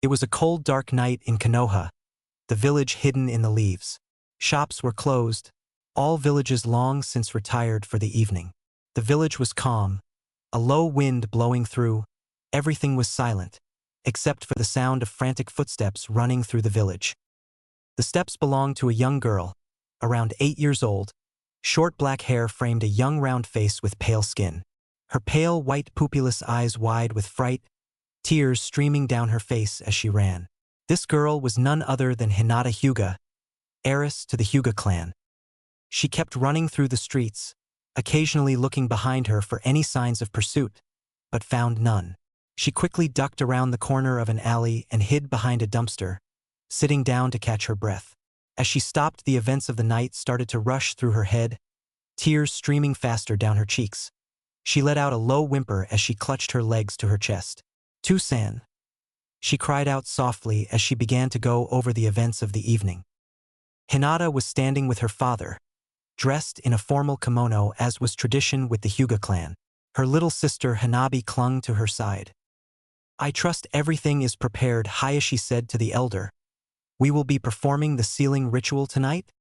It was a cold, dark night in Konoha, the village hidden in the leaves. Shops were closed, all villages long since retired for the evening. The village was calm, a low wind blowing through, everything was silent, except for the sound of frantic footsteps running through the village. The steps belonged to a young girl, around 8 years old. Short black hair framed a young round face with pale skin. Her pale white pupilless eyes wide with fright, tears streaming down her face as she ran. This girl was none other than Hinata Hyuga, heiress to the Hyuga clan. She kept running through the streets, occasionally looking behind her for any signs of pursuit, but found none. She quickly ducked around the corner of an alley and hid behind a dumpster, sitting down to catch her breath. As she stopped, the events of the night started to rush through her head, tears streaming faster down her cheeks. She let out a low whimper as she clutched her legs to her chest. "Tusan," she cried out softly as she began to go over the events of the evening. Hinata was standing with her father, dressed in a formal kimono as was tradition with the Hyuga clan. Her little sister Hanabi clung to her side. "I trust everything is prepared," Hayashi said to the elder. "We will be performing the sealing ritual tonight?"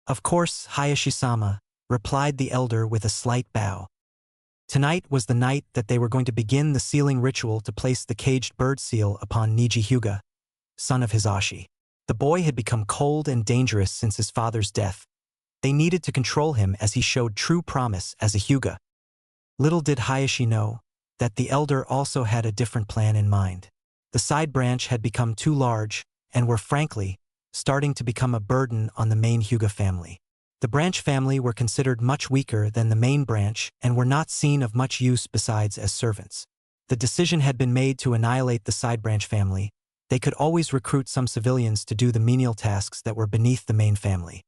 "Of course, Hayashi-sama," replied the elder with a slight bow. Tonight was the night that they were going to begin the sealing ritual to place the caged bird seal upon Niji Hyuga, son of Hisashi. The boy had become cold and dangerous since his father's death. They needed to control him as he showed true promise as a Hyuga. Little did Hayashi know that the elder also had a different plan in mind. The side branch had become too large and were frankly starting to become a burden on the main Hyuga family. The branch family were considered much weaker than the main branch and were not seen of much use besides as servants. The decision had been made to annihilate the side branch family. They could always recruit some civilians to do the menial tasks that were beneath the main family.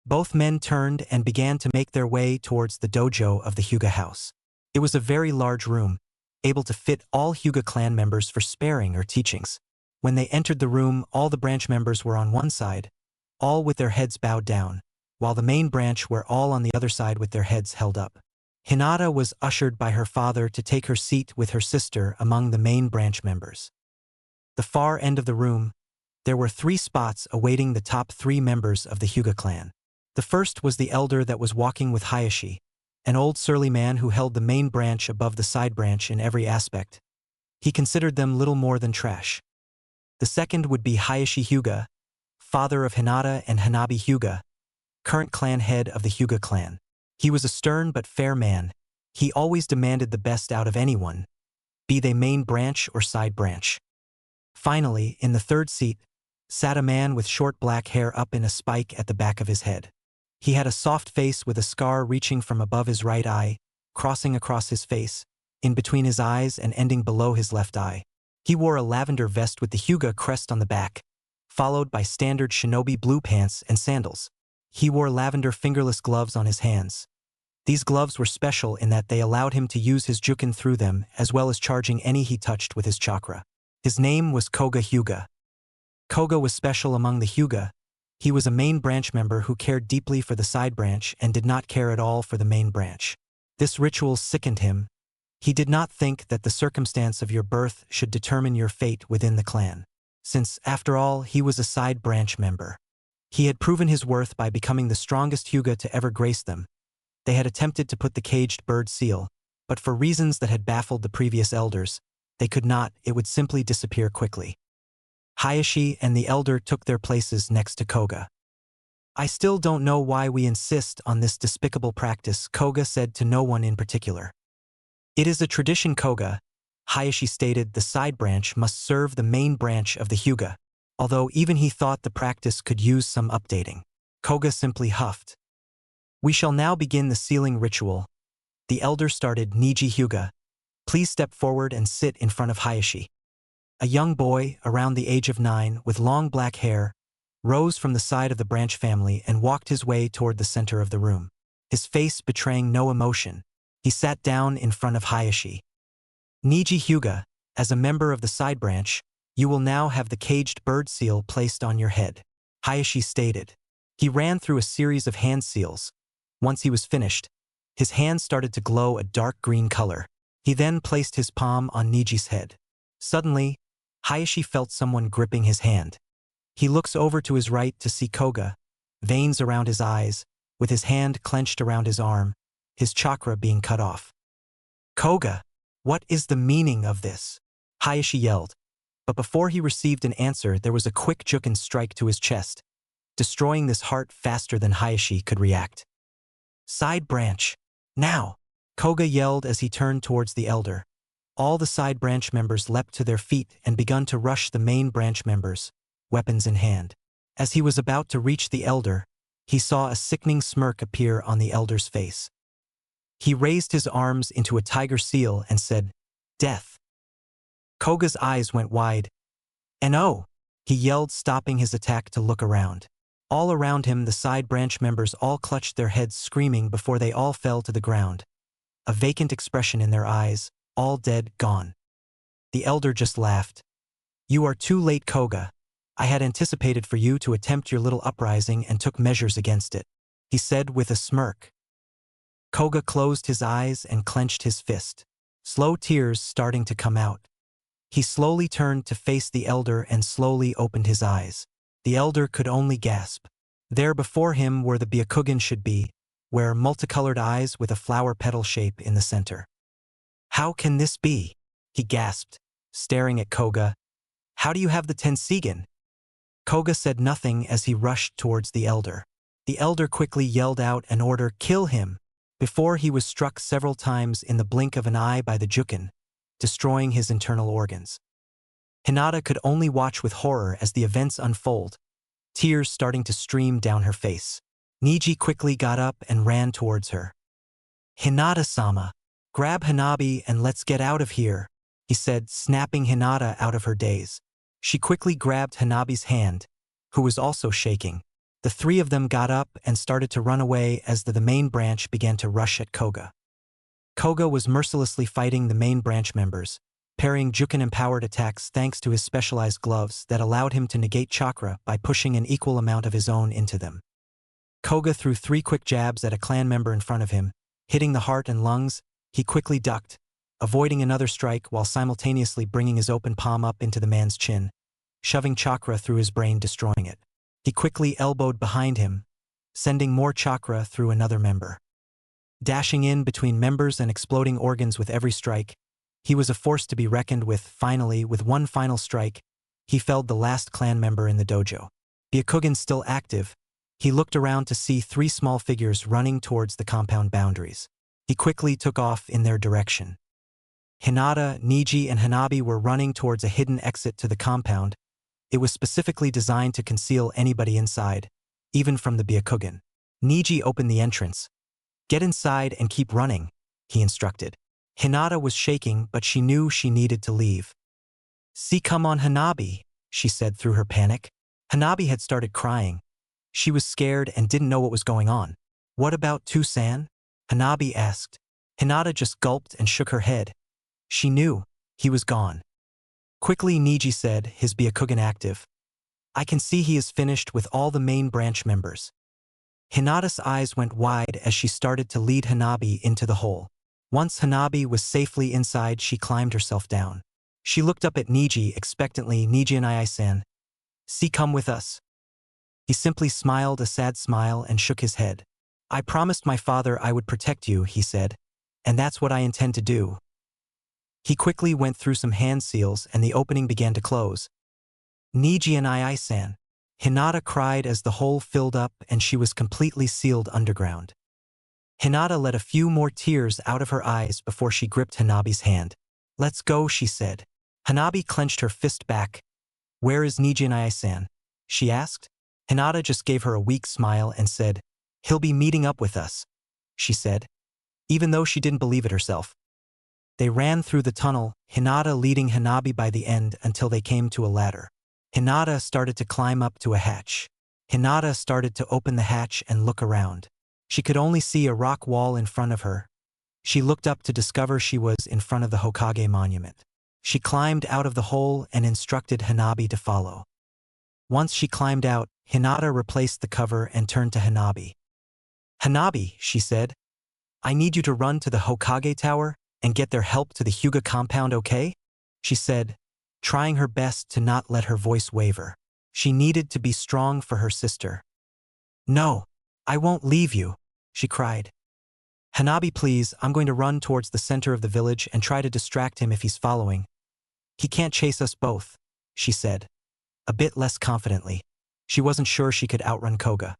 Both men turned and began to make their way towards the dojo of the Hyuga house. It was a very large room, able to fit all Hyuga clan members for sparring or teachings. When they entered the room, all the branch members were on one side, all with their heads bowed down, while the main branch were all on the other side with their heads held up. Hinata was ushered by her father to take her seat with her sister among the main branch members. The far end of the room, there were 3 spots awaiting the top 3 members of the Hyuga clan. The first was the elder that was walking with Hayashi, an old surly man who held the main branch above the side branch in every aspect. He considered them little more than trash. The second would be Hayashi Hyuga, father of Hinata and Hanabi Hyuga, current clan head of the Hyuga clan. He was a stern but fair man. He always demanded the best out of anyone, be they main branch or side branch. Finally, in the third seat, sat a man with short black hair up in a spike at the back of his head. He had a soft face with a scar reaching from above his right eye, crossing across his face, in between his eyes and ending below his left eye. He wore a lavender vest with the Hyuga crest on the back, followed by standard shinobi blue pants and sandals. He wore lavender fingerless gloves on his hands. These gloves were special in that they allowed him to use his jukin through them as well as charging any he touched with his chakra. His name was Koga Hyuga. Koga was special among the Hyuga. He was a main branch member who cared deeply for the side branch and did not care at all for the main branch. This ritual sickened him. He did not think that the circumstance of your birth should determine your fate within the clan, since, after all, he was a side branch member. He had proven his worth by becoming the strongest Hyuga to ever grace them. They had attempted to put the caged bird seal, but for reasons that had baffled the previous elders, they could not. It would simply disappear quickly. Hayashi and the elder took their places next to Koga. "I still don't know why we insist on this despicable practice," Koga said to no one in particular. "It is a tradition, Koga," Hayashi stated. "The side branch must serve the main branch of the Hyuga," although even he thought the practice could use some updating. Koga simply huffed. "We shall now begin the sealing ritual." The elder started. "Niji Hyuga, please step forward and sit in front of Hayashi." A young boy, around the age of 9, with long black hair, rose from the side of the branch family and walked his way toward the center of the room. His face betraying no emotion, he sat down in front of Hayashi. "Niji Hyuga, as a member of the side branch, you will now have the caged bird seal placed on your head," Hayashi stated. He ran through a series of hand seals. Once he was finished, his hands started to glow a dark green color. He then placed his palm on Niji's head. Suddenly, Hayashi felt someone gripping his hand. He looks over to his right to see Koga, veins around his eyes, with his hand clenched around his arm, his chakra being cut off. Koga, what is the meaning of this? Hayashi yelled. But before he received an answer, there was a quick juken strike to his chest, destroying this heart faster than Hayashi could react. Side branch. Now! Koga yelled as he turned towards the elder. All the side branch members leapt to their feet and begun to rush the main branch members, weapons in hand. As he was about to reach the elder, he saw a sickening smirk appear on the elder's face. He raised his arms into a tiger seal and said, "Death." Koga's eyes went wide. "No!" he yelled, stopping his attack to look around. All around him, the side branch members all clutched their heads, screaming before they all fell to the ground. A vacant expression in their eyes, all dead, gone. The elder just laughed. "You are too late, Koga. I had anticipated for you to attempt your little uprising and took measures against it," he said with a smirk. Koga closed his eyes and clenched his fist, slow tears starting to come out. He slowly turned to face the elder and slowly opened his eyes. The elder could only gasp. There before him where the Byakugan should be, where multicolored eyes with a flower petal shape in the center. "How can this be?" he gasped, staring at Koga. "How do you have the Tensigen?" Koga said nothing as he rushed towards the elder. The elder quickly yelled out an order, "Kill him!" before he was struck several times in the blink of an eye by the Juken, destroying his internal organs. Hinata could only watch with horror as the events unfold, tears starting to stream down her face. Niji quickly got up and ran towards her. "Hinata-sama, grab Hanabi and let's get out of here," he said, snapping Hinata out of her daze. She quickly grabbed Hanabi's hand, who was also shaking. The three of them got up and started to run away as the main branch began to rush at Koga. Koga was mercilessly fighting the main branch members, parrying Juken-empowered attacks thanks to his specialized gloves that allowed him to negate chakra by pushing an equal amount of his own into them. Koga threw 3 quick jabs at a clan member in front of him, hitting the heart and lungs. He quickly ducked, avoiding another strike while simultaneously bringing his open palm up into the man's chin, shoving chakra through his brain, destroying it. He quickly elbowed behind him, sending more chakra through another member. Dashing in between members and exploding organs with every strike, he was a force to be reckoned with. Finally, with one final strike, he felled the last clan member in the dojo. Byakugan still active, he looked around to see 3 small figures running towards the compound boundaries. He quickly took off in their direction. Hinata, Niji, and Hanabi were running towards a hidden exit to the compound. It was specifically designed to conceal anybody inside, even from the Byakugan. Niji opened the entrance. "Get inside and keep running," he instructed. Hinata was shaking, but she knew she needed to leave. "See, come on, Hanabi," she said through her panic. Hanabi had started crying. She was scared and didn't know what was going on. "What about Tusan?" Hanabi asked. Hinata just gulped and shook her head. She knew. He was gone. Quickly, Niji said, his Byakugan active. "I can see he is finished with all the main branch members." Hinata's eyes went wide as she started to lead Hanabi into the hole. Once Hanabi was safely inside, she climbed herself down. She looked up at Niji expectantly. "Niji and I-san. See, come with us." He simply smiled a sad smile and shook his head. "I promised my father I would protect you," he said, "and that's what I intend to do." He quickly went through some hand seals and the opening began to close. "Niji and I-san." Hinata cried as the hole filled up and she was completely sealed underground. Hinata let a few more tears out of her eyes before she gripped Hanabi's hand. "Let's go," she said. Hanabi clenched her fist back. "Where is Niji and I-san?" she asked. Hinata just gave her a weak smile and said, "He'll be meeting up with us," she said, even though she didn't believe it herself. They ran through the tunnel, Hinata leading Hanabi by the end until they came to a ladder. Hinata started to climb up to a hatch. Hinata started to open the hatch and look around. She could only see a rock wall in front of her. She looked up to discover she was in front of the Hokage monument. She climbed out of the hole and instructed Hanabi to follow. Once she climbed out, Hinata replaced the cover and turned to Hanabi. "Hanabi," she said, "I need you to run to the Hokage Tower and get their help to the Hyuga compound, okay?" she said, trying her best to not let her voice waver. She needed to be strong for her sister. "No, I won't leave you," she cried. "Hanabi, please, I'm going to run towards the center of the village and try to distract him if he's following. He can't chase us both," she said, a bit less confidently. She wasn't sure she could outrun Koga.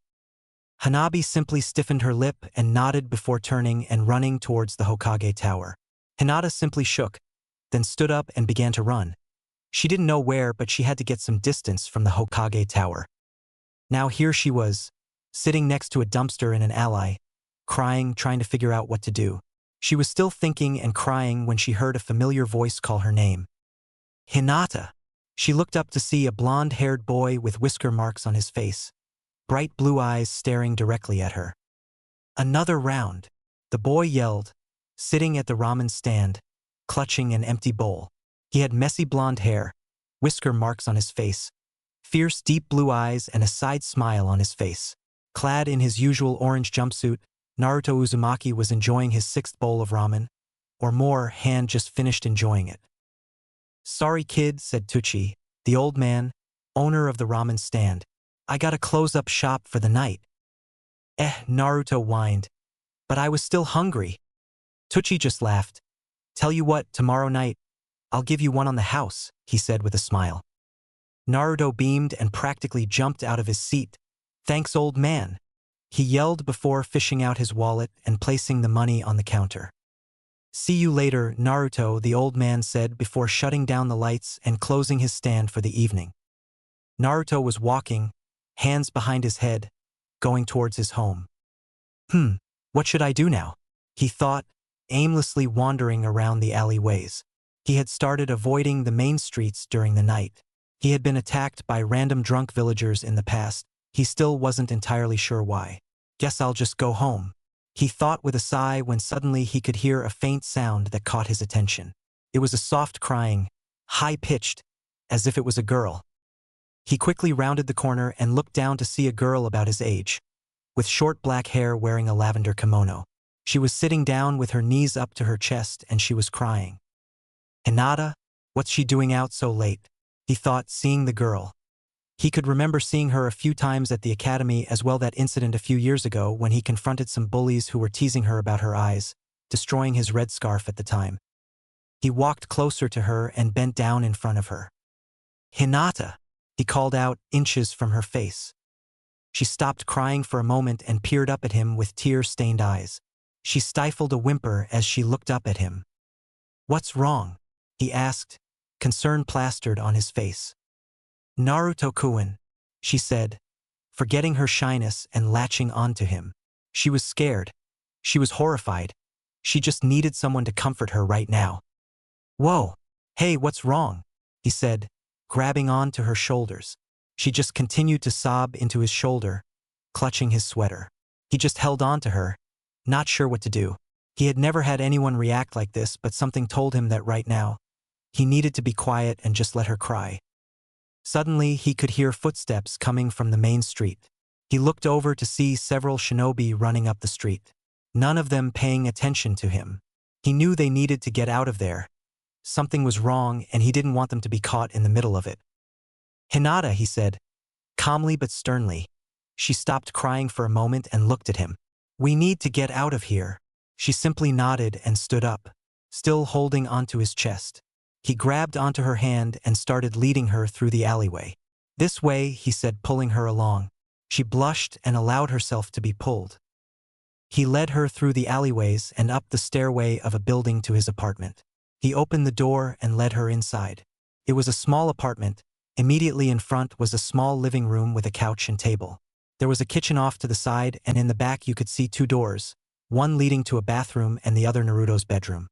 Hanabi simply stiffened her lip and nodded before turning and running towards the Hokage tower. Hinata simply shook, then stood up and began to run. She didn't know where, but she had to get some distance from the Hokage tower. Now here she was, sitting next to a dumpster in an alley, crying, trying to figure out what to do. She was still thinking and crying when she heard a familiar voice call her name. "Hinata!" She looked up to see a blonde-haired boy with whisker marks on his face, bright blue eyes staring directly at her. "Another round," the boy yelled, sitting at the ramen stand, clutching an empty bowl. He had messy blonde hair, whisker marks on his face, fierce deep blue eyes and a side smile on his face. Clad in his usual orange jumpsuit, Naruto Uzumaki was enjoying his 6th bowl of ramen, or more. Han just finished enjoying it. "Sorry kid," said Tucci, the old man, owner of the ramen stand. "I gotta close up shop for the night." Naruto whined. "But I was still hungry." Tucci just laughed. "Tell you what, tomorrow night, I'll give you one on the house," he said with a smile. Naruto beamed and practically jumped out of his seat. "Thanks, old man," he yelled before fishing out his wallet and placing the money on the counter. "See you later, Naruto," the old man said before shutting down the lights and closing his stand for the evening. Naruto was walking, hands behind his head, going towards his home. What should I do now?" he thought, aimlessly wandering around the alleyways. He had started avoiding the main streets during the night. He had been attacked by random drunk villagers in the past. He still wasn't entirely sure why. "Guess I'll just go home," he thought with a sigh when suddenly he could hear a faint sound that caught his attention. It was a soft crying, high-pitched, as if it was a girl. He quickly rounded the corner and looked down to see a girl about his age, with short black hair wearing a lavender kimono. She was sitting down with her knees up to her chest and she was crying. "Hinata, what's she doing out so late?" he thought, seeing the girl. He could remember seeing her a few times at the academy, as well that incident a few years ago when he confronted some bullies who were teasing her about her eyes, destroying his red scarf at the time. He walked closer to her and bent down in front of her. "Hinata," he called out, inches from her face. She stopped crying for a moment and peered up at him with tear-stained eyes. She stifled a whimper as she looked up at him. "What's wrong?" he asked, concern plastered on his face. "Naruto-kun," she said, forgetting her shyness and latching onto him. She was scared. She was horrified. She just needed someone to comfort her right now. "Whoa, hey, what's wrong?" he said, grabbing onto her shoulders. She just continued to sob into his shoulder, clutching his sweater. He just held on to her, not sure what to do. He had never had anyone react like this, but something told him that right now, he needed to be quiet and just let her cry. Suddenly, he could hear footsteps coming from the main street. He looked over to see several shinobi running up the street, none of them paying attention to him. He knew they needed to get out of there. Something was wrong, and he didn't want them to be caught in the middle of it. "Hinata," he said, calmly but sternly. She stopped crying for a moment and looked at him. "We need to get out of here." She simply nodded and stood up, still holding onto his chest. He grabbed onto her hand and started leading her through the alleyway. "This way," he said, pulling her along. She blushed and allowed herself to be pulled. He led her through the alleyways and up the stairway of a building to his apartment. He opened the door and led her inside. It was a small apartment. Immediately in front was a small living room with a couch and table. There was a kitchen off to the side, and in the back you could see 2 doors, one leading to a bathroom and the other Naruto's bedroom.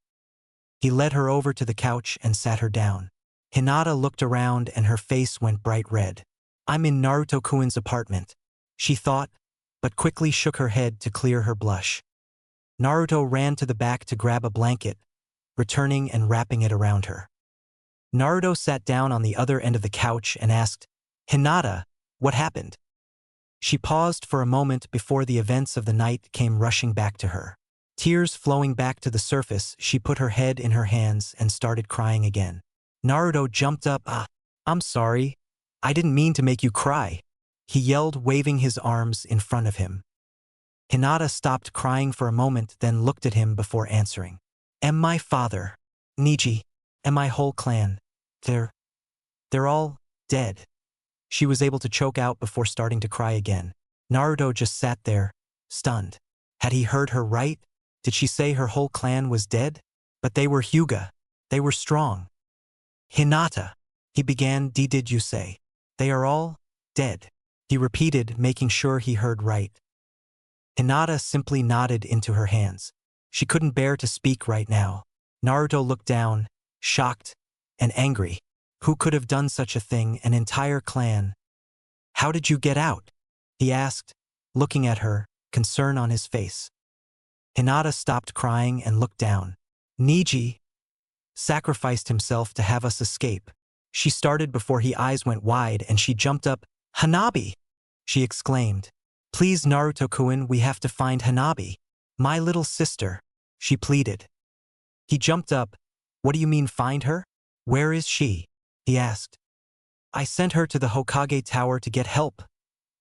He led her over to the couch and sat her down. Hinata looked around and her face went bright red. "I'm in Naruto-kun's apartment," she thought, but quickly shook her head to clear her blush. Naruto ran to the back to grab a blanket, returning and wrapping it around her. Naruto sat down on the other end of the couch and asked, "Hinata, what happened?" She paused for a moment before the events of the night came rushing back to her. Tears flowing back to the surface, she put her head in her hands and started crying again. Naruto jumped up. I'm sorry. I didn't mean to make you cry, he yelled, waving his arms in front of him. Hinata stopped crying for a moment, then looked at him before answering. And my father, Niji, and my whole clan, they're all dead. She was able to choke out before starting to cry again. Naruto just sat there, stunned. Had he heard her right? Did she say her whole clan was dead? But they were Hyuga. They were strong. Hinata, he began. Did you say? They are all dead, he repeated, making sure he heard right. Hinata simply nodded into her hands. She couldn't bear to speak right now. Naruto looked down, shocked and angry. Who could have done such a thing? An entire clan. How did you get out? He asked, looking at her, concern on his face. Hinata stopped crying and looked down. Niji sacrificed himself to have us escape. She started before his eyes went wide and she jumped up. Hanabi! She exclaimed. Please, Naruto-kun, we have to find Hanabi. My little sister, she pleaded. He jumped up. What do you mean find her? Where is she? He asked. I sent her to the Hokage Tower to get help,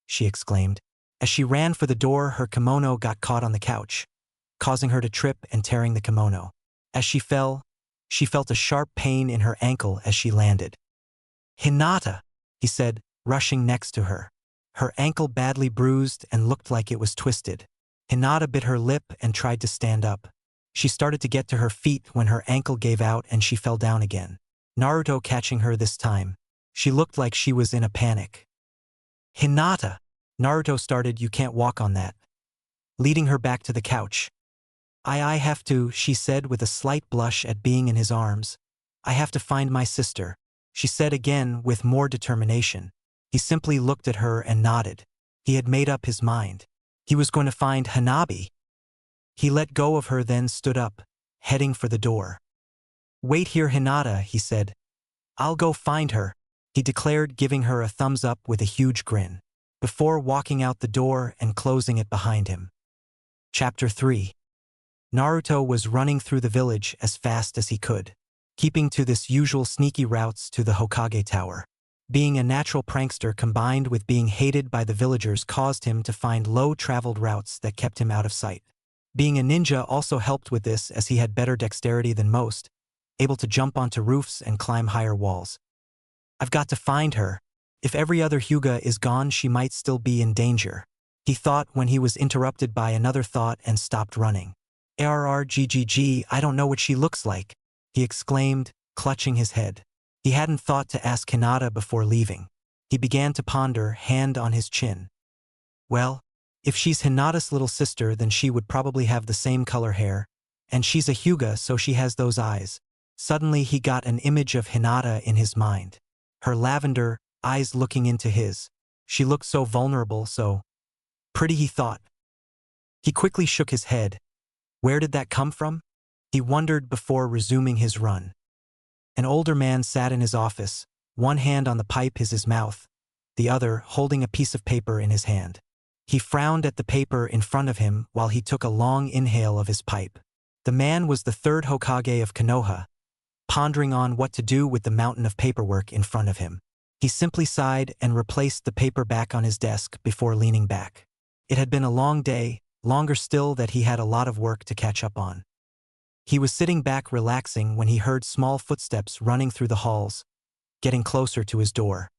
she exclaimed. As she ran for the door, her kimono got caught on the couch, causing her to trip and tearing the kimono. As she fell, she felt a sharp pain in her ankle as she landed. Hinata, he said, rushing next to her. Her ankle badly bruised and looked like it was twisted. Hinata bit her lip and tried to stand up. She started to get to her feet when her ankle gave out and she fell down again. Naruto catching her this time. She looked like she was in a panic. Hinata, Naruto started. You can't walk on that, leading her back to the couch. I have to, she said with a slight blush at being in his arms. I have to find my sister, she said again with more determination. He simply looked at her and nodded. He had made up his mind. He was going to find Hanabi. He let go of her, then stood up, heading for the door. Wait here, Hinata, he said. I'll go find her, he declared, giving her a thumbs up with a huge grin, before walking out the door and closing it behind him. Chapter 3. Naruto was running through the village as fast as he could, keeping to his usual sneaky routes to the Hokage Tower. Being a natural prankster combined with being hated by the villagers caused him to find low-traveled routes that kept him out of sight. Being a ninja also helped with this, as he had better dexterity than most, able to jump onto roofs and climb higher walls. I've got to find her. If every other Hyuga is gone, she might still be in danger, he thought when he was interrupted by another thought and stopped running. Arrggg, I don't know what she looks like, he exclaimed, clutching his head. He hadn't thought to ask Hinata before leaving. He began to ponder, hand on his chin. Well, if she's Hinata's little sister, then she would probably have the same color hair, and she's a Hyuga, so she has those eyes. Suddenly he got an image of Hinata in his mind. Her lavender eyes looking into his. She looked so vulnerable, so pretty, he thought. He quickly shook his head. Where did that come from? He wondered before resuming his run. An older man sat in his office, one hand on the pipe is his mouth, the other holding a piece of paper in his hand. He frowned at the paper in front of him while he took a long inhale of his pipe. The man was the third Hokage of Konoha, pondering on what to do with the mountain of paperwork in front of him. He simply sighed and replaced the paper back on his desk before leaning back. It had been a long day, longer still that he had a lot of work to catch up on. He was sitting back relaxing when he heard small footsteps running through the halls, getting closer to his door.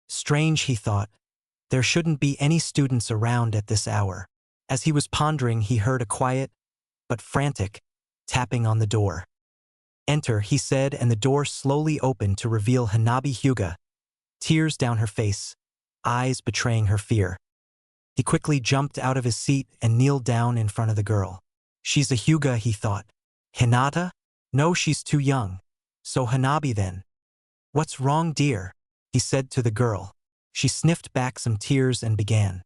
Strange, he thought. There shouldn't be any students around at this hour. As he was pondering, he heard a quiet, but frantic, tapping on the door. Enter, he said, and the door slowly opened to reveal Hanabi Hyuga, tears down her face, eyes betraying her fear. He quickly jumped out of his seat and kneeled down in front of the girl. She's a Hyuga, he thought. Hinata? No, she's too young. So Hanabi then. What's wrong, dear? He said to the girl. She sniffed back some tears and began.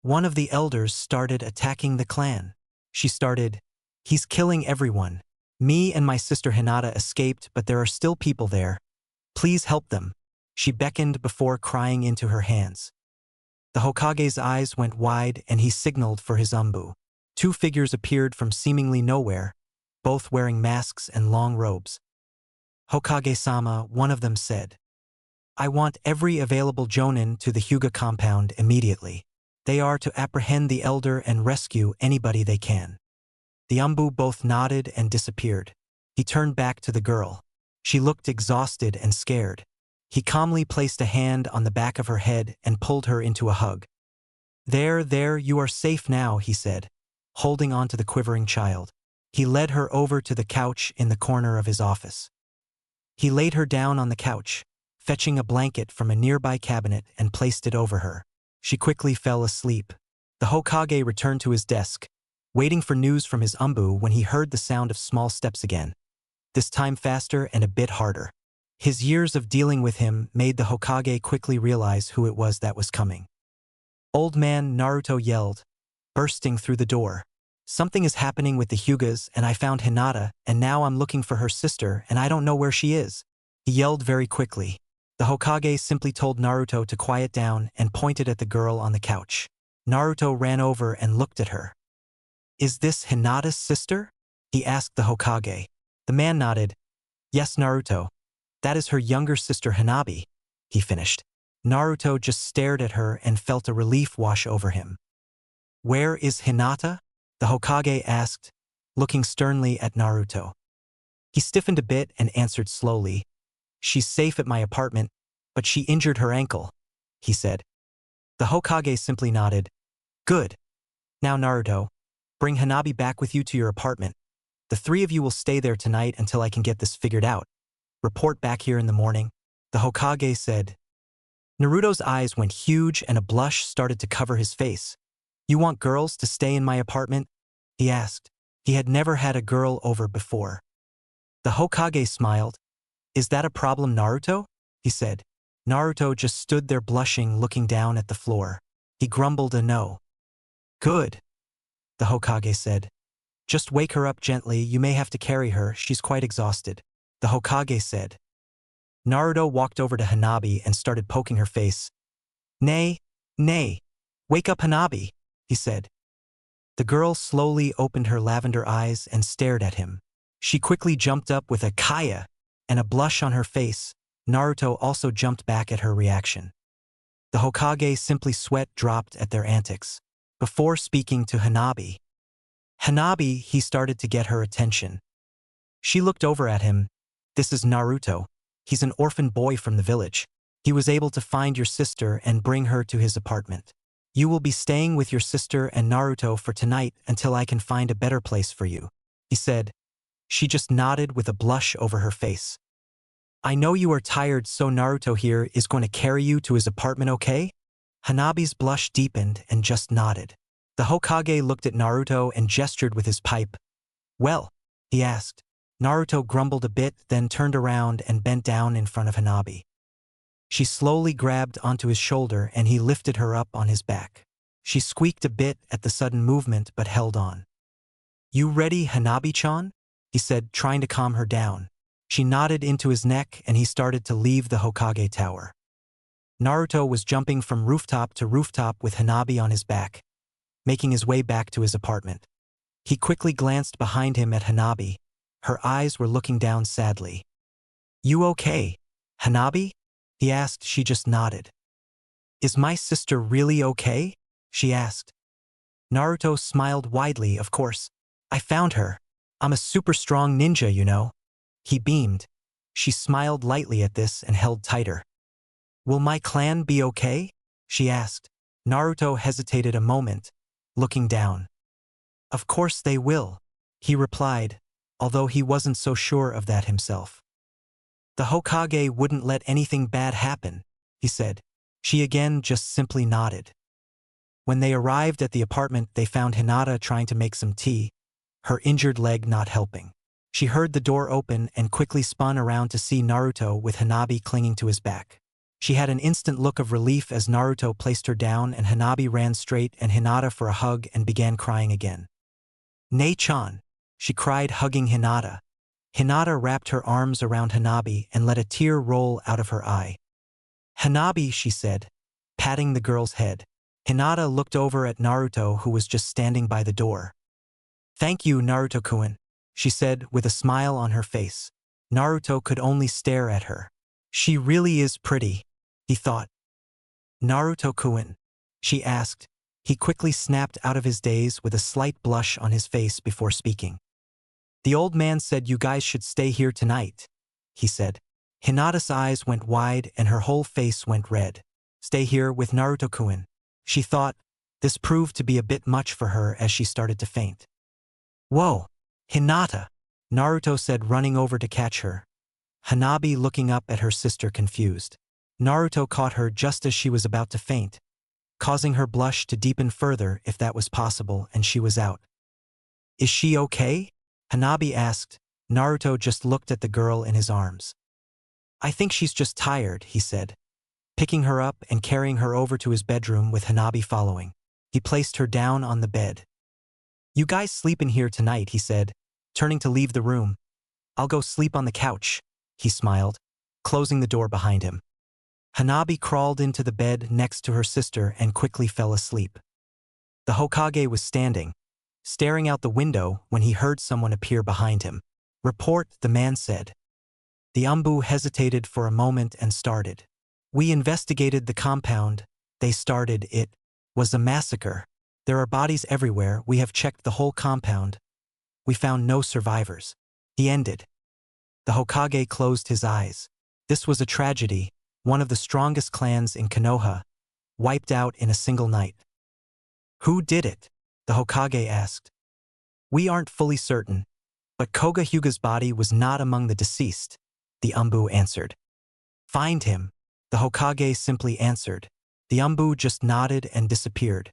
One of the elders started attacking the clan. She started, he's killing everyone. Me and my sister Hinata escaped, but there are still people there. Please help them. She beckoned before crying into her hands. The Hokage's eyes went wide and he signaled for his umbu. Two figures appeared from seemingly nowhere, both wearing masks and long robes. Hokage-sama, one of them said. I want every available jonin to the Hyuga compound immediately. They are to apprehend the elder and rescue anybody they can. The Umbu both nodded and disappeared. He turned back to the girl. She looked exhausted and scared. He calmly placed a hand on the back of her head and pulled her into a hug. There, you are safe now, he said, holding on to the quivering child. He led her over to the couch in the corner of his office. He laid her down on the couch, fetching a blanket from a nearby cabinet and placed it over her. She quickly fell asleep. The Hokage returned to his desk, waiting for news from his Umbu when he heard the sound of small steps again. This time faster and a bit harder. His years of dealing with him made the Hokage quickly realize who it was that was coming. Old man Naruto yelled, bursting through the door. Something is happening with the Hyugas, and I found Hinata, and now I'm looking for her sister, and I don't know where she is. He yelled very quickly. The Hokage simply told Naruto to quiet down and pointed at the girl on the couch. Naruto ran over and looked at her. Is this Hinata's sister? He asked the Hokage. The man nodded. Yes, Naruto. That is her younger sister Hanabi, he finished. Naruto just stared at her and felt a relief wash over him. Where is Hinata? The Hokage asked, looking sternly at Naruto. He stiffened a bit and answered slowly. She's safe at my apartment, but she injured her ankle, he said. The Hokage simply nodded. Good. Now Naruto, bring Hanabi back with you to your apartment. The three of you will stay there tonight until I can get this figured out. Report back here in the morning, the Hokage said. Naruto's eyes went huge and a blush started to cover his face. You want girls to stay in my apartment? He asked. He had never had a girl over before. The Hokage smiled. Is that a problem, Naruto? He said. Naruto just stood there blushing, looking down at the floor. He grumbled a no. Good, the Hokage said. Just wake her up gently, you may have to carry her, she's quite exhausted, the Hokage said. Naruto walked over to Hanabi and started poking her face. Nay, wake up Hanabi, he said. The girl slowly opened her lavender eyes and stared at him. She quickly jumped up with a kaya and a blush on her face. Naruto also jumped back at her reaction. The Hokage simply sweat dropped at their antics. Before speaking to Hanabi, he started to get her attention. She looked over at him. This is Naruto. He's an orphan boy from the village. He was able to find your sister and bring her to his apartment. You will be staying with your sister and Naruto for tonight until I can find a better place for you, he said. She just nodded with a blush over her face. I know you are tired, so Naruto here is going to carry you to his apartment, okay? Hanabi's blush deepened and just nodded. The Hokage looked at Naruto and gestured with his pipe. Well, he asked. Naruto grumbled a bit, then turned around and bent down in front of Hanabi. She slowly grabbed onto his shoulder and he lifted her up on his back. She squeaked a bit at the sudden movement but held on. You ready, Hanabi-chan? He said, trying to calm her down. She nodded into his neck and he started to leave the Hokage tower. Naruto was jumping from rooftop to rooftop with Hanabi on his back, making his way back to his apartment. He quickly glanced behind him at Hanabi. Her eyes were looking down sadly. You okay, Hanabi? He asked. She just nodded. Is my sister really okay? She asked. Naruto smiled widely. Of course. I found her. I'm a super strong ninja, you know. He beamed. She smiled lightly at this and held tighter. Will my clan be okay? She asked. Naruto hesitated a moment, looking down. Of course they will, he replied, although he wasn't so sure of that himself. The Hokage wouldn't let anything bad happen, he said. She again just simply nodded. When they arrived at the apartment, they found Hinata trying to make some tea, her injured leg not helping. She heard the door open and quickly spun around to see Naruto with Hanabi clinging to his back. She had an instant look of relief as Naruto placed her down and Hanabi ran straight and Hinata for a hug and began crying again. Nei-chan, she cried, hugging Hinata. Hinata wrapped her arms around Hanabi and let a tear roll out of her eye. Hanabi, she said, patting the girl's head. Hinata looked over at Naruto, who was just standing by the door. Thank you, Naruto-kun, she said with a smile on her face. Naruto could only stare at her. She really is pretty, he thought. Naruto-kun, she asked. He quickly snapped out of his daze with a slight blush on his face before speaking. The old man said you guys should stay here tonight, he said. Hinata's eyes went wide and her whole face went red. Stay here with Naruto-kun. She thought. This proved to be a bit much for her as she started to faint. Whoa! Hinata! Naruto said, running over to catch her. Hanabi looking up at her sister confused. Naruto caught her just as she was about to faint, causing her blush to deepen further if that was possible, and she was out. Is she okay? Hanabi asked. Naruto just looked at the girl in his arms. I think she's just tired, he said, picking her up and carrying her over to his bedroom with Hanabi following. He placed her down on the bed. You guys sleep in here tonight, he said, turning to leave the room. I'll go sleep on the couch, he smiled, closing the door behind him. Hanabi crawled into the bed next to her sister and quickly fell asleep. The Hokage was standing, staring out the window when he heard someone appear behind him. Report, the man said. The Umbu hesitated for a moment and started. We investigated the compound. They started. It was a massacre. There are bodies everywhere. We have checked the whole compound. We found no survivors. He ended. The Hokage closed his eyes. This was a tragedy. One of the strongest clans in Konoha, wiped out in a single night. Who did it? The Hokage asked. We aren't fully certain, but Koga Hyuga's body was not among the deceased, the Umbu answered. Find him, the Hokage simply answered. The Umbu just nodded and disappeared.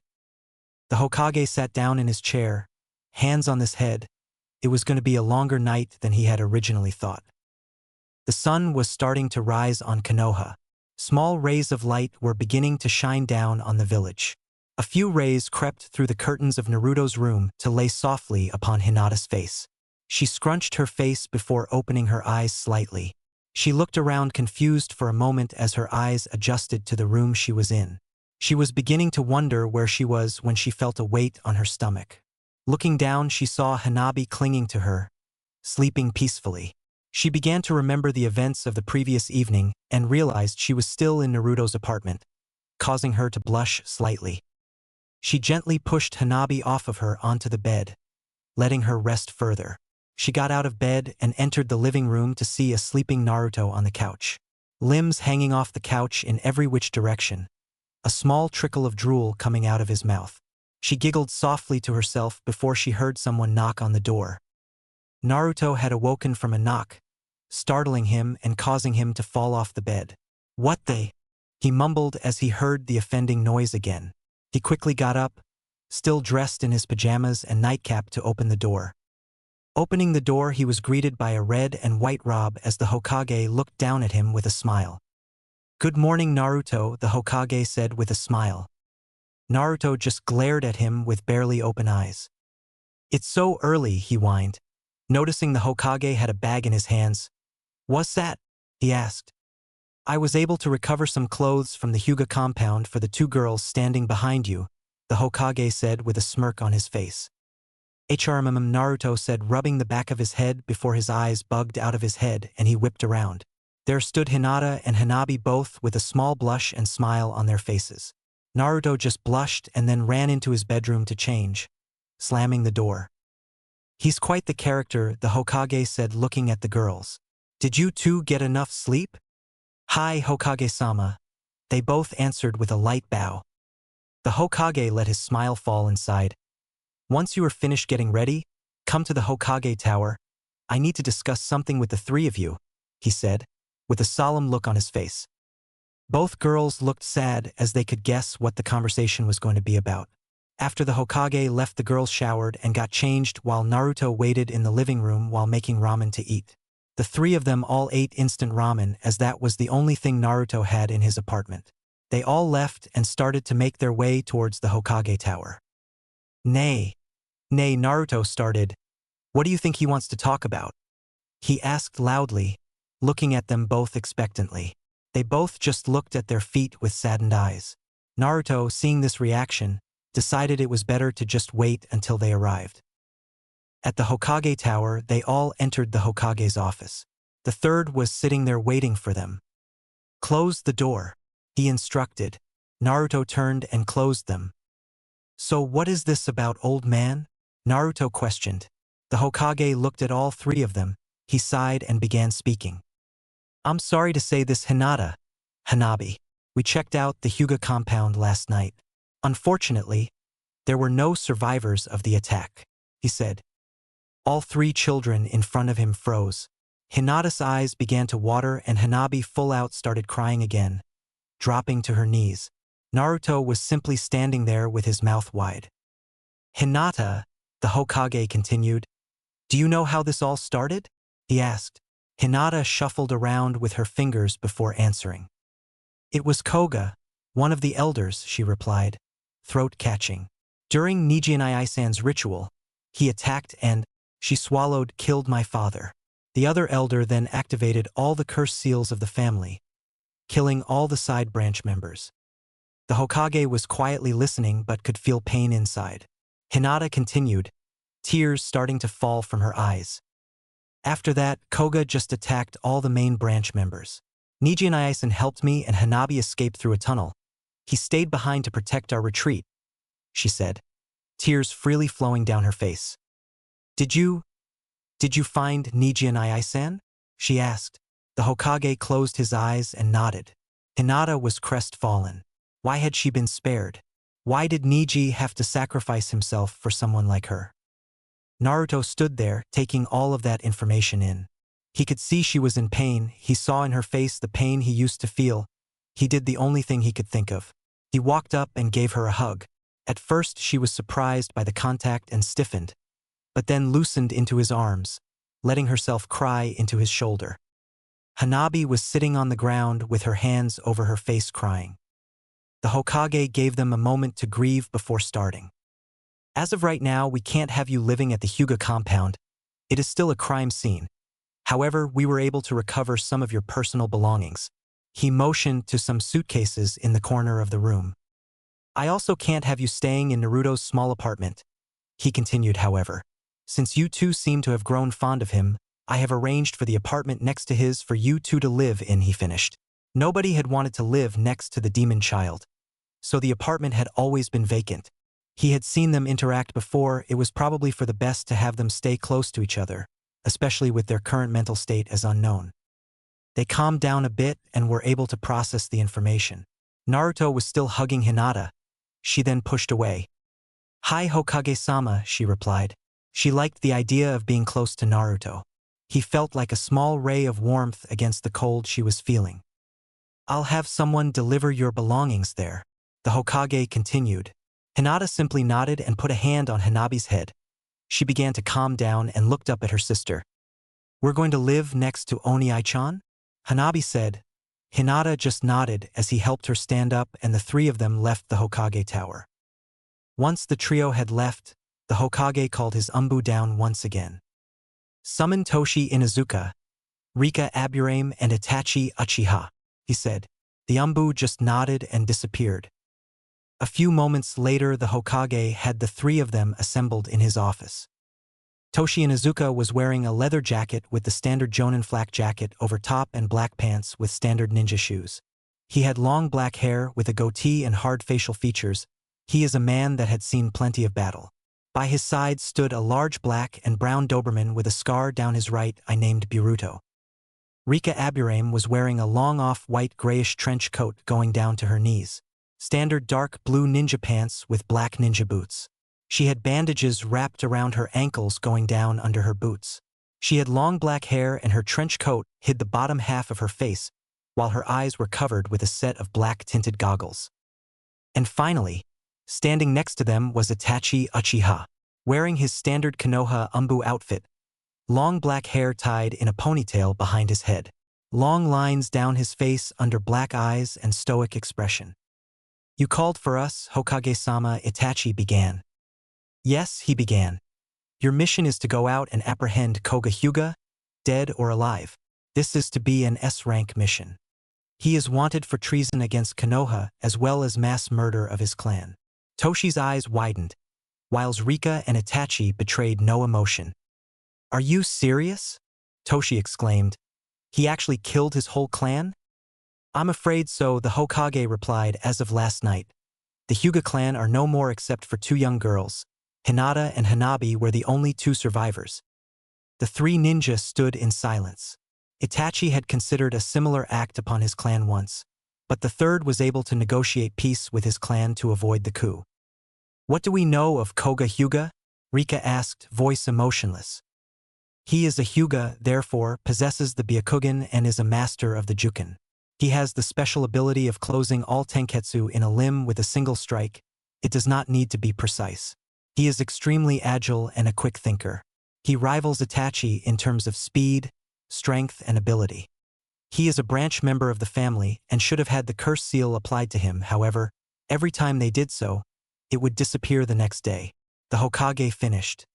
The Hokage sat down in his chair, hands on his head. It was going to be a longer night than he had originally thought. The sun was starting to rise on Konoha. Small rays of light were beginning to shine down on the village. A few rays crept through the curtains of Naruto's room to lay softly upon Hinata's face. She scrunched her face before opening her eyes slightly. She looked around confused for a moment as her eyes adjusted to the room she was in. She was beginning to wonder where she was when she felt a weight on her stomach. Looking down, she saw Hanabi clinging to her, sleeping peacefully. She began to remember the events of the previous evening and realized she was still in Naruto's apartment, causing her to blush slightly. She gently pushed Hanabi off of her onto the bed, letting her rest further. She got out of bed and entered the living room to see a sleeping Naruto on the couch, limbs hanging off the couch in every which direction, a small trickle of drool coming out of his mouth. She giggled softly to herself before she heard someone knock on the door. Naruto had awoken from a knock, startling him and causing him to fall off the bed. What the? He mumbled as he heard the offending noise again. He quickly got up, still dressed in his pajamas and nightcap, to open the door. Opening the door, he was greeted by a red and white robe as the Hokage looked down at him with a smile. Good morning, Naruto, the Hokage said with a smile. Naruto just glared at him with barely open eyes. It's so early, he whined, noticing the Hokage had a bag in his hands. What's that? He asked. I was able to recover some clothes from the Hyuga compound for the two girls standing behind you, the Hokage said with a smirk on his face. Naruto said, rubbing the back of his head before his eyes bugged out of his head and he whipped around. There stood Hinata and Hanabi, both with a small blush and smile on their faces. Naruto just blushed and then ran into his bedroom to change, slamming the door. He's quite the character, the Hokage said, looking at the girls. Did you two get enough sleep? Hi, Hokage-sama. They both answered with a light bow. The Hokage let his smile fall inside. Once you are finished getting ready, come to the Hokage Tower. I need to discuss something with the three of you, he said, with a solemn look on his face. Both girls looked sad as they could guess what the conversation was going to be about. After the Hokage left, the girls showered and got changed while Naruto waited in the living room while making ramen to eat. The three of them all ate instant ramen as that was the only thing Naruto had in his apartment. They all left and started to make their way towards the Hokage Tower. Nay, Naruto started. What do you think he wants to talk about? He asked loudly, looking at them both expectantly. They both just looked at their feet with saddened eyes. Naruto, seeing this reaction, decided it was better to just wait until they arrived. At the Hokage Tower, they all entered the Hokage's office. The third was sitting there waiting for them. "Close the door," he instructed. Naruto turned and closed them. "So what is this about, old man?" Naruto questioned. The Hokage looked at all three of them. He sighed and began speaking. "I'm sorry to say this, Hinata. Hanabi. We checked out the Hyuga compound last night. Unfortunately, there were no survivors of the attack," he said. All three children in front of him froze. Hinata's eyes began to water and Hanabi full out started crying again, dropping to her knees. Naruto was simply standing there with his mouth wide. "Hinata," the Hokage continued, "do you know how this all started?" he asked. Hinata shuffled around with her fingers before answering. "It was Koga, one of the elders," she replied, throat catching. "During Nijian-Isan's ritual, he attacked and," she swallowed, "killed my father. The other elder then activated all the curse seals of the family, killing all the side branch members." The Hokage was quietly listening but could feel pain inside. Hinata continued, tears starting to fall from her eyes. "After that, Koga just attacked all the main branch members. Nijian Isen helped me and Hanabi escaped through a tunnel. He stayed behind to protect our retreat," she said, tears freely flowing down her face. Did you find Nijian Isen?" she asked. The Hokage closed his eyes and nodded. Hinata was crestfallen. Why had she been spared? Why did Niji have to sacrifice himself for someone like her? Naruto stood there, taking all of that information in. He could see she was in pain. He saw in her face the pain he used to feel. He did the only thing he could think of. He walked up and gave her a hug. At first she was surprised by the contact and stiffened, but then loosened into his arms, letting herself cry into his shoulder. Hanabi was sitting on the ground with her hands over her face crying. The Hokage gave them a moment to grieve before starting. "As of right now, we can't have you living at the Hyuga compound. It is still a crime scene. However, we were able to recover some of your personal belongings." He motioned to some suitcases in the corner of the room. "I also can't have you staying in Naruto's small apartment," he continued, "however. Since you two seem to have grown fond of him, I have arranged for the apartment next to his for you two to live in," he finished. Nobody had wanted to live next to the demon child, so the apartment had always been vacant. He had seen them interact before. It was probably for the best to have them stay close to each other, especially with their current mental state as unknown. They calmed down a bit and were able to process the information. Naruto was still hugging Hinata. She then pushed away. "Hi Hokage-sama," she replied. She liked the idea of being close to Naruto. He felt like a small ray of warmth against the cold she was feeling. "I'll have someone deliver your belongings there," the Hokage continued. Hinata simply nodded and put a hand on Hanabi's head. She began to calm down and looked up at her sister. "We're going to live next to Oni-chan?" Hanabi said. Hinata just nodded as he helped her stand up and the three of them left the Hokage tower. Once the trio had left, the Hokage called his Umbu down once again. "Summon Toshi Inuzuka, Rika Aburame and Itachi Uchiha," he said. The Umbu just nodded and disappeared. A few moments later, the Hokage had the three of them assembled in his office. Toshi Inuzuka was wearing a leather jacket with the standard Jonin flak jacket over top and black pants with standard ninja shoes. He had long black hair with a goatee and hard facial features. He is a man that had seen plenty of battle. By his side stood a large black and brown Doberman with a scar down his right eye named Boruto. Rika Aburame was wearing a long off-white grayish trench coat going down to her knees. Standard dark blue ninja pants with black ninja boots. She had bandages wrapped around her ankles going down under her boots. She had long black hair and her trench coat hid the bottom half of her face, while her eyes were covered with a set of black tinted goggles. And finally, standing next to them was Itachi Uchiha, wearing his standard Konoha Umbu outfit, long black hair tied in a ponytail behind his head, long lines down his face under black eyes and stoic expression. "You called for us, Hokage-sama," Itachi began. "Yes," he began. "Your mission is to go out and apprehend Koga Hyuga, dead or alive. This is to be an S-rank mission. He is wanted for treason against Konoha as well as mass murder of his clan." Toshi's eyes widened, whilst Rika and Itachi betrayed no emotion. "Are you serious?" Toshi exclaimed. He actually killed his whole clan? I'm afraid so, the Hokage replied as of last night. The Hyuga clan are no more except for two young girls. Hinata and Hanabi were the only two survivors. The three ninjas stood in silence. Itachi had considered a similar act upon his clan once, but the third was able to negotiate peace with his clan to avoid the coup. What do we know of Koga Hyuga? Rika asked, voice emotionless. He is a Hyuga, therefore possesses the Byakugan and is a master of the Juken. He has the special ability of closing all tenketsu in a limb with a single strike. It does not need to be precise. He is extremely agile and a quick thinker. He rivals Itachi in terms of speed, strength, and ability. He is a branch member of the family and should have had the curse seal applied to him. However, every time they did so, it would disappear the next day. The Hokage finished.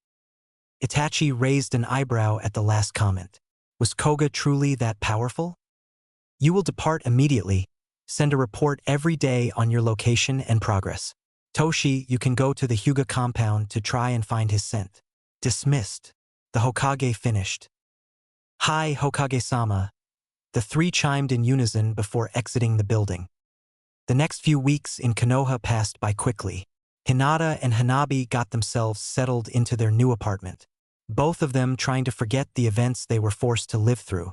Itachi raised an eyebrow at the last comment. Was Koga truly that powerful? You will depart immediately. Send a report every day on your location and progress. Toshi, you can go to the Hyuga compound to try and find his scent. Dismissed. The Hokage finished. Hi, Hokage-sama. The three chimed in unison before exiting the building. The next few weeks in Konoha passed by quickly. Hinata and Hanabi got themselves settled into their new apartment, both of them trying to forget the events they were forced to live through.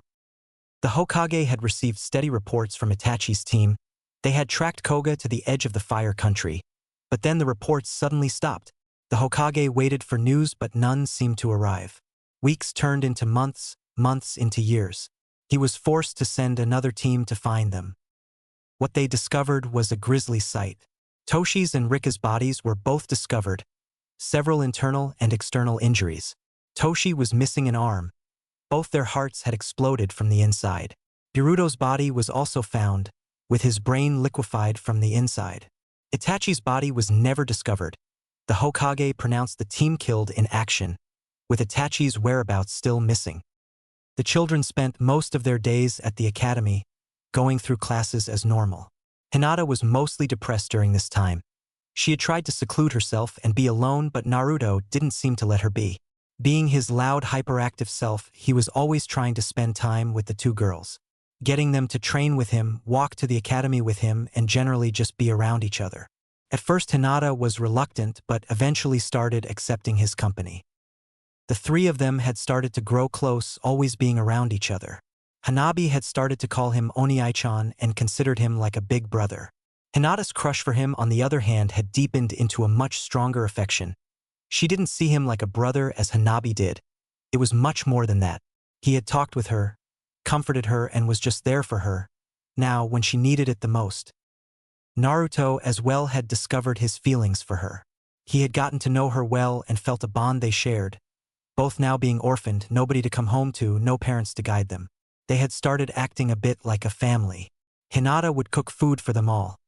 The Hokage had received steady reports from Itachi's team. They had tracked Koga to the edge of the fire country, but then the reports suddenly stopped. The Hokage waited for news, but none seemed to arrive. Weeks turned into months, months into years. He was forced to send another team to find them. What they discovered was a grisly sight. Toshi's and Rika's bodies were both discovered, several internal and external injuries. Toshi was missing an arm. Both their hearts had exploded from the inside. Boruto's body was also found, with his brain liquefied from the inside. Itachi's body was never discovered. The Hokage pronounced the team killed in action, with Itachi's whereabouts still missing. The children spent most of their days at the academy, going through classes as normal. Hinata was mostly depressed during this time. She had tried to seclude herself and be alone, but Naruto didn't seem to let her be. Being his loud, hyperactive self, he was always trying to spend time with the two girls, getting them to train with him, walk to the academy with him, and generally just be around each other. At first Hinata was reluctant, but eventually started accepting his company. The three of them had started to grow close, always being around each other. Hanabi had started to call him Oniai-chan and considered him like a big brother. Hinata's crush for him, on the other hand, had deepened into a much stronger affection. She didn't see him like a brother as Hanabi did. It was much more than that. He had talked with her, comforted her, and was just there for her, now when she needed it the most. Naruto as well had discovered his feelings for her. He had gotten to know her well and felt a bond they shared. Both now being orphaned, nobody to come home to, no parents to guide them. They had started acting a bit like a family. Hinata would cook food for them all,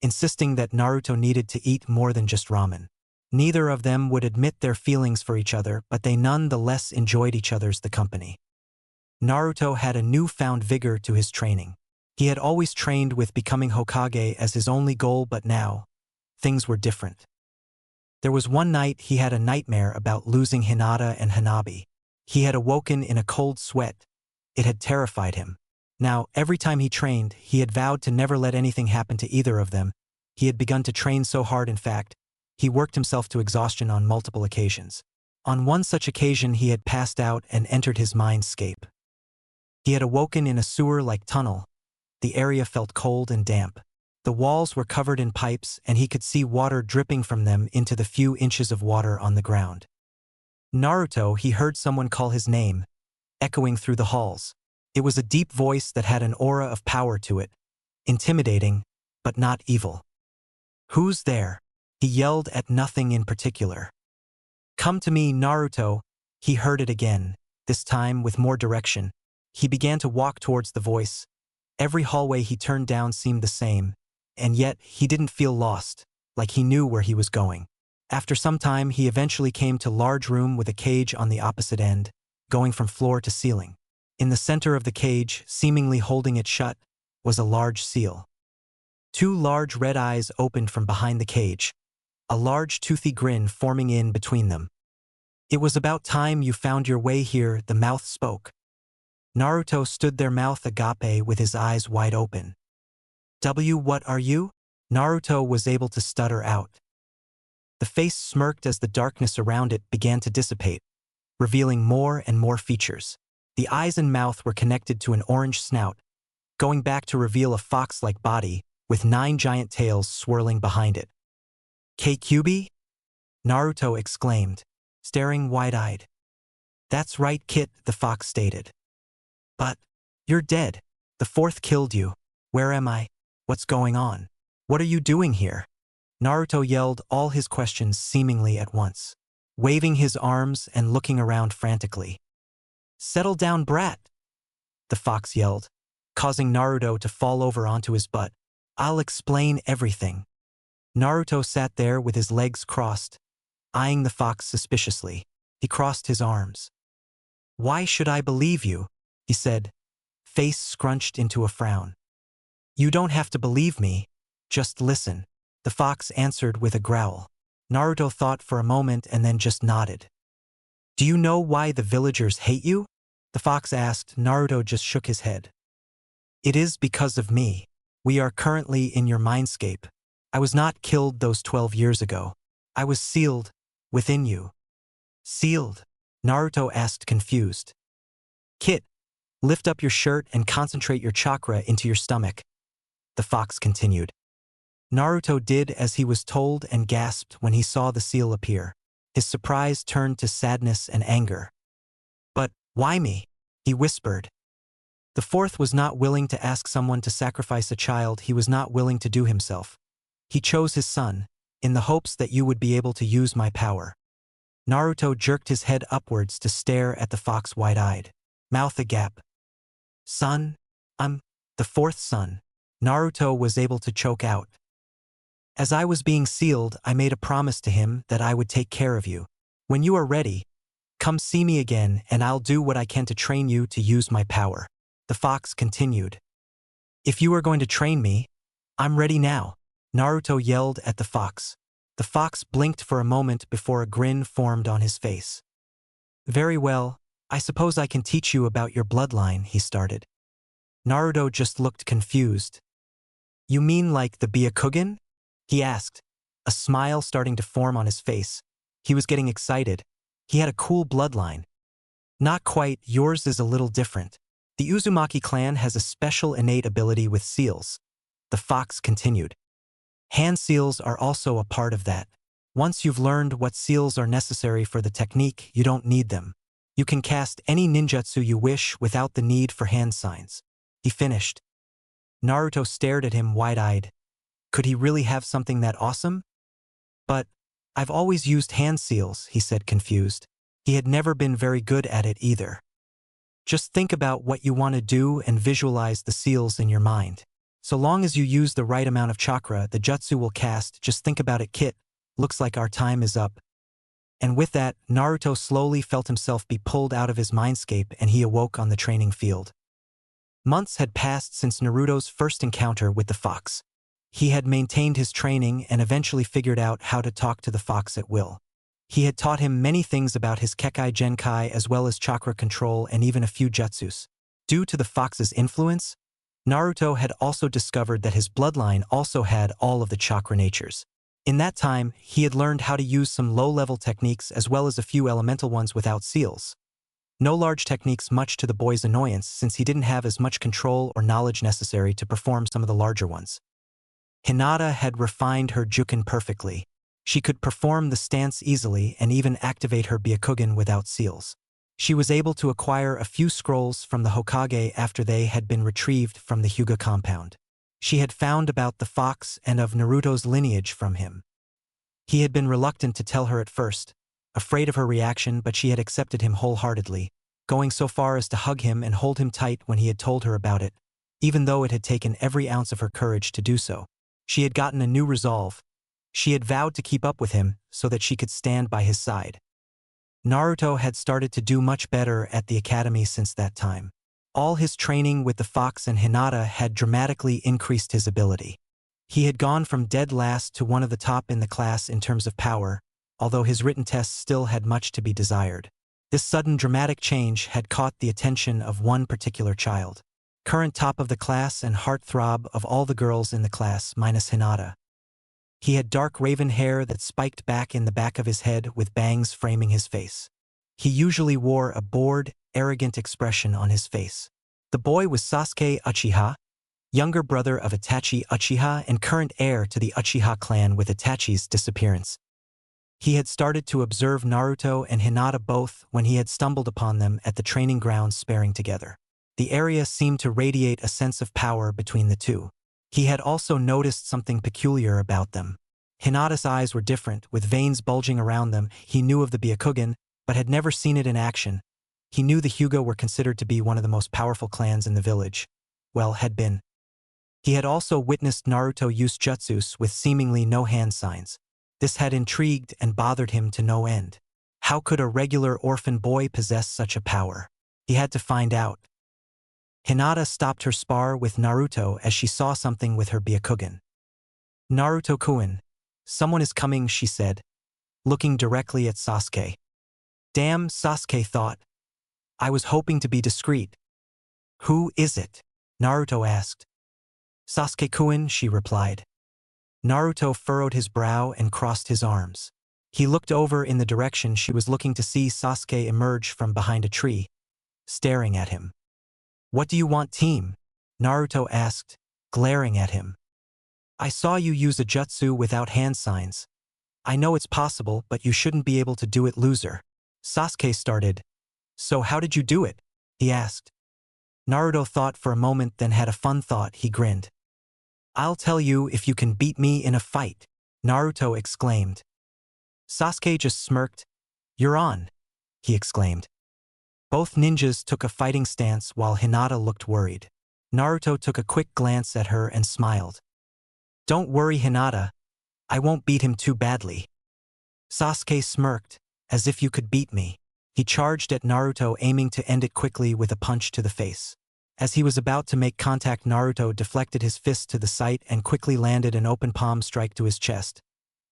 insisting that Naruto needed to eat more than just ramen. Neither of them would admit their feelings for each other, but they nonetheless enjoyed each other's company. Naruto had a newfound vigor to his training. He had always trained with becoming Hokage as his only goal, but now, things were different. There was one night he had a nightmare about losing Hinata and Hanabi. He had awoken in a cold sweat. It had terrified him. Now, every time he trained, he had vowed to never let anything happen to either of them. He had begun to train so hard, in fact, he worked himself to exhaustion on multiple occasions. On one such occasion he had passed out and entered his mindscape. He had awoken in a sewer-like tunnel. The area felt cold and damp. The walls were covered in pipes and he could see water dripping from them into the few inches of water on the ground. Naruto, he heard someone call his name, echoing through the halls. It was a deep voice that had an aura of power to it, intimidating, but not evil. Who's there? He yelled at nothing in particular. Come to me, Naruto. He heard it again, this time with more direction. He began to walk towards the voice. Every hallway he turned down seemed the same, and yet he didn't feel lost, like he knew where he was going. After some time he eventually came to a large room with a cage on the opposite end, going from floor to ceiling. In the center of the cage, seemingly holding it shut, was a large seal. Two large red eyes opened from behind the cage, a large toothy grin forming in between them. It was about time you found your way here, the mouth spoke. Naruto stood there, mouth agape with his eyes wide open. What are you? Naruto was able to stutter out. The face smirked as the darkness around it began to dissipate, revealing more and more features. The eyes and mouth were connected to an orange snout, going back to reveal a fox-like body with 9 giant tails swirling behind it. Kyubi? Naruto exclaimed, staring wide-eyed. That's right, Kit, the fox stated. But you're dead. The fourth killed you. Where am I? What's going on? What are you doing here? Naruto yelled all his questions seemingly at once, waving his arms and looking around frantically. Settle down, brat, the fox yelled, causing Naruto to fall over onto his butt. I'll explain everything. Naruto sat there with his legs crossed, eyeing the fox suspiciously. He crossed his arms. Why should I believe you? He said, face scrunched into a frown. You don't have to believe me, just listen, the fox answered with a growl. Naruto thought for a moment and then just nodded. Do you know why the villagers hate you? The fox asked. Naruto just shook his head. It is because of me. We are currently in your mindscape. I was not killed those 12 years ago. I was sealed within you. Sealed? Naruto asked, confused. Kit, lift up your shirt and concentrate your chakra into your stomach, the fox continued. Naruto did as he was told and gasped when he saw the seal appear. His surprise turned to sadness and anger. But why me? He whispered. The fourth was not willing to ask someone to sacrifice a child he was not willing to do himself. He chose his son, in the hopes that you would be able to use my power. Naruto jerked his head upwards to stare at the fox wide-eyed, mouth agape. Son? I'm the fourth son. Naruto was able to choke out. As I was being sealed, I made a promise to him that I would take care of you. When you are ready, come see me again and I'll do what I can to train you to use my power. The fox continued. If you are going to train me, I'm ready now, Naruto yelled at the fox. The fox blinked for a moment before a grin formed on his face. Very well, I suppose I can teach you about your bloodline, he started. Naruto just looked confused. You mean like the Byakugan? He asked, a smile starting to form on his face. He was getting excited. He had a cool bloodline. Not quite, yours is a little different. The Uzumaki clan has a special innate ability with seals, the fox continued. Hand seals are also a part of that. Once you've learned what seals are necessary for the technique, you don't need them. You can cast any ninjutsu you wish without the need for hand signs. He finished. Naruto stared at him wide-eyed. Could he really have something that awesome? But I've always used hand seals, he said, confused. He had never been very good at it either. Just think about what you want to do and visualize the seals in your mind. So long as you use the right amount of chakra, the jutsu will cast. Just think about it, Kit. Looks like our time is up. And with that, Naruto slowly felt himself be pulled out of his mindscape and he awoke on the training field. Months had passed since Naruto's first encounter with the fox. He had maintained his training and eventually figured out how to talk to the fox at will. He had taught him many things about his Kekai Genkai as well as chakra control and even a few jutsus. Due to the fox's influence, Naruto had also discovered that his bloodline also had all of the chakra natures. In that time, he had learned how to use some low-level techniques as well as a few elemental ones without seals. No large techniques, much to the boy's annoyance since he didn't have as much control or knowledge necessary to perform some of the larger ones. Hinata had refined her Juken perfectly. She could perform the stance easily and even activate her Byakugan without seals. She was able to acquire a few scrolls from the Hokage after they had been retrieved from the Hyuga compound. She had found about the fox and of Naruto's lineage from him. He had been reluctant to tell her at first, afraid of her reaction, but she had accepted him wholeheartedly, going so far as to hug him and hold him tight when he had told her about it, even though it had taken every ounce of her courage to do so. She had gotten a new resolve. She had vowed to keep up with him so that she could stand by his side. Naruto had started to do much better at the academy since that time. All his training with the fox and Hinata had dramatically increased his ability. He had gone from dead last to one of the top in the class in terms of power, although his written tests still had much to be desired. This sudden dramatic change had caught the attention of one particular child. Current top of the class and heartthrob of all the girls in the class minus Hinata. He had dark raven hair that spiked back in the back of his head with bangs framing his face. He usually wore a bored, arrogant expression on his face. The boy was Sasuke Uchiha, younger brother of Itachi Uchiha and current heir to the Uchiha clan with Itachi's disappearance. He had started to observe Naruto and Hinata both when he had stumbled upon them at the training grounds sparring together. The area seemed to radiate a sense of power between the two. He had also noticed something peculiar about them. Hinata's eyes were different, with veins bulging around them. He knew of the Byakugan, but had never seen it in action. He knew the Hyuga were considered to be one of the most powerful clans in the village. Well, had been. He had also witnessed Naruto use jutsus with seemingly no hand signs. This had intrigued and bothered him to no end. How could a regular orphan boy possess such a power? He had to find out. Hinata stopped her spar with Naruto as she saw something with her Byakugan. "Naruto-kun, someone is coming," she said, looking directly at Sasuke. "Damn," Sasuke thought. "I was hoping to be discreet." "Who is it?" Naruto asked. "Sasuke-kun," she replied. Naruto furrowed his brow and crossed his arms. He looked over in the direction she was looking to see Sasuke emerge from behind a tree, staring at him. "What do you want, team?" Naruto asked, glaring at him. "I saw you use a jutsu without hand signs. I know it's possible, but you shouldn't be able to do it, loser." Sasuke started. "So how did you do it?" he asked. Naruto thought for a moment, then had a fun thought. He grinned. "I'll tell you if you can beat me in a fight," Naruto exclaimed. Sasuke just smirked. "You're on," he exclaimed. Both ninjas took a fighting stance while Hinata looked worried. Naruto took a quick glance at her and smiled. "Don't worry, Hinata. I won't beat him too badly." Sasuke smirked, "As if you could beat me." He charged at Naruto, aiming to end it quickly with a punch to the face. As he was about to make contact, Naruto deflected his fist to the side and quickly landed an open palm strike to his chest,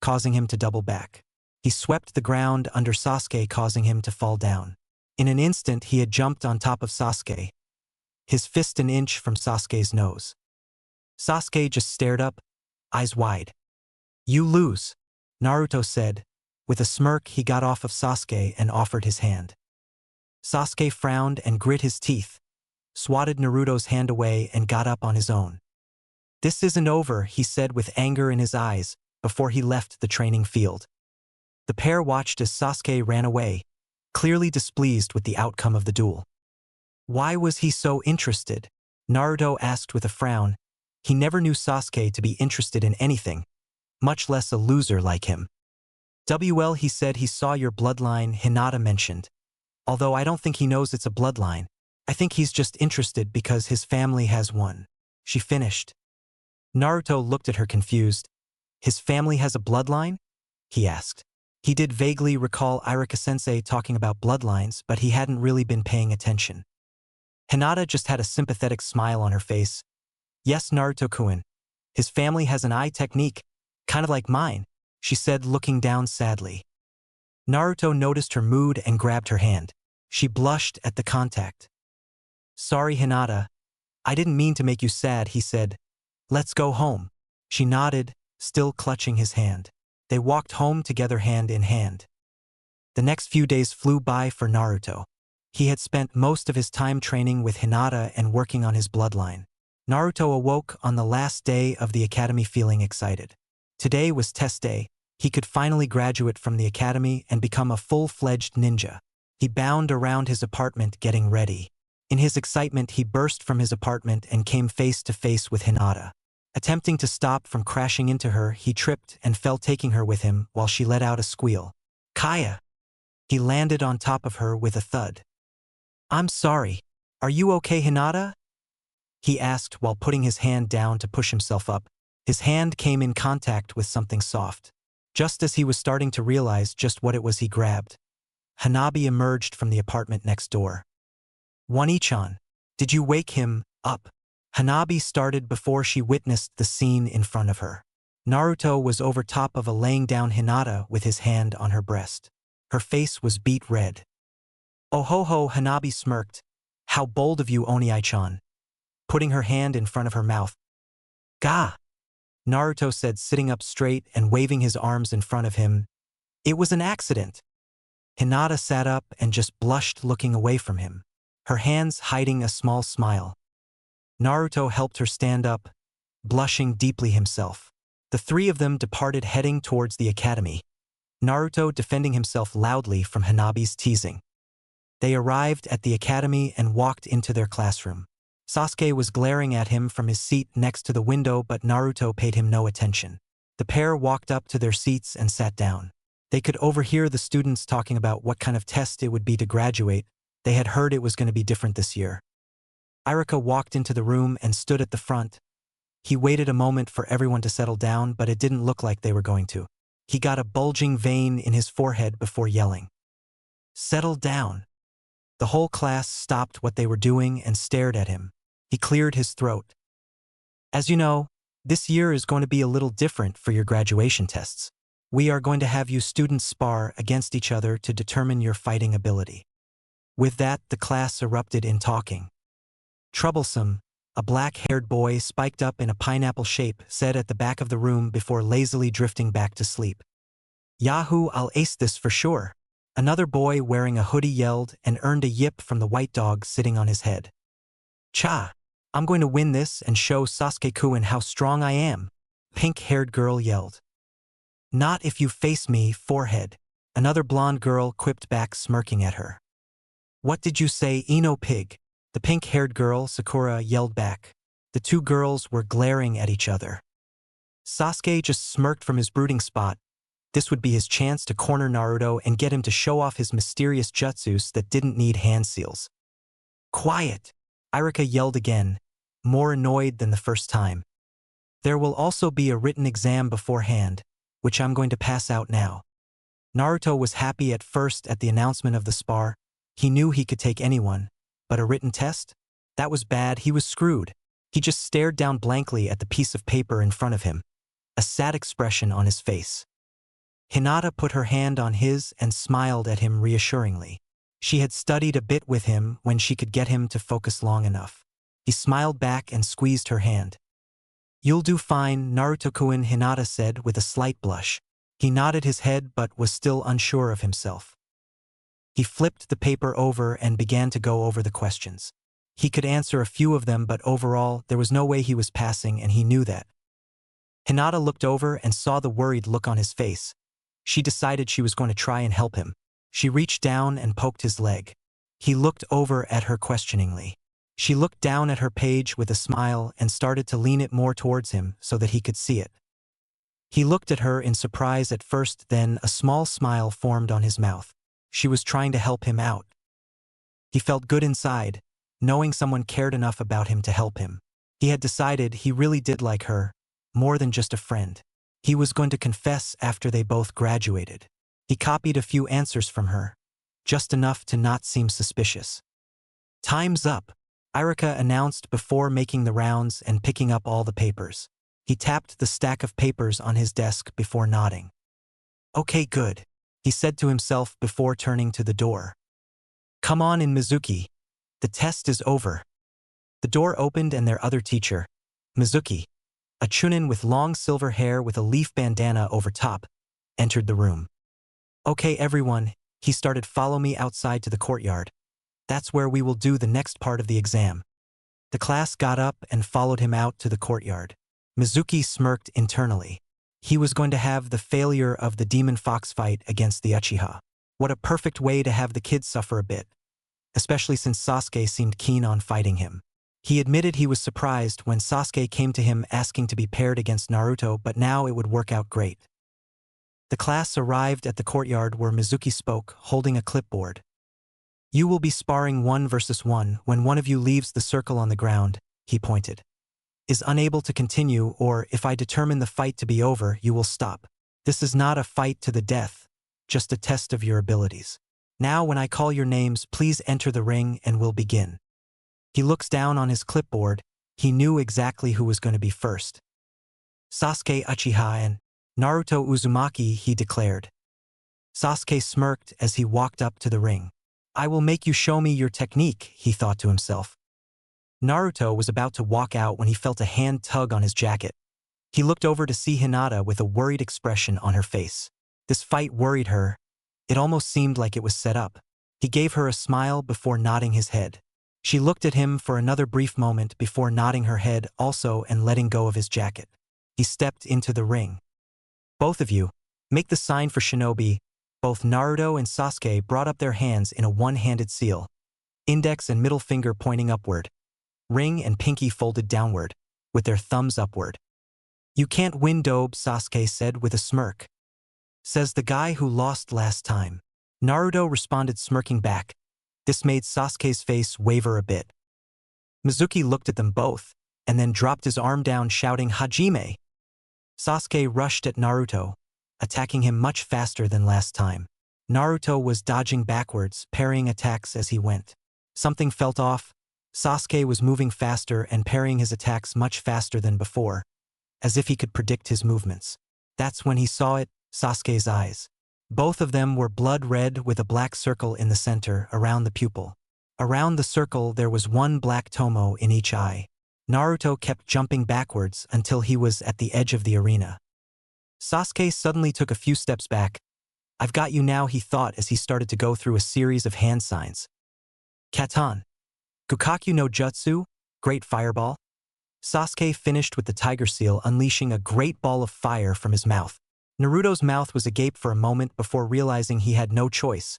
causing him to double back. He swept the ground under Sasuke, causing him to fall down. In an instant, he had jumped on top of Sasuke, his fist an inch from Sasuke's nose. Sasuke just stared up, eyes wide. "You lose," Naruto said. With a smirk, he got off of Sasuke and offered his hand. Sasuke frowned and grit his teeth, swatted Naruto's hand away and got up on his own. "This isn't over," he said with anger in his eyes, before he left the training field. The pair watched as Sasuke ran away, clearly displeased with the outcome of the duel. Why was he so interested? Naruto asked with a frown. He never knew Sasuke to be interested in anything, much less a loser like him. "Well," he said, "he saw your bloodline," Hinata mentioned. "Although I don't think he knows it's a bloodline. I think he's just interested because his family has one," she finished. Naruto looked at her confused. "His family has a bloodline?" he asked. He did vaguely recall Irika-sensei talking about bloodlines, but he hadn't really been paying attention. Hinata just had a sympathetic smile on her face. "Yes, Naruto-kun. His family has an eye technique, kind of like mine," she said, looking down sadly. Naruto noticed her mood and grabbed her hand. She blushed at the contact. "Sorry, Hinata. I didn't mean to make you sad," he said. "Let's go home." She nodded, still clutching his hand. They walked home together hand in hand. The next few days flew by for Naruto. He had spent most of his time training with Hinata and working on his bloodline. Naruto awoke on the last day of the academy feeling excited. Today was test day. He could finally graduate from the academy and become a full-fledged ninja. He bounded around his apartment getting ready. In his excitement, he burst from his apartment and came face to face with Hinata. Attempting to stop from crashing into her, he tripped and fell, taking her with him while she let out a squeal. "Kaya!" He landed on top of her with a thud. "I'm sorry. Are you okay, Hinata?" he asked while putting his hand down to push himself up. His hand came in contact with something soft. Just as he was starting to realize just what it was, he grabbed. Hanabi emerged from the apartment next door. "Wani-chan, did you wake him up?" Hanabi started before she witnessed the scene in front of her. Naruto was over top of a laying down Hinata with his hand on her breast. Her face was beet red. Oh ho ho, Hanabi smirked. How bold of you, Oniai-chan. Putting her hand in front of her mouth. Gah! Naruto said, sitting up straight and waving his arms in front of him. It was an accident. Hinata sat up and just blushed, looking away from him, her hands hiding a small smile. Naruto helped her stand up, blushing deeply himself. The three of them departed, heading towards the academy, Naruto defending himself loudly from Hanabi's teasing. They arrived at the academy and walked into their classroom. Sasuke was glaring at him from his seat next to the window, but Naruto paid him no attention. The pair walked up to their seats and sat down. They could overhear the students talking about what kind of test it would be to graduate. They had heard it was going to be different this year. Irika walked into the room and stood at the front. He waited a moment for everyone to settle down, but it didn't look like they were going to. He got a bulging vein in his forehead before yelling, "Settle down." The whole class stopped what they were doing and stared at him. He cleared his throat. As you know, this year is going to be a little different for your graduation tests. We are going to have you students spar against each other to determine your fighting ability. With that, the class erupted in talking. Troublesome, a black-haired boy spiked up in a pineapple shape, said at the back of the room before lazily drifting back to sleep. Yahoo, I'll ace this for sure. Another boy wearing a hoodie yelled and earned a yip from the white dog sitting on his head. Cha! I'm going to win this and show Sasuke-kun how strong I am, pink-haired girl yelled. Not if you face me, forehead, another blonde girl quipped back, smirking at her. What did you say, Ino pig? The pink-haired girl, Sakura, yelled back. The two girls were glaring at each other. Sasuke just smirked from his brooding spot. This would be his chance to corner Naruto and get him to show off his mysterious jutsus that didn't need hand seals. Quiet! Irika yelled again, more annoyed than the first time. There will also be a written exam beforehand, which I'm going to pass out now. Naruto was happy at first at the announcement of the spar. He knew he could take anyone, but a written test? That was bad. He was screwed. He just stared down blankly at the piece of paper in front of him, a sad expression on his face. Hinata put her hand on his and smiled at him reassuringly. She had studied a bit with him when she could get him to focus long enough. He smiled back and squeezed her hand. You'll do fine, Naruto-kun, Hinata said with a slight blush. He nodded his head but was still unsure of himself. He flipped the paper over and began to go over the questions. He could answer a few of them, but overall, there was no way he was passing, and he knew that. Hinata looked over and saw the worried look on his face. She decided she was going to try and help him. She reached down and poked his leg. He looked over at her questioningly. She looked down at her page with a smile and started to lean it more towards him so that he could see it. He looked at her in surprise at first, then a small smile formed on his mouth. She was trying to help him out. He felt good inside, knowing someone cared enough about him to help him. He had decided he really did like her, more than just a friend. He was going to confess after they both graduated. He copied a few answers from her, just enough to not seem suspicious. Time's up, Irika announced before making the rounds and picking up all the papers. He tapped the stack of papers on his desk before nodding. Okay, good, he said to himself before turning to the door. Come on in, Mizuki. The test is over. The door opened and their other teacher, Mizuki, a chunin with long silver hair with a leaf bandana over top, entered the room. Okay, everyone, he started, follow me outside to the courtyard. That's where we will do the next part of the exam. The class got up and followed him out to the courtyard. Mizuki smirked internally. He was going to have the failure of the Demon Fox fight against the Uchiha. What a perfect way to have the kids suffer a bit, especially since Sasuke seemed keen on fighting him. He admitted he was surprised when Sasuke came to him asking to be paired against Naruto, but now it would work out great. The class arrived at the courtyard where Mizuki spoke, holding a clipboard. You will be sparring 1 versus 1 when one of you leaves the circle on the ground, he pointed. Is unable to continue, or if I determine the fight to be over, you will stop. This is not a fight to the death, just a test of your abilities. Now when I call your names, please enter the ring and we'll begin. He looks down on his clipboard. He knew exactly who was going to be first. Sasuke Uchiha and Naruto Uzumaki, he declared. Sasuke smirked as he walked up to the ring. I will make you show me your technique, he thought to himself. Naruto was about to walk out when he felt a hand tug on his jacket. He looked over to see Hinata with a worried expression on her face. This fight worried her. It almost seemed like it was set up. He gave her a smile before nodding his head. She looked at him for another brief moment before nodding her head also and letting go of his jacket. He stepped into the ring. Both of you, make the sign for Shinobi. Both Naruto and Sasuke brought up their hands in a one-handed seal. Index and middle finger pointing upward. Ring and pinky folded downward, with their thumbs upward. You can't win, Dobe, Sasuke said with a smirk. Says the guy who lost last time. Naruto responded smirking back. This made Sasuke's face waver a bit. Mizuki looked at them both, and then dropped his arm down shouting Hajime. Sasuke rushed at Naruto, attacking him much faster than last time. Naruto was dodging backwards, parrying attacks as he went. Something felt off. Sasuke was moving faster and parrying his attacks much faster than before, as if he could predict his movements. That's when he saw it, Sasuke's eyes. Both of them were blood red with a black circle in the center, around the pupil. Around the circle there was one black tomo in each eye. Naruto kept jumping backwards until he was at the edge of the arena. Sasuke suddenly took a few steps back. I've got you now, he thought as he started to go through a series of hand signs. Katan. Gukaku no Jutsu, Great Fireball. Sasuke finished with the tiger seal, unleashing a great ball of fire from his mouth. Naruto's mouth was agape for a moment before realizing he had no choice.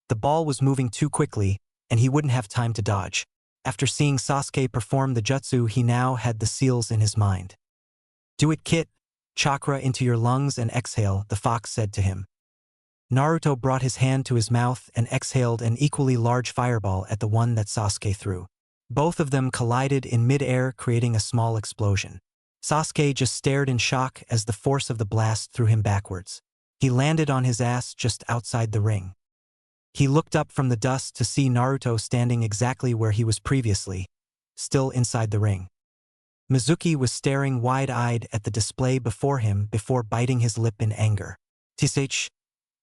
The ball was moving too quickly, and he wouldn't have time to dodge. After seeing Sasuke perform the jutsu, he now had the seals in his mind. Do it, Kit. Chakra into your lungs and exhale, the fox said to him. Naruto brought his hand to his mouth and exhaled an equally large fireball at the one that Sasuke threw. Both of them collided in mid-air, creating a small explosion. Sasuke just stared in shock as the force of the blast threw him backwards. He landed on his ass just outside the ring. He looked up from the dust to see Naruto standing exactly where he was previously, still inside the ring. Mizuki was staring wide-eyed at the display before him before biting his lip in anger. Tsh,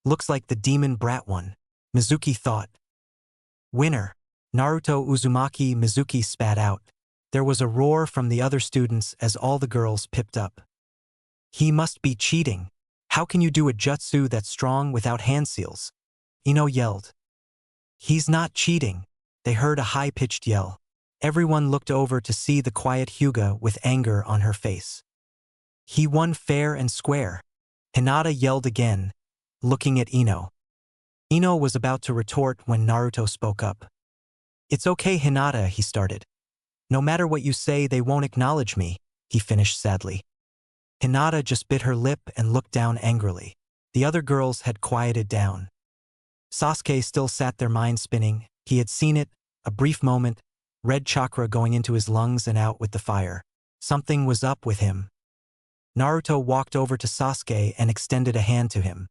looks like the demon brat won, Mizuki thought. Winner. Naruto Uzumaki, Mizuki spat out. There was a roar from the other students as all the girls pipped up. He must be cheating. How can you do a jutsu that strong without hand seals? Ino yelled. He's not cheating. They heard a high-pitched yell. Everyone looked over to see the quiet Hyuga with anger on her face. He won fair and square. Hinata yelled again, looking at Ino. Ino was about to retort when Naruto spoke up. It's okay, Hinata, he started. No matter what you say, they won't acknowledge me, he finished sadly. Hinata just bit her lip and looked down angrily. The other girls had quieted down. Sasuke still sat there, mind spinning. He had seen it, a brief moment, red chakra going into his lungs and out with the fire. Something was up with him. Naruto walked over to Sasuke and extended a hand to him.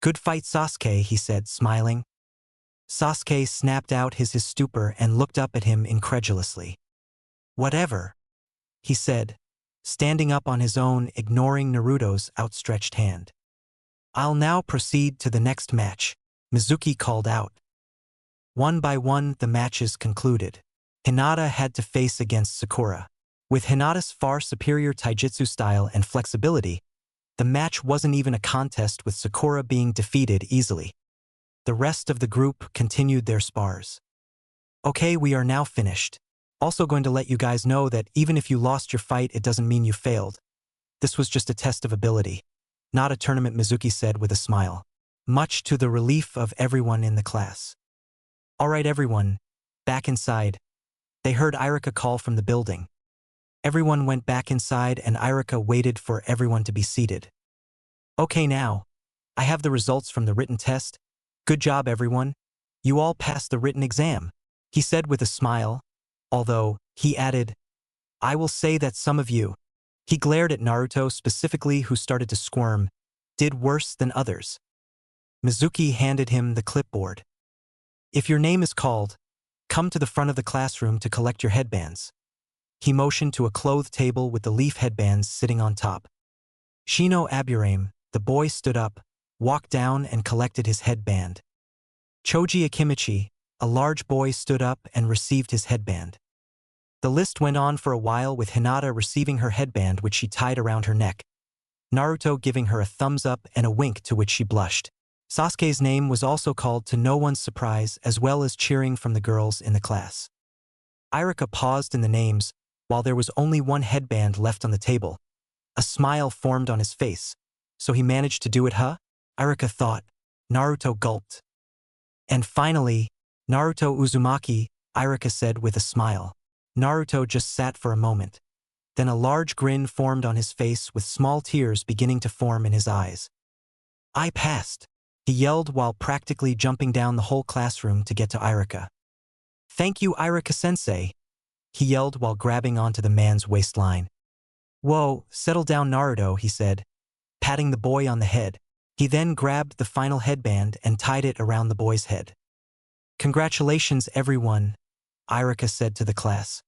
Good fight, Sasuke, he said, smiling. Sasuke snapped out his stupor and looked up at him incredulously. Whatever, he said, standing up on his own, ignoring Naruto's outstretched hand. I'll now proceed to the next match, Mizuki called out. One by one, the matches concluded. Hinata had to face against Sakura. With Hinata's far superior taijutsu style and flexibility, the match wasn't even a contest, with Sakura being defeated easily. The rest of the group continued their spars. Okay, we are now finished. Also going to let you guys know that even if you lost your fight, it doesn't mean you failed. This was just a test of ability. Not a tournament, Mizuki said with a smile, much to the relief of everyone in the class. All right, everyone, back inside. They heard Irika call from the building. Everyone went back inside and Irika waited for everyone to be seated. Okay, now, I have the results from the written test. Good job, everyone. You all passed the written exam, he said with a smile, although, he added, I will say that some of you, he glared at Naruto specifically, who started to squirm, did worse than others. Mizuki handed him the clipboard. If your name is called, come to the front of the classroom to collect your headbands. He motioned to a clothed table with the leaf headbands sitting on top. Shino Aburame, the boy, stood up, walked down and collected his headband. Choji Akimichi, a large boy, stood up and received his headband. The list went on for a while, with Hinata receiving her headband, which she tied around her neck, Naruto giving her a thumbs up and a wink, to which she blushed. Sasuke's name was also called, to no one's surprise, as well as cheering from the girls in the class. Irika paused in the names, while there was only one headband left on the table. A smile formed on his face. So he managed to do it, huh? Irika thought. Naruto gulped. And finally, Naruto Uzumaki, Irika said with a smile. Naruto just sat for a moment. Then a large grin formed on his face, with small tears beginning to form in his eyes. I passed, he yelled while practically jumping down the whole classroom to get to Irika. Thank you, Irika-sensei, he yelled while grabbing onto the man's waistline. Whoa, settle down, Naruto, he said, patting the boy on the head. He then grabbed the final headband and tied it around the boy's head. Congratulations, everyone, Irika said to the class.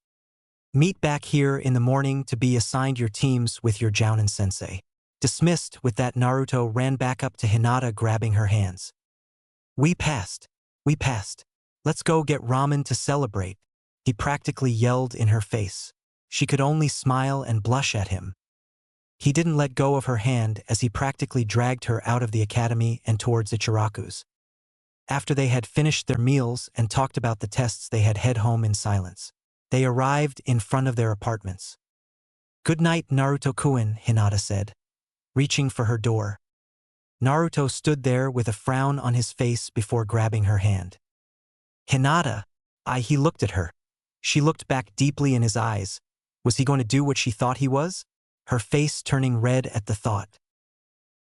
Meet back here in the morning to be assigned your teams with your Jounin-sensei. Dismissed. With that, Naruto ran back up to Hinata, grabbing her hands. We passed. We passed. Let's go get ramen to celebrate, he practically yelled in her face. She could only smile and blush at him. He didn't let go of her hand as he practically dragged her out of the academy and towards Ichiraku's. After they had finished their meals and talked about the tests, they had head home in silence. They arrived in front of their apartments. Good night, Naruto-kun, Hinata said, reaching for her door. Naruto stood there with a frown on his face before grabbing her hand. Hinata, he looked at her. She looked back deeply in his eyes. Was he going to do what she thought he was? Her face turning red at the thought.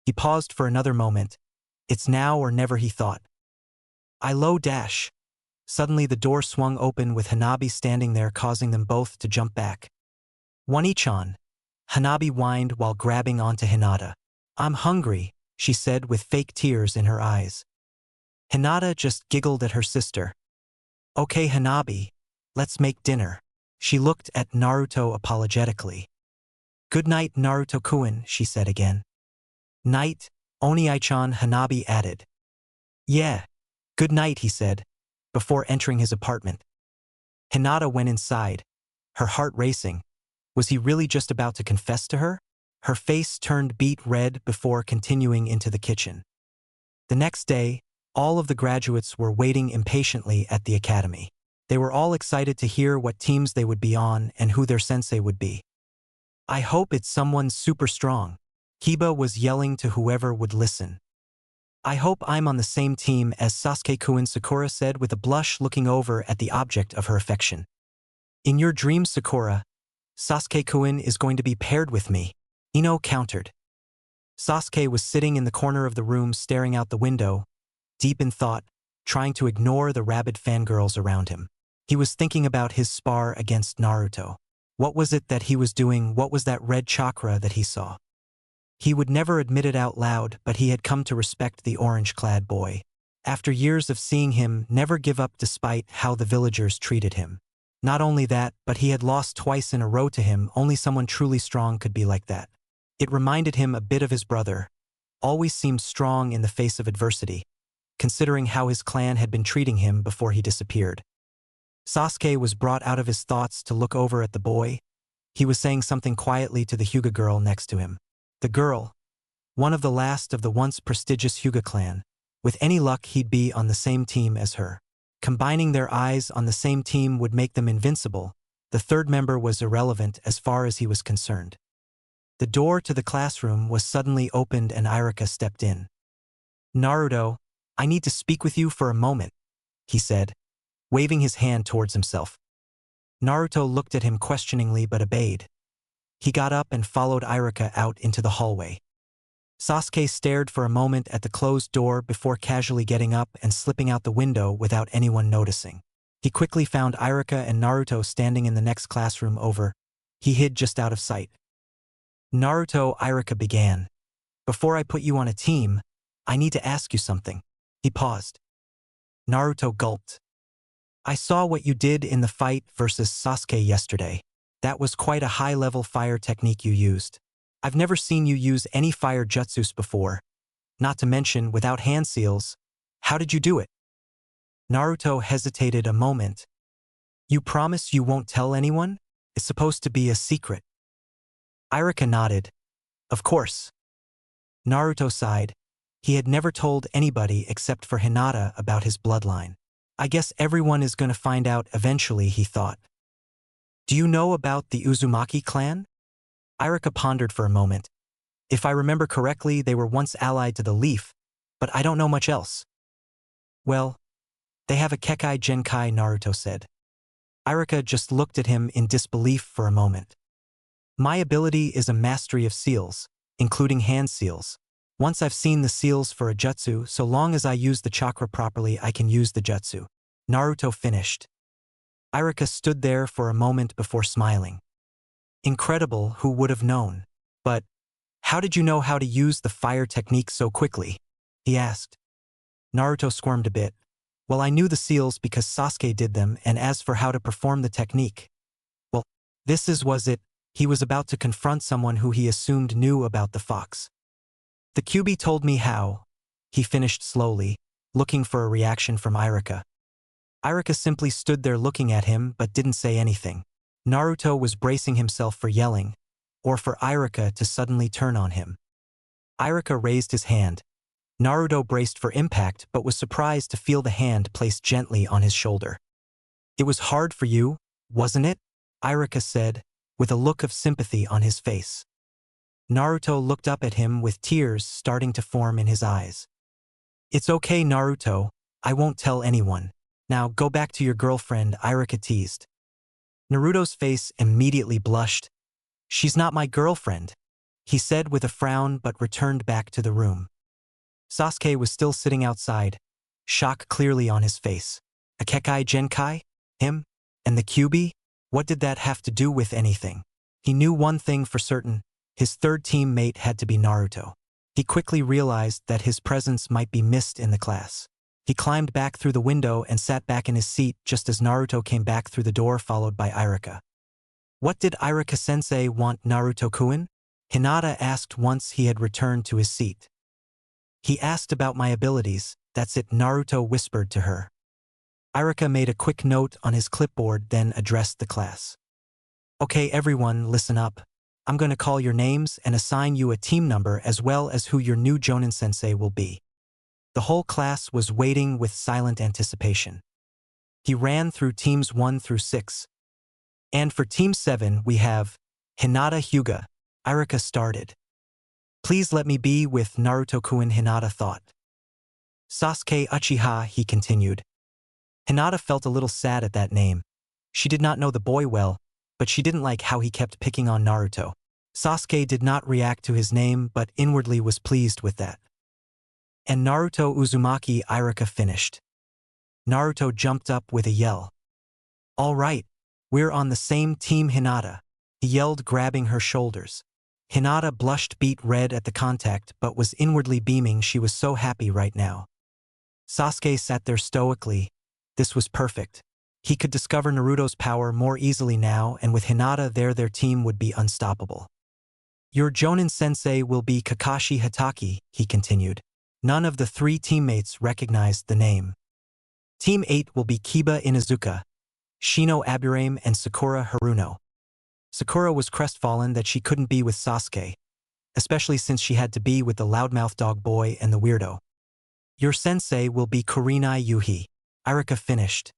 He paused for another moment. It's now or never, he thought. Dash. Suddenly the door swung open with Hanabi standing there, causing them both to jump back. Wani-chan, Hanabi whined while grabbing onto Hinata. I'm hungry, she said with fake tears in her eyes. Hinata just giggled at her sister. Okay, Hanabi, let's make dinner. She looked at Naruto apologetically. Good night, Naruto-kun, she said again. Night, Oni-chan, Hanabi added. Yeah, good night, he said, before entering his apartment. Hinata went inside, her heart racing. Was he really just about to confess to her? Her face turned beet red before continuing into the kitchen. The next day, all of the graduates were waiting impatiently at the academy. They were all excited to hear what teams they would be on and who their sensei would be. I hope it's someone super strong, Kiba was yelling to whoever would listen. I hope I'm on the same team as Sasuke-kun, Sakura said with a blush, looking over at the object of her affection. In your dreams, Sakura, Sasuke-kun is going to be paired with me, Ino countered. Sasuke was sitting in the corner of the room staring out the window, deep in thought, trying to ignore the rabid fangirls around him. He was thinking about his spar against Naruto. What was it that he was doing? What was that red chakra that he saw? He would never admit it out loud, but he had come to respect the orange-clad boy. After years of seeing him never give up despite how the villagers treated him. Not only that, but he had lost twice in a row to him. Only someone truly strong could be like that. It reminded him a bit of his brother. Always seemed strong in the face of adversity, considering how his clan had been treating him before he disappeared. Sasuke was brought out of his thoughts to look over at the boy. He was saying something quietly to the Hyuga girl next to him. The girl, one of the last of the once prestigious Hyuga clan. With any luck, he'd be on the same team as her. Combining their eyes on the same team would make them invincible. The third member was irrelevant as far as he was concerned. The door to the classroom was suddenly opened and Irika stepped in. Naruto, I need to speak with you for a moment, he said, waving his hand towards himself. Naruto looked at him questioningly but obeyed. He got up and followed Irika out into the hallway. Sasuke stared for a moment at the closed door before casually getting up and slipping out the window without anyone noticing. He quickly found Irika and Naruto standing in the next classroom over. He hid just out of sight. Naruto, Irika began. Before I put you on a team, I need to ask you something. He paused. Naruto gulped. I saw what you did in the fight versus Sasuke yesterday. That was quite a high-level fire technique you used. I've never seen you use any fire jutsus before. Not to mention without hand seals. How did you do it? Naruto hesitated a moment. You promise you won't tell anyone? It's supposed to be a secret. Irika nodded. Of course. Naruto sighed. He had never told anybody except for Hinata about his bloodline. I guess everyone is going to find out eventually, he thought. Do you know about the Uzumaki clan? Irika pondered for a moment. If I remember correctly, they were once allied to the Leaf, but I don't know much else. Well, they have a Kekai Genkai, Naruto said. Irika just looked at him in disbelief for a moment. My ability is a mastery of seals, including hand seals. Once I've seen the seals for a jutsu, so long as I use the chakra properly, I can use the jutsu. Naruto finished. Irika stood there for a moment before smiling. Incredible, who would have known? But how did you know how to use the fire technique so quickly? He asked. Naruto squirmed a bit. Well, I knew the seals because Sasuke did them, and as for how to perform the technique, well, was it. He was about to confront someone who he assumed knew about the fox. The Kyuubi told me how. He finished slowly, looking for a reaction from Irika. Irika simply stood there looking at him but didn't say anything. Naruto was bracing himself for yelling, or for Irika to suddenly turn on him. Irika raised his hand. Naruto braced for impact but was surprised to feel the hand placed gently on his shoulder. It was hard for you, wasn't it? Irika said, with a look of sympathy on his face. Naruto looked up at him with tears starting to form in his eyes. It's okay, Naruto, I won't tell anyone. Now go back to your girlfriend, Irika teased. Naruto's face immediately blushed. She's not my girlfriend, he said with a frown but returned back to the room. Sasuke was still sitting outside, shock clearly on his face. A Kekai Genkai? Him? And the Kyuubi? What did that have to do with anything? He knew one thing for certain. His third teammate had to be Naruto. He quickly realized that his presence might be missed in the class. He climbed back through the window and sat back in his seat just as Naruto came back through the door followed by Irika. What did Irika-sensei want, Naruto-kun? Hinata asked once he had returned to his seat. He asked about my abilities, that's it, Naruto whispered to her. Irika made a quick note on his clipboard then addressed the class. Okay everyone, listen up. I'm going to call your names and assign you a team number as well as who your new Jonin-sensei will be. The whole class was waiting with silent anticipation. He ran through teams 1 through 6. And for team 7 we have Hinata Hyuga. Irika started. Please let me be with Naruto-kun, Hinata thought. Sasuke Uchiha, he continued. Hinata felt a little sad at that name. She did not know the boy well, but she didn't like how he kept picking on Naruto. Sasuke did not react to his name but inwardly was pleased with that. And Naruto Uzumaki, Irika finished. Naruto jumped up with a yell. All right, we're on the same team, Hinata, he yelled, grabbing her shoulders. Hinata blushed beet red at the contact but was inwardly beaming. She was so happy right now. Sasuke sat there stoically. This was perfect. He could discover Naruto's power more easily now, and with Hinata there their team would be unstoppable. Your Jonin-sensei will be Kakashi Hatake, he continued. None of the 3 teammates recognized the name. Team 8 will be Kiba Inuzuka, Shino Aburame and Sakura Haruno. Sakura was crestfallen that she couldn't be with Sasuke, especially since she had to be with the loudmouth dog boy and the weirdo. Your sensei will be Kurenai Yuhi. Irika finished.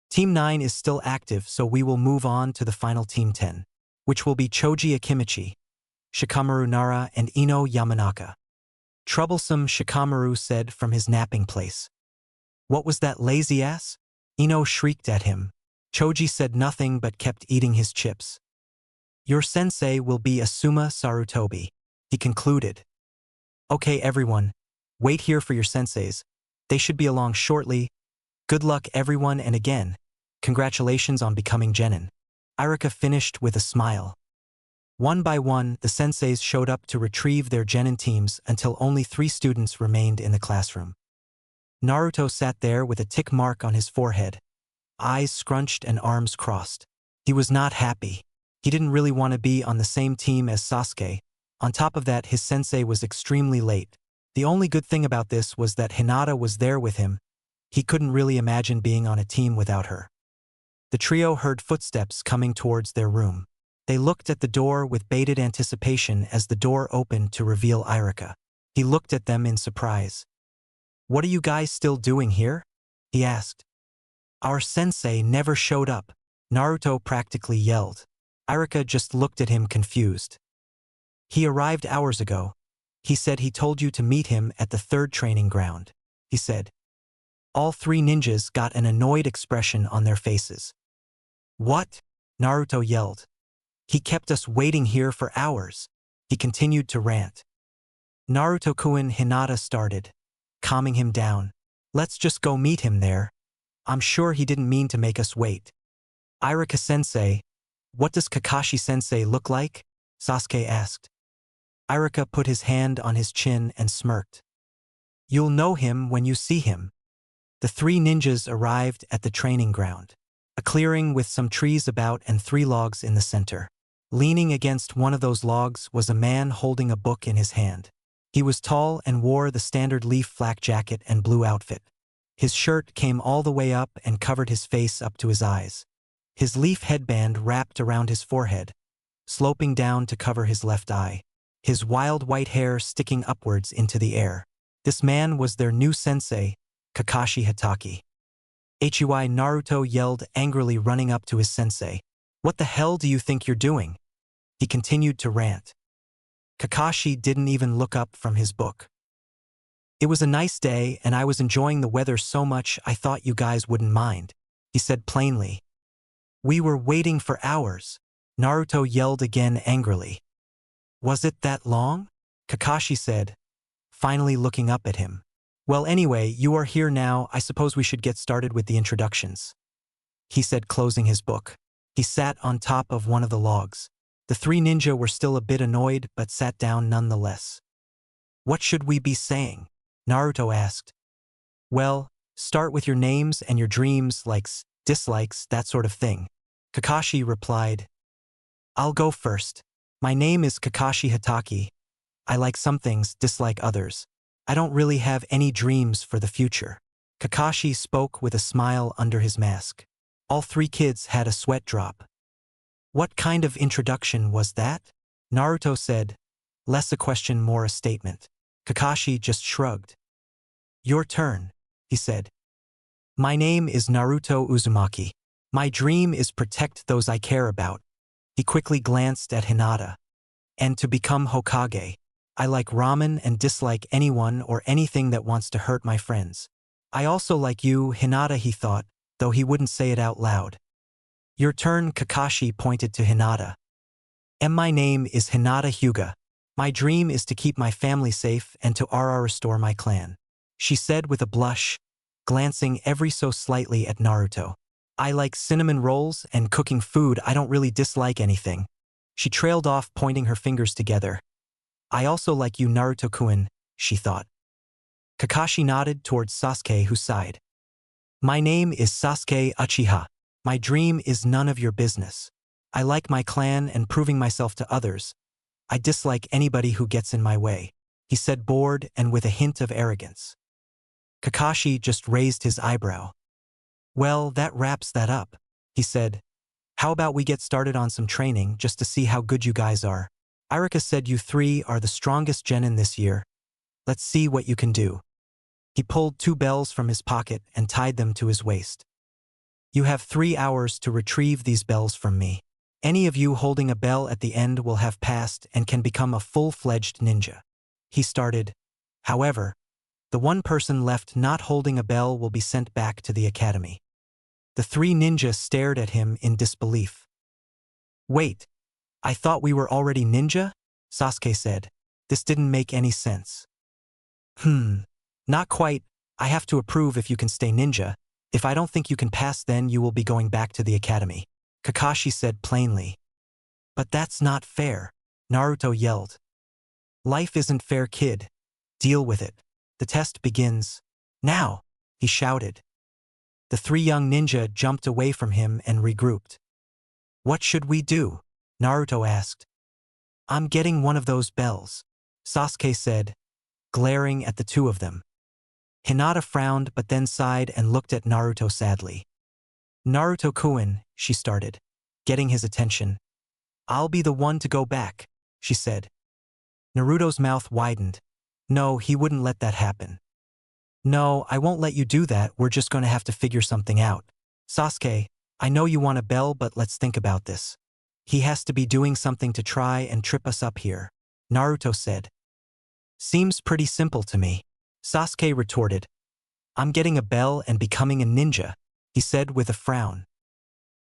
Team 9 is still active, so we will move on to the final Team 10, which will be Choji Akimichi, Shikamaru Nara and Ino Yamanaka. Troublesome, Shikamaru said from his napping place. What was that lazy ass? Ino shrieked at him. Choji said nothing but kept eating his chips. Your sensei will be Asuma Sarutobi, he concluded. Okay everyone, wait here for your senseis. They should be along shortly. Good luck everyone, and again, congratulations on becoming Genin. Irika finished with a smile. One by one, the senseis showed up to retrieve their Genin teams until only 3 students remained in the classroom. Naruto sat there with a tick mark on his forehead, eyes scrunched and arms crossed. He was not happy. He didn't really want to be on the same team as Sasuke. On top of that, his sensei was extremely late. The only good thing about this was that Hinata was there with him. He couldn't really imagine being on a team without her. The trio heard footsteps coming towards their room. They looked at the door with bated anticipation as the door opened to reveal Irika. He looked at them in surprise. "What are you guys still doing here?" he asked. "Our sensei never showed up," Naruto practically yelled. Irika just looked at him confused. "He arrived hours ago. He said he told you to meet him at the third training ground," he said. All three ninjas got an annoyed expression on their faces. "What?" Naruto yelled. "He kept us waiting here for hours." He continued to rant. Naruto-kun, Hinata started, calming him down. "Let's just go meet him there. I'm sure he didn't mean to make us wait." "Irika-sensei, what does Kakashi-sensei look like?" Sasuke asked. Irika put his hand on his chin and smirked. "You'll know him when you see him." The three ninjas arrived at the training ground, a clearing with some trees about and 3 logs in the center. Leaning against one of those logs was a man holding a book in his hand. He was tall and wore the standard leaf flak jacket and blue outfit. His shirt came all the way up and covered his face up to his eyes. His leaf headband wrapped around his forehead, sloping down to cover his left eye, his wild white hair sticking upwards into the air. This man was their new sensei, Kakashi Hatake. "Hui!" Naruto yelled angrily, running up to his sensei. "What the hell do you think you're doing?" He continued to rant. Kakashi didn't even look up from his book. "It was a nice day and I was enjoying the weather so much I thought you guys wouldn't mind," he said plainly. "We were waiting for hours," Naruto yelled again angrily. "Was it that long?" Kakashi said, finally looking up at him. "Well, anyway, you are here now. I suppose we should get started with the introductions," he said, closing his book. He sat on top of one of the logs. The three ninja were still a bit annoyed but sat down nonetheless. "What should we be saying?" Naruto asked. "Well, start with your names and your dreams, likes, dislikes, that sort of thing," Kakashi replied. "I'll go first. My name is Kakashi Hatake. I like some things, dislike others. I don't really have any dreams for the future." Kakashi spoke with a smile under his mask. All three kids had a sweat drop. "What kind of introduction was that?" Naruto said, less a question, more a statement. Kakashi just shrugged. "Your turn," he said. "My name is Naruto Uzumaki. My dream is protect those I care about." He quickly glanced at Hinata. "And to become Hokage. I like ramen and dislike anyone or anything that wants to hurt my friends. I also like you, Hinata," he thought, though he wouldn't say it out loud. "Your turn," Kakashi pointed to Hinata. "And my name is Hinata Hyuga. My dream is to keep my family safe and to restore my clan," she said with a blush, glancing ever so slightly at Naruto. "I like cinnamon rolls and cooking food. I don't really dislike anything." She trailed off, pointing her fingers together. "I also like you, Naruto-kun," she thought. Kakashi nodded towards Sasuke, who sighed. "My name is Sasuke Uchiha. My dream is none of your business. I like my clan and proving myself to others. I dislike anybody who gets in my way," he said, bored and with a hint of arrogance. Kakashi just raised his eyebrow. "Well, that wraps that up," he said. "How about we get started on some training just to see how good you guys are? Irika said you three are the strongest genin this year. Let's see what you can do." He pulled 2 bells from his pocket and tied them to his waist. "You have 3 hours to retrieve these bells from me. Any of you holding a bell at the end will have passed and can become a full-fledged ninja." He started. However, the one person left not holding a bell will be sent back to the academy. The 3 ninjas stared at him in disbelief. "Wait, I thought we were already ninja?" Sasuke said. This didn't make any sense. Not quite. I have to approve if you can stay ninja. If I don't think you can pass, then you will be going back to the academy," Kakashi said plainly. "But that's not fair," Naruto yelled. "Life isn't fair, kid. Deal with it. The test begins now," he shouted. The 3 young ninja jumped away from him and regrouped. "What should we do?" Naruto asked. "I'm getting one of those bells," Sasuke said, glaring at the 2 of them. Hinata frowned but then sighed and looked at Naruto sadly. Naruto-kun, she started, getting his attention. I'll be the one to go back, she said. Naruto's mouth widened. No, he wouldn't let that happen. No, I won't let you do that, we're just going to have to figure something out. Sasuke, I know you want a bell, but let's think about this. He has to be doing something to try and trip us up here, Naruto said. Seems pretty simple to me. Sasuke retorted. I'm getting a bell and becoming a ninja, he said with a frown.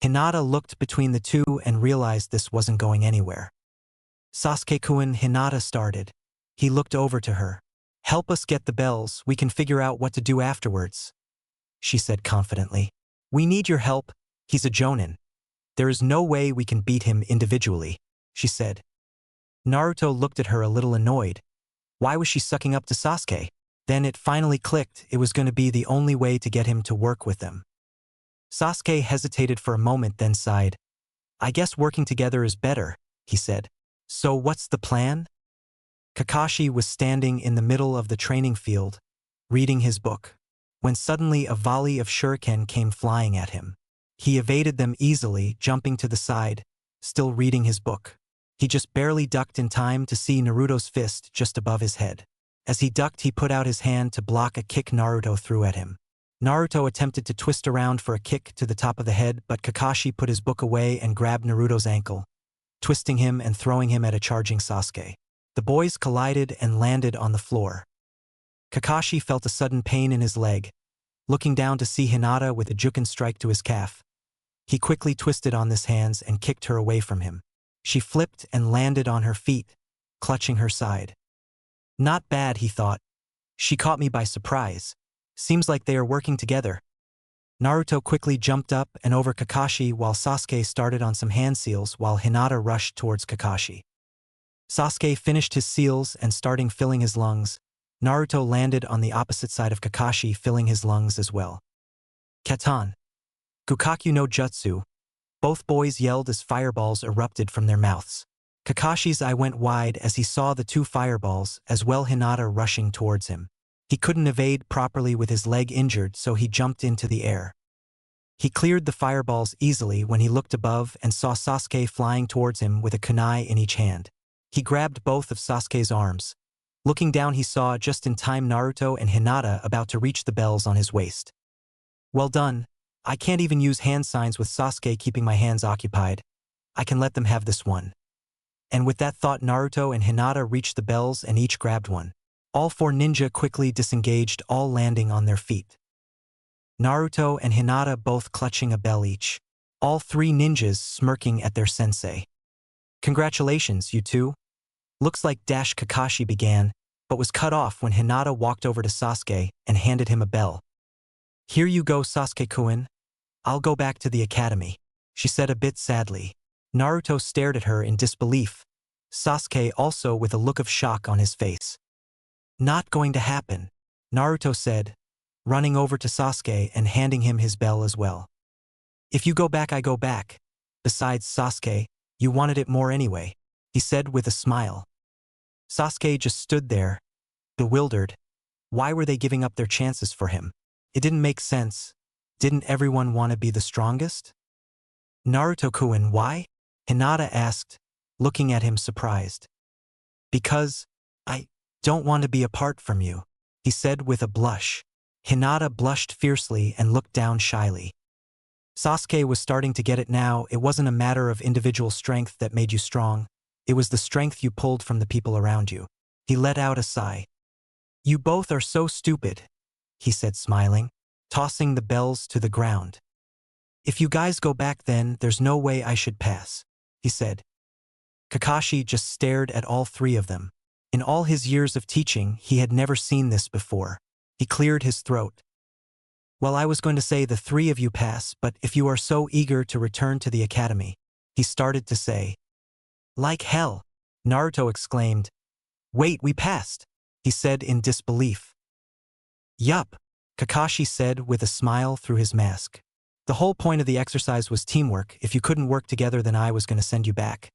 Hinata looked between the two and realized this wasn't going anywhere. Sasuke-kun, Hinata started. He looked over to her. Help us get the bells, we can figure out what to do afterwards, she said confidently. We need your help, he's a jonin. There is no way we can beat him individually, she said. Naruto looked at her a little annoyed. Why was she sucking up to Sasuke? Then it finally clicked, it was going to be the only way to get him to work with them. Sasuke hesitated for a moment then sighed. I guess working together is better, he said. So what's the plan? Kakashi was standing in the middle of the training field, reading his book, when suddenly a volley of shuriken came flying at him. He evaded them easily, jumping to the side, still reading his book. He just barely ducked in time to see Naruto's fist just above his head. As he ducked, he put out his hand to block a kick Naruto threw at him. Naruto attempted to twist around for a kick to the top of the head, but Kakashi put his book away and grabbed Naruto's ankle, twisting him and throwing him at a charging Sasuke. The boys collided and landed on the floor. Kakashi felt a sudden pain in his leg, looking down to see Hinata with a juken strike to his calf. He quickly twisted on his hands and kicked her away from him. She flipped and landed on her feet, clutching her side. Not bad, he thought. She caught me by surprise. Seems like they are working together. Naruto quickly jumped up and over Kakashi while Sasuke started on some hand seals while Hinata rushed towards Kakashi. Sasuke finished his seals and starting filling his lungs. Naruto landed on the opposite side of Kakashi, filling his lungs as well. Katan. Gukakyu no Jutsu. Both boys yelled as fireballs erupted from their mouths. Kakashi's eye went wide as he saw the two fireballs, as well Hinata rushing towards him. He couldn't evade properly with his leg injured, so he jumped into the air. He cleared the fireballs easily when he looked above and saw Sasuke flying towards him with a kunai in each hand. He grabbed both of Sasuke's arms. Looking down, he saw just in time Naruto and Hinata about to reach the bells on his waist. Well done. I can't even use hand signs with Sasuke keeping my hands occupied. I can let them have this one. And with that thought, Naruto and Hinata reached the bells and each grabbed one. All four ninja quickly disengaged, all landing on their feet. Naruto and Hinata both clutching a bell each. All three ninjas smirking at their sensei. Congratulations, you two. Looks like Kakashi began, but was cut off when Hinata walked over to Sasuke and handed him a bell. Here you go, Sasuke-kun. I'll go back to the academy, she said a bit sadly. Naruto stared at her in disbelief. Sasuke also with a look of shock on his face. Not going to happen, Naruto said, running over to Sasuke and handing him his bell as well. If you go back, I go back. Besides, Sasuke, you wanted it more anyway, he said with a smile. Sasuke just stood there, bewildered. Why were they giving up their chances for him? It didn't make sense. Didn't everyone want to be the strongest? Naruto-kun, why? Hinata asked, looking at him surprised. Because I don't want to be apart from you, he said with a blush. Hinata blushed fiercely and looked down shyly. Sasuke was starting to get it now. It wasn't a matter of individual strength that made you strong. It was the strength you pulled from the people around you. He let out a sigh. You both are so stupid, he said smiling, tossing the bells to the ground. If you guys go back, then there's no way I should pass, he said. Kakashi just stared at all three of them. In all his years of teaching, he had never seen this before. He cleared his throat. Well, I was going to say the three of you pass, but if you are so eager to return to the academy, he started to say. Like hell, Naruto exclaimed. Wait, we passed, he said in disbelief. Yup, Kakashi said with a smile through his mask. The whole point of the exercise was teamwork. If you couldn't work together, then I was going to send you back.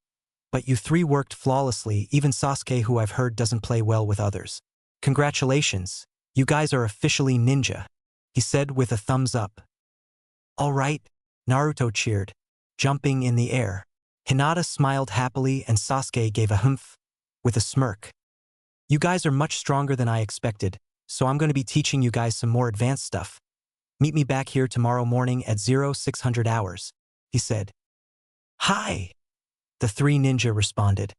But you three worked flawlessly, even Sasuke, who I've heard doesn't play well with others. Congratulations, You guys are officially ninja, he said with a thumbs up. All right, Naruto cheered, jumping in the air. Hinata smiled happily and Sasuke gave a humph with a smirk. You guys are much stronger than I expected, so I'm going to be teaching you guys some more advanced stuff. Meet me back here tomorrow morning at 0600 hours, he said. Hi, the three ninja responded.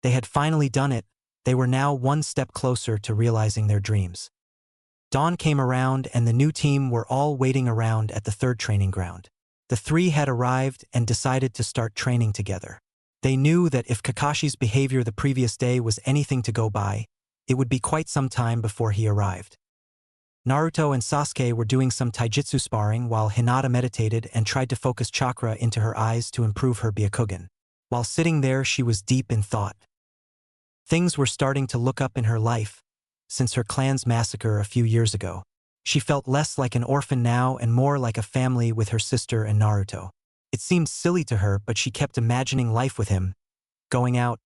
They had finally done it. They were now one step closer to realizing their dreams. Dawn came around and the new team were all waiting around at the third training ground. The three had arrived and decided to start training together. They knew that if Kakashi's behavior the previous day was anything to go by, it would be quite some time before he arrived. Naruto and Sasuke were doing some taijutsu sparring while Hinata meditated and tried to focus chakra into her eyes to improve her Byakugan. While sitting there, she was deep in thought. Things were starting to look up in her life since her clan's massacre a few years ago. She felt less like an orphan now and more like a family with her sister and Naruto. It seemed silly to her, but she kept imagining life with him, going out,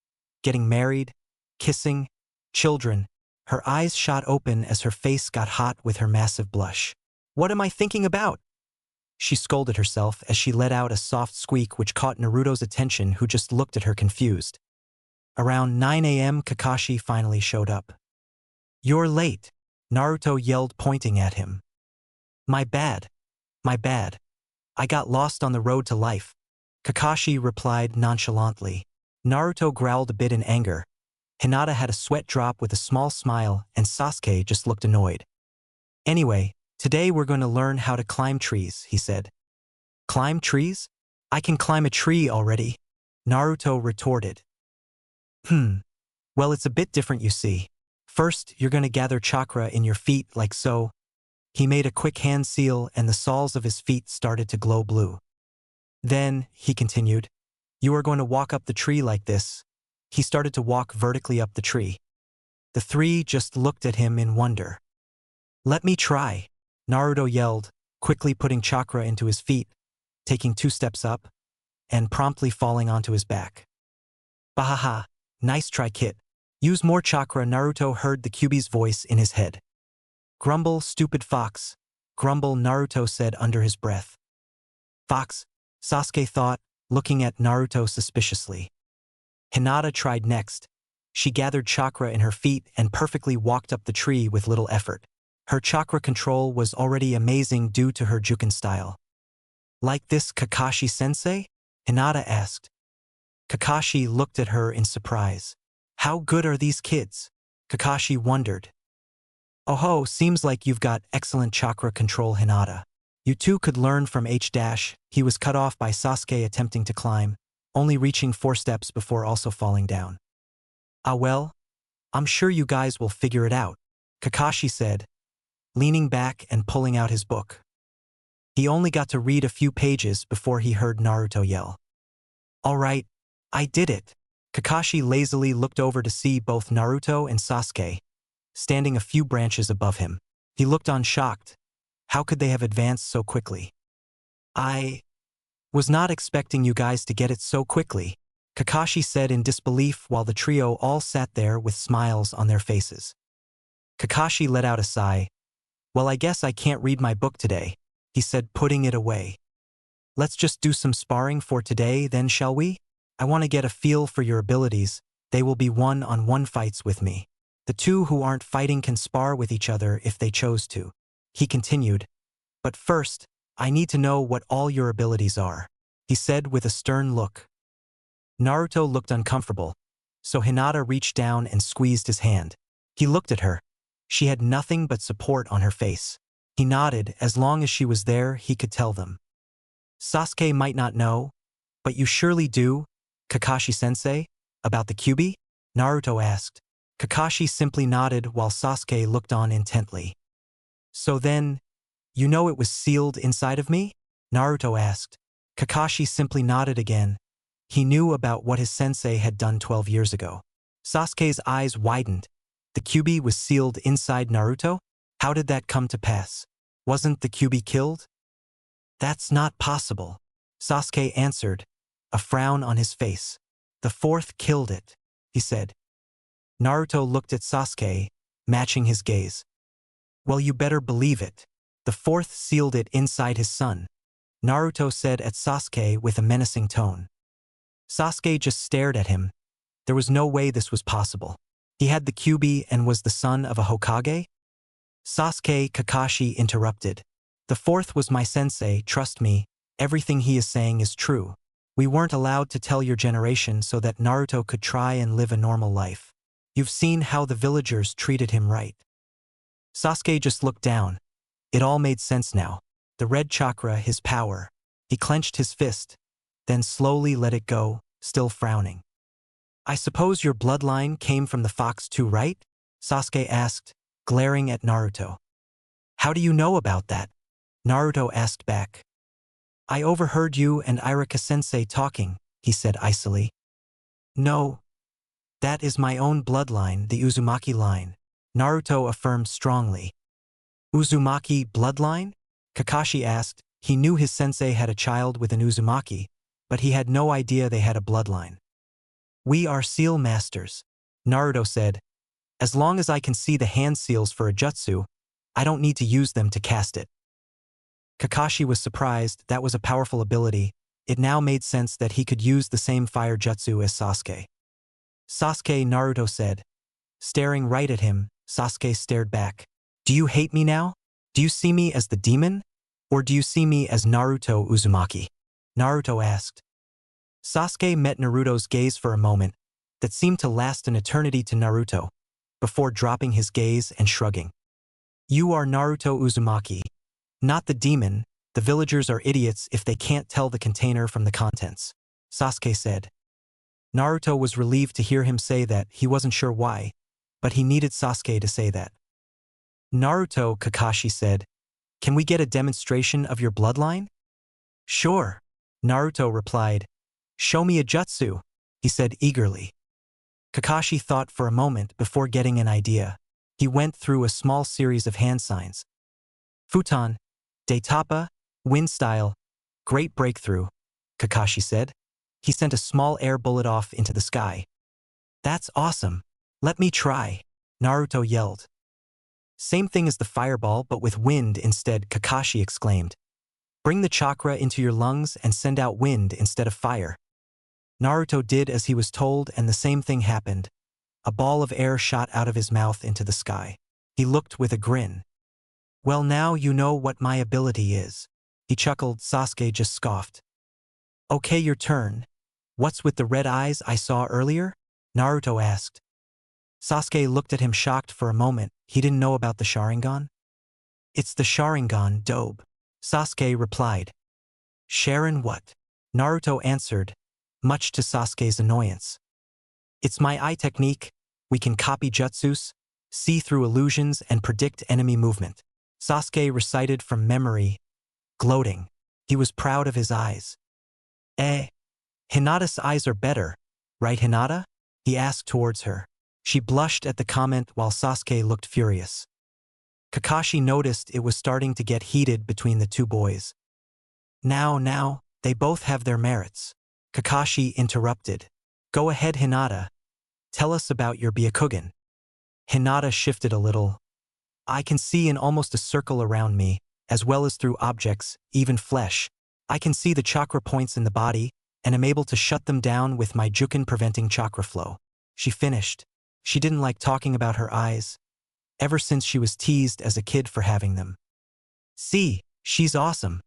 getting married, kissing, children. Her eyes shot open as her face got hot with her massive blush. What am I thinking about? She scolded herself as she let out a soft squeak which caught Naruto's attention, who just looked at her confused. Around 9 a.m. Kakashi finally showed up. You're late, Naruto yelled, pointing at him. My bad. My bad. I got lost on the road to life, Kakashi replied nonchalantly. Naruto growled a bit in anger. Hinata had a sweat drop with a small smile and Sasuke just looked annoyed. Anyway, today we're going to learn how to climb trees, he said. Climb trees? I can climb a tree already, Naruto retorted. Well, it's a bit different, you see. First, you're going to gather chakra in your feet like so. He made a quick hand seal and the soles of his feet started to glow blue. Then, he continued, you are going to walk up the tree like this. He started to walk vertically up the tree. The three just looked at him in wonder. Let me try, Naruto yelled, quickly putting chakra into his feet, taking 2 steps up, and promptly falling onto his back. Bahaha, nice try, kid. Use more chakra. Naruto heard the Kyuubi's voice in his head. Grumble, stupid fox. Grumble, Naruto said under his breath. Fox, Sasuke thought, looking at Naruto suspiciously. Hinata tried next. She gathered chakra in her feet and perfectly walked up the tree with little effort. Her chakra control was already amazing due to her Juken style. Like this, Kakashi-sensei? Hinata asked. Kakashi looked at her in surprise. How good are these kids? Kakashi wondered. Oh, seems like you've got excellent chakra control, Hinata. You two could learn from H-. He was cut off by Sasuke attempting to climb, only reaching 4 steps before also falling down. Ah well, I'm sure you guys will figure it out, Kakashi said, leaning back and pulling out his book. He only got to read a few pages before he heard Naruto yell. All right, I did it. Kakashi lazily looked over to see both Naruto and Sasuke, standing a few branches above him. He looked on shocked. How could they have advanced so quickly? I was not expecting you guys to get it so quickly, Kakashi said in disbelief while the trio all sat there with smiles on their faces. Kakashi let out a sigh. Well, I guess I can't read my book today, he said, putting it away. Let's just do some sparring for today then, shall we? I want to get a feel for your abilities. They will be one-on-one fights with me. The two who aren't fighting can spar with each other if they chose to. He continued, but first, I need to know what all your abilities are, he said with a stern look. Naruto looked uncomfortable, so Hinata reached down and squeezed his hand. He looked at her. She had nothing but support on her face. He nodded. As long as she was there, he could tell them. Sasuke might not know, but you surely do, Kakashi-sensei, about the Kyuubi? Naruto asked. Kakashi simply nodded while Sasuke looked on intently. So then, you know it was sealed inside of me? Naruto asked. Kakashi simply nodded again. He knew about what his sensei had done 12 years ago. Sasuke's eyes widened. The Kyuubi was sealed inside Naruto? How did that come to pass? Wasn't the Kyuubi killed? That's not possible, Sasuke answered, a frown on his face. The fourth killed it, he said. Naruto looked at Sasuke, matching his gaze. Well, you better believe it. The fourth sealed it inside his son, Naruto said at Sasuke with a menacing tone. Sasuke just stared at him. There was no way this was possible. He had the Kyuubi and was the son of a Hokage? Sasuke, Kakashi interrupted. The fourth was my sensei, trust me, everything he is saying is true. We weren't allowed to tell your generation so that Naruto could try and live a normal life. You've seen how the villagers treated him, right? Sasuke just looked down. It all made sense now. The red chakra, his power. He clenched his fist, then slowly let it go, still frowning. I suppose your bloodline came from the fox too, right? Sasuke asked, glaring at Naruto. How do you know about that? Naruto asked back. I overheard you and Irika-sensei talking, he said icily. No. That is my own bloodline, the Uzumaki line, Naruto affirmed strongly. Uzumaki bloodline? Kakashi asked. He knew his sensei had a child with an Uzumaki, but he had no idea they had a bloodline. We are seal masters, Naruto said. As long as I can see the hand seals for a jutsu, I don't need to use them to cast it. Kakashi was surprised. That was a powerful ability. It now made sense that he could use the same fire jutsu as Sasuke. Sasuke, Naruto said. Staring right at him, Sasuke stared back. Do you hate me now? Do you see me as the demon? Or do you see me as Naruto Uzumaki? Naruto asked. Sasuke met Naruto's gaze for a moment that seemed to last an eternity to Naruto, before dropping his gaze and shrugging. You are Naruto Uzumaki. Not the demon. The villagers are idiots if they can't tell the container from the contents, Sasuke said. Naruto was relieved to hear him say that. He wasn't sure why, but he needed Sasuke to say that. Naruto, Kakashi said, can we get a demonstration of your bloodline? Sure, Naruto replied. Show me a jutsu, he said eagerly. Kakashi thought for a moment before getting an idea. He went through a small series of hand signs. Futon, Daitapa, Wind Style, Great Breakthrough, Kakashi said. He sent a small air bullet off into the sky. That's awesome. Let me try, Naruto yelled. Same thing as the fireball but with wind instead, Kakashi exclaimed. Bring the chakra into your lungs and send out wind instead of fire. Naruto did as he was told and the same thing happened. A ball of air shot out of his mouth into the sky. He looked with a grin. Well, now you know what my ability is. He chuckled. Sasuke just scoffed. Okay, your turn. What's with the red eyes I saw earlier? Naruto asked. Sasuke looked at him shocked for a moment. He didn't know about the Sharingan. It's the Sharingan, dope, Sasuke replied. Sharon what? Naruto answered, much to Sasuke's annoyance. It's my eye technique. We can copy jutsus, see through illusions and predict enemy movement. Sasuke recited from memory, gloating. He was proud of his eyes. Hinata's eyes are better, right Hinata? He asked towards her. She blushed at the comment while Sasuke looked furious. Kakashi noticed it was starting to get heated between the two boys. Now, they both have their merits. Kakashi interrupted. Go ahead, Hinata. Tell us about your Byakugan. Hinata shifted a little. I can see in almost a circle around me, as well as through objects, even flesh. I can see the chakra points in the body, and am able to shut them down with my Jukin preventing chakra flow. She finished. She didn't like talking about her eyes, ever since she was teased as a kid for having them. See, she's awesome.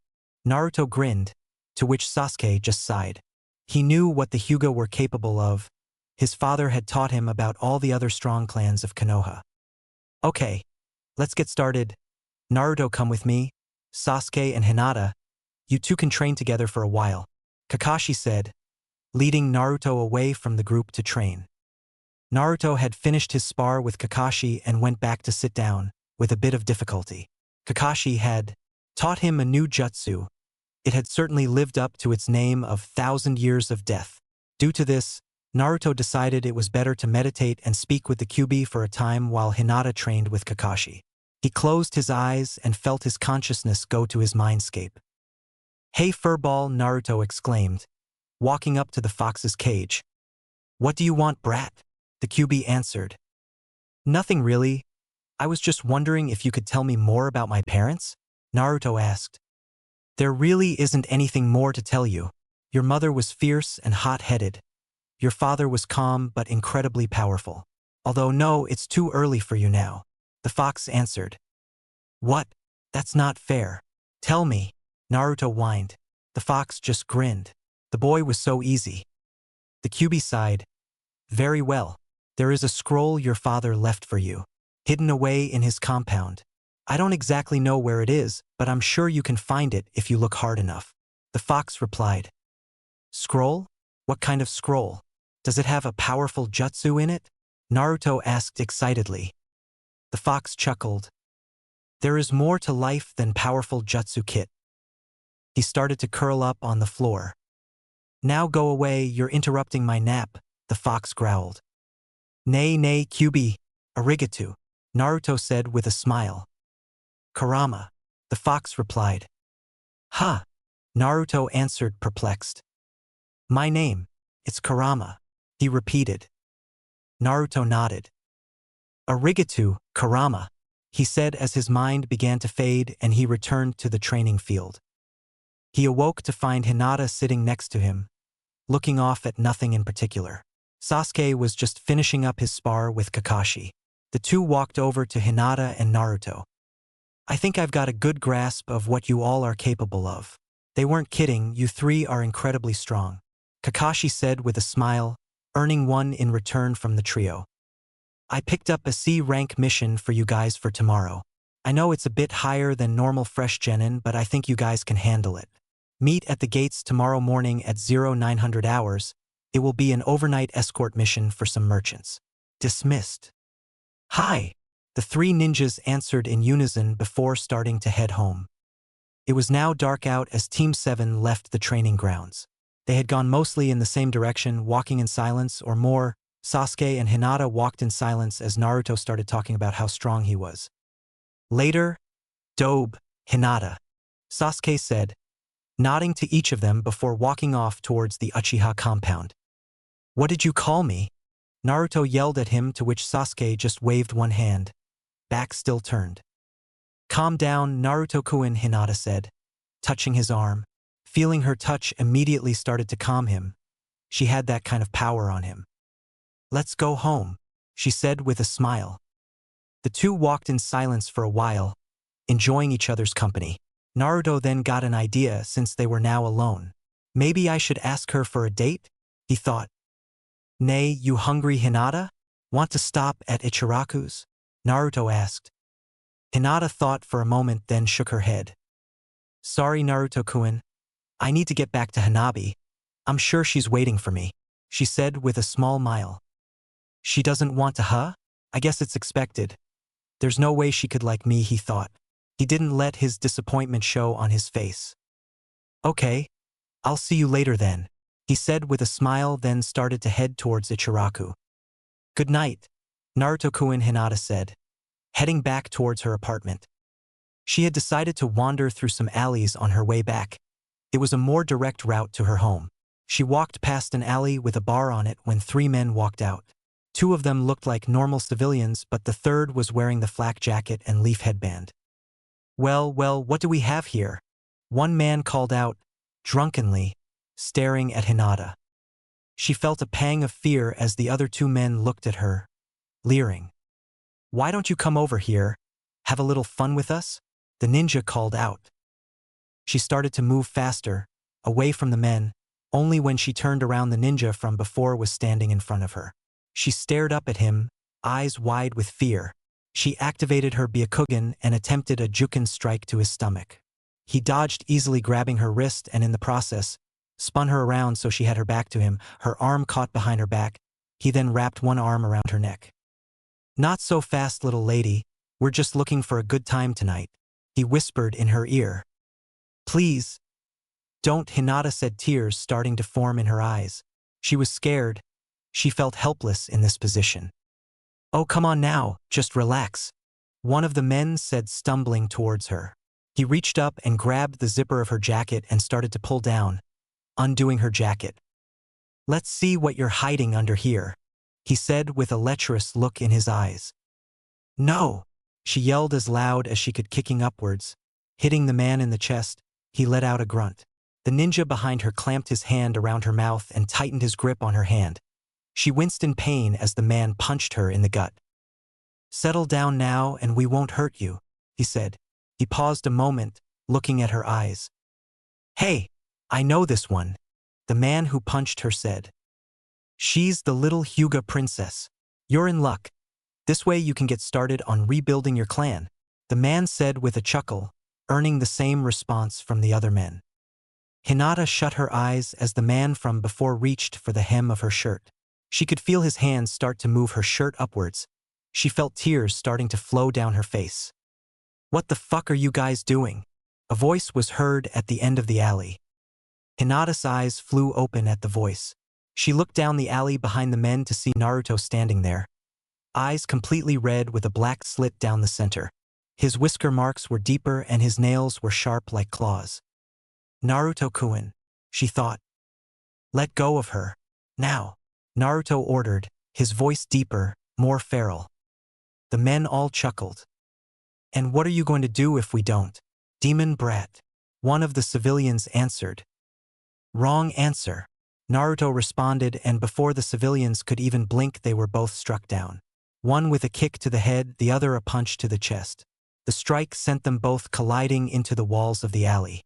Naruto grinned, to which Sasuke just sighed. He knew what the Hyuga were capable of. His father had taught him about all the other strong clans of Konoha. Okay, let's get started. Naruto, come with me. Sasuke and Hinata, you two can train together for a while, Kakashi said, leading Naruto away from the group to train. Naruto had finished his spar with Kakashi and went back to sit down, with a bit of difficulty. Kakashi had taught him a new jutsu. It had certainly lived up to its name of 1,000 Years of Death. Due to this, Naruto decided it was better to meditate and speak with the Kyuubi for a time while Hinata trained with Kakashi. He closed his eyes and felt his consciousness go to his mindscape. Hey furball, Naruto exclaimed, walking up to the fox's cage. What do you want, brat? The Kyuubi answered. Nothing really. I was just wondering if you could tell me more about my parents? Naruto asked. There really isn't anything more to tell you. Your mother was fierce and hot-headed. Your father was calm but incredibly powerful. Although no, it's too early for you now. The fox answered. What? That's not fair. Tell me. Naruto whined. The fox just grinned. The boy was so easy. The Kyuubi sighed. Very well. There is a scroll your father left for you, hidden away in his compound. I don't exactly know where it is, but I'm sure you can find it if you look hard enough. The fox replied. Scroll? What kind of scroll? Does it have a powerful jutsu in it? Naruto asked excitedly. The fox chuckled. There is more to life than powerful jutsu kit. He started to curl up on the floor. Now go away, you're interrupting my nap, the fox growled. Nay, nay, Kyuubi, arigato, Naruto said with a smile. Kurama, the fox replied. Ha, Naruto answered perplexed. My name, it's Kurama, he repeated. Naruto nodded. Arigato, Kurama, he said as his mind began to fade and he returned to the training field. He awoke to find Hinata sitting next to him, looking off at nothing in particular. Sasuke was just finishing up his spar with Kakashi. The two walked over to Hinata and Naruto. I think I've got a good grasp of what you all are capable of. They weren't kidding, you three are incredibly strong, Kakashi said with a smile, earning one in return from the trio. I picked up a C-rank mission for you guys for tomorrow. I know it's a bit higher than normal fresh genin, but I think you guys can handle it. Meet at the gates tomorrow morning at 0900 hours. It will be an overnight escort mission for some merchants. Dismissed. Hi! The three ninjas answered in unison before starting to head home. It was now dark out as Team 7 left the training grounds. They had gone mostly in the same direction, walking in silence or more. Sasuke and Hinata walked in silence as Naruto started talking about how strong he was. Later, Dobe, Hinata, Sasuke said, nodding to each of them before walking off towards the Uchiha compound. What did you call me? Naruto yelled at him, to which Sasuke just waved one hand. Back still turned. Calm down, Naruto-kun, Hinata said, touching his arm. Feeling her touch immediately started to calm him. She had that kind of power on him. Let's go home, she said with a smile. The two walked in silence for a while, enjoying each other's company. Naruto then got an idea since they were now alone. Maybe I should ask her for a date? He thought. Nay, you hungry, Hinata? Want to stop at Ichiraku's? Naruto asked. Hinata thought for a moment, then shook her head. Sorry, Naruto-kun. I need to get back to Hanabi. I'm sure she's waiting for me, she said with a small smile. She doesn't want to, huh? I guess it's expected. There's no way she could like me, he thought. He didn't let his disappointment show on his face. Okay, I'll see you later then, he said with a smile, then started to head towards Ichiraku. Good night, Naruto-kun, Hinata said, heading back towards her apartment. She had decided to wander through some alleys on her way back. It was a more direct route to her home. She walked past an alley with a bar on it when three men walked out. Two of them looked like normal civilians, but the third was wearing the flak jacket and leaf headband. Well, what do we have here? One man called out, drunkenly, staring at Hinata. She felt a pang of fear as the other two men looked at her, leering. Why don't you come over here? Have a little fun with us? The ninja called out. She started to move faster, away from the men. Only when she turned around, the ninja from before was standing in front of her. She stared up at him, eyes wide with fear. She activated her Byakugan and attempted a Juken strike to his stomach. He dodged easily, grabbing her wrist, and in the process, spun her around so she had her back to him, her arm caught behind her back. He then wrapped one arm around her neck. Not so fast, little lady. We're just looking for a good time tonight, he whispered in her ear. Please. Don't, Hinata said, tears starting to form in her eyes. She was scared. She felt helpless in this position. Oh, come on now, just relax, one of the men said, stumbling towards her. He reached up and grabbed the zipper of her jacket and started to pull down, undoing her jacket. Let's see what you're hiding under here, he said with a lecherous look in his eyes. No, She yelled as loud as she could, kicking upwards. Hitting the man in the chest, he let out a grunt. The ninja behind her clamped his hand around her mouth and tightened his grip on her hand. She winced in pain as the man punched her in the gut. "Settle down now and we won't hurt you," he said. He paused a moment, looking at her eyes. "Hey, I know this one," the man who punched her said. "She's the little Hyuga princess. You're in luck. This way you can get started on rebuilding your clan," the man said with a chuckle, earning the same response from the other men. Hinata shut her eyes as the man from before reached for the hem of her shirt. She could feel his hands start to move her shirt upwards. She felt tears starting to flow down her face. "What the fuck are you guys doing?" A voice was heard at the end of the alley. Hinata's eyes flew open at the voice. She looked down the alley behind the men to see Naruto standing there. Eyes completely red with a black slit down the center. His whisker marks were deeper and his nails were sharp like claws. "Naruto-kun," she thought. "Let go of her. Now," Naruto ordered, his voice deeper, more feral. The men all chuckled. "And what are you going to do if we don't? Demon brat," one of the civilians answered. "Wrong answer," Naruto responded, and before the civilians could even blink they were both struck down. One with a kick to the head, the other a punch to the chest. The strike sent them both colliding into the walls of the alley.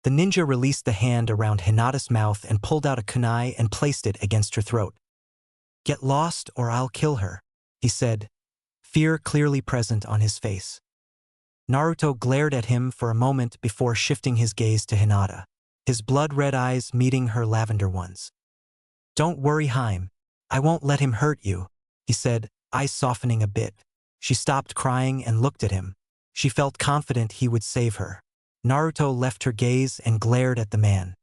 The ninja released the hand around Hinata's mouth and pulled out a kunai and placed it against her throat. "Get lost or I'll kill her," he said, fear clearly present on his face. Naruto glared at him for a moment before shifting his gaze to Hinata, his blood-red eyes meeting her lavender ones. "Don't worry, Haim. I won't let him hurt you," he said, eyes softening a bit. She stopped crying and looked at him. She felt confident he would save her. Naruto left her gaze and glared at the man.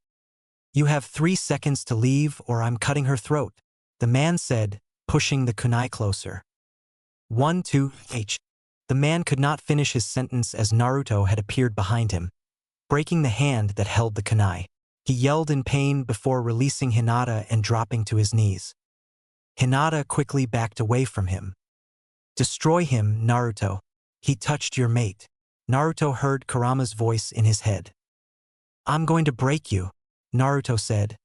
"You have 3 seconds to leave or I'm cutting her throat," the man said, pushing the kunai closer. 1, 2, H. The man could not finish his sentence as Naruto had appeared behind him, breaking the hand that held the kunai. He yelled in pain before releasing Hinata and dropping to his knees. Hinata quickly backed away from him. "Destroy him, Naruto. He touched your mate." Naruto heard Kurama's voice in his head. "I'm going to break you," Naruto said,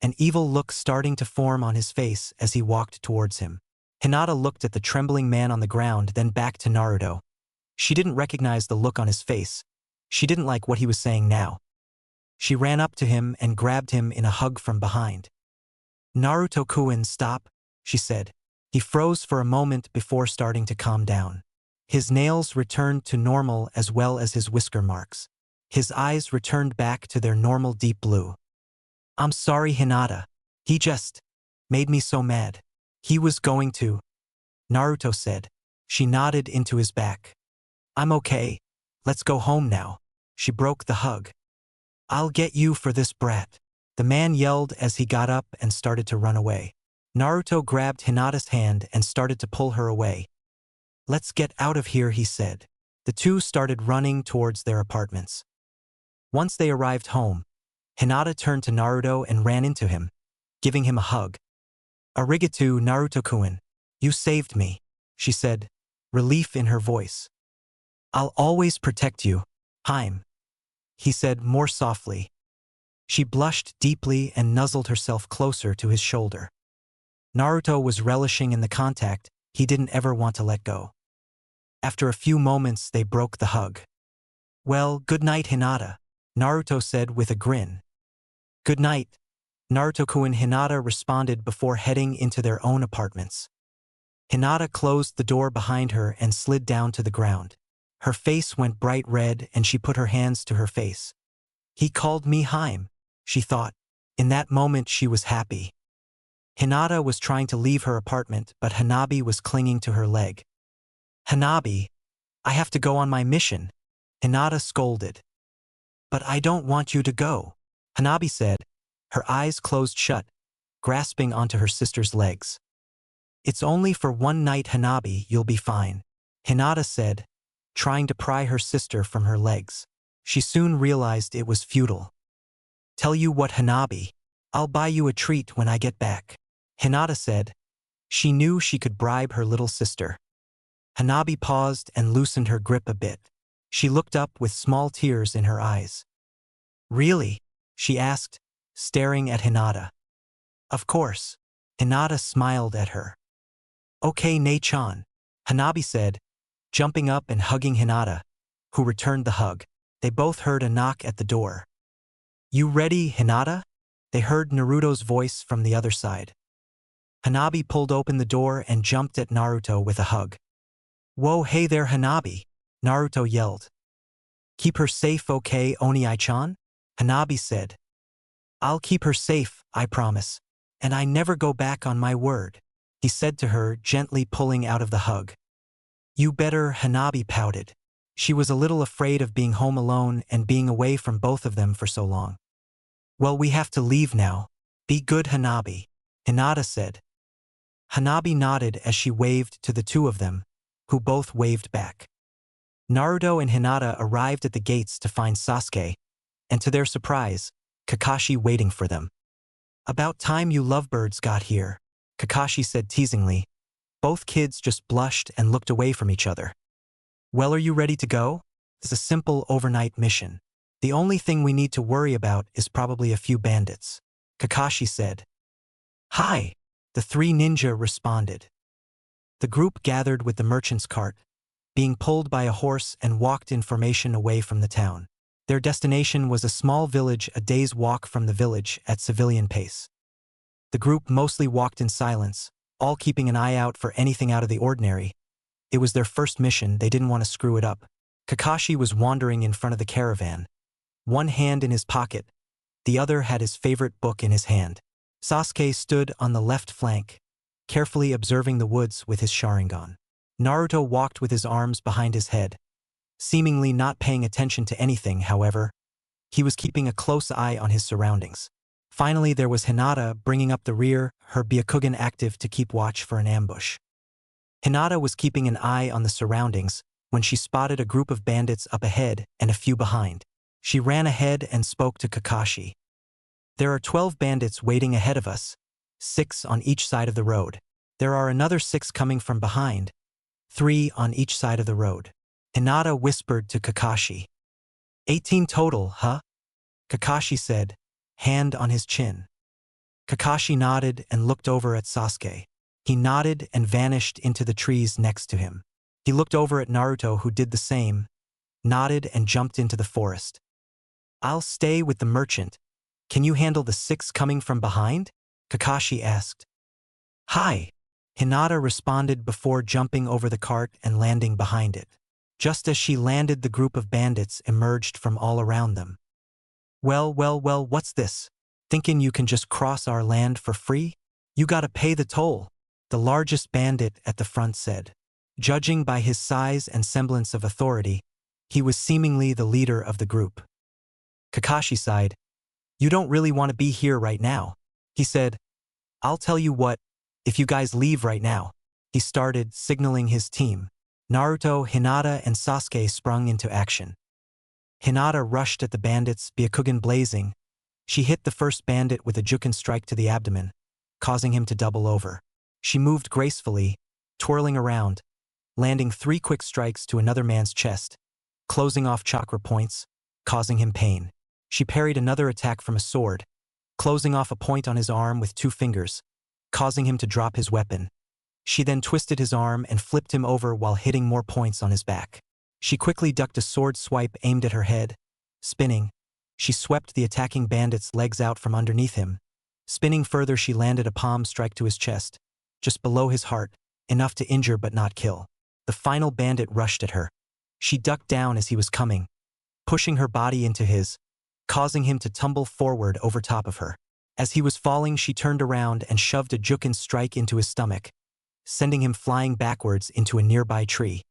an evil look starting to form on his face as he walked towards him. Hinata looked at the trembling man on the ground, then back to Naruto. She didn't recognize the look on his face. She didn't like what he was saying now. She ran up to him and grabbed him in a hug from behind. "Naruto-kun, stop," she said. He froze for a moment before starting to calm down. His nails returned to normal as well as his whisker marks. His eyes returned back to their normal deep blue. "I'm sorry, Hinata. He just made me so mad. He was going to," Naruto said. She nodded into his back. "I'm okay. Let's go home now." She broke the hug. "I'll get you for this brat," the man yelled as he got up and started to run away. Naruto grabbed Hinata's hand and started to pull her away. "Let's get out of here," he said. The two started running towards their apartments. Once they arrived home, Hinata turned to Naruto and ran into him, giving him a hug. "Arigato, Naruto-kun. You saved me," she said, relief in her voice. "I'll always protect you, Haim," he said more softly. She blushed deeply and nuzzled herself closer to his shoulder. Naruto was relishing in the contact. He didn't ever want to let go. After a few moments, they broke the hug. "Well, good night, Hinata," Naruto said with a grin. "Good night, Naruto-kun," Hinata responded before heading into their own apartments. Hinata closed the door behind her and slid down to the ground. Her face went bright red and she put her hands to her face. "He called me Haim," she thought. In that moment she was happy. Hinata was trying to leave her apartment, but Hanabi was clinging to her leg. "Hanabi, I have to go on my mission," Hinata scolded. "But I don't want you to go," Hanabi said, her eyes closed shut, grasping onto her sister's legs. "It's only for one night, Hanabi, you'll be fine," Hinata said, trying to pry her sister from her legs. She soon realized it was futile. "Tell you what, Hanabi, I'll buy you a treat when I get back," Hinata said. She knew she could bribe her little sister. Hanabi paused and loosened her grip a bit. She looked up with small tears in her eyes. Really? She asked, staring at Hinata. Of course. Hinata smiled at her. Okay, Nei-chan, Hanabi said, jumping up and hugging Hinata, who returned the hug. They both heard a knock at the door. You ready, Hinata? They heard Naruto's voice from the other side. Hanabi pulled open the door and jumped at Naruto with a hug. Whoa, hey there, Hanabi, Naruto yelled. Keep her safe, okay, Oni-chan? Hanabi said. I'll keep her safe, I promise. And I never go back on my word, he said to her, gently pulling out of the hug. You better, Hanabi pouted. She was a little afraid of being home alone and being away from both of them for so long. Well, we have to leave now. Be good, Hanabi, Hinata said. Hanabi nodded as she waved to the two of them, who both waved back. Naruto and Hinata arrived at the gates to find Sasuke, and to their surprise, Kakashi waiting for them. About time you lovebirds got here, Kakashi said teasingly. Both kids just blushed and looked away from each other. Well, are you ready to go? It's a simple overnight mission. The only thing we need to worry about is probably a few bandits, Kakashi said. Hi, the three ninja responded. The group gathered with the merchant's cart, being pulled by a horse and walked in formation away from the town. Their destination was a small village a day's walk from the village at civilian pace. The group mostly walked in silence, all keeping an eye out for anything out of the ordinary. It was their first mission, they didn't want to screw it up. Kakashi was wandering in front of the caravan, one hand in his pocket, the other had his favorite book in his hand. Sasuke stood on the left flank, carefully observing the woods with his Sharingan. Naruto walked with his arms behind his head, seemingly not paying attention to anything. However, he was keeping a close eye on his surroundings. Finally, there was Hinata bringing up the rear, her Byakugan active to keep watch for an ambush. Hinata was keeping an eye on the surroundings when she spotted a group of bandits up ahead and a few behind. She ran ahead and spoke to Kakashi. There are 12 bandits waiting ahead of us, 6 on each side of the road. There are another 6 coming from behind, 3 on each side of the road. Hinata whispered to Kakashi. 18 total, huh? Kakashi said, hand on his chin. Kakashi nodded and looked over at Sasuke. He nodded and vanished into the trees next to him. He looked over at Naruto, who did the same, nodded and jumped into the forest. I'll stay with the merchant. Can you handle the 6 coming from behind? Kakashi asked. Hi, Hinata responded before jumping over the cart and landing behind it. Just as she landed, the group of bandits emerged from all around them. Well, what's this? Thinking you can just cross our land for free? You gotta pay the toll, the largest bandit at the front said. Judging by his size and semblance of authority, he was seemingly the leader of the group. Kakashi sighed. You don't really want to be here right now, he said. I'll tell you what, if you guys leave right now. He started, signaling his team. Naruto, Hinata, and Sasuke sprung into action. Hinata rushed at the bandits, Byakugan blazing. She hit the first bandit with a Juken strike to the abdomen, causing him to double over. She moved gracefully, twirling around, landing 3 quick strikes to another man's chest, closing off chakra points, causing him pain. She parried another attack from a sword, closing off a point on his arm with 2 fingers, causing him to drop his weapon. She then twisted his arm and flipped him over while hitting more points on his back. She quickly ducked a sword swipe aimed at her head. Spinning, she swept the attacking bandit's legs out from underneath him. Spinning further, she landed a palm strike to his chest, just below his heart, enough to injure but not kill. The final bandit rushed at her. She ducked down as he was coming, pushing her body into his, causing him to tumble forward over top of her. As he was falling, she turned around and shoved a Juken strike into his stomach, sending him flying backwards into a nearby tree.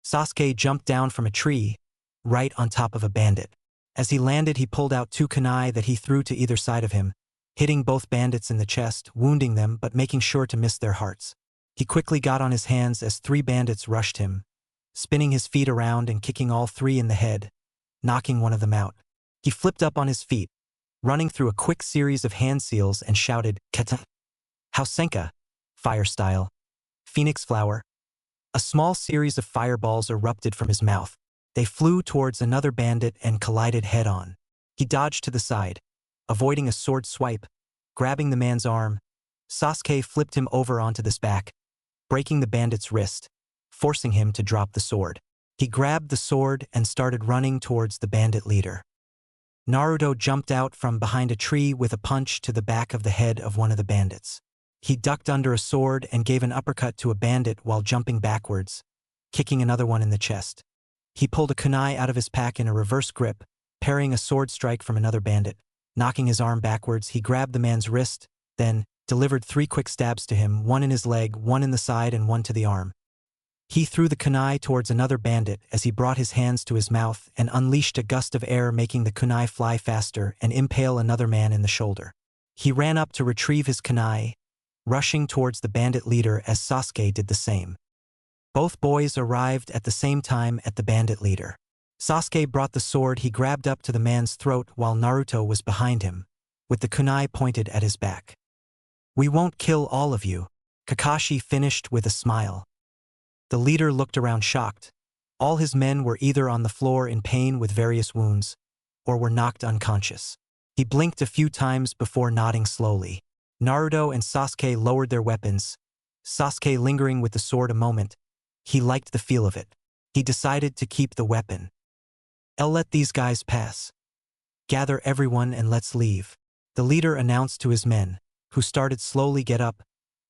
Sasuke jumped down from a tree, right on top of a bandit. As he landed, he pulled out 2 kunai that he threw to either side of him, hitting both bandits in the chest, wounding them but making sure to miss their hearts. He quickly got on his hands as 3 bandits rushed him, spinning his feet around and kicking all 3 in the head, knocking one of them out. He flipped up on his feet, running through a quick series of hand seals and shouted, Kata! Hausenka! Fire style. Phoenix flower. A small series of fireballs erupted from his mouth. They flew towards another bandit and collided head-on. He dodged to the side, avoiding a sword swipe, grabbing the man's arm. Sasuke flipped him over onto his back, breaking the bandit's wrist, forcing him to drop the sword. He grabbed the sword and started running towards the bandit leader. Naruto jumped out from behind a tree with a punch to the back of the head of one of the bandits. He ducked under a sword and gave an uppercut to a bandit while jumping backwards, kicking another one in the chest. He pulled a kunai out of his pack in a reverse grip, parrying a sword strike from another bandit. Knocking his arm backwards, he grabbed the man's wrist, then delivered 3 quick stabs to him, one in his leg, one in the side, and one to the arm. He threw the kunai towards another bandit as he brought his hands to his mouth and unleashed a gust of air, making the kunai fly faster and impale another man in the shoulder. He ran up to retrieve his kunai, rushing towards the bandit leader as Sasuke did the same. Both boys arrived at the same time at the bandit leader. Sasuke brought the sword he grabbed up to the man's throat while Naruto was behind him, with the kunai pointed at his back. "We won't kill all of you," Kakashi finished with a smile. The leader looked around shocked. All his men were either on the floor in pain with various wounds, or were knocked unconscious. He blinked a few times before nodding slowly. Naruto and Sasuke lowered their weapons, Sasuke lingering with the sword a moment. He liked the feel of it. He decided to keep the weapon. "I'll let these guys pass. Gather everyone and let's leave," the leader announced to his men, who started slowly get up,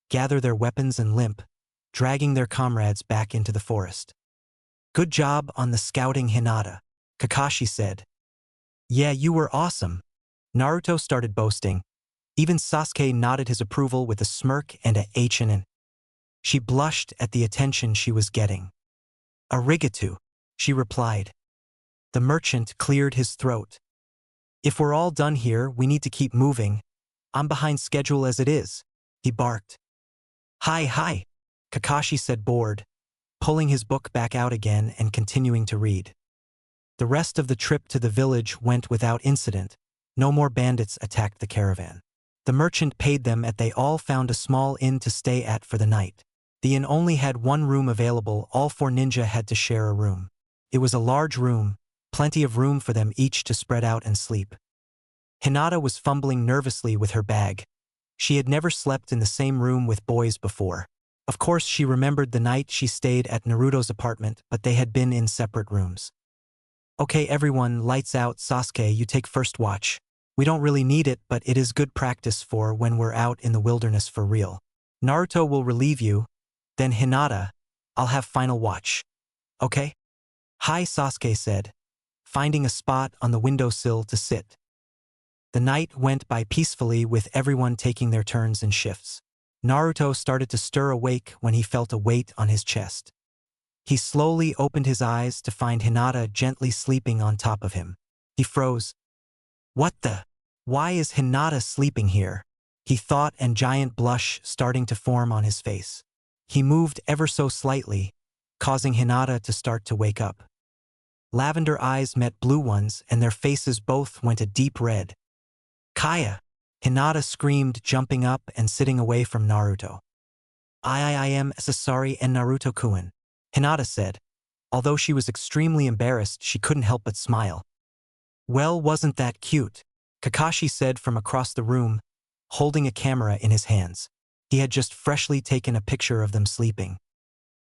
gather their weapons and limp, dragging their comrades back into the forest. "Good job on the scouting, Hinata," Kakashi said. "Yeah, you were awesome," Naruto started boasting. Even Sasuke nodded his approval with a smirk and a H&N. She blushed at the attention she was getting. "Arigato," she replied. The merchant cleared his throat. "If we're all done here, we need to keep moving. I'm behind schedule as it is," he barked. Hi, Kakashi said, bored, pulling his book back out again and continuing to read. The rest of the trip to the village went without incident. No more bandits attacked the caravan. The merchant paid them and they all found a small inn to stay at for the night. The inn only had 1 room available. All 4 ninja had to share a room. It was a large room, plenty of room for them each to spread out and sleep. Hinata was fumbling nervously with her bag. She had never slept in the same room with boys before. Of course, she remembered the night she stayed at Naruto's apartment, but they had been in separate rooms. "Okay, everyone, lights out. Sasuke, you take first watch. We don't really need it, but it is good practice for when we're out in the wilderness for real. Naruto will relieve you. Then Hinata, I'll have final watch. Okay?" "Hi," Sasuke said, finding a spot on the windowsill to sit. The night went by peacefully with everyone taking their turns in shifts. Naruto started to stir awake when he felt a weight on his chest. He slowly opened his eyes to find Hinata gently sleeping on top of him. He froze. "What the? Why is Hinata sleeping here?" he thought, and giant blush starting to form on his face. He moved ever so slightly, causing Hinata to start to wake up. Lavender eyes met blue ones and their faces both went a deep red. "Kaya!" Hinata screamed, jumping up and sitting away from Naruto. I am so sorry, and Naruto-kun," Hinata said. Although she was extremely embarrassed, she couldn't help but smile. "Well, wasn't that cute?" Kakashi said from across the room, holding a camera in his hands. He had just freshly taken a picture of them sleeping.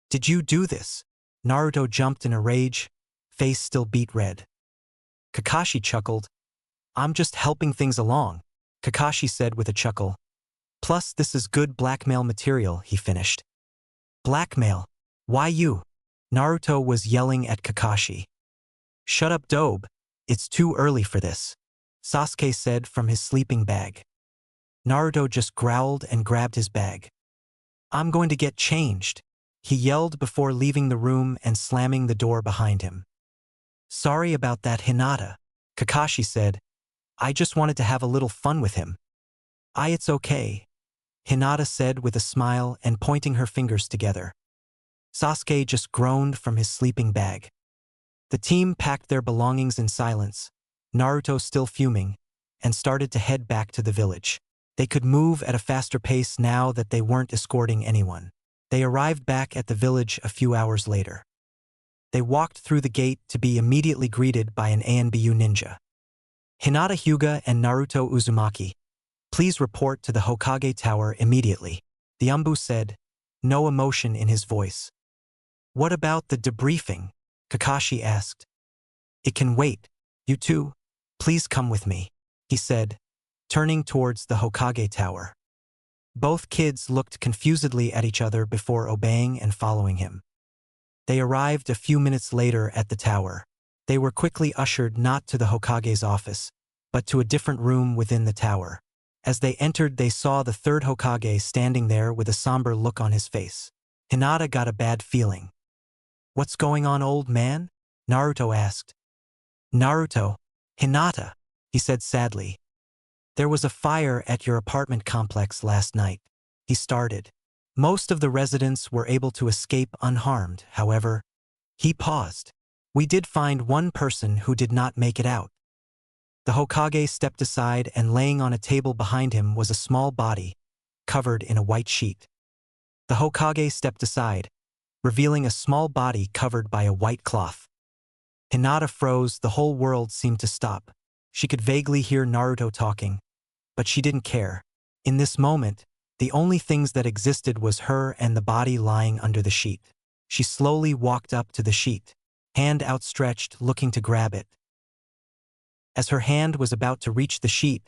"Did you do this?" Naruto jumped in a rage, face still beet red. Kakashi chuckled. "I'm just helping things along," Kakashi said with a chuckle. "Plus, this is good blackmail material," he finished. "Blackmail? Why you?" Naruto was yelling at Kakashi. "Shut up, Dobe. It's too early for this," Sasuke said from his sleeping bag. Naruto just growled and grabbed his bag. "I'm going to get changed," he yelled before leaving the room and slamming the door behind him. "Sorry about that, Hinata," Kakashi said. "I just wanted to have a little fun with him." It's okay," Hinata said with a smile and pointing her fingers together. Sasuke just groaned from his sleeping bag. The team packed their belongings in silence, Naruto still fuming, and started to head back to the village. They could move at a faster pace now that they weren't escorting anyone. They arrived back at the village a few hours later. They walked through the gate to be immediately greeted by an ANBU ninja. Hinata Hyuga and Naruto Uzumaki, please report to the Hokage Tower immediately, the Umbu said, no emotion in his voice. What about the debriefing? Kakashi asked. It can wait. You two, please come with me, he said, turning towards the Hokage Tower. Both kids looked confusedly at each other before obeying and following him. They arrived a few minutes later at the tower. They were quickly ushered not to the Hokage's office, but to a different room within the tower. As they entered, they saw the third Hokage standing there with a somber look on his face. Hinata got a bad feeling. What's going on, old man? Naruto asked. Naruto, Hinata, he said sadly. There was a fire at your apartment complex last night, he started. Most of the residents were able to escape unharmed, however. He paused. We did find one person who did not make it out. The Hokage stepped aside, and laying on a table behind him was a small body, covered in a white sheet. The Hokage stepped aside, revealing a small body covered by a white cloth. Hinata froze. The whole world seemed to stop. She could vaguely hear Naruto talking, but she didn't care. In this moment, the only things that existed was her and the body lying under the sheet. She slowly walked up to the sheet, hand outstretched, looking to grab it. As her hand was about to reach the sheet,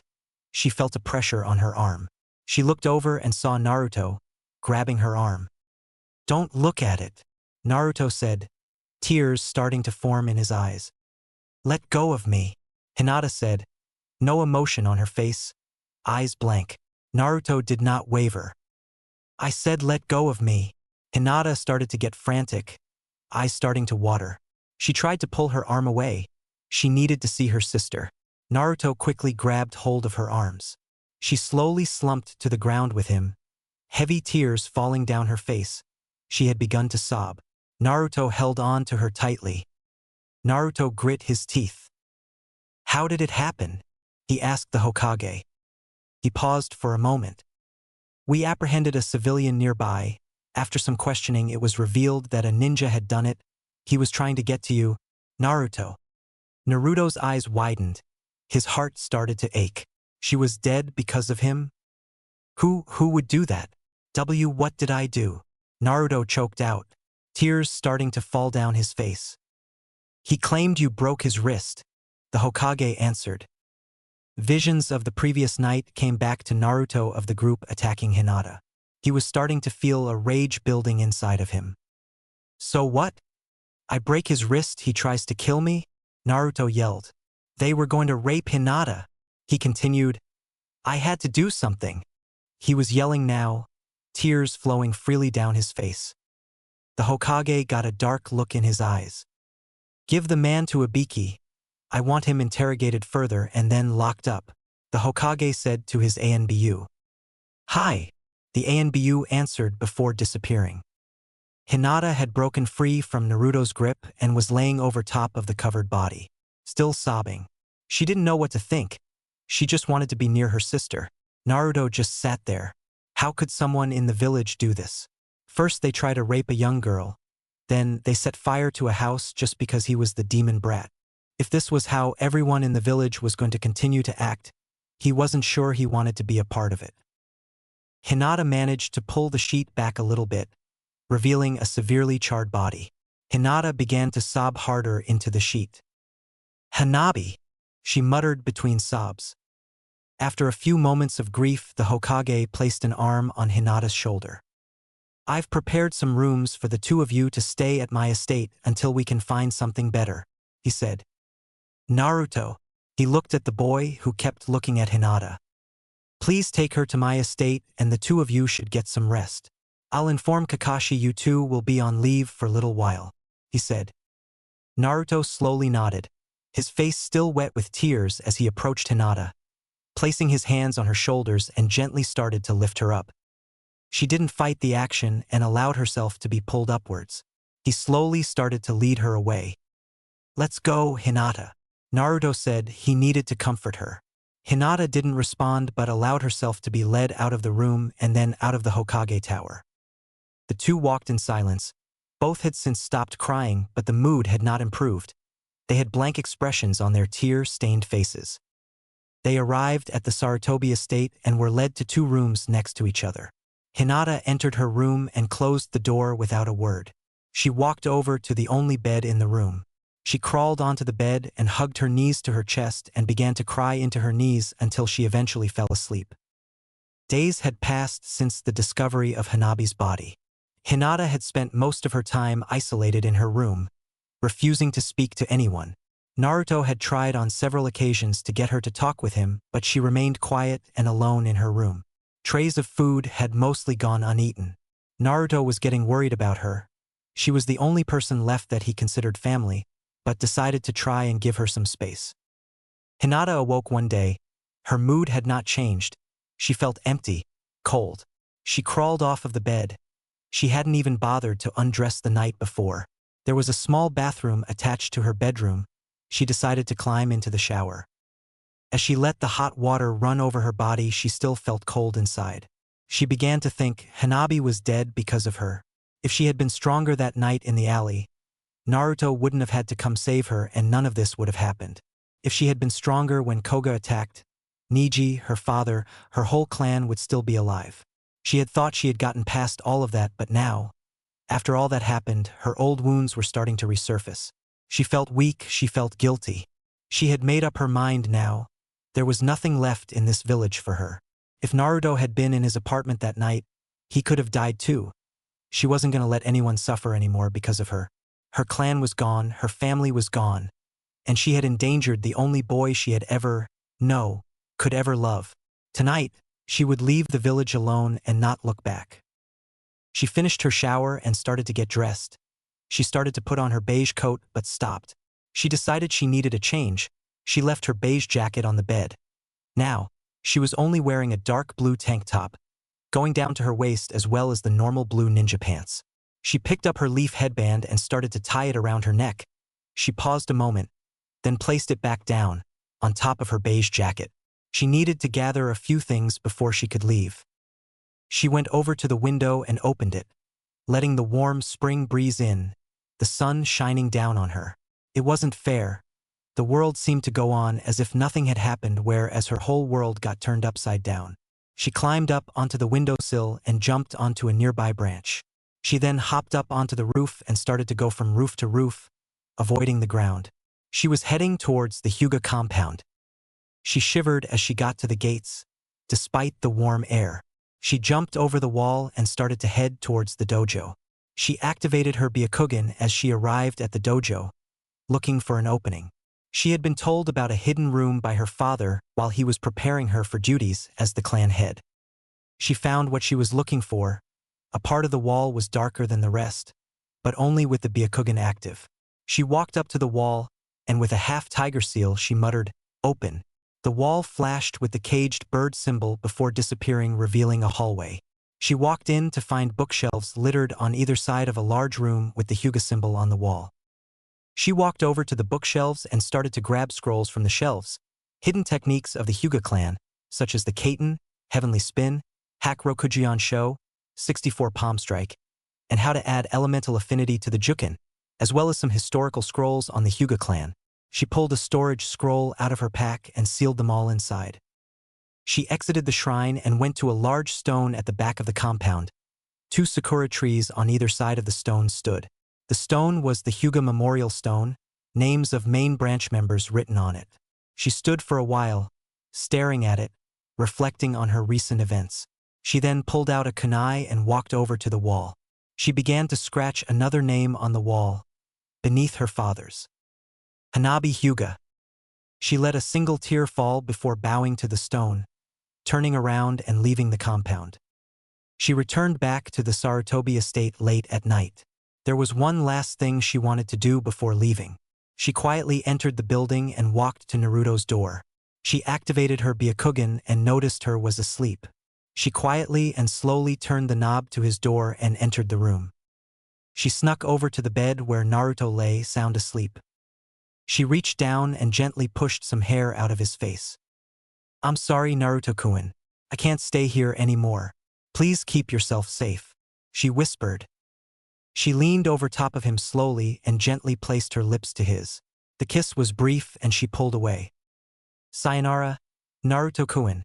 she felt a pressure on her arm. She looked over and saw Naruto, grabbing her arm. Don't look at it, Naruto said, tears starting to form in his eyes. Let go of me, Hinata said, no emotion on her face, eyes blank. Naruto did not waver. I said let go of me. Hinata started to get frantic, eyes starting to water. She tried to pull her arm away. She needed to see her sister. Naruto quickly grabbed hold of her arms. She slowly slumped to the ground with him, heavy tears falling down her face. She had begun to sob. Naruto held on to her tightly. Naruto grit his teeth. How did it happen? He asked the Hokage. He paused for a moment. We apprehended a civilian nearby. After some questioning, it was revealed that a ninja had done it. He was trying to get to you, Naruto. Naruto's eyes widened. His heart started to ache. She was dead because of him? Who would do that? What did I do? Naruto choked out, tears starting to fall down his face. He claimed you broke his wrist, the Hokage answered. Visions of the previous night came back to Naruto of the group attacking Hinata. He was starting to feel a rage building inside of him. So what? I break his wrist, he tries to kill me? Naruto yelled. They were going to rape Hinata, he continued. I had to do something. He was yelling now, tears flowing freely down his face. The Hokage got a dark look in his eyes. Give the man to Ibiki. I want him interrogated further and then locked up, the Hokage said to his ANBU. Hi, the ANBU answered before disappearing. Hinata had broken free from Naruto's grip and was laying over top of the covered body, still sobbing. She didn't know what to think. She just wanted to be near her sister. Naruto just sat there. How could someone in the village do this? First they try to rape a young girl. Then they set fire to a house just because he was the demon brat. If this was how everyone in the village was going to continue to act, he wasn't sure he wanted to be a part of it. Hinata managed to pull the sheet back a little bit, revealing a severely charred body. Hinata began to sob harder into the sheet. Hanabi, she muttered between sobs. After a few moments of grief, the Hokage placed an arm on Hinata's shoulder. I've prepared some rooms for the two of you to stay at my estate until we can find something better, he said. Naruto, he looked at the boy who kept looking at Hinata. Please take her to my estate and the two of you should get some rest. I'll inform Kakashi you two will be on leave for a little while, he said. Naruto slowly nodded, his face still wet with tears as he approached Hinata, placing his hands on her shoulders and gently started to lift her up. She didn't fight the action and allowed herself to be pulled upwards. He slowly started to lead her away. Let's go, Hinata, Naruto said. He needed to comfort her. Hinata didn't respond but allowed herself to be led out of the room and then out of the Hokage Tower. The two walked in silence. Both had since stopped crying, but the mood had not improved. They had blank expressions on their tear-stained faces. They arrived at the Sarutobi estate and were led to two rooms next to each other. Hinata entered her room and closed the door without a word. She walked over to the only bed in the room. She crawled onto the bed and hugged her knees to her chest and began to cry into her knees until she eventually fell asleep. Days had passed since the discovery of Hanabi's body. Hinata had spent most of her time isolated in her room, refusing to speak to anyone. Naruto had tried on several occasions to get her to talk with him, but she remained quiet and alone in her room. Trays of food had mostly gone uneaten. Naruto was getting worried about her. She was the only person left that he considered family, but decided to try and give her some space. Hinata awoke one day. Her mood had not changed. She felt empty, cold. She crawled off of the bed. She hadn't even bothered to undress the night before. There was a small bathroom attached to her bedroom. She decided to climb into the shower. As she let the hot water run over her body, she still felt cold inside. She began to think Hanabi was dead because of her. If she had been stronger that night in the alley, Naruto wouldn't have had to come save her and none of this would have happened. If she had been stronger when Koga attacked, Niji, her father, her whole clan would still be alive. She had thought she had gotten past all of that, but now, after all that happened, her old wounds were starting to resurface. She felt weak, she felt guilty. She had made up her mind now. There was nothing left in this village for her. If Naruto had been in his apartment that night, he could have died too. She wasn't going to let anyone suffer anymore because of her. Her clan was gone, her family was gone, and she had endangered the only boy she had could ever love. Tonight, she would leave the village alone and not look back. She finished her shower and started to get dressed. She started to put on her beige coat but stopped. She decided she needed a change. She left her beige jacket on the bed. Now, she was only wearing a dark blue tank top, going down to her waist as well as the normal blue ninja pants. She picked up her leaf headband and started to tie it around her neck. She paused a moment, then placed it back down, on top of her beige jacket. She needed to gather a few things before she could leave. She went over to the window and opened it, letting the warm spring breeze in, the sun shining down on her. It wasn't fair. The world seemed to go on as if nothing had happened, whereas her whole world got turned upside down. She climbed up onto the windowsill and jumped onto a nearby branch. She then hopped up onto the roof and started to go from roof to roof, avoiding the ground. She was heading towards the Hyuga compound. She shivered as she got to the gates, despite the warm air. She jumped over the wall and started to head towards the dojo. She activated her Byakugan as she arrived at the dojo, looking for an opening. She had been told about a hidden room by her father while he was preparing her for duties as the clan head. She found what she was looking for. A part of the wall was darker than the rest, but only with the Byakugan active. She walked up to the wall, and with a half-tiger seal she muttered, "Open." The wall flashed with the caged bird symbol before disappearing, revealing a hallway. She walked in to find bookshelves littered on either side of a large room with the Hyuga symbol on the wall. She walked over to the bookshelves and started to grab scrolls from the shelves. Hidden techniques of the Hyuga clan, such as the Kaiten, Heavenly Spin, Hakurokujion Sho, 64 Palm Strike, and how to add elemental affinity to the Juken, as well as some historical scrolls on the Hyuga clan. She pulled a storage scroll out of her pack and sealed them all inside. She exited the shrine and went to a large stone at the back of the compound. 2 sakura trees on either side of the stone stood. The stone was the Hyuga Memorial Stone, names of main branch members written on it. She stood for a while, staring at it, reflecting on her recent events. She then pulled out a kunai and walked over to the wall. She began to scratch another name on the wall, beneath her father's. Hanabi Hyuga. She let a single tear fall before bowing to the stone, turning around and leaving the compound. She returned back to the Sarutobi estate late at night. There was one last thing she wanted to do before leaving. She quietly entered the building and walked to Naruto's door. She activated her Byakugan and noticed her was asleep. She quietly and slowly turned the knob to his door and entered the room. She snuck over to the bed where Naruto lay sound asleep. She reached down and gently pushed some hair out of his face. "I'm sorry, Naruto-kun. I can't stay here anymore. Please keep yourself safe." she whispered. She leaned over top of him slowly and gently placed her lips to his. The kiss was brief and she pulled away. Sayonara, Naruto-kun,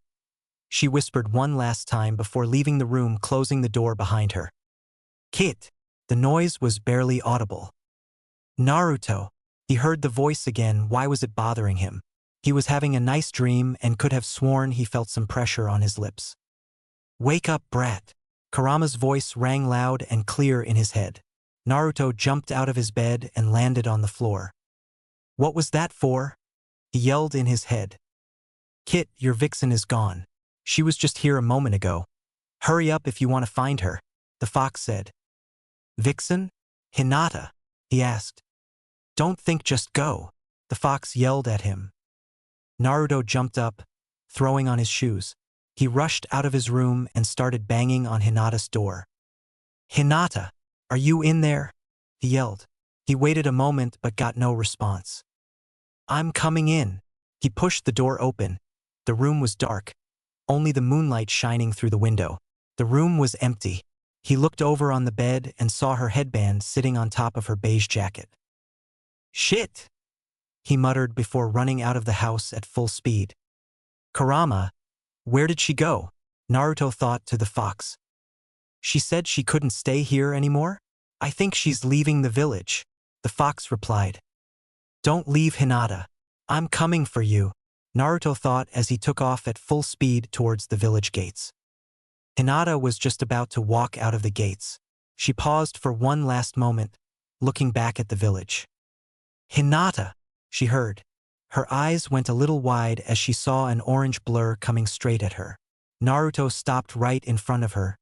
she whispered one last time before leaving the room, closing the door behind her. Kit. The noise was barely audible. Naruto. He heard the voice again. Why was it bothering him? He was having a nice dream and could have sworn he felt some pressure on his lips. Wake up, brat. Kurama's voice rang loud and clear in his head. Naruto jumped out of his bed and landed on the floor. What was that for? He yelled in his head. Kit, your vixen is gone. She was just here a moment ago. Hurry up if you want to find her, the fox said. Vixen? Hinata? He asked. Don't think, just go, the fox yelled at him. Naruto jumped up, throwing on his shoes. He rushed out of his room and started banging on Hinata's door. Hinata, are you in there? He yelled. He waited a moment but got no response. I'm coming in. He pushed the door open. The room was dark, only the moonlight shining through the window. The room was empty. He looked over on the bed and saw her headband sitting on top of her beige jacket. Shit! He muttered before running out of the house at full speed. Kurama, where did she go? Naruto thought to the fox. She said she couldn't stay here anymore? I think she's leaving the village, the fox replied. Don't leave, Hinata. I'm coming for you, Naruto thought as he took off at full speed towards the village gates. Hinata was just about to walk out of the gates. She paused for one last moment, looking back at the village. Hinata, she heard. Her eyes went a little wide as she saw an orange blur coming straight at her. Naruto stopped right in front of her,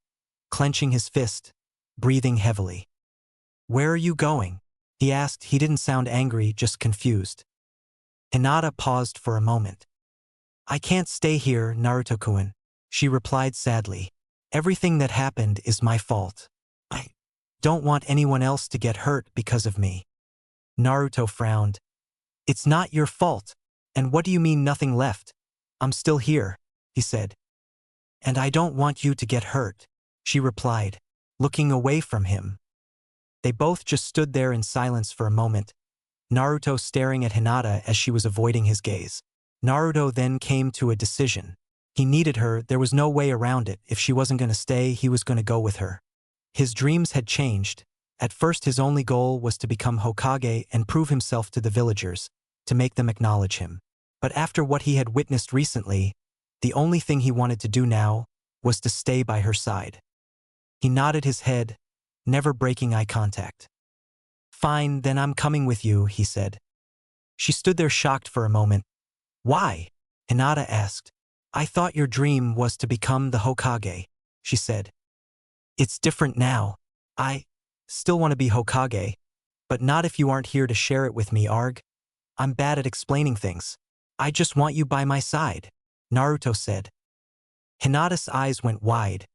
clenching his fist, breathing heavily. Where are you going? He asked. He didn't sound angry, just confused. Hinata paused for a moment. I can't stay here, Naruto-kun, she replied sadly. Everything that happened is my fault. I don't want anyone else to get hurt because of me. Naruto frowned. It's not your fault. And what do you mean nothing left? I'm still here, he said. And I don't want you to get hurt, she replied, looking away from him. They both just stood there in silence for a moment, Naruto staring at Hinata as she was avoiding his gaze. Naruto then came to a decision. He needed her, there was no way around it. If she wasn't going to stay, he was going to go with her. His dreams had changed. At first his only goal was to become Hokage and prove himself to the villagers, to make them acknowledge him. But after what he had witnessed recently, the only thing he wanted to do now was to stay by her side. He nodded his head, never breaking eye contact. Fine, then I'm coming with you, he said. She stood there shocked for a moment. Why? Hinata asked. I thought your dream was to become the Hokage, she said. It's different now. I still want to be Hokage, but not if you aren't here to share it with me, Arg. I'm bad at explaining things. I just want you by my side, Naruto said. Hinata's eyes went wide.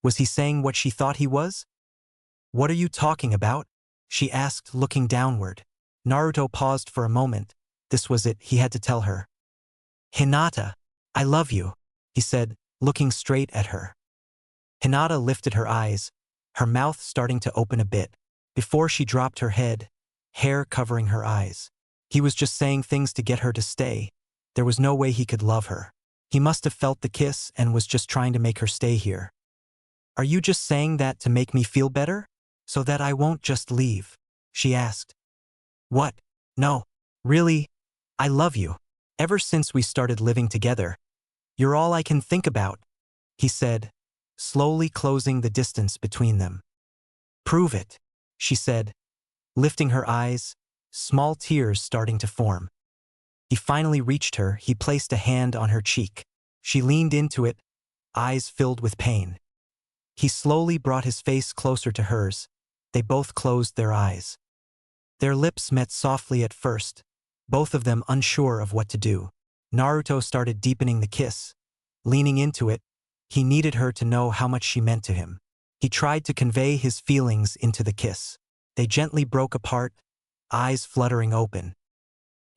Was he saying what she thought he was? What are you talking about? She asked, looking downward. Naruto paused for a moment. This was it, he had to tell her. Hinata, I love you, he said, looking straight at her. Hinata lifted her eyes, her mouth starting to open a bit. Before she dropped her head, hair covering her eyes. He was just saying things to get her to stay. There was no way he could love her. He must have felt the kiss and was just trying to make her stay here. Are you just saying that to make me feel better? So that I won't just leave? She asked. What? No. Really? I love you. Ever since we started living together. You're all I can think about, he said, slowly closing the distance between them. Prove it, she said, lifting her eyes, small tears starting to form. He finally reached her. He placed a hand on her cheek. She leaned into it, eyes filled with pain. He slowly brought his face closer to hers. They both closed their eyes. Their lips met softly at first, both of them unsure of what to do. Naruto started deepening the kiss. Leaning into it, he needed her to know how much she meant to him. He tried to convey his feelings into the kiss. They gently broke apart, eyes fluttering open.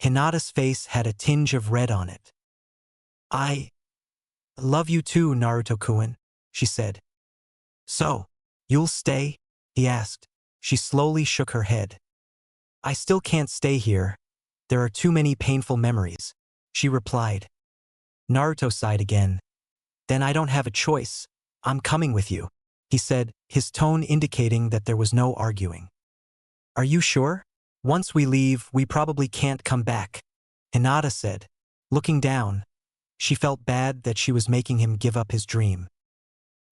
Hinata's face had a tinge of red on it. I love you too, Naruto-kun, she said. So, You'll stay? He asked. She slowly shook her head. I still can't stay here. There are too many painful memories, she replied. Naruto sighed again. Then I don't have a choice. I'm coming with you, he said, his tone indicating that there was no arguing. Are you sure? Once we leave, we probably can't come back, Hinata said. Looking down, she felt bad that she was making him give up his dream.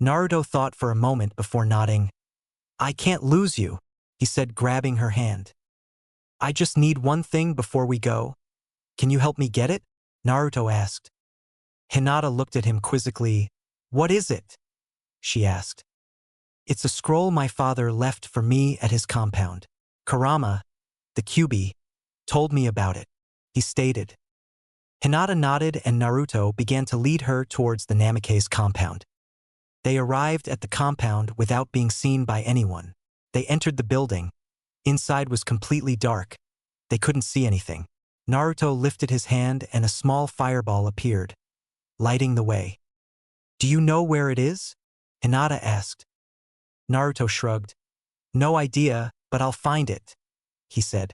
Naruto thought for a moment before nodding. I can't lose you, he said, grabbing her hand. I just need one thing before we go. Can you help me get it? Naruto asked. Hinata looked at him quizzically. What is it? She asked. It's a scroll my father left for me at his compound. Kurama, the Kyuubi, told me about it, he stated. Hinata nodded and Naruto began to lead her towards the Namikaze compound. They arrived at the compound without being seen by anyone. They entered the building. Inside was completely dark. They couldn't see anything. Naruto lifted his hand and a small fireball appeared, lighting the way. Do you know where it is? Hinata asked. Naruto shrugged. No idea, but I'll find it, he said.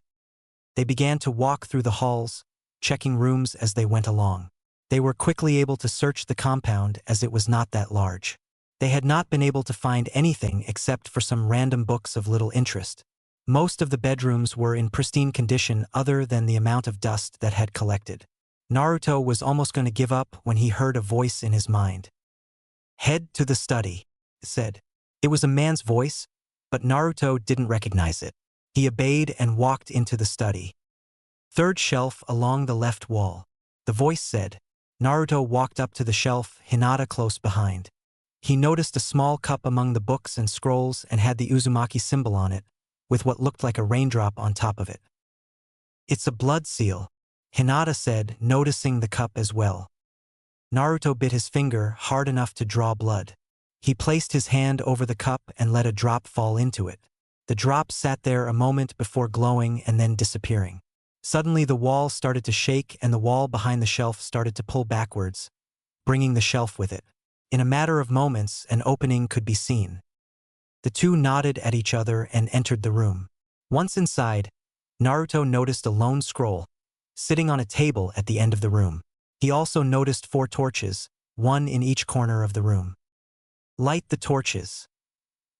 They began to walk through the halls, checking rooms as they went along. They were quickly able to search the compound as it was not that large. They had not been able to find anything except for some random books of little interest. Most of the bedrooms were in pristine condition other than the amount of dust that had collected. Naruto was almost going to give up when he heard a voice in his mind. Head to the study, it said. It was a man's voice, but Naruto didn't recognize it. He obeyed and walked into the study. Third shelf along the left wall. The voice said. Naruto walked up to the shelf, Hinata close behind. He noticed a small cup among the books and scrolls and had the Uzumaki symbol on it, with what looked like a raindrop on top of it. It's a blood seal, Hinata said, noticing the cup as well. Naruto bit his finger hard enough to draw blood. He placed his hand over the cup and let a drop fall into it. The drop sat there a moment before glowing and then disappearing. Suddenly the wall started to shake and the wall behind the shelf started to pull backwards, bringing the shelf with it. In a matter of moments, an opening could be seen. The two nodded at each other and entered the room. Once inside, Naruto noticed a lone scroll, sitting on a table at the end of the room. He also noticed 4 torches, one in each corner of the room. Light the torches.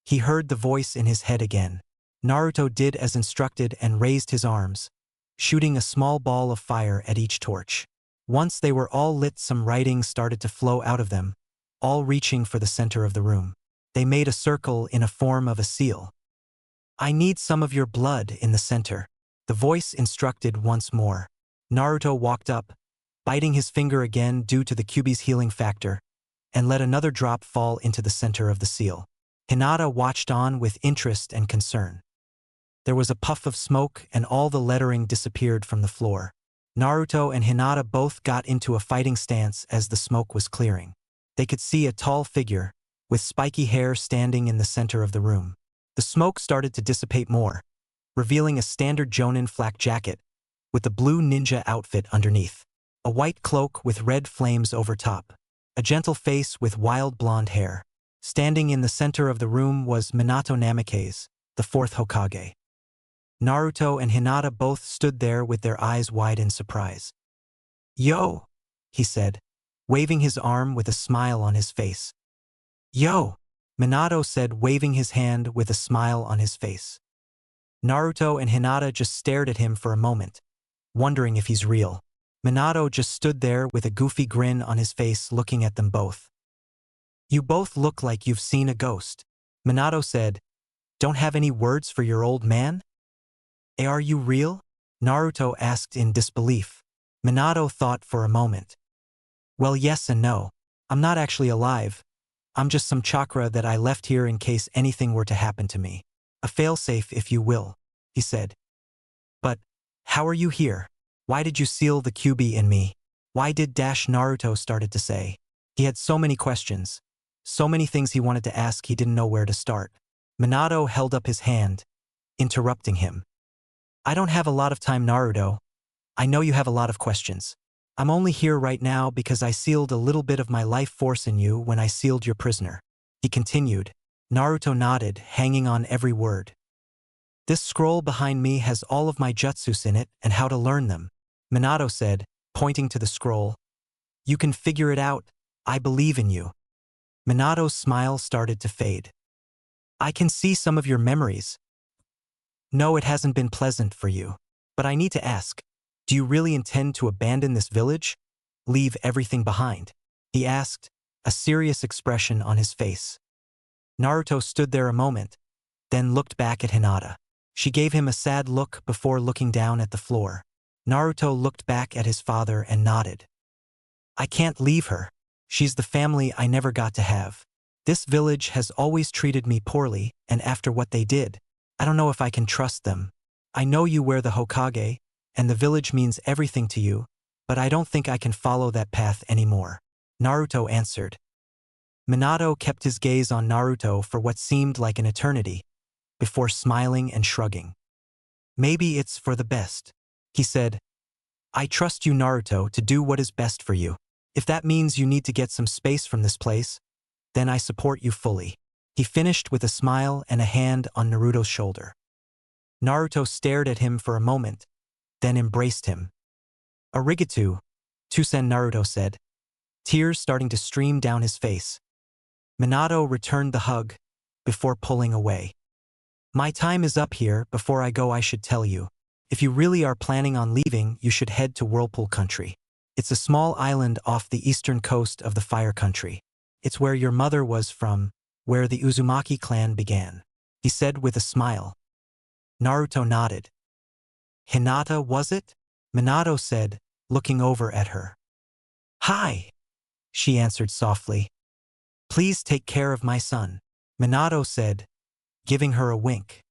He heard the voice in his head again. Naruto did as instructed and raised his arms, shooting a small ball of fire at each torch. Once they were all lit, some writing started to flow out of them, all reaching for the center of the room. They made a circle in a form of a seal. I need some of your blood in the center, the voice instructed once more. Naruto walked up, biting his finger again due to the Kyuubi's healing factor, and let another drop fall into the center of the seal. Hinata watched on with interest and concern. There was a puff of smoke and all the lettering disappeared from the floor. Naruto and Hinata both got into a fighting stance as the smoke was clearing. They could see a tall figure, with spiky hair standing in the center of the room. The smoke started to dissipate more, revealing a standard Jonin flak jacket, with the blue ninja outfit underneath. A white cloak with red flames over top. A gentle face with wild blonde hair. Standing in the center of the room was Minato Namikaze, the 4th Hokage. Naruto and Hinata both stood there with their eyes wide in surprise. Yo, he said, waving his arm with a smile on his face. Yo, Minato said, waving his hand with a smile on his face. Naruto and Hinata just stared at him for a moment, wondering if he's real. Minato just stood there with a goofy grin on his face looking at them both. You both look like you've seen a ghost, Minato said. Don't have any words for your old man? Are you real? Naruto asked in disbelief. Minato thought for a moment. Well, yes and no. I'm not actually alive. I'm just some chakra that I left here in case anything were to happen to me. A failsafe, if you will, he said. But how are you here? Why did you seal the Kyuubi in me? Why did Naruto started to say. He had so many questions. So many things he wanted to ask, he didn't know where to start. Minato held up his hand, interrupting him. I don't have a lot of time, Naruto. I know you have a lot of questions. I'm only here right now because I sealed a little bit of my life force in you when I sealed your prisoner. He continued. Naruto nodded, hanging on every word. This scroll behind me has all of my jutsus in it and how to learn them. Minato said, pointing to the scroll. You can figure it out. I believe in you. Minato's smile started to fade. I can see some of your memories. No, it hasn't been pleasant for you. But I need to ask, do you really intend to abandon this village? Leave everything behind? He asked, a serious expression on his face. Naruto stood there a moment, then looked back at Hinata. She gave him a sad look before looking down at the floor. Naruto looked back at his father and nodded. I can't leave her. She's the family I never got to have. This village has always treated me poorly, and after what they did, I don't know if I can trust them. I know you wear the Hokage, and the village means everything to you, but I don't think I can follow that path anymore. Naruto answered. Minato kept his gaze on Naruto for what seemed like an eternity, before smiling and shrugging. Maybe it's for the best. He said, I trust you, Naruto, to do what is best for you. If that means you need to get some space from this place, then I support you fully. He finished with a smile and a hand on Naruto's shoulder. Naruto stared at him for a moment, then embraced him. Arigato, Tusen, Naruto said, tears starting to stream down his face. Minato returned the hug, before pulling away. My time is up here. Before I go, I should tell you. If you really are planning on leaving, you should head to Whirlpool Country. It's a small island off the eastern coast of the Fire Country. It's where your mother was from, where the Uzumaki clan began. He said with a smile. Naruto nodded. Hinata, was it? Minato said, looking over at her. Hi, she answered softly. Please take care of my son. Minato said, giving her a wink.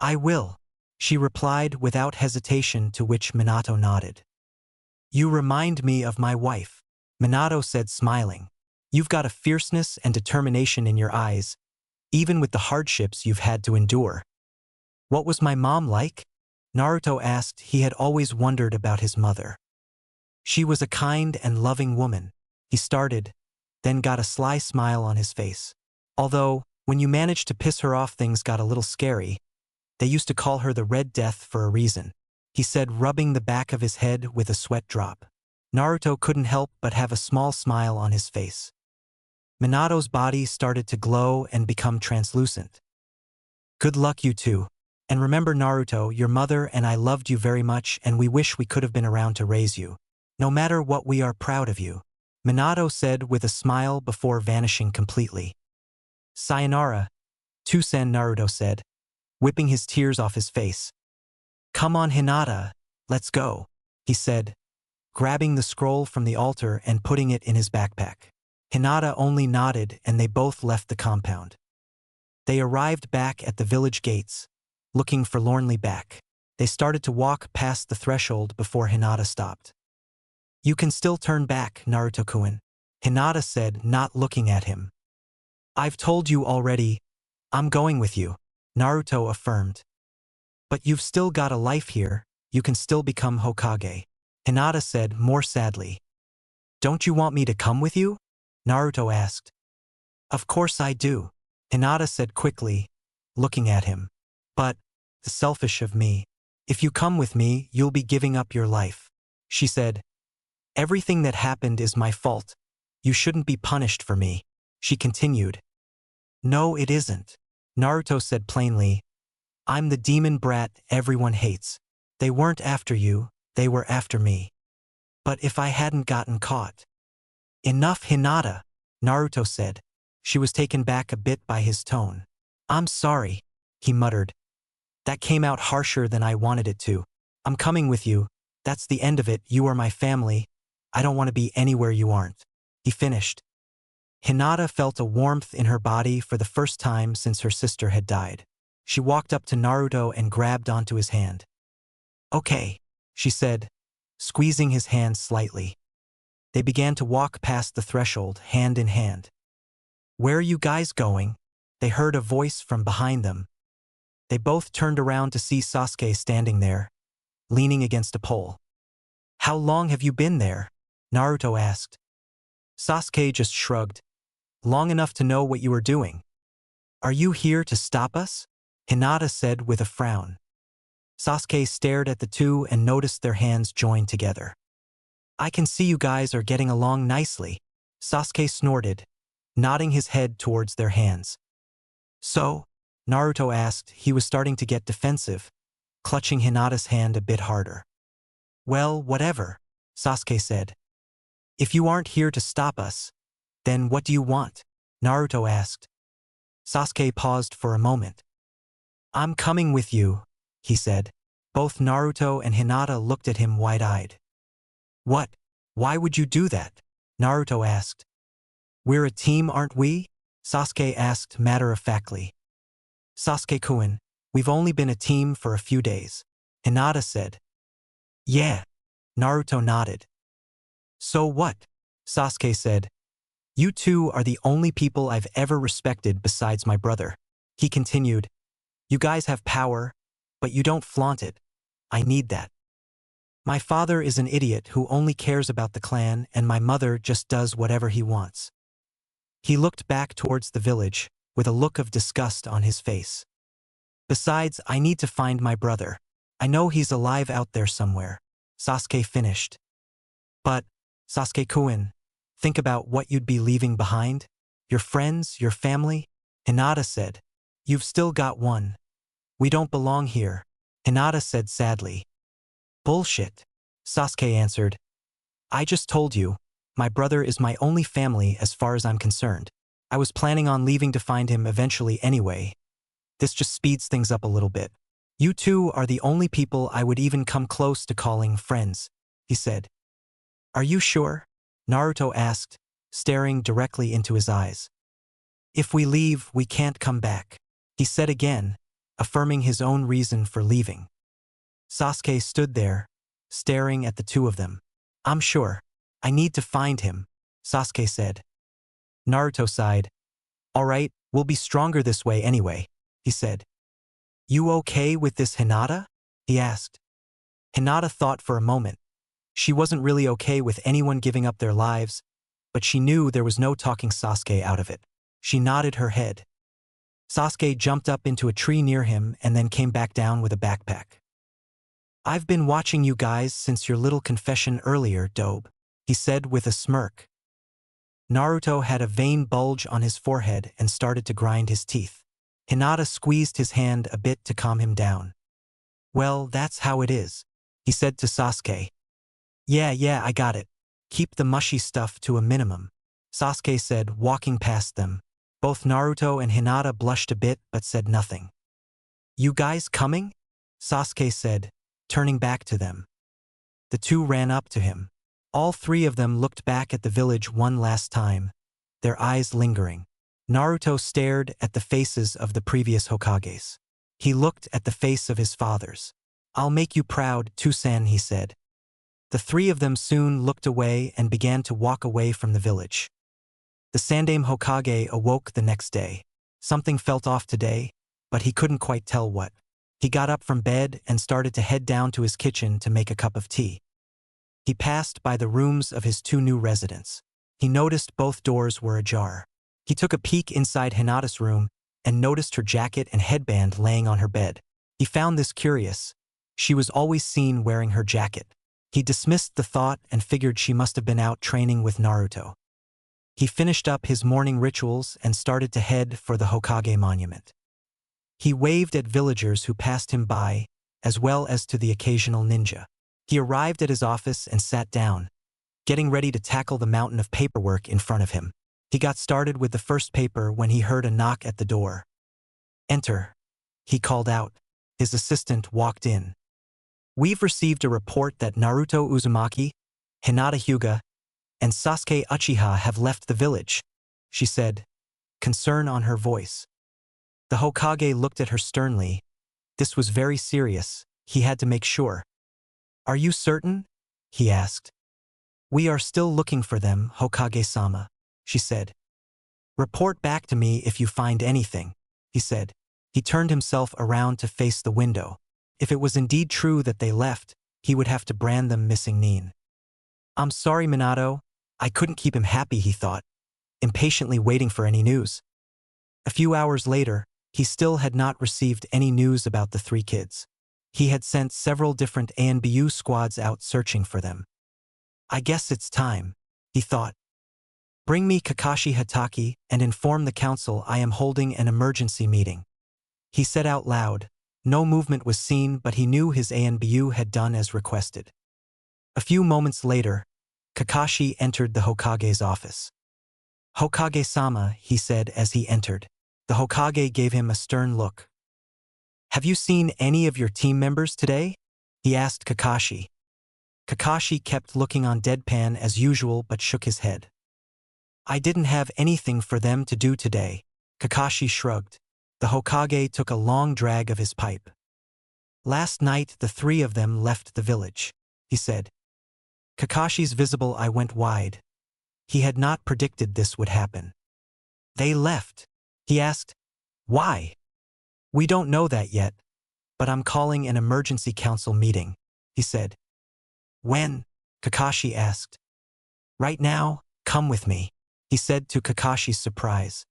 I will, she replied without hesitation, to which Minato nodded. You remind me of my wife, Minato said, smiling. You've got a fierceness and determination in your eyes, even with the hardships you've had to endure. What was my mom like? Naruto asked. He had always wondered about his mother. She was a kind and loving woman, he started, then got a sly smile on his face. Although, when you managed to piss her off, things got a little scary. They used to call her the Red Death for a reason, he said, rubbing the back of his head with a sweat drop. Naruto couldn't help but have a small smile on his face. Minato's body started to glow and become translucent. Good luck, you two. And remember, Naruto, your mother and I loved you very much, and we wish we could have been around to raise you. No matter what, we are proud of you, Minato said with a smile before vanishing completely. Sayonara, Tusen, Naruto said, whipping his tears off his face. Come on, Hinata, let's go, he said, grabbing the scroll from the altar and putting it in his backpack. Hinata only nodded, and they both left the compound. They arrived back at the village gates, looking forlornly back. They started to walk past the threshold before Hinata stopped. You can still turn back, Naruto-kun, Hinata said, not looking at him. I've told you already, I'm going with you, Naruto affirmed. But you've still got a life here, you can still become Hokage, Hinata said more sadly. Don't you want me to come with you? Naruto asked. Of course I do, Hinata said quickly, looking at him. But, selfish of me. If you come with me, you'll be giving up your life, she said. Everything that happened is my fault. You shouldn't be punished for me, she continued. No, it isn't, Naruto said plainly. I'm the demon brat everyone hates. They weren't after you, they were after me. But if I hadn't gotten caught. Enough, Hinata, Naruto said. She was taken back a bit by his tone. I'm sorry, he muttered. That came out harsher than I wanted it to. I'm coming with you. That's the end of it. You are my family. I don't want to be anywhere you aren't, he finished. Hinata felt a warmth in her body for the first time since her sister had died. She walked up to Naruto and grabbed onto his hand. Okay, she said, squeezing his hand slightly. They began to walk past the threshold, hand in hand. Where are you guys going? They heard a voice from behind them. They both turned around to see Sasuke standing there, leaning against a pole. How long have you been there? Naruto asked. Sasuke just shrugged. Long enough to know what you were doing. Are you here to stop us? Hinata said with a frown. Sasuke stared at the two and noticed their hands joined together. I can see you guys are getting along nicely, Sasuke snorted, nodding his head towards their hands. So? Naruto asked. He was starting to get defensive, clutching Hinata's hand a bit harder. Well, whatever, Sasuke said. If you aren't here to stop us, then what do you want? Naruto asked. Sasuke paused for a moment. I'm coming with you, he said. Both Naruto and Hinata looked at him wide-eyed. What? Why would you do that? Naruto asked. We're a team, aren't we? Sasuke asked matter-of-factly. Sasuke-kun, we've only been a team for a few days, Hinata said. Yeah. Naruto nodded. So what? Sasuke said. You two are the only people I've ever respected besides my brother. He continued. You guys have power, but you don't flaunt it. I need that. My father is an idiot who only cares about the clan, and my mother just does whatever he wants. He looked back towards the village, with a look of disgust on his face. Besides, I need to find my brother. I know he's alive out there somewhere, Sasuke finished. But, Sasuke-kun, think about what you'd be leaving behind. Your friends, your family? Hinata said. You've still got one. We don't belong here, Hinata said sadly. Bullshit, Sasuke answered. I just told you, my brother is my only family as far as I'm concerned. I was planning on leaving to find him eventually anyway. This just speeds things up a little bit. You two are the only people I would even come close to calling friends, he said. Are you sure? Naruto asked, staring directly into his eyes. If we leave, we can't come back, he said again, affirming his own reason for leaving. Sasuke stood there, staring at the two of them. I'm sure. I need to find him, Sasuke said. Naruto sighed. All right, we'll be stronger this way anyway, he said. You okay with this, Hinata? He asked. Hinata thought for a moment. She wasn't really okay with anyone giving up their lives, but she knew there was no talking Sasuke out of it. She nodded her head. Sasuke jumped up into a tree near him and then came back down with a backpack. I've been watching you guys since your little confession earlier, Dobe, he said with a smirk. Naruto had a vein bulge on his forehead and started to grind his teeth. Hinata squeezed his hand a bit to calm him down. Well, that's how it is, he said to Sasuke. Yeah, I got it. Keep the mushy stuff to a minimum, Sasuke said, walking past them. Both Naruto and Hinata blushed a bit but said nothing. You guys coming? Sasuke said, turning back to them. The two ran up to him. All three of them looked back at the village one last time, their eyes lingering. Naruto stared at the faces of the previous Hokages. He looked at the face of his fathers. I'll make you proud, Tusan, he said. The three of them soon looked away and began to walk away from the village. The Sandaime Hokage awoke the next day. Something felt off today, but he couldn't quite tell what. He got up from bed and started to head down to his kitchen to make a cup of tea. He passed by the rooms of his two new residents. He noticed both doors were ajar. He took a peek inside Hinata's room and noticed her jacket and headband laying on her bed. He found this curious. She was always seen wearing her jacket. He dismissed the thought and figured she must have been out training with Naruto. He finished up his morning rituals and started to head for the Hokage monument. He waved at villagers who passed him by, as well as to the occasional ninja. He arrived at his office and sat down, getting ready to tackle the mountain of paperwork in front of him. He got started with the first paper when he heard a knock at the door. Enter, he called out. His assistant walked in. We've received a report that Naruto Uzumaki, Hinata Hyuga, and Sasuke Uchiha have left the village, she said, concern on her voice. The Hokage looked at her sternly. This was very serious. He had to make sure. Are you certain? He asked. We are still looking for them, Hokage-sama, she said. Report back to me if you find anything, he said. He turned himself around to face the window. If it was indeed true that they left, he would have to brand them missing Nin. I'm sorry, Minato. I couldn't keep him happy, he thought, impatiently waiting for any news. A few hours later, he still had not received any news about the three kids. He had sent several different ANBU squads out searching for them. I guess it's time, he thought. Bring me Kakashi Hatake and inform the council I am holding an emergency meeting. He said out loud. No movement was seen, but he knew his ANBU had done as requested. A few moments later, Kakashi entered the Hokage's office. Hokage-sama, he said as he entered. The Hokage gave him a stern look. Have you seen any of your team members today? He asked Kakashi. Kakashi kept looking on deadpan as usual but shook his head. I didn't have anything for them to do today. Kakashi shrugged. The Hokage took a long drag of his pipe. Last night the three of them left the village, he said. Kakashi's visible eye went wide. He had not predicted this would happen. They left, he asked. Why? We don't know that yet, but I'm calling an emergency council meeting, he said. When? Kakashi asked. Right now, come with me, he said to Kakashi's surprise.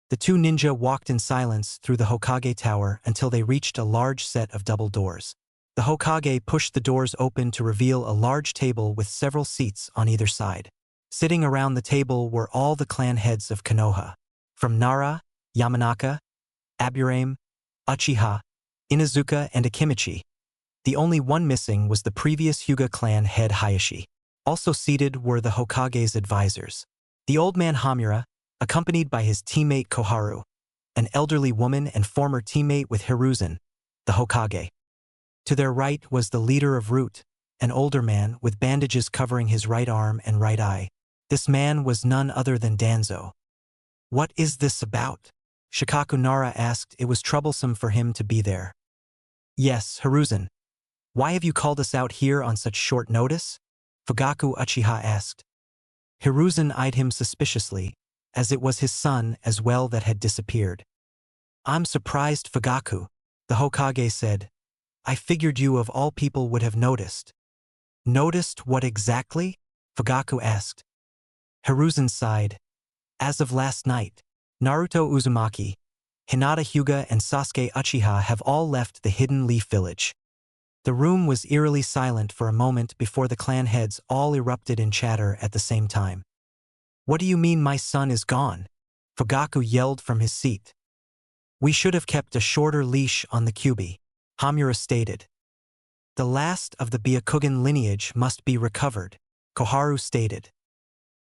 The two ninja walked in silence through the Hokage tower until they reached a large set of double doors. The Hokage pushed the doors open to reveal a large table with several seats on either side. Sitting around the table were all the clan heads of Konoha, from Nara, Yamanaka, Aburame, Uchiha, Inuzuka, and Akimichi. The only one missing was the previous Hyuga clan head Hayashi. Also seated were the Hokage's advisors. The old man Hamura, accompanied by his teammate Koharu, an elderly woman and former teammate with Hiruzen, the Hokage. To their right was the leader of Root, an older man with bandages covering his right arm and right eye. This man was none other than Danzo. What is this about? Shikaku Nara asked. It was troublesome for him to be there. Yes, Hiruzen. Why have you called us out here on such short notice? Fugaku Uchiha asked. Hiruzen eyed him suspiciously, as it was his son as well that had disappeared. I'm surprised, Fugaku, the Hokage said. I figured you of all people would have noticed. Noticed what exactly? Fugaku asked. Hiruzen sighed. As of last night, Naruto Uzumaki, Hinata Hyuga and Sasuke Uchiha have all left the Hidden Leaf Village. The room was eerily silent for a moment before the clan heads all erupted in chatter at the same time. What do you mean my son is gone? Fugaku yelled from his seat. We should have kept a shorter leash on the Kyuubi, Hamura stated. The last of the Byakugan lineage must be recovered, Koharu stated.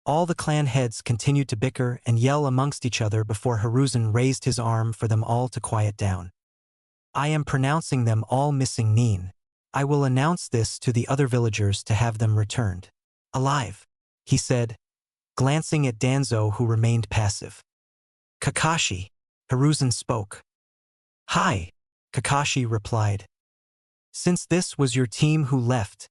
All the clan heads continued to bicker and yell amongst each other before Hiruzen raised his arm for them all to quiet down. I am pronouncing them all missing Nin. I will announce this to the other villagers to have them returned. Alive, he said, glancing at Danzo who remained passive. Kakashi, Hiruzen spoke. Hi, Kakashi replied. Since this was your team who left,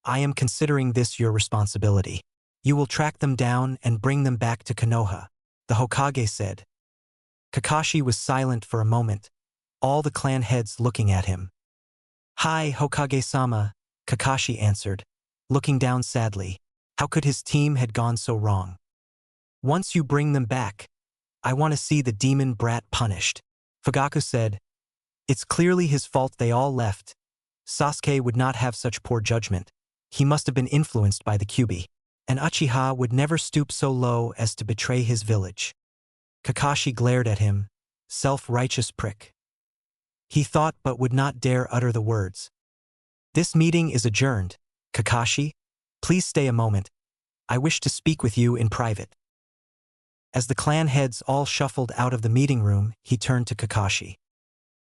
I am considering this your responsibility. You will track them down and bring them back to Konoha, the Hokage said. Kakashi was silent for a moment, all the clan heads looking at him. Hi, Hokage-sama, Kakashi answered, looking down sadly. How could his team had gone so wrong? Once you bring them back, I want to see the demon brat punished, Fugaku said. It's clearly his fault they all left. Sasuke would not have such poor judgment. He must have been influenced by the Kyuubi. And Uchiha would never stoop so low as to betray his village. Kakashi glared at him, self-righteous prick. He thought but would not dare utter the words. This meeting is adjourned, Kakashi. Please stay a moment. I wish to speak with you in private. As the clan heads all shuffled out of the meeting room, he turned to Kakashi.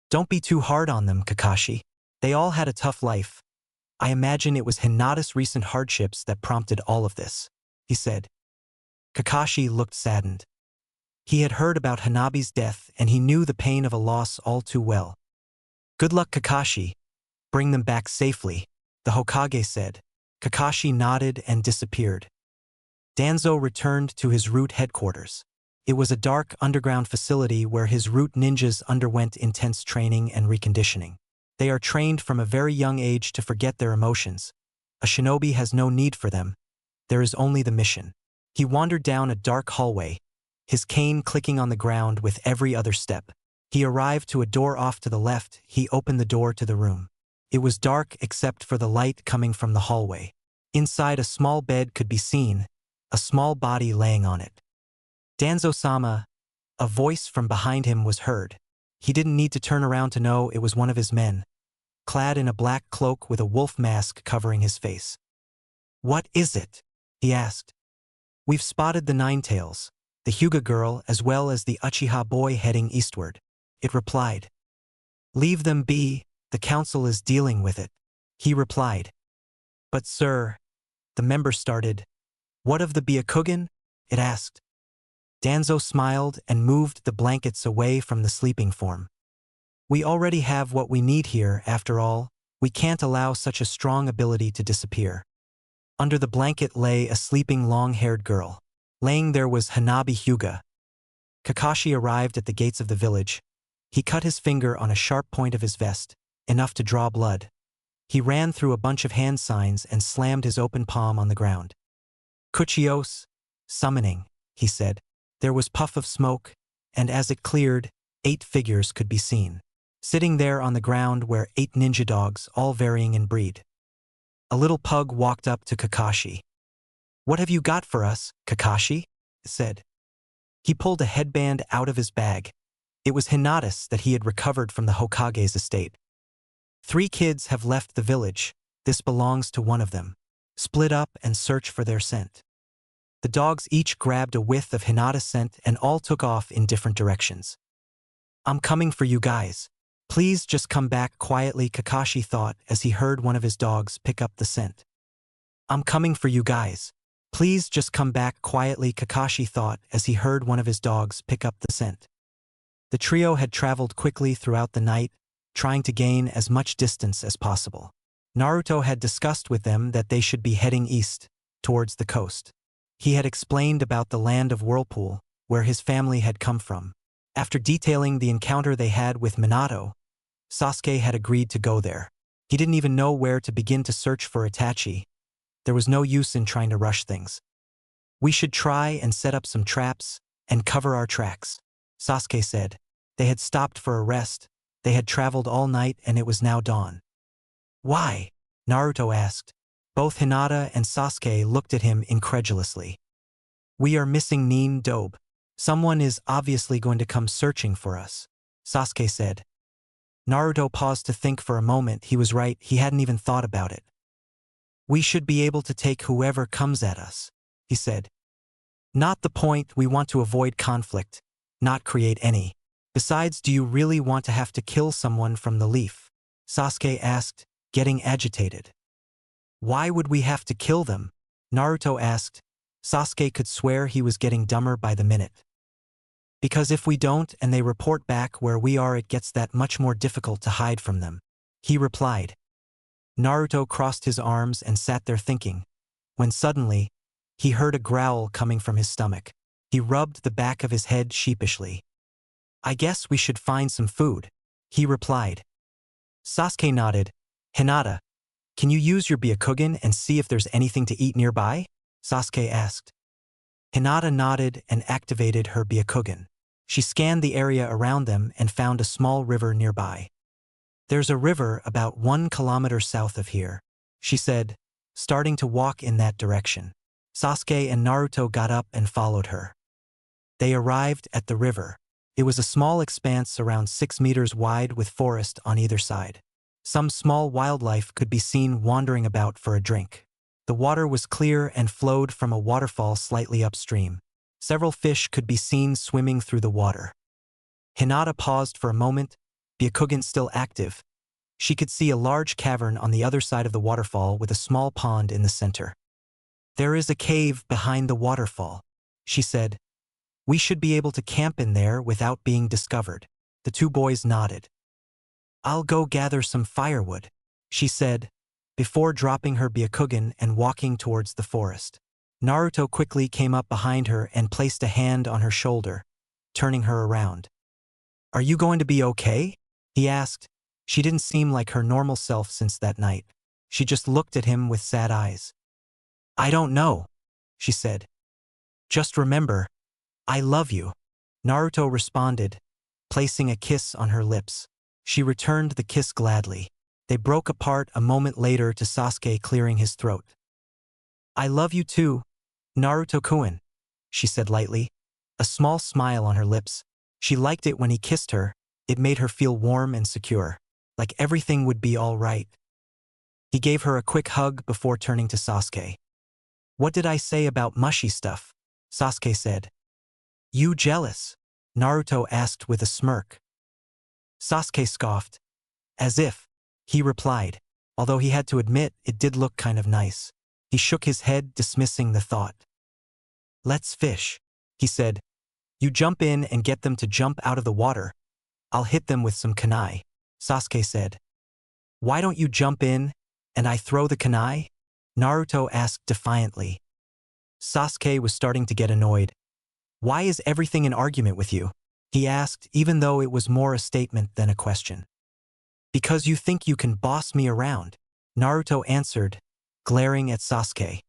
Don't be too hard on them, Kakashi. They all had a tough life. I imagine it was Hinata's recent hardships that prompted all of this, he said. Kakashi looked saddened. He had heard about Hanabi's death and he knew the pain of a loss all too well. Good luck, Kakashi. Bring them back safely, the Hokage said. Kakashi nodded and disappeared. Danzo returned to his Root headquarters. It was a dark underground facility where his Root ninjas underwent intense training and reconditioning. They are trained from a very young age to forget their emotions. A shinobi has no need for them. There is only the mission. He wandered down a dark hallway, his cane clicking on the ground with every other step. He arrived to a door off to the left. He opened the door to the room. It was dark except for the light coming from the hallway. Inside, a small bed could be seen, a small body laying on it. Danzo-sama, a voice from behind him was heard. He didn't need to turn around to know it was one of his men, clad in a black cloak with a wolf mask covering his face. "What is it?" he asked. "We've spotted the Ninetails, the Hyuga girl as well as the Uchiha boy heading eastward," it replied. "Leave them be, the council is dealing with it," he replied. "But sir," the member started. "What of the Byakugan?" it asked. Danzo smiled and moved the blankets away from the sleeping form. "We already have what we need here, after all. We can't allow such a strong ability to disappear." Under the blanket lay a sleeping long-haired girl. Laying there was Hanabi Hyuga. Kakashi arrived at the gates of the village. He cut his finger on a sharp point of his vest, enough to draw blood. He ran through a bunch of hand signs and slammed his open palm on the ground. "Kuchios, summoning," he said. There was puff of smoke, and as it cleared, 8 figures could be seen. Sitting there on the ground were 8 ninja dogs, all varying in breed. A little pug walked up to Kakashi. "What have you got for us, Kakashi?" it said. He pulled a headband out of his bag. It was Hinata's that he had recovered from the Hokage's estate. 3 kids have left the village. This belongs to one of them. Split up and search for their scent. The dogs each grabbed a whiff of Hinata's scent and all took off in different directions. "I'm coming for you guys. Please just come back quietly," Kakashi thought as he heard one of his dogs pick up the scent. "I'm coming for you guys. Please just come back quietly," Kakashi thought as he heard one of his dogs pick up the scent. The trio had traveled quickly throughout the night, trying to gain as much distance as possible. Naruto had discussed with them that they should be heading east, towards the coast. He had explained about the land of Whirlpool, where his family had come from. After detailing the encounter they had with Minato, Sasuke had agreed to go there. He didn't even know where to begin to search for Itachi. There was no use in trying to rush things. "We should try and set up some traps and cover our tracks," Sasuke said. They had stopped for a rest. They had traveled all night and it was now dawn. "Why?" Naruto asked. Both Hinata and Sasuke looked at him incredulously. "We are missing Nin Dobe. Someone is obviously going to come searching for us," Sasuke said. Naruto paused to think for a moment. He was right, he hadn't even thought about it. "We should be able to take whoever comes at us," he said. "Not the point, we want to avoid conflict, not create any. Besides, do you really want to have to kill someone from the Leaf?" Sasuke asked, getting agitated. "Why would we have to kill them?" Naruto asked. Sasuke could swear he was getting dumber by the minute. "Because if we don't and they report back where we are, it gets that much more difficult to hide from them," he replied. Naruto crossed his arms and sat there thinking, when suddenly, he heard a growl coming from his stomach. He rubbed the back of his head sheepishly. "I guess we should find some food," he replied. Sasuke nodded. "Hinata, can you use your Byakugan and see if there's anything to eat nearby?" Sasuke asked. Hinata nodded and activated her Byakugan. She scanned the area around them and found a small river nearby. "There's a river about 1 kilometer south of here," she said, starting to walk in that direction. Sasuke and Naruto got up and followed her. They arrived at the river. It was a small expanse around 6 meters wide with forest on either side. Some small wildlife could be seen wandering about for a drink. The water was clear and flowed from a waterfall slightly upstream. Several fish could be seen swimming through the water. Hinata paused for a moment, Byakugan still active. She could see a large cavern on the other side of the waterfall with a small pond in the center. "There is a cave behind the waterfall," she said. "We should be able to camp in there without being discovered." The 2 boys nodded. "I'll go gather some firewood," she said, before dropping her Byakugan and walking towards the forest. Naruto quickly came up behind her and placed a hand on her shoulder, turning her around. "Are you going to be okay?" he asked. She didn't seem like her normal self since that night. She just looked at him with sad eyes. "I don't know," she said. "Just remember, I love you, Naruto responded, placing a kiss on her lips. She returned the kiss gladly. They broke apart a moment later to Sasuke clearing his throat. I love you too, Naruto-kun, she said lightly, a small smile on her lips. She liked it when he kissed her. It made her feel warm and secure, like everything would be all right. He gave her a quick hug before turning to Sasuke. What did I say about mushy stuff? Sasuke said. You jealous? Naruto asked with a smirk. Sasuke scoffed. As if. He replied, although he had to admit it did look kind of nice. He shook his head, dismissing the thought. Let's fish, he said. You jump in and get them to jump out of the water. I'll hit them with some kunai, Sasuke said. Why don't you jump in, and I throw the kunai? Naruto asked defiantly. Sasuke was starting to get annoyed. Why is everything an argument with you? He asked, even though it was more a statement than a question. Because you think you can boss me around, Naruto answered, glaring at Sasuke.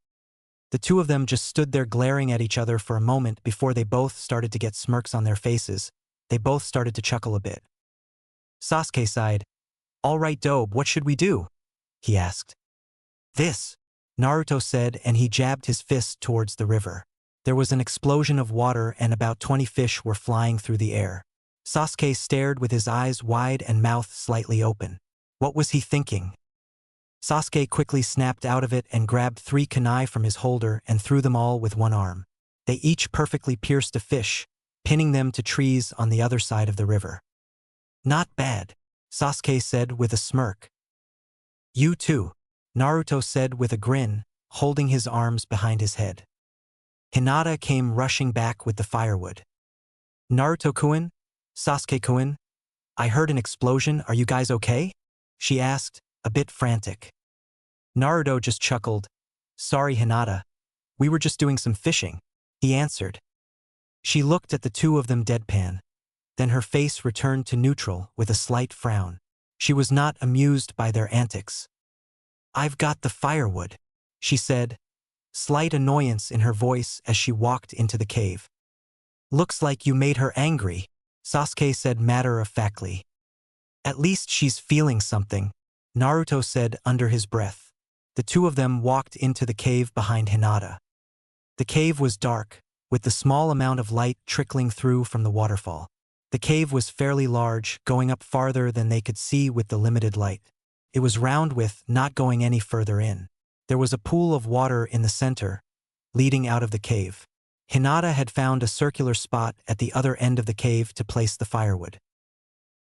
The two of them just stood there glaring at each other for a moment before they both started to get smirks on their faces. They both started to chuckle a bit. Sasuke sighed. All right, Dobe, what should we do? He asked. This, Naruto said, and he jabbed his fist towards the river. There was an explosion of water and about 20 fish were flying through the air. Sasuke stared with his eyes wide and mouth slightly open. What was he thinking? Sasuke quickly snapped out of it and grabbed 3 kunai from his holder and threw them all with one arm. They each perfectly pierced a fish, pinning them to trees on the other side of the river. Not bad, Sasuke said with a smirk. You too, Naruto said with a grin, holding his arms behind his head. Hinata came rushing back with the firewood. Naruto-kun? Sasuke-kun? I heard an explosion, are you guys okay? She asked, a bit frantic. Naruto just chuckled. Sorry, Hinata. We were just doing some fishing, he answered. She looked at the two of them deadpan. Then her face returned to neutral with a slight frown. She was not amused by their antics. I've got the firewood, she said, slight annoyance in her voice as she walked into the cave. Looks like you made her angry, Sasuke said matter-of-factly. At least she's feeling something, Naruto said under his breath. The two of them walked into the cave behind Hinata. The cave was dark, with the small amount of light trickling through from the waterfall. The cave was fairly large, going up farther than they could see with the limited light. It was round with not going any further in. There was a pool of water in the center, leading out of the cave. Hinata had found a circular spot at the other end of the cave to place the firewood.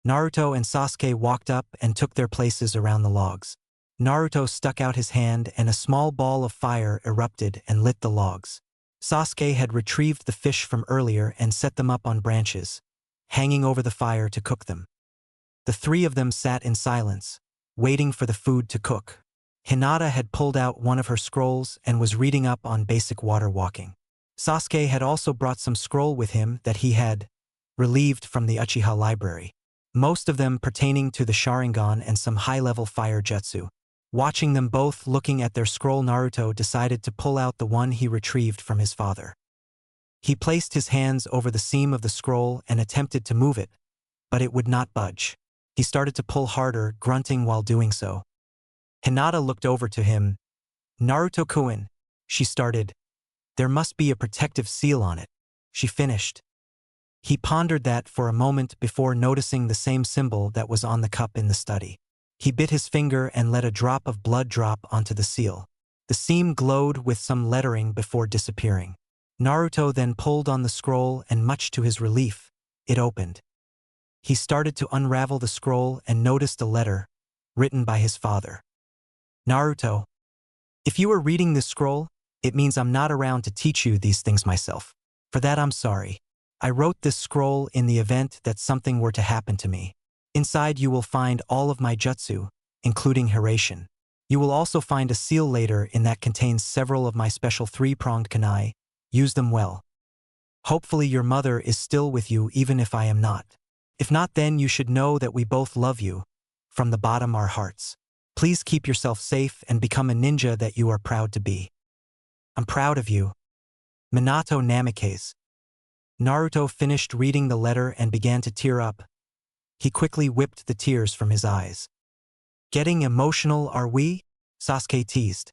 Naruto and Sasuke walked up and took their places around the logs. Naruto stuck out his hand and a small ball of fire erupted and lit the logs. Sasuke had retrieved the fish from earlier and set them up on branches, hanging over the fire to cook them. The three of them sat in silence, waiting for the food to cook. Hinata had pulled out one of her scrolls and was reading up on basic water walking. Sasuke had also brought some scroll with him that he had relieved from the Uchiha library, most of them pertaining to the Sharingan and some high-level fire jutsu. Watching them both looking at their scroll, Naruto decided to pull out the one he retrieved from his father. He placed his hands over the seam of the scroll and attempted to move it, but it would not budge. He started to pull harder, grunting while doing so. Hinata looked over to him. Naruto-kun, she started. There must be a protective seal on it, she finished. He pondered that for a moment before noticing the same symbol that was on the cup in the study. He bit his finger and let a drop of blood drop onto the seal. The seam glowed with some lettering before disappearing. Naruto then pulled on the scroll and much to his relief, it opened. He started to unravel the scroll and noticed a letter, written by his father. Naruto, if you are reading this scroll, it means I'm not around to teach you these things myself. For that I'm sorry. I wrote this scroll in the event that something were to happen to me. Inside you will find all of my jutsu, including Hiraishin. You will also find a seal later in that contains several of my special 3-pronged kunai. Use them well. Hopefully your mother is still with you even if I am not. If not, then you should know that we both love you, from the bottom of our hearts. Please keep yourself safe and become a ninja that you are proud to be. I'm proud of you. Minato Namikaze. Naruto finished reading the letter and began to tear up. He quickly whipped the tears from his eyes. "Getting emotional, are we?" Sasuke teased.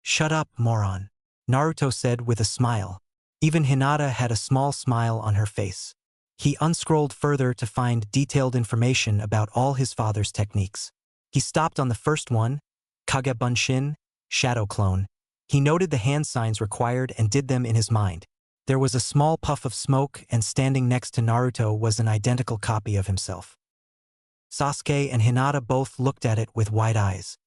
"Shut up, moron," Naruto said with a smile. Even Hinata had a small smile on her face. He unscrolled further to find detailed information about all his father's techniques. He stopped on the first one, Kage Bunshin, Shadow Clone. He noted the hand signs required and did them in his mind. There was a small puff of smoke, and standing next to Naruto was an identical copy of himself. Sasuke and Hinata both looked at it with wide eyes.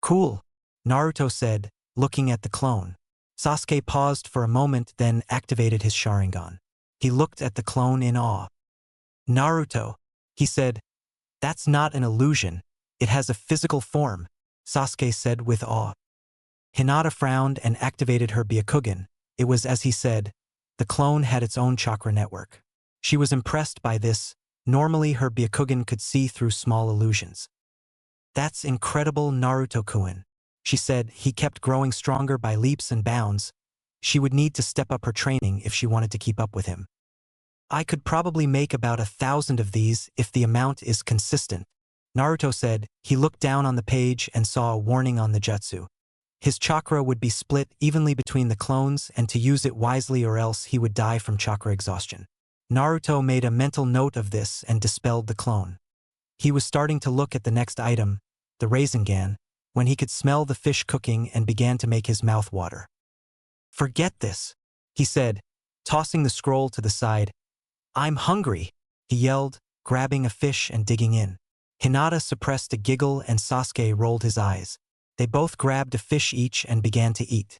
"Cool," Naruto said, looking at the clone. Sasuke paused for a moment, then activated his Sharingan. He looked at the clone in awe. "Naruto," he said, "that's not an illusion. It has a physical form," Sasuke said with awe. Hinata frowned and activated her Byakugan. It was as he said. The clone had its own chakra network. She was impressed by this. Normally her Byakugan could see through small illusions. "That's incredible, Naruto-kun," she said. He kept growing stronger by leaps and bounds. She would need to step up her training if she wanted to keep up with him. "I could probably make about 1,000 of these if the amount is consistent," Naruto said. He looked down on the page and saw a warning on the jutsu. His chakra would be split evenly between the clones, and to use it wisely or else he would die from chakra exhaustion. Naruto made a mental note of this and dispelled the clone. He was starting to look at the next item, the Rasengan, when he could smell the fish cooking and began to make his mouth water. "Forget this," he said, tossing the scroll to the side. "I'm hungry," he yelled, grabbing a fish and digging in. Hinata suppressed a giggle and Sasuke rolled his eyes. They both grabbed a fish each and began to eat.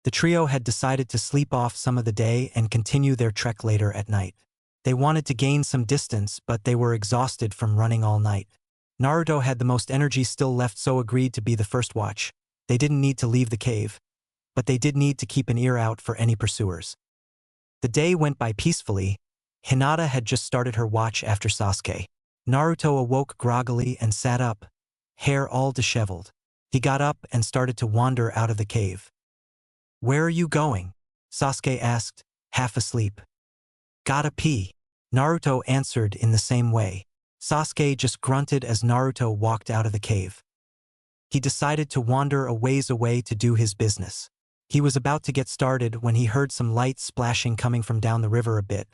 The trio had decided to sleep off some of the day and continue their trek later at night. They wanted to gain some distance, but they were exhausted from running all night. Naruto had the most energy still left, so agreed to be the first watch. They didn't need to leave the cave, but they did need to keep an ear out for any pursuers. The day went by peacefully. Hinata had just started her watch after Sasuke. Naruto awoke groggily and sat up, hair all disheveled. He got up and started to wander out of the cave. "Where are you going?" Sasuke asked, half asleep. "Gotta pee," Naruto answered in the same way. Sasuke just grunted as Naruto walked out of the cave. He decided to wander a ways away to do his business. He was about to get started when he heard some light splashing coming from down the river a bit,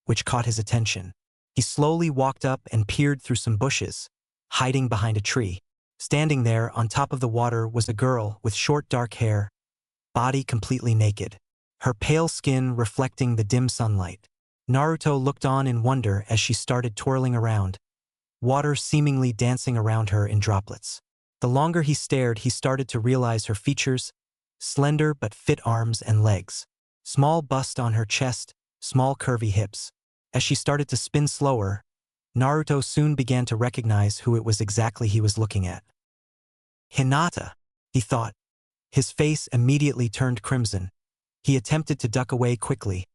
which caught his attention. He slowly walked up and peered through some bushes, hiding behind a tree. Standing there on top of the water was a girl with short dark hair, body completely naked, her pale skin reflecting the dim sunlight. Naruto looked on in wonder as she started twirling around, water seemingly dancing around her in droplets. The longer he stared, he started to realize her features: slender but fit arms and legs, small bust on her chest, small curvy hips. As she started to spin slower, Naruto soon began to recognize who it was exactly he was looking at. "Hinata," he thought. His face immediately turned crimson. He attempted to duck away quickly,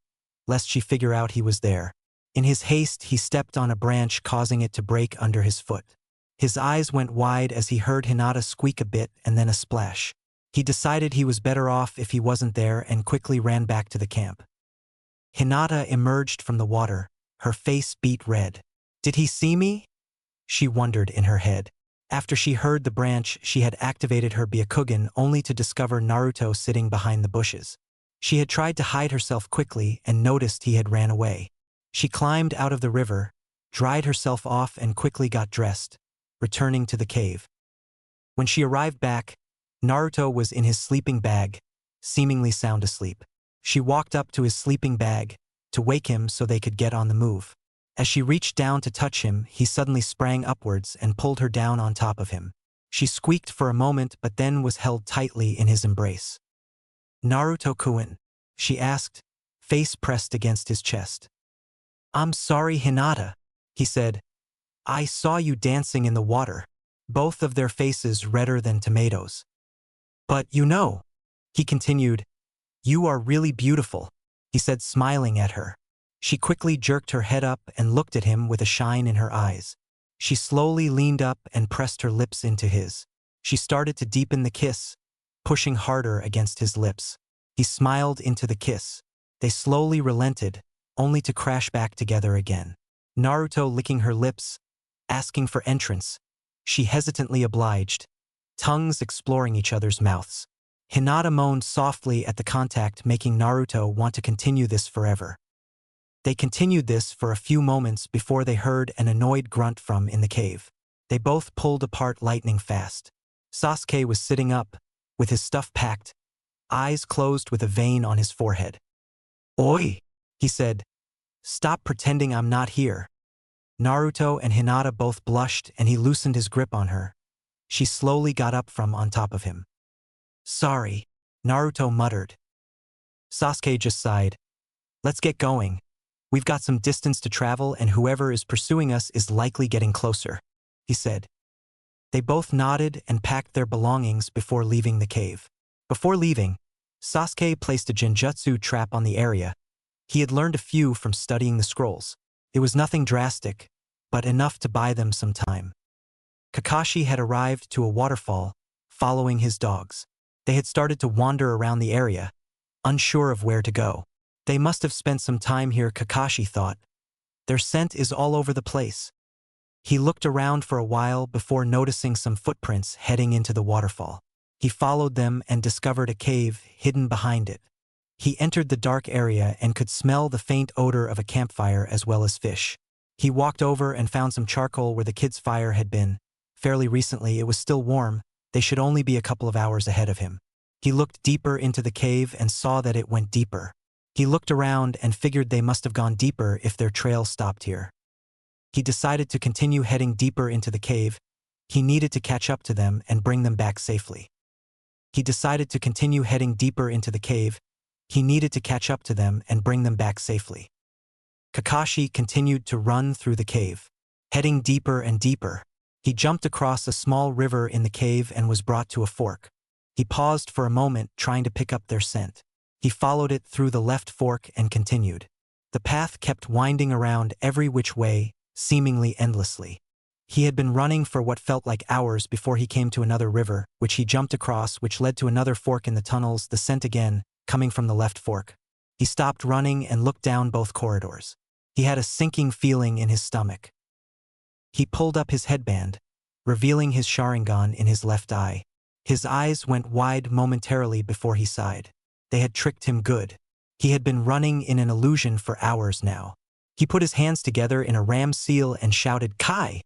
lest she figure out he was there. In his haste, he stepped on a branch, causing it to break under his foot. His eyes went wide as he heard Hinata squeak a bit and then a splash. He decided he was better off if he wasn't there and quickly ran back to the camp. Hinata emerged from the water, her face beet red. "Did he see me?" she wondered in her head. After she heard the branch, she had activated her Byakugan only to discover Naruto sitting behind the bushes. She had tried to hide herself quickly and noticed he had ran away. She climbed out of the river, dried herself off and quickly got dressed, returning to the cave. When she arrived back, Naruto was in his sleeping bag, seemingly sound asleep. She walked up to his sleeping bag to wake him so they could get on the move. As she reached down to touch him, he suddenly sprang upwards and pulled her down on top of him. She squeaked for a moment but then was held tightly in his embrace. "Naruto-kun," she asked, face pressed against his chest. "I'm sorry, Hinata," he said. "I saw you dancing in the water," both of their faces redder than tomatoes. "But you know," he continued, "you are really beautiful," he said, smiling at her. She quickly jerked her head up and looked at him with a shine in her eyes. She slowly leaned up and pressed her lips into his. She started to deepen the kiss, pushing harder against his lips. He smiled into the kiss. They slowly relented, only to crash back together again. Naruto licking her lips, asking for entrance. She hesitantly obliged, tongues exploring each other's mouths. Hinata moaned softly at the contact, making Naruto want to continue this forever. They continued this for a few moments before they heard an annoyed grunt from in the cave. They both pulled apart lightning fast. Sasuke was sitting up, with his stuff packed, eyes closed with a vein on his forehead. "Oi!" he said. "Stop pretending I'm not here." Naruto and Hinata both blushed and he loosened his grip on her. She slowly got up from on top of him. "Sorry," Naruto muttered. Sasuke just sighed. "Let's get going. We've got some distance to travel and whoever is pursuing us is likely getting closer," he said. They both nodded and packed their belongings before leaving the cave. Before leaving, Sasuke placed a genjutsu trap on the area. He had learned a few from studying the scrolls. It was nothing drastic, but enough to buy them some time. Kakashi had arrived to a waterfall, following his dogs. They had started to wander around the area, unsure of where to go. They must have spent some time here, Kakashi thought. Their scent is all over the place. He looked around for a while before noticing some footprints heading into the waterfall. He followed them and discovered a cave hidden behind it. He entered the dark area and could smell the faint odor of a campfire as well as fish. He walked over and found some charcoal where the kids' fire had been. Fairly recently, it was still warm. They should only be a couple of hours ahead of him. He looked deeper into the cave and saw that it went deeper. He looked around and figured they must have gone deeper if their trail stopped here. He decided to continue heading deeper into the cave. He needed to catch up to them and bring them back safely. He decided to continue heading deeper into the cave. He needed to catch up to them and bring them back safely. Kakashi continued to run through the cave, heading deeper and deeper. He jumped across a small river in the cave and was brought to a fork. He paused for a moment, trying to pick up their scent. He followed it through the left fork and continued. The path kept winding around every which way, seemingly endlessly. He had been running for what felt like hours before he came to another river, which he jumped across, which led to another fork in the tunnels, the scent again, coming from the left fork. He stopped running and looked down both corridors. He had a sinking feeling in his stomach. He pulled up his headband, revealing his Sharingan in his left eye. His eyes went wide momentarily before he sighed. They had tricked him good. He had been running in an illusion for hours now. He put his hands together in a ram seal and shouted, "Kai!"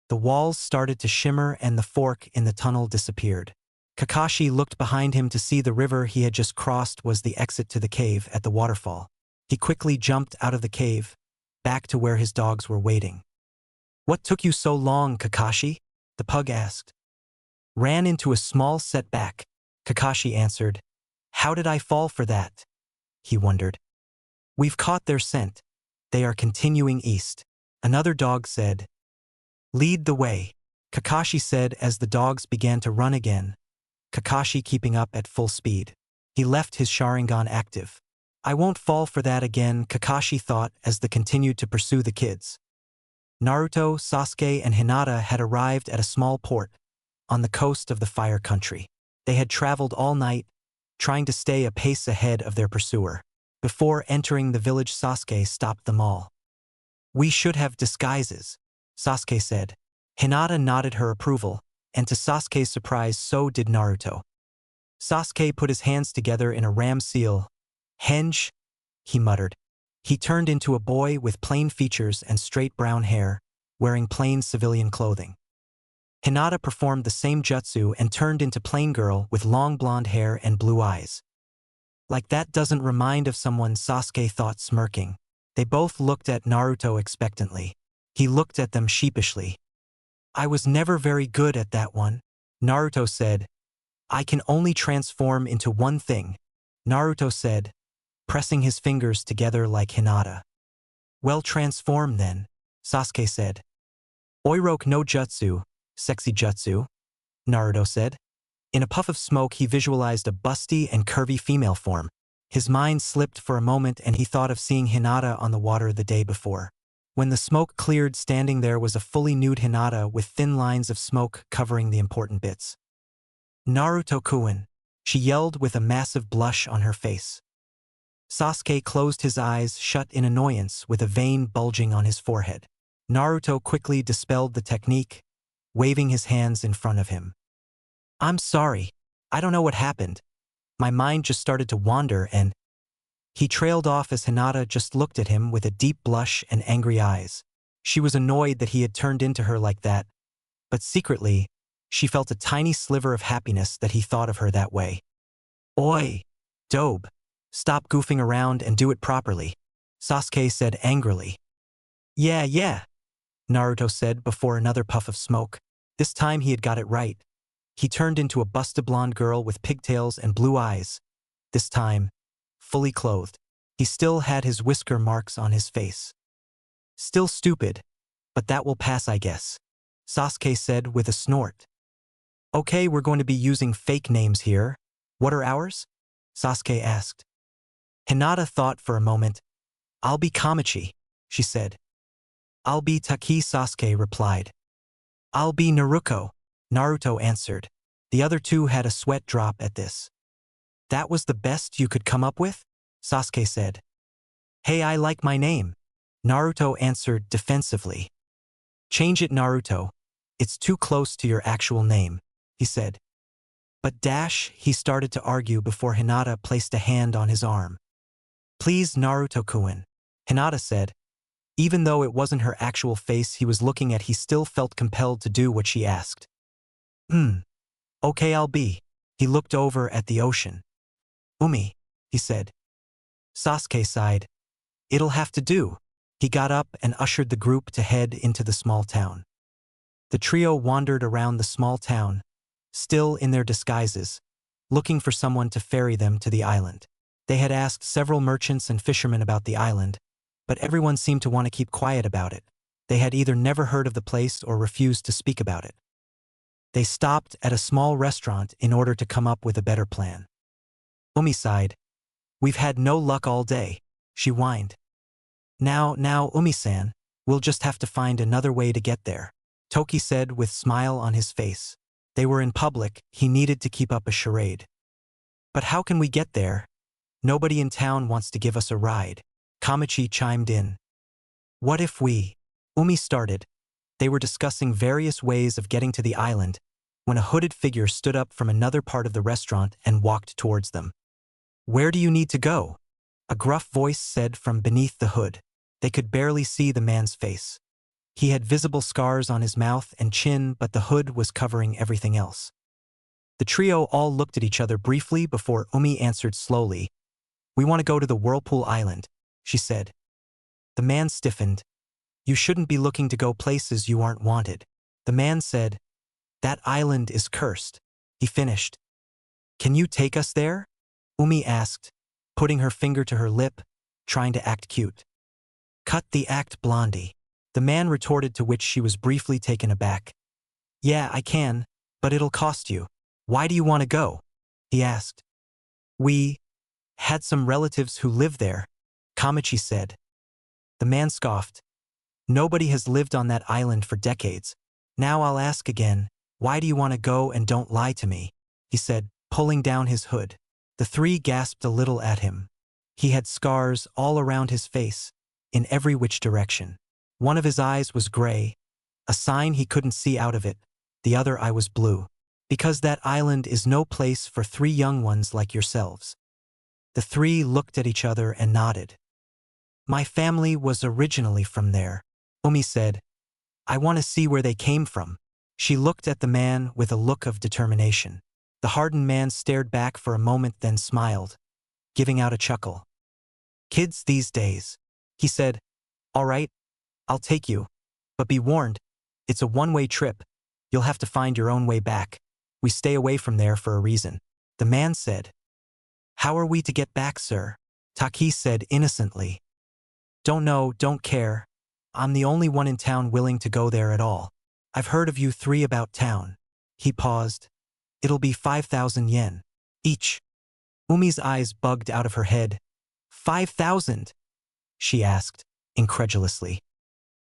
The walls started to shimmer and the fork in the tunnel disappeared. Kakashi looked behind him to see the river he had just crossed was the exit to the cave at the waterfall. He quickly jumped out of the cave, back to where his dogs were waiting. "What took you so long, Kakashi?" the pug asked. "Ran into a small setback," Kakashi answered. "How did I fall for that?" he wondered. "We've caught their scent. They are continuing east," another dog said. "Lead the way," Kakashi said as the dogs began to run again, Kakashi keeping up at full speed. He left his Sharingan active. "I won't fall for that again," Kakashi thought as they continued to pursue the kids. Naruto, Sasuke, and Hinata had arrived at a small port on the coast of the Fire Country. They had traveled all night, trying to stay a pace ahead of their pursuer. Before entering the village, Sasuke stopped them all. "We should have disguises," Sasuke said. Hinata nodded her approval, and to Sasuke's surprise, so did Naruto. Sasuke put his hands together in a ram seal. "Henge," he muttered. He turned into a boy with plain features and straight brown hair, wearing plain civilian clothing. Hinata performed the same jutsu and turned into plain girl with long blonde hair and blue eyes. "Like that doesn't remind of someone," Sasuke thought, smirking. They both looked at Naruto expectantly. He looked at them sheepishly. "I was never very good at that one," Naruto said. "I can only transform into one thing," Naruto said, pressing his fingers together like Hinata. "Well, transform then," Sasuke said. "Oiroke no jutsu, sexy jutsu," Naruto said. In a puff of smoke, he visualized a busty and curvy female form. His mind slipped for a moment and he thought of seeing Hinata on the water the day before. When the smoke cleared, standing there was a fully nude Hinata with thin lines of smoke covering the important bits. "Naruto-kun," she yelled with a massive blush on her face. Sasuke closed his eyes shut in annoyance with a vein bulging on his forehead. Naruto quickly dispelled the technique, waving his hands in front of him. I'm sorry. I don't know what happened. My mind just started to wander and… He trailed off as Hinata just looked at him with a deep blush and angry eyes. She was annoyed that he had turned into her like that, but secretly, she felt a tiny sliver of happiness that he thought of her that way. Oi! Dobe! Stop goofing around and do it properly, Sasuke said angrily. Yeah, Naruto said before another puff of smoke. This time he had got it right. He turned into a busted blonde girl with pigtails and blue eyes. This time, fully clothed. He still had his whisker marks on his face. Still stupid, but that will pass, I guess, Sasuke said with a snort. Okay, we're going to be using fake names here. What are ours? Sasuke asked. Hinata thought for a moment. I'll be Kamachi, she said. I'll be Taki, Sasuke replied. I'll be Naruto, Naruto answered. The other two had a sweat drop at this. That was the best you could come up with? Sasuke said. Hey, I like my name, Naruto answered defensively. Change it, Naruto. It's too close to your actual name, he said. But he started to argue before Hinata placed a hand on his arm. Please, Naruto-kun, Hinata said. Even though it wasn't her actual face he was looking at, he still felt compelled to do what she asked. Okay, I'll be. He looked over at the ocean. Umi, he said. Sasuke sighed. It'll have to do. He got up and ushered the group to head into the small town. The trio wandered around the small town, still in their disguises, looking for someone to ferry them to the island. They had asked several merchants and fishermen about the island, but everyone seemed to want to keep quiet about it. They had either never heard of the place or refused to speak about it. They stopped at a small restaurant in order to come up with a better plan. Umi sighed. We've had no luck all day, she whined. Now, Umi-san, we'll just have to find another way to get there, Toki said with a smile on his face. They were in public, he needed to keep up a charade. But how can we get there? Nobody in town wants to give us a ride, Kamachi chimed in. What if we… Umi started. They were discussing various ways of getting to the island when a hooded figure stood up from another part of the restaurant and walked towards them. Where do you need to go? A gruff voice said from beneath the hood. They could barely see the man's face. He had visible scars on his mouth and chin, but the hood was covering everything else. The trio all looked at each other briefly before Umi answered slowly. We want to go to the Whirlpool Island, she said. The man stiffened. You shouldn't be looking to go places you aren't wanted. The man said. That island is cursed, he finished. Can you take us there? Umi asked, putting her finger to her lip, trying to act cute. Cut the act, blondie. The man retorted, to which she was briefly taken aback. Yeah, I can, but it'll cost you. Why do you want to go? He asked. We had some relatives who live there, Kamachi said. The man scoffed. Nobody has lived on that island for decades. Now I'll ask again, why do you want to go, and don't lie to me? He said, pulling down his hood. The three gasped a little at him. He had scars all around his face, in every which direction. One of his eyes was gray, a sign he couldn't see out of it. The other eye was blue. Because that island is no place for three young ones like yourselves. The three looked at each other and nodded. My family was originally from there, Umi said. I want to see where they came from. She looked at the man with a look of determination. The hardened man stared back for a moment, then smiled, giving out a chuckle. Kids these days, he said. All right, I'll take you. But be warned, it's a one-way trip. You'll have to find your own way back. We stay away from there for a reason. The man said. How are we to get back, sir? Taki said innocently. Don't know, don't care. I'm the only one in town willing to go there at all. I've heard of you three about town. He paused. It'll be 5,000 yen. Each. Umi's eyes bugged out of her head. 5,000? She asked, incredulously.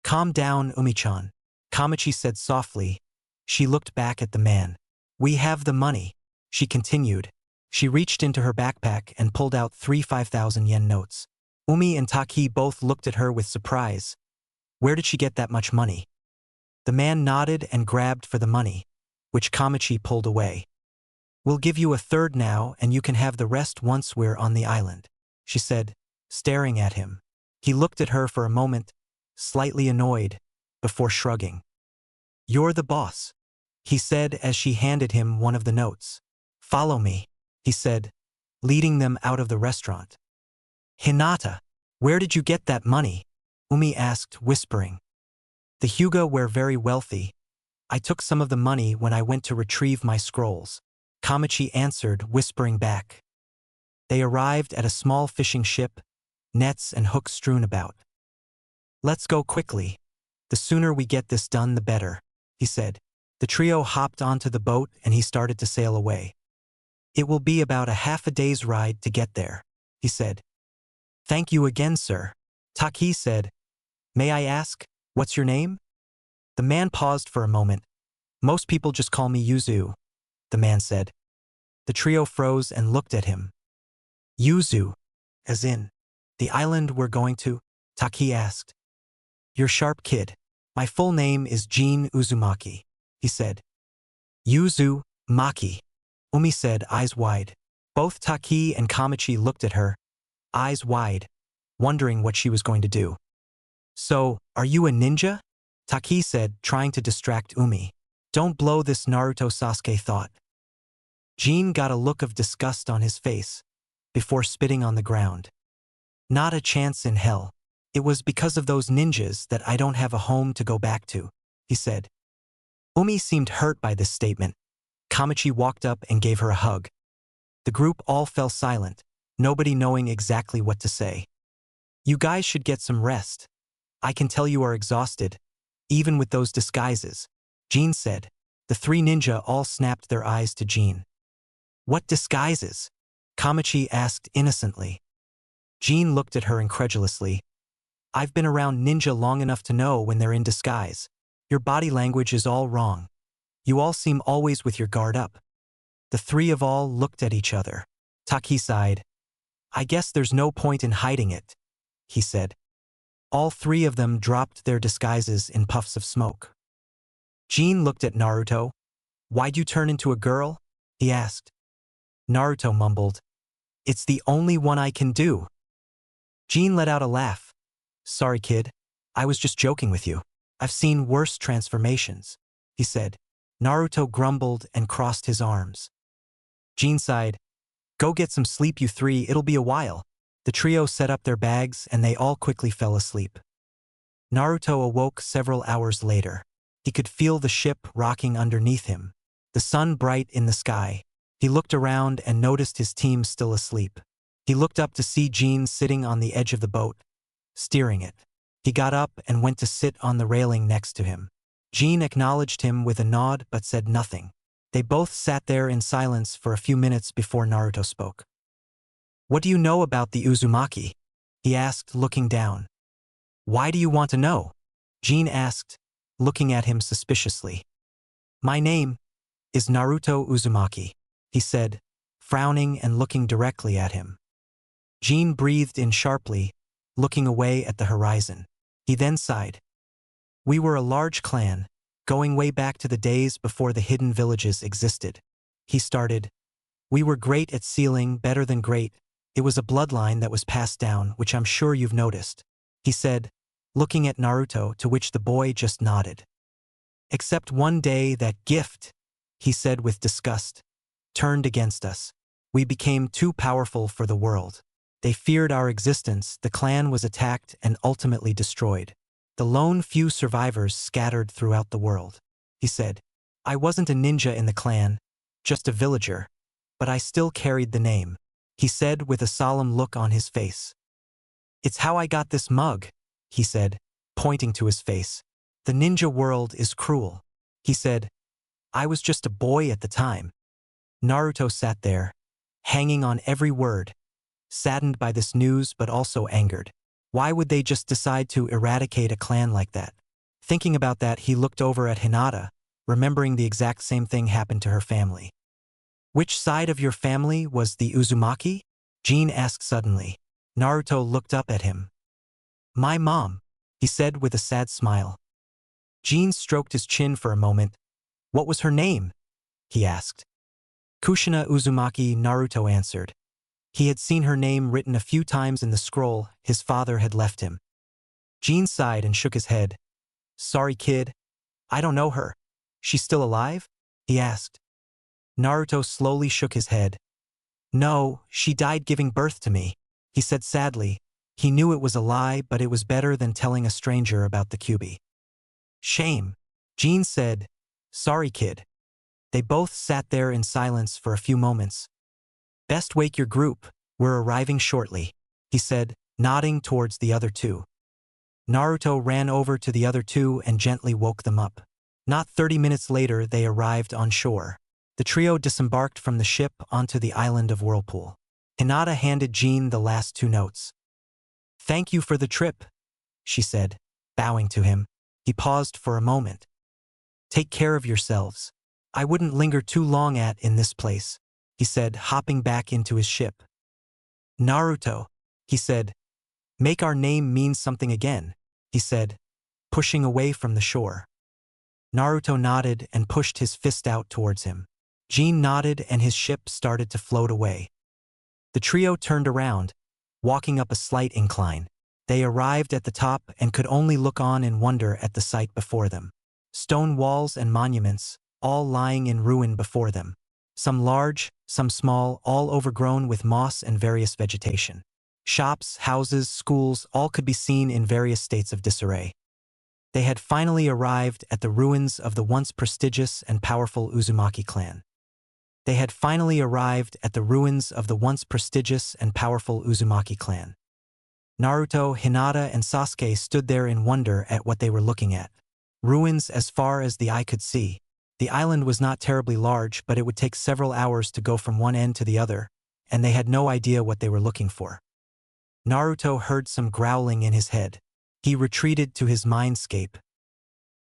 Calm down, Umi-chan, Kamachi said softly. She looked back at the man. We have the money, she continued. She reached into her backpack and pulled out 3 5,000 yen notes. Umi and Taki both looked at her with surprise. Where did she get that much money? The man nodded and grabbed for the money, which Kamachi pulled away. We'll give you a third now and you can have the rest once we're on the island, she said, staring at him. He looked at her for a moment, slightly annoyed, before shrugging. You're the boss, he said as she handed him one of the notes. Follow me, he said, leading them out of the restaurant. Hinata, where did you get that money? Umi asked, whispering. The Hyuga were very wealthy. I took some of the money when I went to retrieve my scrolls, Kamachi answered, whispering back. They arrived at a small fishing ship, nets and hooks strewn about. Let's go quickly. The sooner we get this done, the better, he said. The trio hopped onto the boat and he started to sail away. It will be about a half a day's ride to get there, he said. Thank you again, sir, Taki said. May I ask, what's your name? The man paused for a moment. Most people just call me Yuzu, the man said. The trio froze and looked at him. Yuzu, as in, the island we're going to? Taki asked. You're sharp, kid. My full name is Jin Uzumaki, he said. Yuzu Maki, Umi said, eyes wide. Both Taki and Kamachi looked at her, eyes wide, wondering what she was going to do. So, are you a ninja? Taki said, trying to distract Umi. Don't blow this, Naruto Sasuke thought. Jin got a look of disgust on his face, before spitting on the ground. Not a chance in hell. It was because of those ninjas that I don't have a home to go back to, he said. Umi seemed hurt by this statement. Kamachi walked up and gave her a hug. The group all fell silent, nobody knowing exactly what to say. You guys should get some rest. I can tell you are exhausted, even with those disguises, Jin said. The three ninja all snapped their eyes to Jin. What disguises? Kamachi asked innocently. Jin looked at her incredulously. I've been around ninja long enough to know when they're in disguise. Your body language is all wrong. You all seem always with your guard up. The three of all looked at each other. Taki sighed. I guess there's no point in hiding it, he said. All three of them dropped their disguises in puffs of smoke. Jin looked at Naruto. Why'd you turn into a girl? He asked. Naruto mumbled. It's the only one I can do. Jin let out a laugh. Sorry, kid. I was just joking with you. I've seen worse transformations, he said. Naruto grumbled and crossed his arms. Jin sighed. Go get some sleep, you three, it'll be a while. The trio set up their bags and they all quickly fell asleep. Naruto awoke several hours later. He could feel the ship rocking underneath him, the sun bright in the sky. He looked around and noticed his team still asleep. He looked up to see Jin sitting on the edge of the boat, steering it. He got up and went to sit on the railing next to him. Jin acknowledged him with a nod but said nothing. They both sat there in silence for a few minutes before Naruto spoke. What do you know about the Uzumaki? He asked, looking down. Why do you want to know? Jin asked, looking at him suspiciously. My name is Naruto Uzumaki, he said, frowning and looking directly at him. Jin breathed in sharply, looking away at the horizon. He then sighed. We were a large clan, going way back to the days before the hidden villages existed. He started. We were great at sealing, better than great. It was a bloodline that was passed down, which I'm sure you've noticed, he said, looking at Naruto, to which the boy just nodded. Except one day that gift, he said with disgust, turned against us. We became too powerful for the world. They feared our existence, the clan was attacked and ultimately destroyed. The lone few survivors scattered throughout the world. He said, I wasn't a ninja in the clan, just a villager, but I still carried the name, he said with a solemn look on his face. It's how I got this mug, he said, pointing to his face. The ninja world is cruel, he said. I was just a boy at the time. Naruto sat there, hanging on every word, saddened by this news but also angered. Why would they just decide to eradicate a clan like that? Thinking about that, he looked over at Hinata, remembering the exact same thing happened to her family. Which side of your family was the Uzumaki? Jin asked suddenly. Naruto looked up at him. My mom, he said with a sad smile. Jin stroked his chin for a moment. What was her name? He asked. Kushina Uzumaki, Naruto answered. He had seen her name written a few times in the scroll his father had left him. Jin sighed and shook his head. Sorry, kid. I don't know her. She's still alive? He asked. Naruto slowly shook his head. No, she died giving birth to me, he said sadly. He knew it was a lie, but it was better than telling a stranger about the Kyuubi. Shame, Jin said. Sorry, kid. They both sat there in silence for a few moments. Best wake your group, we're arriving shortly, he said, nodding towards the other two. Naruto ran over to the other two and gently woke them up. Not 30 minutes later, they arrived on shore. The trio disembarked from the ship onto the island of Whirlpool. Hinata handed Jin the last 2 notes. Thank you for the trip, she said, bowing to him. He paused for a moment. Take care of yourselves. I wouldn't linger too long in this place, he said, hopping back into his ship. Naruto, he said. Make our name mean something again, he said, pushing away from the shore. Naruto nodded and pushed his fist out towards him. Jin nodded and his ship started to float away. The trio turned around, walking up a slight incline. They arrived at the top and could only look on in wonder at the sight before them. Stone walls and monuments, all lying in ruin before them. Some large, some small, all overgrown with moss and various vegetation. Shops, houses, schools, all could be seen in various states of disarray. They had finally arrived at the ruins of the once prestigious and powerful Uzumaki clan. They had finally arrived at the ruins of the once prestigious and powerful Uzumaki clan. Naruto, Hinata, and Sasuke stood there in wonder at what they were looking at. Ruins as far as the eye could see. The island was not terribly large, but it would take several hours to go from one end to the other, and they had no idea what they were looking for. Naruto heard some growling in his head. He retreated to his mindscape.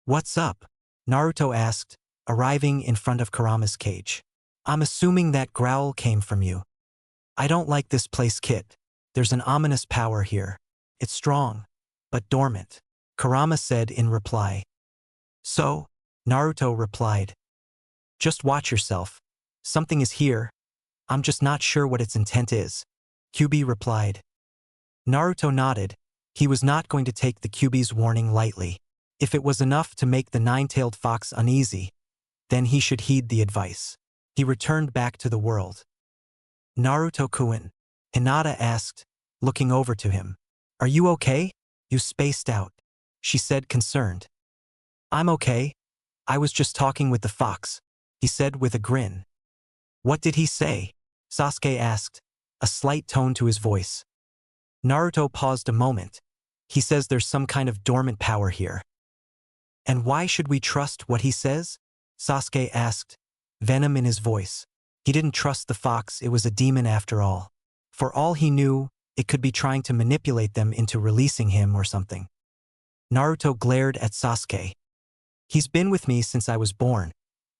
What's up? Naruto asked, arriving in front of Kurama's cage. I'm assuming that growl came from you. I don't like this place, Kit. There's an ominous power here. It's strong, but dormant, Kurama said in reply. So? Naruto replied. Just watch yourself. Something is here. I'm just not sure what its intent is, Kyuubi replied. Naruto nodded. He was not going to take the Kyuubi's warning lightly. If it was enough to make the nine-tailed fox uneasy, then he should heed the advice. He returned back to the world. Naruto-kun, Hinata asked, looking over to him. Are you okay? You spaced out, she said, concerned. I'm okay. I was just talking with the fox, he said with a grin. What did he say? Sasuke asked, a slight tone to his voice. Naruto paused a moment. He says there's some kind of dormant power here. And why should we trust what he says? Sasuke asked, venom in his voice. He didn't trust the fox, it was a demon after all. For all he knew, it could be trying to manipulate them into releasing him or something. Naruto glared at Sasuke. He's been with me since I was born.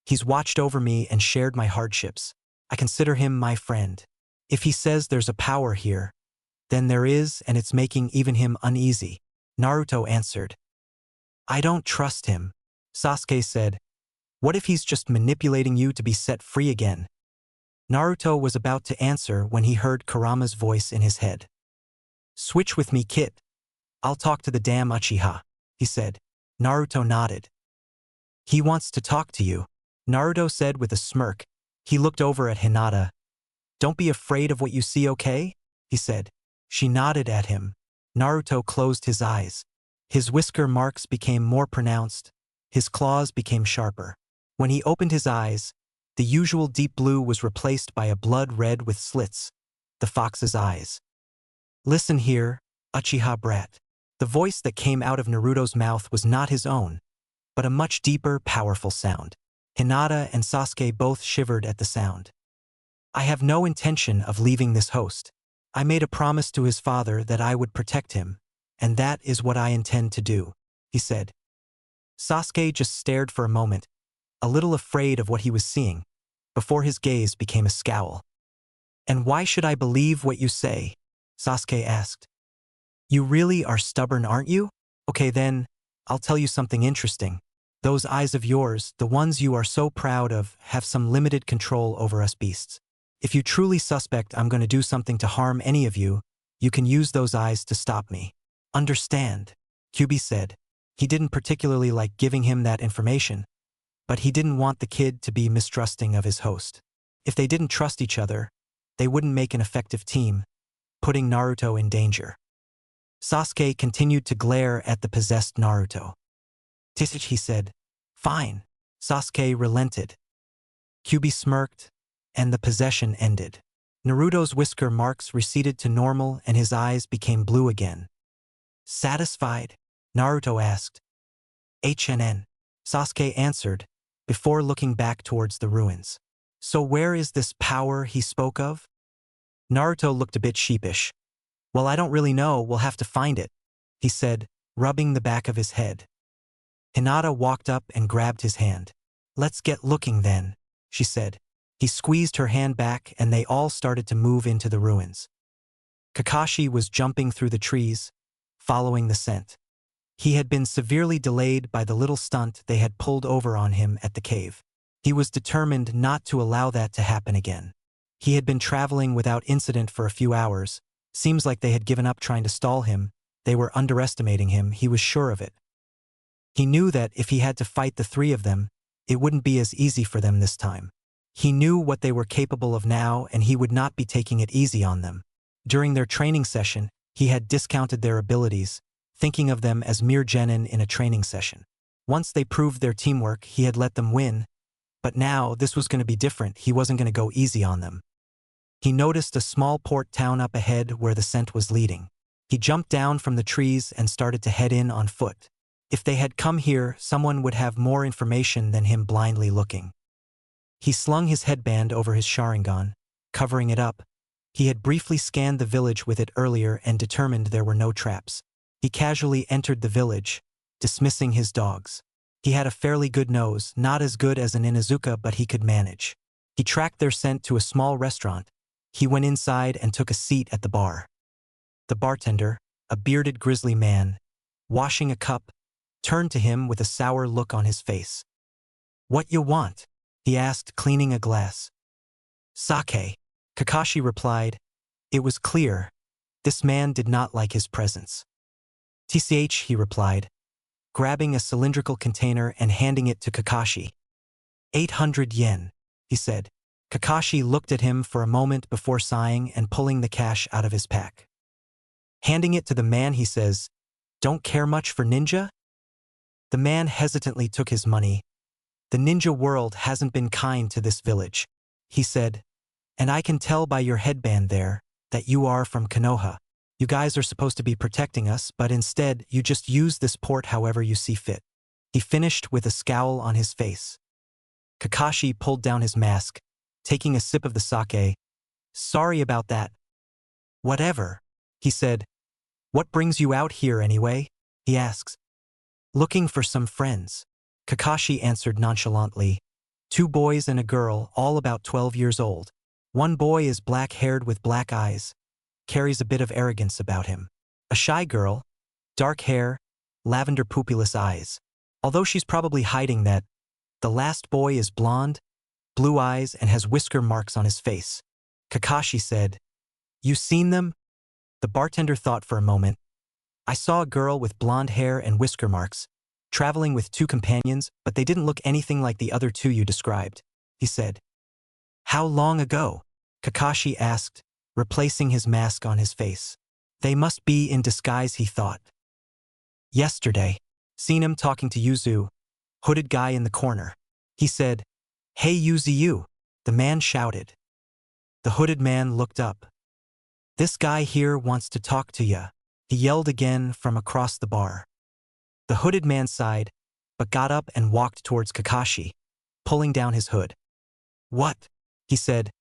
He's watched over me and shared my hardships. I consider him my friend. If he says there's a power here, then there is, and it's making even him uneasy, Naruto answered. I don't trust him, Sasuke said. What if he's just manipulating you to be set free again? Naruto was about to answer when he heard Kurama's voice in his head. Switch with me, Kit. I'll talk to the damn Uchiha, he said. Naruto nodded. He wants to talk to you, Naruto said with a smirk. He looked over at Hinata. Don't be afraid of what you see, okay? He said. She nodded at him. Naruto closed his eyes. His whisker marks became more pronounced. His claws became sharper. When he opened his eyes, the usual deep blue was replaced by a blood red with slits, the fox's eyes. Listen here, Uchiha brat. The voice that came out of Naruto's mouth was not his own, but a much deeper, powerful sound. Hinata and Sasuke both shivered at the sound. I have no intention of leaving this host. I made a promise to his father that I would protect him, and that is what I intend to do, he said. Sasuke just stared for a moment, a little afraid of what he was seeing. before his gaze became a scowl. "And why should I believe what you say?" Sasuke asked. "You really are stubborn, aren't you? Okay then, I'll tell you something interesting. Those eyes of yours, the ones you are so proud of, have some limited control over us beasts. If you truly suspect I'm going to do something to harm any of you, you can use those eyes to stop me. Understand?" Kyubi said. He didn't particularly like giving him that information, but he didn't want the kid to be mistrusting of his host. If they didn't trust each other, they wouldn't make an effective team, putting Naruto in danger. Sasuke continued to glare at the possessed Naruto. "Tich," he said. "Fine." Sasuke relented. Kyubi smirked, and the possession ended. Naruto's whisker marks receded to normal and his eyes became blue again. "Satisfied?" Naruto asked. "HNN." Sasuke answered, before looking back towards the ruins. "So where is this power he spoke of?" Naruto looked a bit sheepish. "Well, I don't really know, we'll have to find it," he said, rubbing the back of his head. Hinata walked up and grabbed his hand. "Let's get looking then," she said. He squeezed her hand back and they all started to move into the ruins. Kakashi was jumping through the trees, following the scent. He had been severely delayed by the little stunt they had pulled over on him at the cave. He was determined not to allow that to happen again. He had been traveling without incident for a few hours. Seems like they had given up trying to stall him. They were underestimating him, he was sure of it. He knew that if he had to fight the three of them, it wouldn't be as easy for them this time. He knew what they were capable of now and he would not be taking it easy on them. During their training session, he had discounted their abilities, thinking of them as mere genin in a training session. Once they proved their teamwork, he had let them win, but now this was going to be different. He wasn't going to go easy on them. He noticed a small port town up ahead where the scent was leading. He jumped down from the trees and started to head in on foot. If they had come here, someone would have more information than him blindly looking. He slung his headband over his Sharingan, covering it up. He had briefly scanned the village with it earlier and determined there were no traps. He casually entered the village, dismissing his dogs. He had a fairly good nose, not as good as an Inuzuka, but he could manage. He tracked their scent to a small restaurant. He went inside and took a seat at the bar. The bartender, a bearded grizzly man, washing a cup, turned to him with a sour look on his face. "What you want?" he asked, cleaning a glass. "Sake," Kakashi replied. It was clear. This man did not like his presence. "TCH," he replied, grabbing a cylindrical container and handing it to Kakashi. 800 yen, he said. Kakashi looked at him for a moment before sighing and pulling the cash out of his pack. Handing it to the man, he says, "Don't care much for ninja?" The man hesitantly took his money. "The ninja world hasn't been kind to this village," he said, "and I can tell by your headband there that you are from Konoha. You guys are supposed to be protecting us, but instead you just use this port however you see fit." He finished with a scowl on his face. Kakashi pulled down his mask, taking a sip of the sake. "Sorry about that." "Whatever," he said. "What brings you out here anyway?" he asks. "Looking for some friends," Kakashi answered nonchalantly. "Two boys and a girl, all about 12 years old. One boy is black-haired with black eyes, carries a bit of arrogance about him. A shy girl, dark hair, lavender pupilless eyes. Although she's probably hiding that. The last boy is blonde, blue eyes, and has whisker marks on his face." Kakashi said, "You seen them?" The bartender thought for a moment. "I saw a girl with blonde hair and whisker marks, traveling with two companions, but they didn't look anything like the other two you described," he said. "How long ago?" Kakashi asked, replacing his mask on his face. "They must be in disguise," he thought. "Yesterday. Seen him talking to Yuzu, hooded guy in the corner." He said, "Hey Yuzu," the man shouted. The hooded man looked up. "This guy here wants to talk to ya," he yelled again from across the bar. The hooded man sighed, but got up and walked towards Kakashi, pulling down his hood. "What?" he said.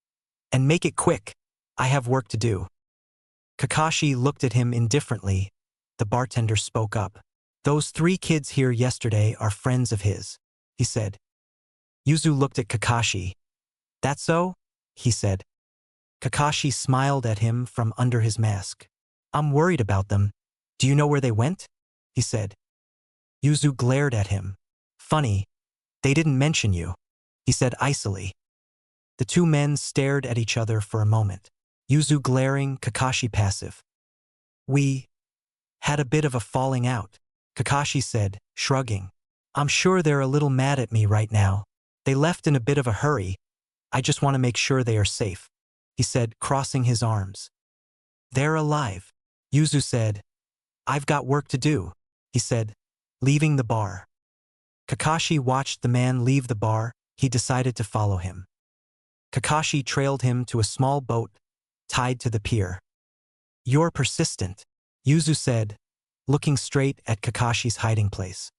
"And make it quick. I have work to do." Kakashi looked at him indifferently. The bartender spoke up. "Those three kids here yesterday are friends of his," he said. Yuzu looked at Kakashi. That's so? He said. Kakashi smiled at him from under his mask. I'm worried about them. Do you know where they went? He said. Yuzu glared at him. Funny, they didn't mention you, he said icily. The two men stared at each other for a moment. Yuzu glaring, Kakashi passive. We had a bit of a falling out, Kakashi said, shrugging. I'm sure they're a little mad at me right now. They left in a bit of a hurry. I just want to make sure they are safe, he said, crossing his arms. They're alive, Yuzu said. I've got work to do, he said, leaving the bar. Kakashi watched the man leave the bar. He decided to follow him. Kakashi trailed him to a small boat tied to the pier. You're persistent, Yuzu said, looking straight at Kakashi's hiding place.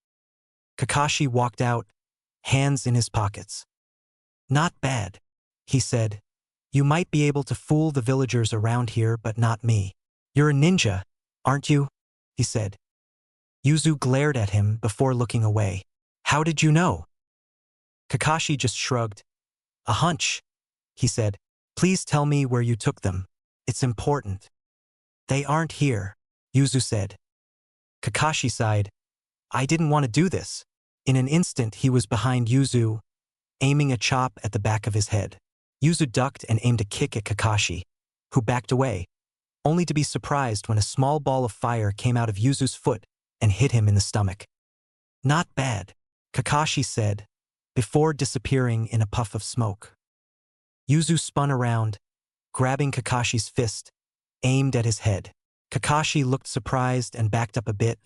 Kakashi walked out, hands in his pockets. Not bad, he said. You might be able to fool the villagers around here, but not me. You're a ninja, aren't you? He said. Yuzu glared at him before looking away. How did you know? Kakashi just shrugged. A hunch, he said. Please tell me where you took them. It's important. They aren't here, Yuzu said. Kakashi sighed. I didn't want to do this. In an instant he was behind Yuzu, aiming a chop at the back of his head. Yuzu ducked and aimed a kick at Kakashi, who backed away, only to be surprised when a small ball of fire came out of Yuzu's foot and hit him in the stomach. Not bad, Kakashi said, before disappearing in a puff of smoke. Yuzu spun around, grabbing Kakashi's fist, aimed at his head. Kakashi looked surprised and backed up a bit,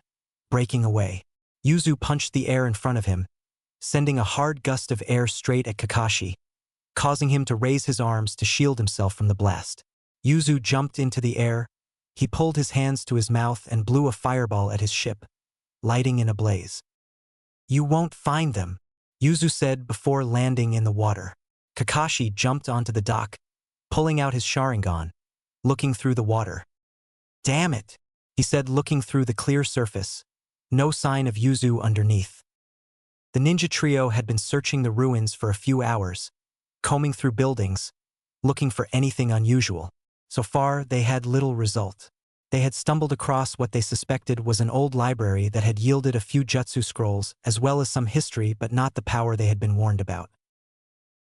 breaking away. Yuzu punched the air in front of him, sending a hard gust of air straight at Kakashi, causing him to raise his arms to shield himself from the blast. Yuzu jumped into the air. He pulled his hands to his mouth and blew a fireball at his ship, lighting in a blaze. You won't find them, Yuzu said before landing in the water. Kakashi jumped onto the dock, pulling out his Sharingan, looking through the water. Damn it, he said, looking through the clear surface. No sign of Yuzu underneath. The ninja trio had been searching the ruins for a few hours, combing through buildings, looking for anything unusual. So far, they had little result. They had stumbled across what they suspected was an old library that had yielded a few jutsu scrolls, as well as some history, but not the power they had been warned about.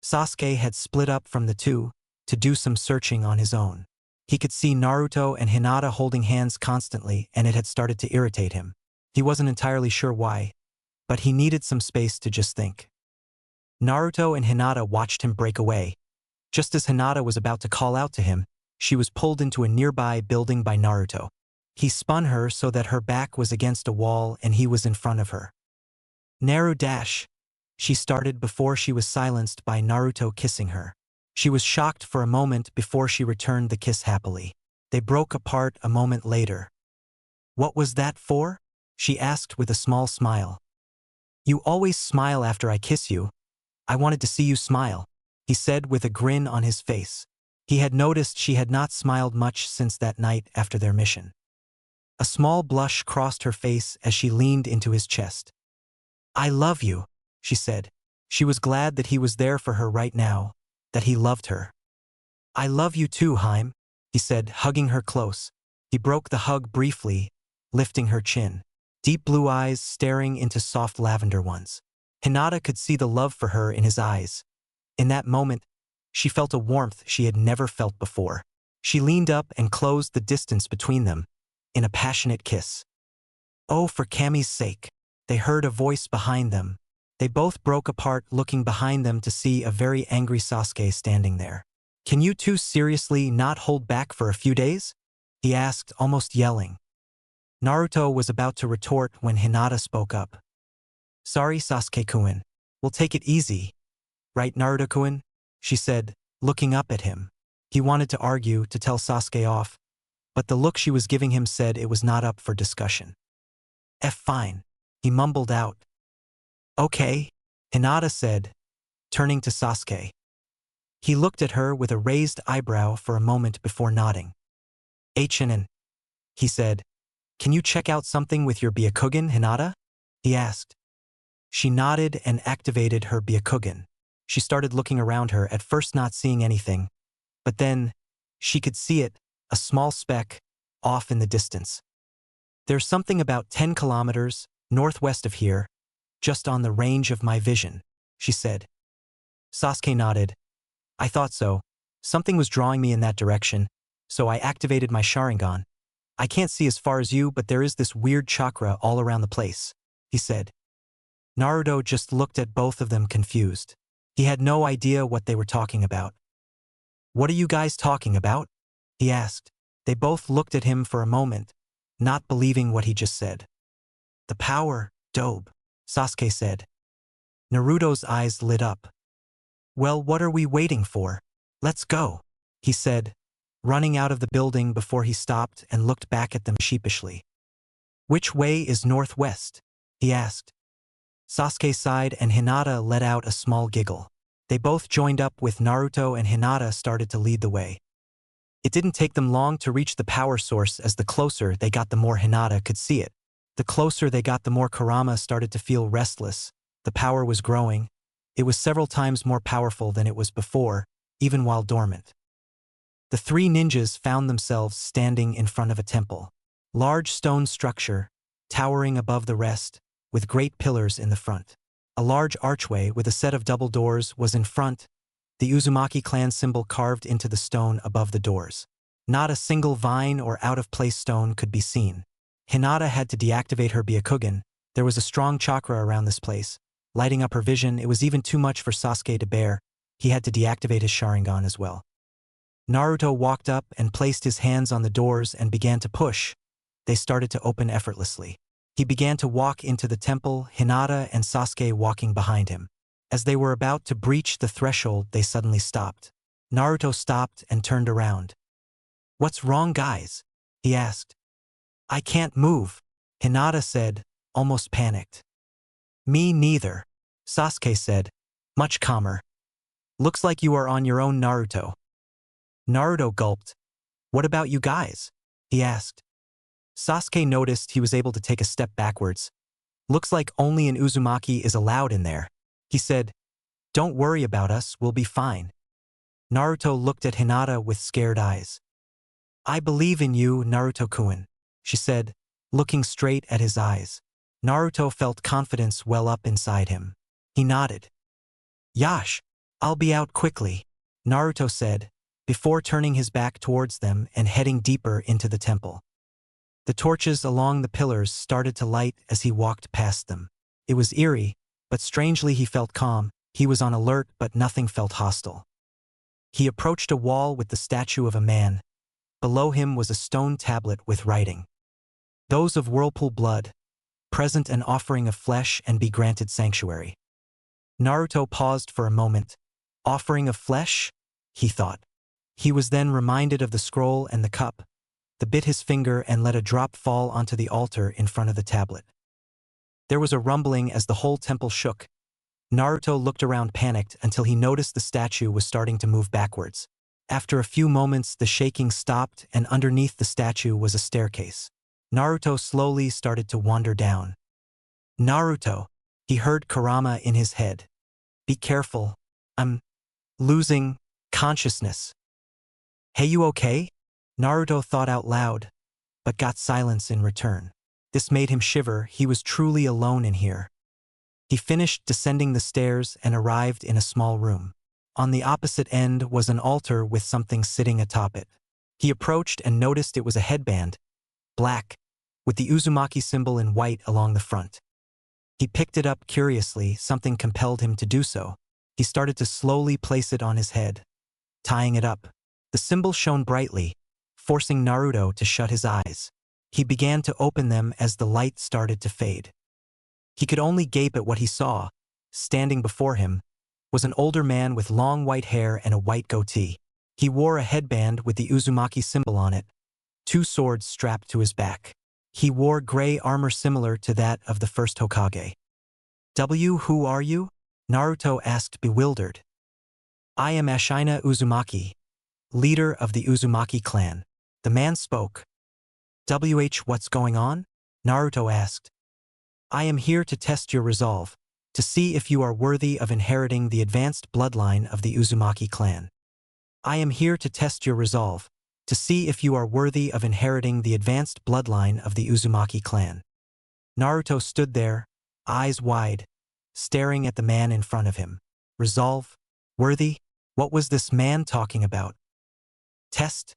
Sasuke had split up from the two to do some searching on his own. He could see Naruto and Hinata holding hands constantly, and it had started to irritate him. He wasn't entirely sure why, but he needed some space to just think. Naruto and Hinata watched him break away. Just as Hinata was about to call out to him, she was pulled into a nearby building by Naruto. He spun her so that her back was against a wall and he was in front of her. Naru dash, she started before she was silenced by Naruto kissing her. She was shocked for a moment before she returned the kiss happily. They broke apart a moment later. What was that for? She asked with a small smile. You always smile after I kiss you. I wanted to see you smile, he said with a grin on his face. He had noticed she had not smiled much since that night after their mission. A small blush crossed her face as she leaned into his chest. I love you, she said. She was glad that he was there for her right now, that he loved her. I love you too, Haim, he said, hugging her close. He broke the hug briefly, lifting her chin. Deep blue eyes staring into soft lavender ones. Hinata could see the love for her in his eyes. In that moment, she felt a warmth she had never felt before. She leaned up and closed the distance between them, in a passionate kiss. Oh, for Kami's sake. They heard a voice behind them. They both broke apart, looking behind them to see a very angry Sasuke standing there. Can you two seriously not hold back for a few days? He asked, almost yelling. Naruto was about to retort when Hinata spoke up. Sorry, Sasuke-kun. We'll take it easy. Right, Naruto-kun? She said, looking up at him. He wanted to argue, to tell Sasuke off, but the look she was giving him said it was not up for discussion. Fine, he mumbled out. Okay, Hinata said, turning to Sasuke. He looked at her with a raised eyebrow for a moment before nodding. H&N, he said. Can you check out something with your Byakugan, Hinata? He asked. She nodded and activated her Byakugan. She started looking around her, at first not seeing anything. But then, she could see it, a small speck, off in the distance. There's something about 10 kilometers, northwest of here, just on the range of my vision, she said. Sasuke nodded. I thought so. Something was drawing me in that direction, so I activated my Sharingan. I can't see as far as you, but there is this weird chakra all around the place, he said. Naruto just looked at both of them confused. He had no idea what they were talking about. What are you guys talking about? He asked. They both looked at him for a moment, not believing what he just said. The power, Dobe, Sasuke said. Naruto's eyes lit up. Well, what are we waiting for? Let's go, he said, running out of the building before he stopped and looked back at them sheepishly. Which way is northwest? He asked. Sasuke sighed and Hinata let out a small giggle. They both joined up with Naruto and Hinata started to lead the way. It didn't take them long to reach the power source, as the closer they got the more Hinata could see it. The closer they got the more Kurama started to feel restless. The power was growing. It was several times more powerful than it was before, even while dormant. The three ninjas found themselves standing in front of a temple. Large stone structure, towering above the rest, with great pillars in the front. A large archway with a set of double doors was in front, the Uzumaki clan symbol carved into the stone above the doors. Not a single vine or out-of-place stone could be seen. Hinata had to deactivate her Byakugan. There was a strong chakra around this place, lighting up her vision. It was even too much for Sasuke to bear. He had to deactivate his Sharingan as well. Naruto walked up and placed his hands on the doors and began to push. They started to open effortlessly. He began to walk into the temple, Hinata and Sasuke walking behind him. As they were about to breach the threshold, they suddenly stopped. Naruto stopped and turned around. What's wrong, guys? He asked. I can't move, Hinata said, almost panicked. Me neither, Sasuke said, much calmer. Looks like you are on your own, Naruto. Naruto gulped. What about you guys? He asked. Sasuke noticed he was able to take a step backwards. Looks like only an Uzumaki is allowed in there. He said, Don't worry about us, we'll be fine. Naruto looked at Hinata with scared eyes. I believe in you, Naruto-kun, she said, looking straight at his eyes. Naruto felt confidence well up inside him. He nodded. Yash, I'll be out quickly, Naruto said, before turning his back towards them and heading deeper into the temple. The torches along the pillars started to light as he walked past them. It was eerie, but strangely he felt calm. He was on alert, but nothing felt hostile. He approached a wall with the statue of a man. Below him was a stone tablet with writing. Those of Whirlpool blood, present an offering of flesh and be granted sanctuary. Naruto paused for a moment. Offering of flesh? He thought. He was then reminded of the scroll and the cup. The bit his finger and let a drop fall onto the altar in front of the tablet. There was a rumbling as the whole temple shook. Naruto looked around panicked until he noticed the statue was starting to move backwards. After a few moments, the shaking stopped and underneath the statue was a staircase. Naruto slowly started to wander down. Naruto, he heard Kurama in his head. Be careful. I'm losing consciousness. Hey, you okay? Naruto thought out loud, but got silence in return. This made him shiver. He was truly alone in here. He finished descending the stairs and arrived in a small room. On the opposite end was an altar with something sitting atop it. He approached and noticed it was a headband, black, with the Uzumaki symbol in white along the front. He picked it up curiously. Something compelled him to do so. He started to slowly place it on his head. Tying it up, the symbol shone brightly, forcing Naruto to shut his eyes. He began to open them as the light started to fade. He could only gape at what he saw. Standing before him was an older man with long white hair and a white goatee. He wore a headband with the Uzumaki symbol on it, 2 swords strapped to his back. He wore gray armor similar to that of the first Hokage. Who are you? Naruto asked, bewildered. I am Ashina Uzumaki, leader of the Uzumaki clan. The man spoke. What's going on? Naruto asked. I am here to test your resolve. to see if you are worthy of inheriting the advanced bloodline of the Uzumaki clan. I am here to test your resolve, to see if you are worthy of inheriting the advanced bloodline of the Uzumaki clan. Naruto stood there, eyes wide, staring at the man in front of him. Resolve? Worthy? What was this man talking about? Test?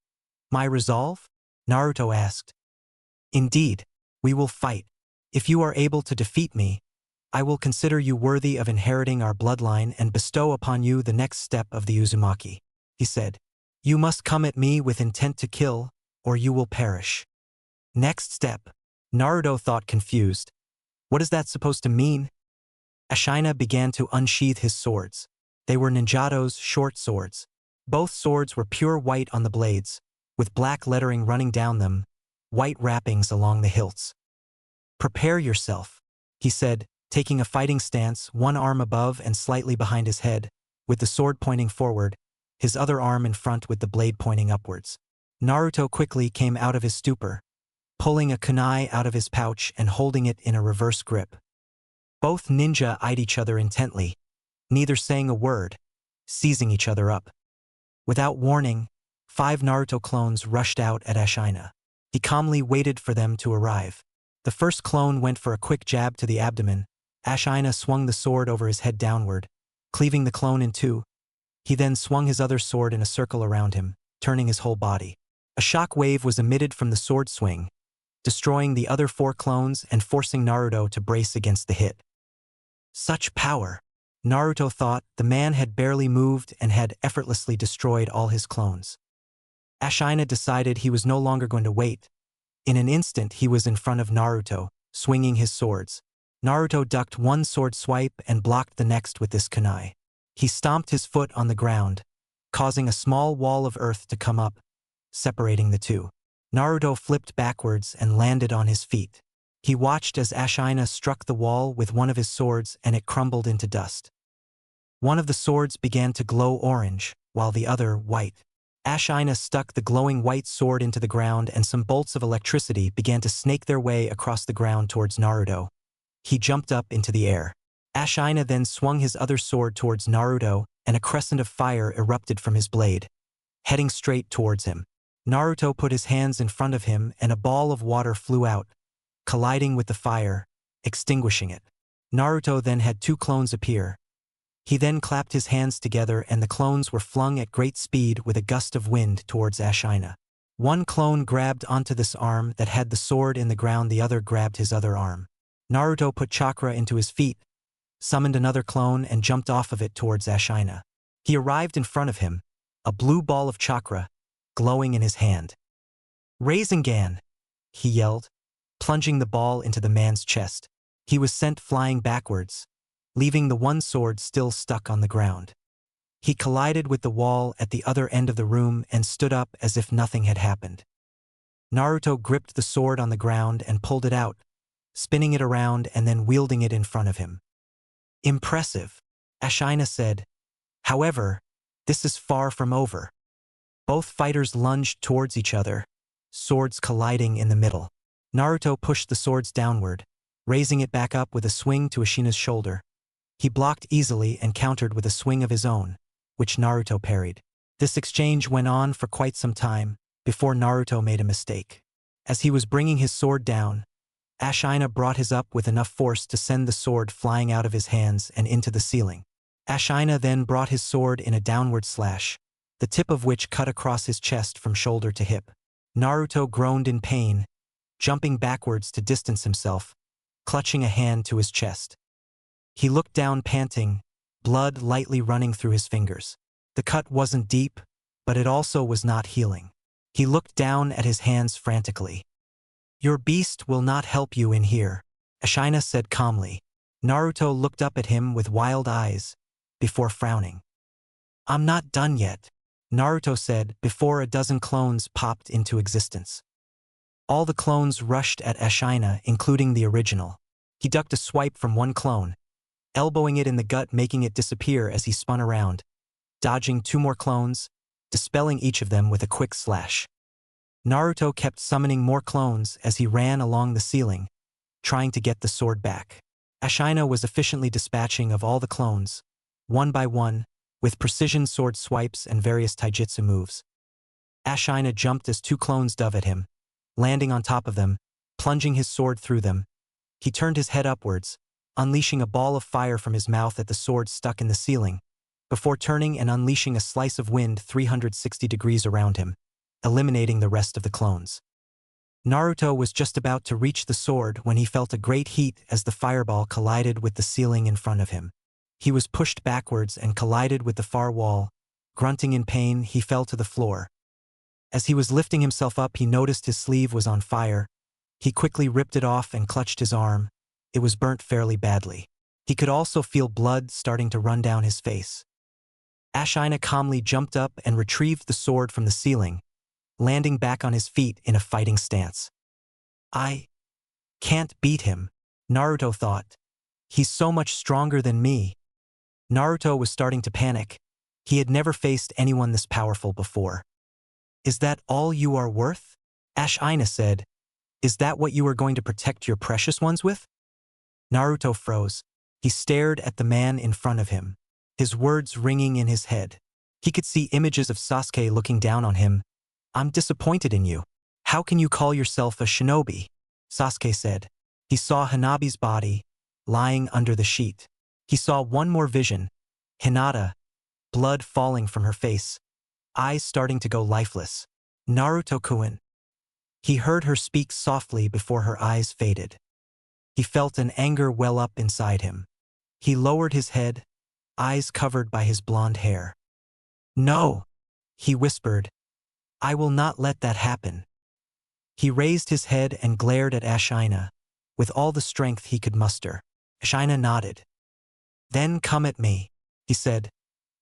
My resolve? Naruto asked. Indeed, we will fight. If you are able to defeat me, I will consider you worthy of inheriting our bloodline and bestow upon you the next step of the Uzumaki, he said. You must come at me with intent to kill, or you will perish. Next step. Naruto thought confused. What is that supposed to mean? Ashina began to unsheath his swords. They were Ninjato's short swords. Both swords were pure white on the blades, with black lettering running down them, white wrappings along the hilts. Prepare yourself, he said, taking a fighting stance, one arm above and slightly behind his head, with the sword pointing forward, his other arm in front with the blade pointing upwards. Naruto quickly came out of his stupor, pulling a kunai out of his pouch and holding it in a reverse grip. Both ninja eyed each other intently, neither saying a word, seizing each other up. Without warning, 5 Naruto clones rushed out at Ashina. He calmly waited for them to arrive. The first clone went for a quick jab to the abdomen. Ashina swung the sword over his head downward, cleaving the clone in two. He then swung his other sword in a circle around him, turning his whole body. A shock wave was emitted from the sword swing, destroying the other 4 clones and forcing Naruto to brace against the hit. Such power! Naruto thought. The man had barely moved and had effortlessly destroyed all his clones. Ashina decided he was no longer going to wait. In an instant he was in front of Naruto, swinging his swords. Naruto ducked one sword swipe and blocked the next with this kunai. He stomped his foot on the ground, causing a small wall of earth to come up, separating the two. Naruto flipped backwards and landed on his feet. He watched as Ashina struck the wall with one of his swords and it crumbled into dust. One of the swords began to glow orange, while the other white. Ashina stuck the glowing white sword into the ground and some bolts of electricity began to snake their way across the ground towards Naruto. He jumped up into the air. Ashina then swung his other sword towards Naruto and a crescent of fire erupted from his blade, heading straight towards him. Naruto put his hands in front of him and a ball of water flew out, colliding with the fire, extinguishing it. Naruto then had 2 clones appear. He then clapped his hands together and the clones were flung at great speed with a gust of wind towards Ashina. One clone grabbed onto this arm that had the sword in the ground, the other grabbed his other arm. Naruto put chakra into his feet, summoned another clone and jumped off of it towards Ashina. He arrived in front of him, a blue ball of chakra, glowing in his hand. Rasengan! He yelled, plunging the ball into the man's chest. He was sent flying backwards, leaving the one sword still stuck on the ground. He collided with the wall at the other end of the room and stood up as if nothing had happened. Naruto gripped the sword on the ground and pulled it out, spinning it around and then wielding it in front of him. Impressive, Ashina said. However, this is far from over. Both fighters lunged towards each other, swords colliding in the middle. Naruto pushed the swords downward, raising it back up with a swing to Ashina's shoulder. He blocked easily and countered with a swing of his own, which Naruto parried. This exchange went on for quite some time, before Naruto made a mistake. As he was bringing his sword down, Ashina brought his up with enough force to send the sword flying out of his hands and into the ceiling. Ashina then brought his sword in a downward slash, the tip of which cut across his chest from shoulder to hip. Naruto groaned in pain, jumping backwards to distance himself, clutching a hand to his chest. He looked down panting, blood lightly running through his fingers. The cut wasn't deep, but it also was not healing. He looked down at his hands frantically. Your beast will not help you in here, Ashina said calmly. Naruto looked up at him with wild eyes, before frowning. I'm not done yet, Naruto said before a dozen clones popped into existence. All the clones rushed at Ashina, including the original. He ducked a swipe from one clone, elbowing it in the gut, making it disappear as he spun around, dodging 2 more clones, dispelling each of them with a quick slash. Naruto kept summoning more clones as he ran along the ceiling, trying to get the sword back. Ashina was efficiently dispatching of all the clones, one by one, with precision sword swipes and various taijutsu moves. Ashina jumped as two clones dove at him, landing on top of them, plunging his sword through them. He turned his head upwards, unleashing a ball of fire from his mouth at the sword stuck in the ceiling, before turning and unleashing a slice of wind 360 degrees around him, eliminating the rest of the clones. Naruto was just about to reach the sword when he felt a great heat as the fireball collided with the ceiling in front of him. He was pushed backwards and collided with the far wall. Grunting in pain, he fell to the floor. As he was lifting himself up, he noticed his sleeve was on fire. He quickly ripped it off and clutched his arm. It was burnt fairly badly. He could also feel blood starting to run down his face. Ashina calmly jumped up and retrieved the sword from the ceiling, landing back on his feet in a fighting stance. I can't beat him, Naruto thought. He's so much stronger than me. Naruto was starting to panic. He had never faced anyone this powerful before. Is that all you are worth? Ashina said. Is that what you are going to protect your precious ones with? Naruto froze. He stared at the man in front of him, his words ringing in his head. He could see images of Sasuke looking down on him. I'm disappointed in you. How can you call yourself a shinobi? Sasuke said. He saw Hanabi's body, lying under the sheet. He saw one more vision. Hinata, blood falling from her face, eyes starting to go lifeless. Naruto-kun. He heard her speak softly before her eyes faded. He felt an anger well up inside him. He lowered his head, eyes covered by his blonde hair. No, he whispered. I will not let that happen. He raised his head and glared at Ashina, with all the strength he could muster. Ashina nodded. Then come at me, he said,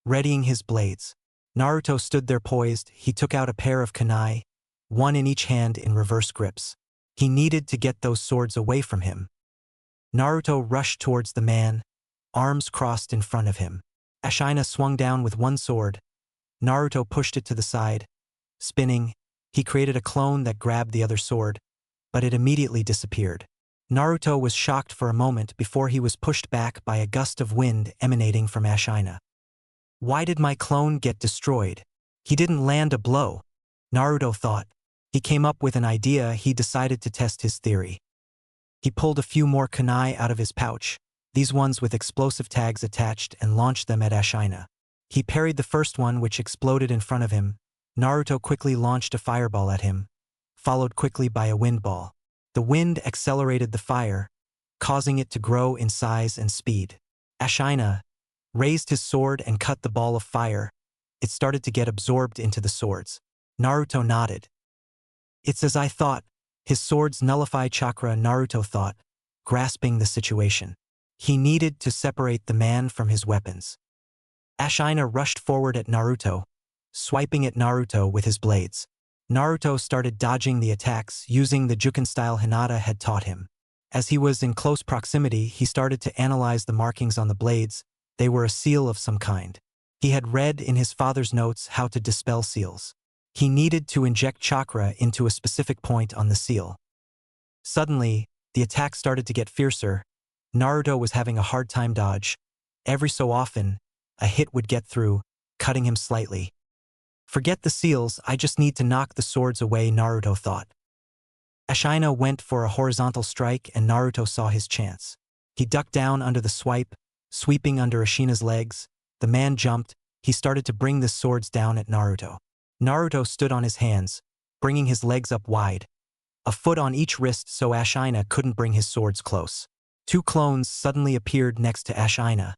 readying his blades. Naruto stood there poised. He took out a pair of kunai, one in each hand in reverse grips. He needed to get those swords away from him. Naruto rushed towards the man, arms crossed in front of him. Ashina swung down with one sword. Naruto pushed it to the side. Spinning, he created a clone that grabbed the other sword, but it immediately disappeared. Naruto was shocked for a moment before he was pushed back by a gust of wind emanating from Ashina. Why did my clone get destroyed? He didn't land a blow, Naruto thought. He came up with an idea. He decided to test his theory. He pulled a few more kunai out of his pouch, these ones with explosive tags attached, and launched them at Ashina. He parried the first one, which exploded in front of him. Naruto quickly launched a fireball at him, followed quickly by a wind ball. The wind accelerated the fire, causing it to grow in size and speed. Ashina raised his sword and cut the ball of fire. It started to get absorbed into the swords. Naruto nodded. It's as I thought. His swords nullify chakra, Naruto thought, grasping the situation. He needed to separate the man from his weapons. Ashina rushed forward at Naruto, swiping at Naruto with his blades. Naruto started dodging the attacks using the Juken style Hinata had taught him. As he was in close proximity, he started to analyze the markings on the blades. They were a seal of some kind. He had read in his father's notes how to dispel seals. He needed to inject chakra into a specific point on the seal. Suddenly, the attack started to get fiercer. Naruto was having a hard time dodge. Every so often, a hit would get through, cutting him slightly. Forget the seals, I just need to knock the swords away, Naruto thought. Ashina went for a horizontal strike and Naruto saw his chance. He ducked down under the swipe, sweeping under Ashina's legs. The man jumped. He started to bring the swords down at Naruto. Naruto stood on his hands, bringing his legs up wide, a foot on each wrist so Ashina couldn't bring his swords close. Two clones suddenly appeared next to Ashina,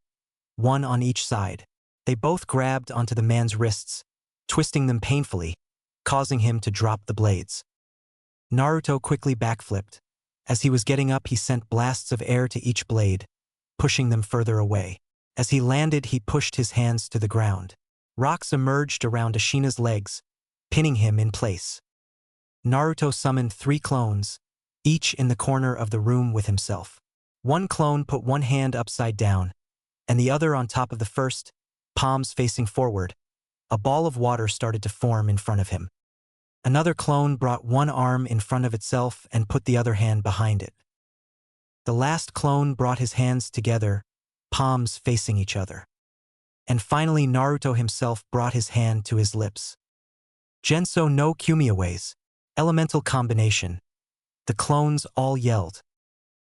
one on each side. They both grabbed onto the man's wrists, twisting them painfully, causing him to drop the blades. Naruto quickly backflipped. As he was getting up, he sent blasts of air to each blade, pushing them further away. As he landed, he pushed his hands to the ground. Rocks emerged around Ashina's legs, pinning him in place. Naruto summoned 3 clones, each in the corner of the room with himself. One clone put one hand upside down, and the other on top of the first, palms facing forward. A ball of water started to form in front of him. Another clone brought one arm in front of itself and put the other hand behind it. The last clone brought his hands together, palms facing each other. And finally Naruto himself brought his hand to his lips. Genso no Kumiaways, elemental combination. The clones all yelled.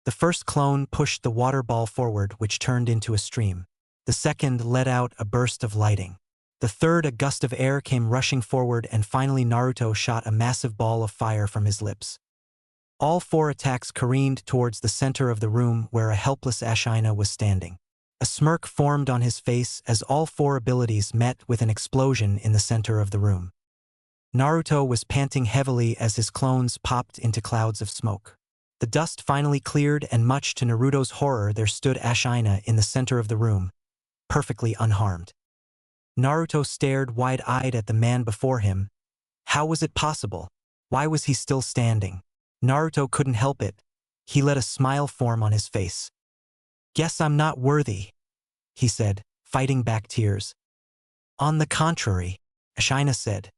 The first clone pushed the water ball forward, which turned into a stream. The second let out a burst of lighting. The third, a gust of air came rushing forward, and finally Naruto shot a massive ball of fire from his lips. All four attacks careened towards the center of the room where a helpless Ashina was standing. A smirk formed on his face as all four abilities met with an explosion in the center of the room. Naruto was panting heavily as his clones popped into clouds of smoke. The dust finally cleared, and much to Naruto's horror there stood Ashina in the center of the room, perfectly unharmed. Naruto stared wide-eyed at the man before him. How was it possible? Why was he still standing? Naruto couldn't help it. He let a smile form on his face. "Guess I'm not worthy," he said, fighting back tears. "On the contrary," Ashina said.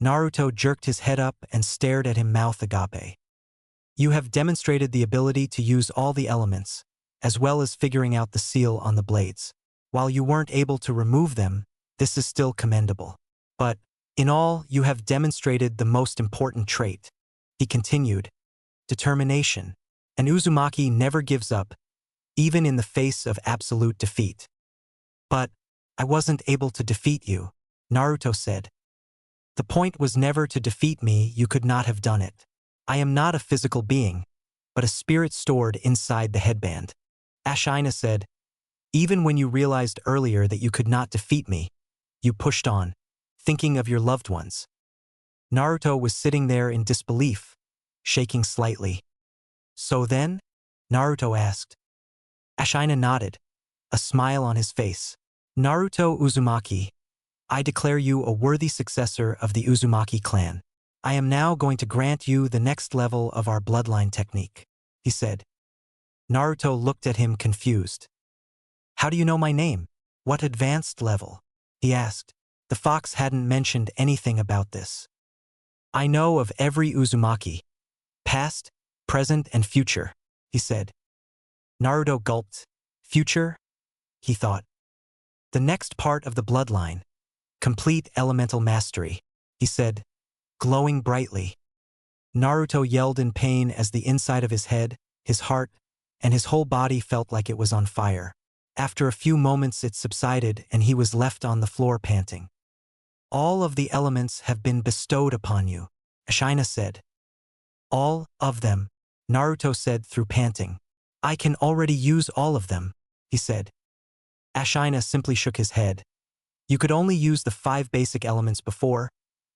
Naruto jerked his head up and stared at him, mouth agape. "You have demonstrated the ability to use all the elements, as well as figuring out the seal on the blades. While you weren't able to remove them, this is still commendable. But, in all, you have demonstrated the most important trait," he continued, "determination. An Uzumaki never gives up, even in the face of absolute defeat." "But, I wasn't able to defeat you," Naruto said. "The point was never to defeat me. You could not have done it. I am not a physical being, but a spirit stored inside the headband." Ashina said, "Even when you realized earlier that you could not defeat me, you pushed on, thinking of your loved ones." Naruto was sitting there in disbelief, shaking slightly. "So then?" Naruto asked. Ashina nodded, a smile on his face. "Naruto Uzumaki, I declare you a worthy successor of the Uzumaki clan. I am now going to grant you the next level of our bloodline technique," he said. Naruto looked at him confused. "How do you know my name? What advanced level?" he asked. The fox hadn't mentioned anything about this. "I know of every Uzumaki, past, present, and future," he said. Naruto gulped. "Future?" he thought. "The next part of the bloodline. Complete elemental mastery," he said, glowing brightly. Naruto yelled in pain as the inside of his head, his heart, and his whole body felt like it was on fire. After a few moments it subsided and he was left on the floor panting. "All of the elements have been bestowed upon you," Ashina said. "All of them," Naruto said through panting. "I can already use all of them," he said. Ashina simply shook his head. "You could only use the 5 basic elements before.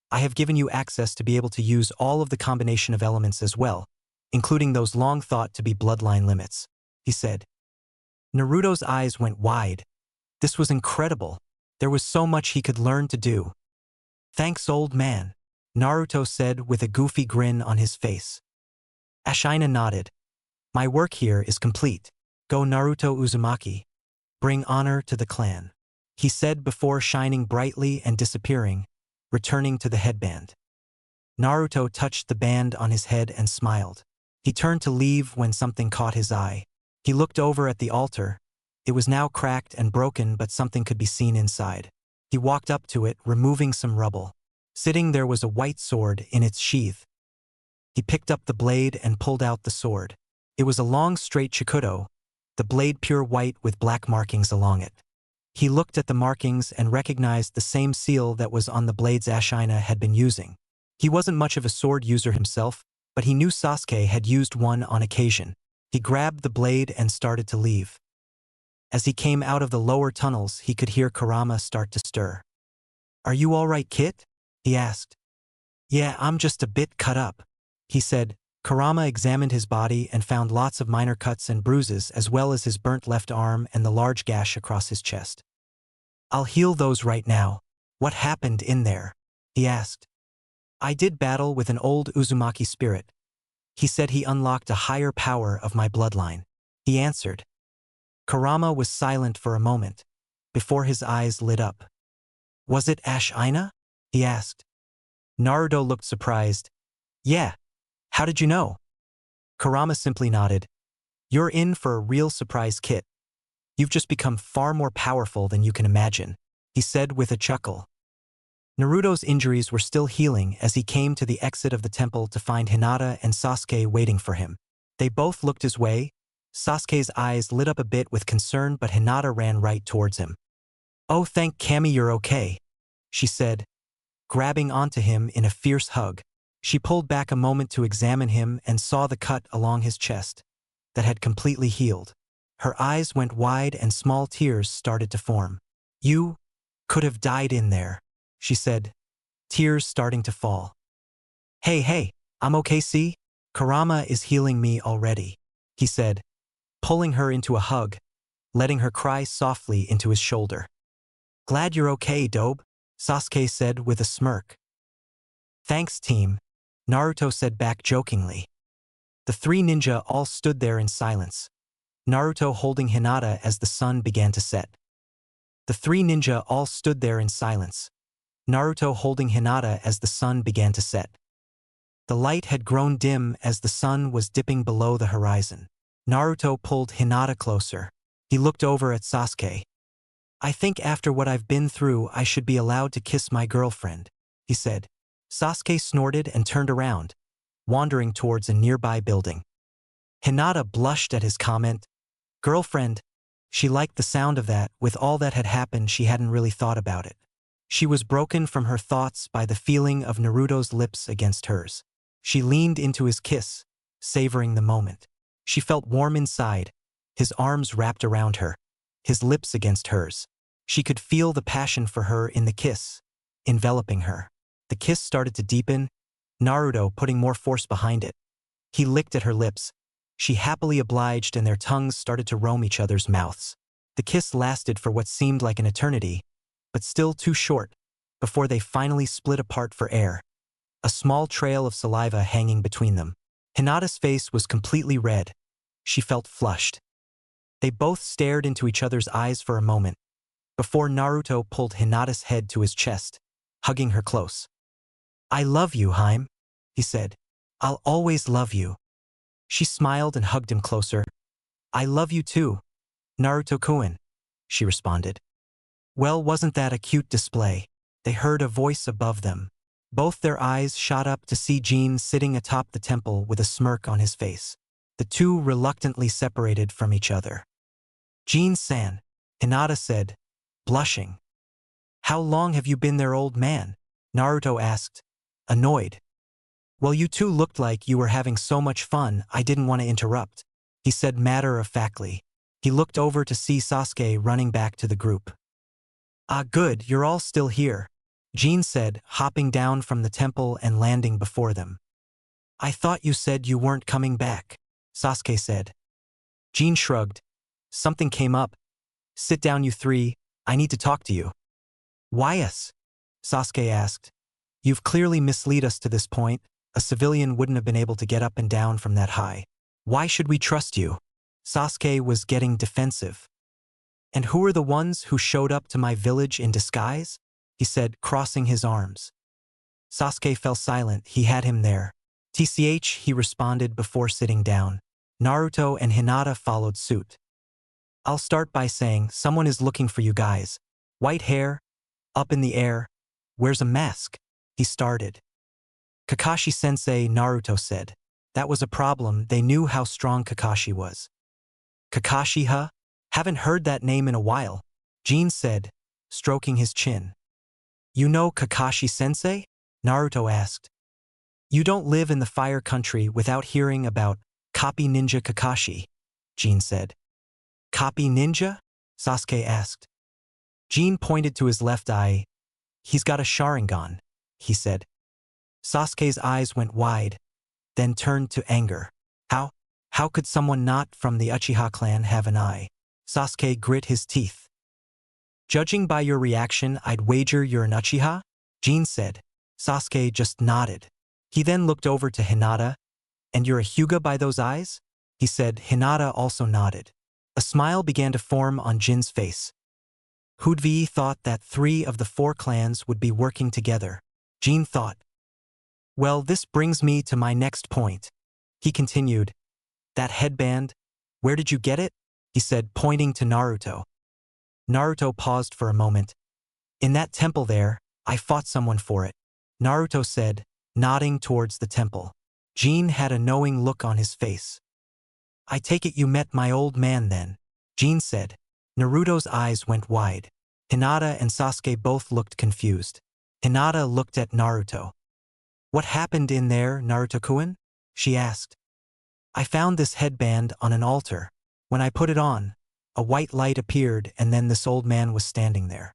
I have given you access to be able to use all of the combination of elements as well, including those long thought to be bloodline limits," he said. Naruto's eyes went wide. This was incredible. There was so much he could learn to do. "Thanks, old man," Naruto said with a goofy grin on his face. Ashina nodded. "My work here is complete. Go, Naruto Uzumaki. Bring honor to the clan," he said before shining brightly and disappearing, returning to the headband. Naruto touched the band on his head and smiled. He turned to leave when something caught his eye. He looked over at the altar. It was now cracked and broken, but something could be seen inside. He walked up to it, removing some rubble. Sitting there was a white sword in its sheath. He picked up the blade and pulled out the sword. It was a long straight chikudo, the blade pure white with black markings along it. He looked at the markings and recognized the same seal that was on the blades Ashina had been using. He wasn't much of a sword user himself, but he knew Sasuke had used one on occasion. He grabbed the blade and started to leave. As he came out of the lower tunnels, he could hear Kurama start to stir. "Are you all right, Kit?" he asked. "Yeah, I'm just a bit cut up," he said. Kurama examined his body and found lots of minor cuts and bruises, as well as his burnt left arm and the large gash across his chest. "I'll heal those right now. What happened in there?" he asked. "I did battle with an old Uzumaki spirit. He said he unlocked a higher power of my bloodline," he answered. Kurama was silent for a moment, before his eyes lit up. "Was it Ashina?" he asked. Naruto looked surprised. "Yeah. How did you know?" Kurama simply nodded. You're in for a real surprise, Kit. You've just become far more powerful than you can imagine, he said with a chuckle. Naruto's injuries were still healing as he came to the exit of the temple to find Hinata and Sasuke waiting for him. They both looked his way. Sasuke's eyes lit up a bit with concern, but Hinata ran right towards him. "Oh, thank Kami you're okay," she said, grabbing onto him in a fierce hug. She pulled back a moment to examine him and saw the cut along his chest that had completely healed. Her eyes went wide and small tears started to form. "You could have died in there," she said, tears starting to fall. Hey, I'm okay, see? Kurama is healing me already," he said, pulling her into a hug, letting her cry softly into his shoulder. "Glad you're okay, Dobe," Sasuke said with a smirk. "Thanks, team," Naruto said back jokingly. The three ninja all stood there in silence, Naruto holding Hinata as the sun began to set. The three ninja all stood there in silence, Naruto holding Hinata as the sun began to set. The light had grown dim as the sun was dipping below the horizon. Naruto pulled Hinata closer. He looked over at Sasuke. "I think after what I've been through I should be allowed to kiss my girlfriend," he said. Sasuke snorted and turned around, wandering towards a nearby building. Hinata blushed at his comment. Girlfriend. She liked the sound of that. With all that had happened, she hadn't really thought about it. She was broken from her thoughts by the feeling of Naruto's lips against hers. She leaned into his kiss, savoring the moment. She felt warm inside, his arms wrapped around her, his lips against hers. She could feel the passion for her in the kiss, enveloping her. The kiss started to deepen, Naruto putting more force behind it. He licked at her lips. She happily obliged and their tongues started to roam each other's mouths. The kiss lasted for what seemed like an eternity, but still too short, before they finally split apart for air, a small trail of saliva hanging between them. Hinata's face was completely red. She felt flushed. They both stared into each other's eyes for a moment, before Naruto pulled Hinata's head to his chest, hugging her close. "I love you, Haim," he said. "I'll always love you." She smiled and hugged him closer. "I love you too, Naruto-kun," she responded. Well, wasn't that a cute display? They heard a voice above them. Both their eyes shot up to see Jin sitting atop the temple with a smirk on his face. The two reluctantly separated from each other. "Jin-san," Hinata said, blushing. "How long have you been there, old man?" Naruto asked, annoyed. "Well, you two looked like you were having so much fun, I didn't want to interrupt," he said matter-of-factly. He looked over to see Sasuke running back to the group. "Ah, good, you're all still here," Jin said, hopping down from the temple and landing before them. "I thought you said you weren't coming back," Sasuke said. Jin shrugged. "Something came up. Sit down, you three, I need to talk to you." "Why us?" Sasuke asked. "You've clearly misled us to this point. A civilian wouldn't have been able to get up and down from that high. Why should we trust you?" Sasuke was getting defensive. "And who are the ones who showed up to my village in disguise?" he said, crossing his arms. Sasuke fell silent. He had him there. "TCH," he responded before sitting down. Naruto and Hinata followed suit. "I'll start by saying someone is looking for you guys. White hair, up in the air, wears a mask," he started. "Kakashi-sensei," Naruto said. That was a problem. They knew how strong Kakashi was. "Kakashi, huh? Haven't heard that name in a while," Jin said, stroking his chin. "You know Kakashi-sensei?" Naruto asked. "You don't live in the fire country without hearing about Copy Ninja Kakashi," Jin said. "Copy Ninja?" Sasuke asked. Jin pointed to his left eye. "He's got a Sharingan," he said. Sasuke's eyes went wide, then turned to anger. How could someone not from the Uchiha clan have an eye? Sasuke grit his teeth. "Judging by your reaction, I'd wager you're an Uchiha?" Jin said. Sasuke just nodded. He then looked over to Hinata. "And you're a Hyuga by those eyes?" he said. Hinata also nodded. A smile began to form on Jin's face. Hudvi thought that 3 of the 4 clans would be working together. Jin thought. "Well, this brings me to my next point," he continued. "That headband, Where did you get it? He said, pointing to Naruto. Naruto paused for a moment. In that temple there, I fought someone for it. Naruto said, nodding towards the temple. Jin had a knowing look on his face. I take it you met my old man then, Jin said. Naruto's eyes went wide. Hinata and Sasuke both looked confused. Hinata looked at Naruto. What happened in there, Naruto-kun? She asked. I found this headband on an altar. When I put it on, a white light appeared and then this old man was standing there.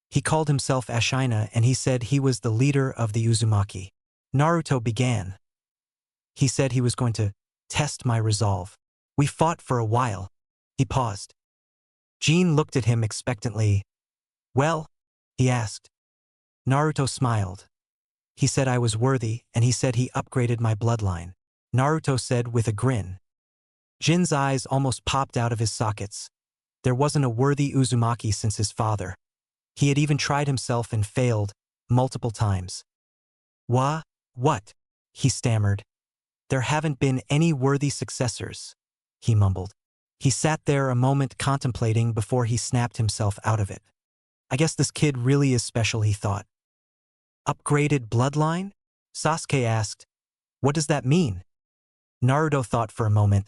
He called himself Ashina and he said he was the leader of the Uzumaki. Naruto began. He said he was going to test my resolve. We fought for a while. He paused. Jin looked at him expectantly. Well? He asked. Naruto smiled. He said I was worthy and he said he upgraded my bloodline. Naruto said with a grin. Jin's eyes almost popped out of his sockets. There wasn't a worthy Uzumaki since his father. He had even tried himself and failed multiple times. What? He stammered. There haven't been any worthy successors, he mumbled. He sat there a moment contemplating before he snapped himself out of it. I guess this kid really is special, he thought. Upgraded bloodline? Sasuke asked. What does that mean? Naruto thought for a moment.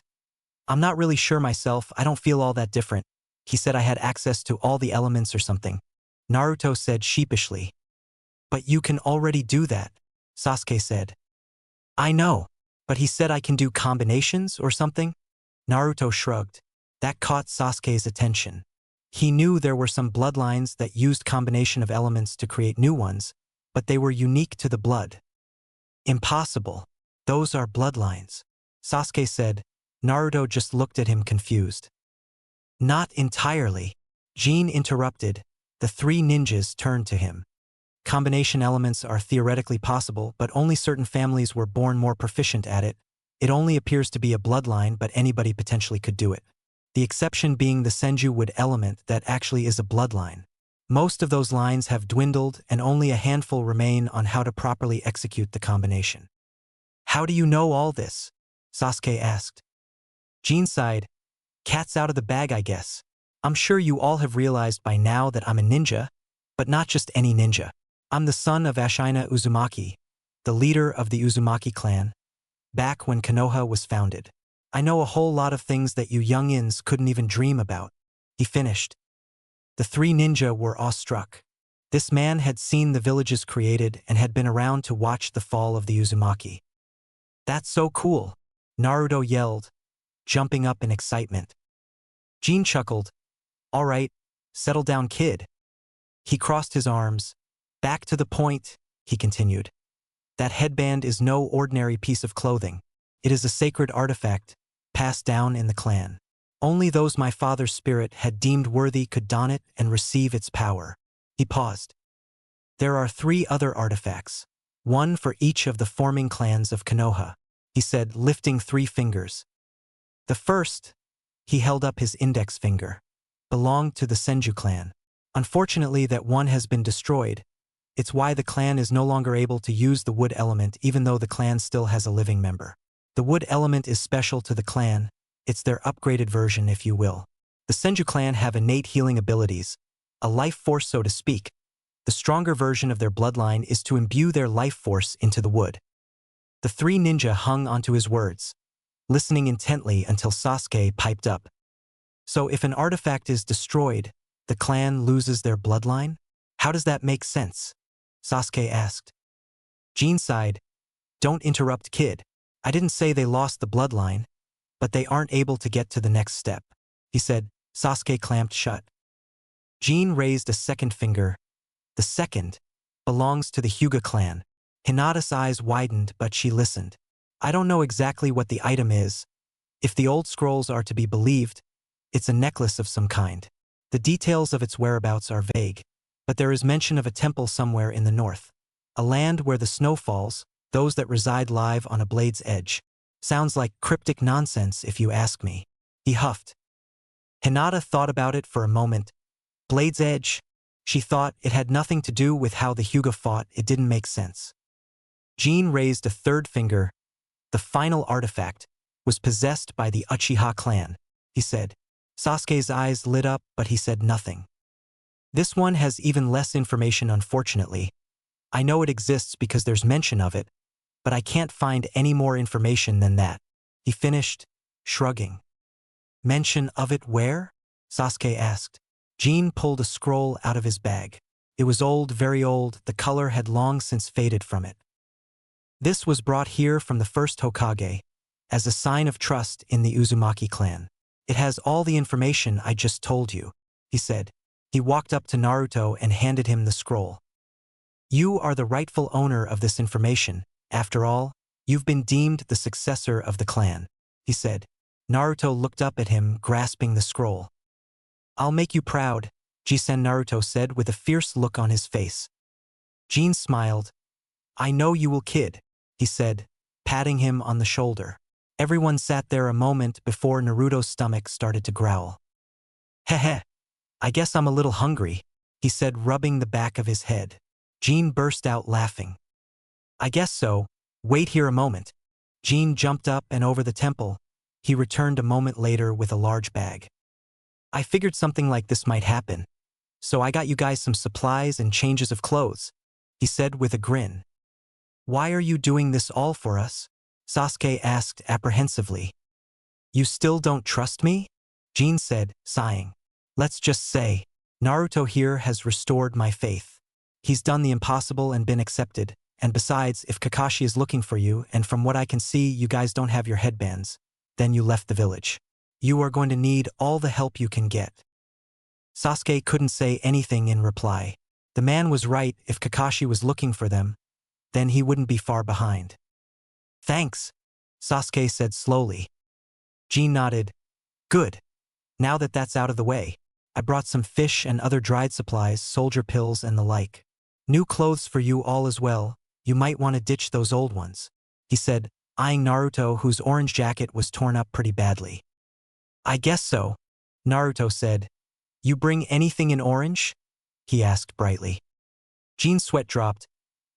I'm not really sure myself, I don't feel all that different. He said I had access to all the elements or something. Naruto said sheepishly. But you can already do that, Sasuke said. I know, but he said I can do combinations or something? Naruto shrugged. That caught Sasuke's attention. He knew there were some bloodlines that used combination of elements to create new ones, but they were unique to the blood. Impossible. Those are bloodlines, Sasuke said. Naruto just looked at him confused. Not entirely. Jin interrupted. The three ninjas turned to him. Combination elements are theoretically possible, but only certain families were born more proficient at it. It only appears to be a bloodline, but anybody potentially could do it. The exception being the Senju wood element that actually is a bloodline. Most of those lines have dwindled and only a handful remain on how to properly execute the combination. How do you know all this? Sasuke asked. Jin sighed. Cat's out of the bag, I guess. I'm sure you all have realized by now that I'm a ninja, but not just any ninja. I'm the son of Ashina Uzumaki, the leader of the Uzumaki clan, back when Konoha was founded. I know a whole lot of things that you youngins couldn't even dream about. He finished. The three ninja were awestruck. This man had seen the villages created and had been around to watch the fall of the Uzumaki. That's so cool, Naruto yelled, jumping up in excitement. Jin chuckled. All right, settle down, kid. He crossed his arms. Back to the point, he continued. That headband is no ordinary piece of clothing. It is a sacred artifact, passed down in the clan. Only those my father's spirit had deemed worthy could don it and receive its power. He paused. There are 3 other artifacts, one for each of the forming clans of Konoha, he said, lifting 3 fingers. The first, he held up his index finger, belonged to the Senju clan. Unfortunately, that one has been destroyed. It's why the clan is no longer able to use the wood element even though the clan still has a living member. The wood element is special to the clan. It's their upgraded version, if you will. The Senju clan have innate healing abilities, a life force so to speak. The stronger version of their bloodline is to imbue their life force into the wood. The 3 ninja hung onto his words, listening intently until Sasuke piped up. So if an artifact is destroyed, the clan loses their bloodline? How does that make sense? Sasuke asked. Jin sighed. Don't interrupt, kid. I didn't say they lost the bloodline, but they aren't able to get to the next step, he said. Sasuke clamped shut. Jin raised a second finger. The second belongs to the Hyuga clan. Hinata's eyes widened, but she listened. I don't know exactly what the item is. If the old scrolls are to be believed, it's a necklace of some kind. The details of its whereabouts are vague, but there is mention of a temple somewhere in the north. A land where the snow falls, those that reside live on a blade's edge. Sounds like cryptic nonsense if you ask me. He huffed. Hinata thought about it for a moment. Blade's edge? She thought it had nothing to do with how the Hyuga fought. It didn't make sense. Jin raised a third finger. The final artifact was possessed by the Uchiha clan. he said. Sasuke's eyes lit up, but he said nothing. This one has even less information, unfortunately. I know it exists because there's mention of it, but I can't find any more information than that, he finished, shrugging. Mention of it where? Sasuke asked. Jin pulled a scroll out of his bag. It was old, very old, the color had long since faded from it. This was brought here from the first Hokage, as a sign of trust in the Uzumaki clan. It has all the information I just told you, he said. He walked up to Naruto and handed him the scroll. You are the rightful owner of this information. After all, you've been deemed the successor of the clan, he said. Naruto looked up at him, grasping the scroll. I'll make you proud, Jisen, Naruto said with a fierce look on his face. Jin smiled. I know you will, kid, he said, patting him on the shoulder. Everyone sat there a moment before Naruto's stomach started to growl. Heh, I guess I'm a little hungry, he said, rubbing the back of his head. Jin burst out laughing. I guess so. Wait here a moment. Jin jumped up and over the temple. He returned a moment later with a large bag. I figured something like this might happen, so I got you guys some supplies and changes of clothes, he said with a grin. Why are you doing this all for us? Sasuke asked apprehensively. You still don't trust me? Jin said, sighing. Let's just say, Naruto here has restored my faith. He's done the impossible and been accepted, and besides, if Kakashi is looking for you, and from what I can see you guys don't have your headbands, then you left the village. You are going to need all the help you can get. Sasuke couldn't say anything in reply. The man was right. If Kakashi was looking for them, then he wouldn't be far behind. Thanks, Sasuke said slowly. Jin nodded. Good. Now that that's out of the way, I brought some fish and other dried supplies, soldier pills and the like. New clothes for you all as well. You might want to ditch those old ones, he said, eyeing Naruto, whose orange jacket was torn up pretty badly. I guess so, Naruto said. You bring anything in orange? He asked brightly. Jin's sweat dropped.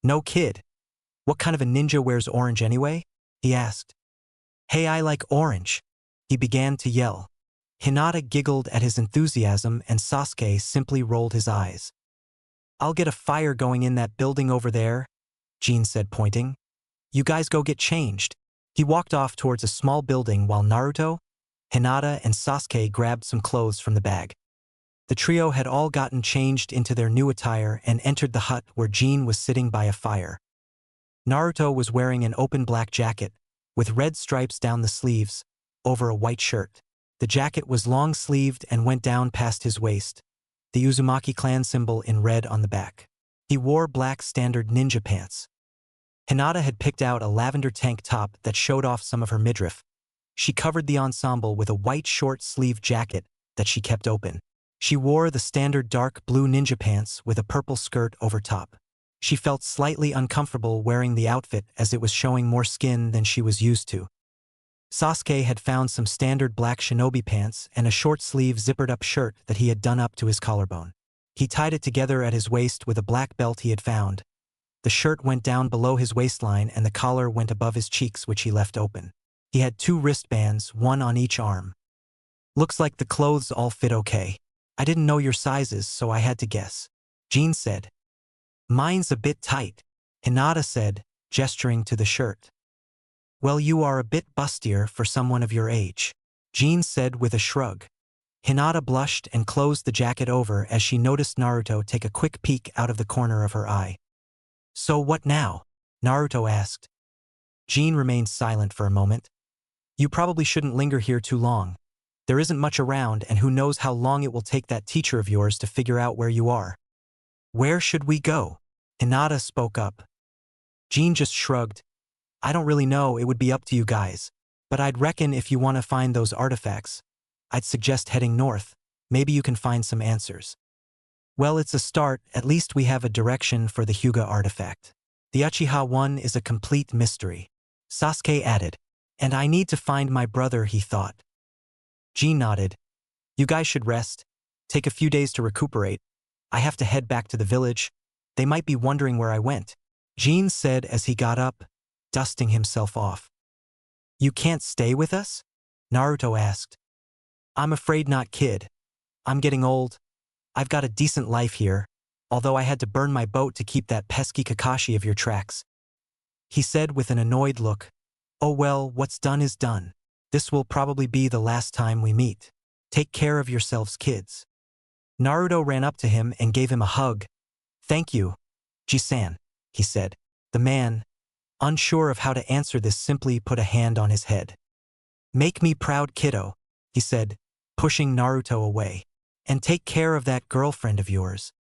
No, kid. What kind of a ninja wears orange anyway? He asked. Hey, I like orange. He began to yell. Hinata giggled at his enthusiasm and Sasuke simply rolled his eyes. I'll get a fire going in that building over there, Jin said, pointing. You guys go get changed. He walked off towards a small building while Naruto, Hinata, and Sasuke grabbed some clothes from the bag. The trio had all gotten changed into their new attire and entered the hut where Jin was sitting by a fire. Naruto was wearing an open black jacket, with red stripes down the sleeves, over a white shirt. The jacket was long-sleeved and went down past his waist, the Uzumaki clan symbol in red on the back. He wore black standard ninja pants. Hinata had picked out a lavender tank top that showed off some of her midriff. She covered the ensemble with a white short-sleeved jacket that she kept open. She wore the standard dark blue ninja pants with a purple skirt over top. She felt slightly uncomfortable wearing the outfit as it was showing more skin than she was used to. Sasuke had found some standard black shinobi pants and a short-sleeve zippered-up shirt that he had done up to his collarbone. He tied it together at his waist with a black belt he had found. The shirt went down below his waistline and the collar went above his cheeks, which he left open. He had 2 wristbands, one on each arm. Looks like the clothes all fit okay. I didn't know your sizes, so I had to guess, Jin said. Mine's a bit tight, Hinata said, gesturing to the shirt. Well, you are a bit bustier for someone of your age, Jin said with a shrug. Hinata blushed and closed the jacket over as she noticed Naruto take a quick peek out of the corner of her eye. So what now? Naruto asked. Jin remained silent for a moment. You probably shouldn't linger here too long. There isn't much around, and who knows how long it will take that teacher of yours to figure out where you are. Where should we go? Hinata spoke up. Jin just shrugged. I don't really know, it would be up to you guys. But I'd reckon if you want to find those artifacts, I'd suggest heading north. Maybe you can find some answers. Well, it's a start. At least we have a direction for the Hyuga artifact. The Uchiha one is a complete mystery, Sasuke added. And I need to find my brother, he thought. Jin nodded. You guys should rest. Take a few days to recuperate. I have to head back to the village. They might be wondering where I went, Jin said as he got up, dusting himself off. You can't stay with us? Naruto asked. I'm afraid not, kid. I'm getting old. I've got a decent life here, although I had to burn my boat to keep that pesky Kakashi of your tracks. He said with an annoyed look. Oh well, what's done is done. This will probably be the last time we meet. Take care of yourselves, kids. Naruto ran up to him and gave him a hug. Thank you, Ji-san, he said. The man, unsure of how to answer this, simply put a hand on his head. Make me proud, kiddo, he said, pushing Naruto away. And take care of that girlfriend of yours,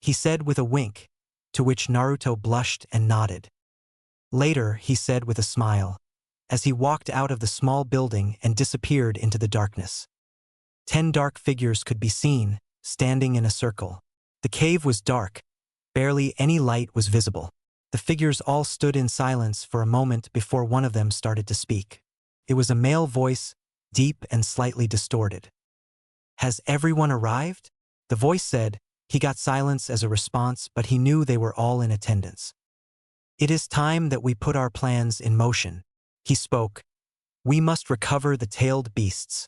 he said with a wink, to which Naruto blushed and nodded. Later, he said with a smile, as he walked out of the small building and disappeared into the darkness. 10 dark figures could be seen, standing in a circle. The cave was dark. Barely any light was visible. The figures all stood in silence for a moment before one of them started to speak. It was a male voice, deep and slightly distorted. Has everyone arrived? The voice said. He got silence as a response, but he knew they were all in attendance. It is time that we put our plans in motion, he spoke. We must recover the tailed beasts.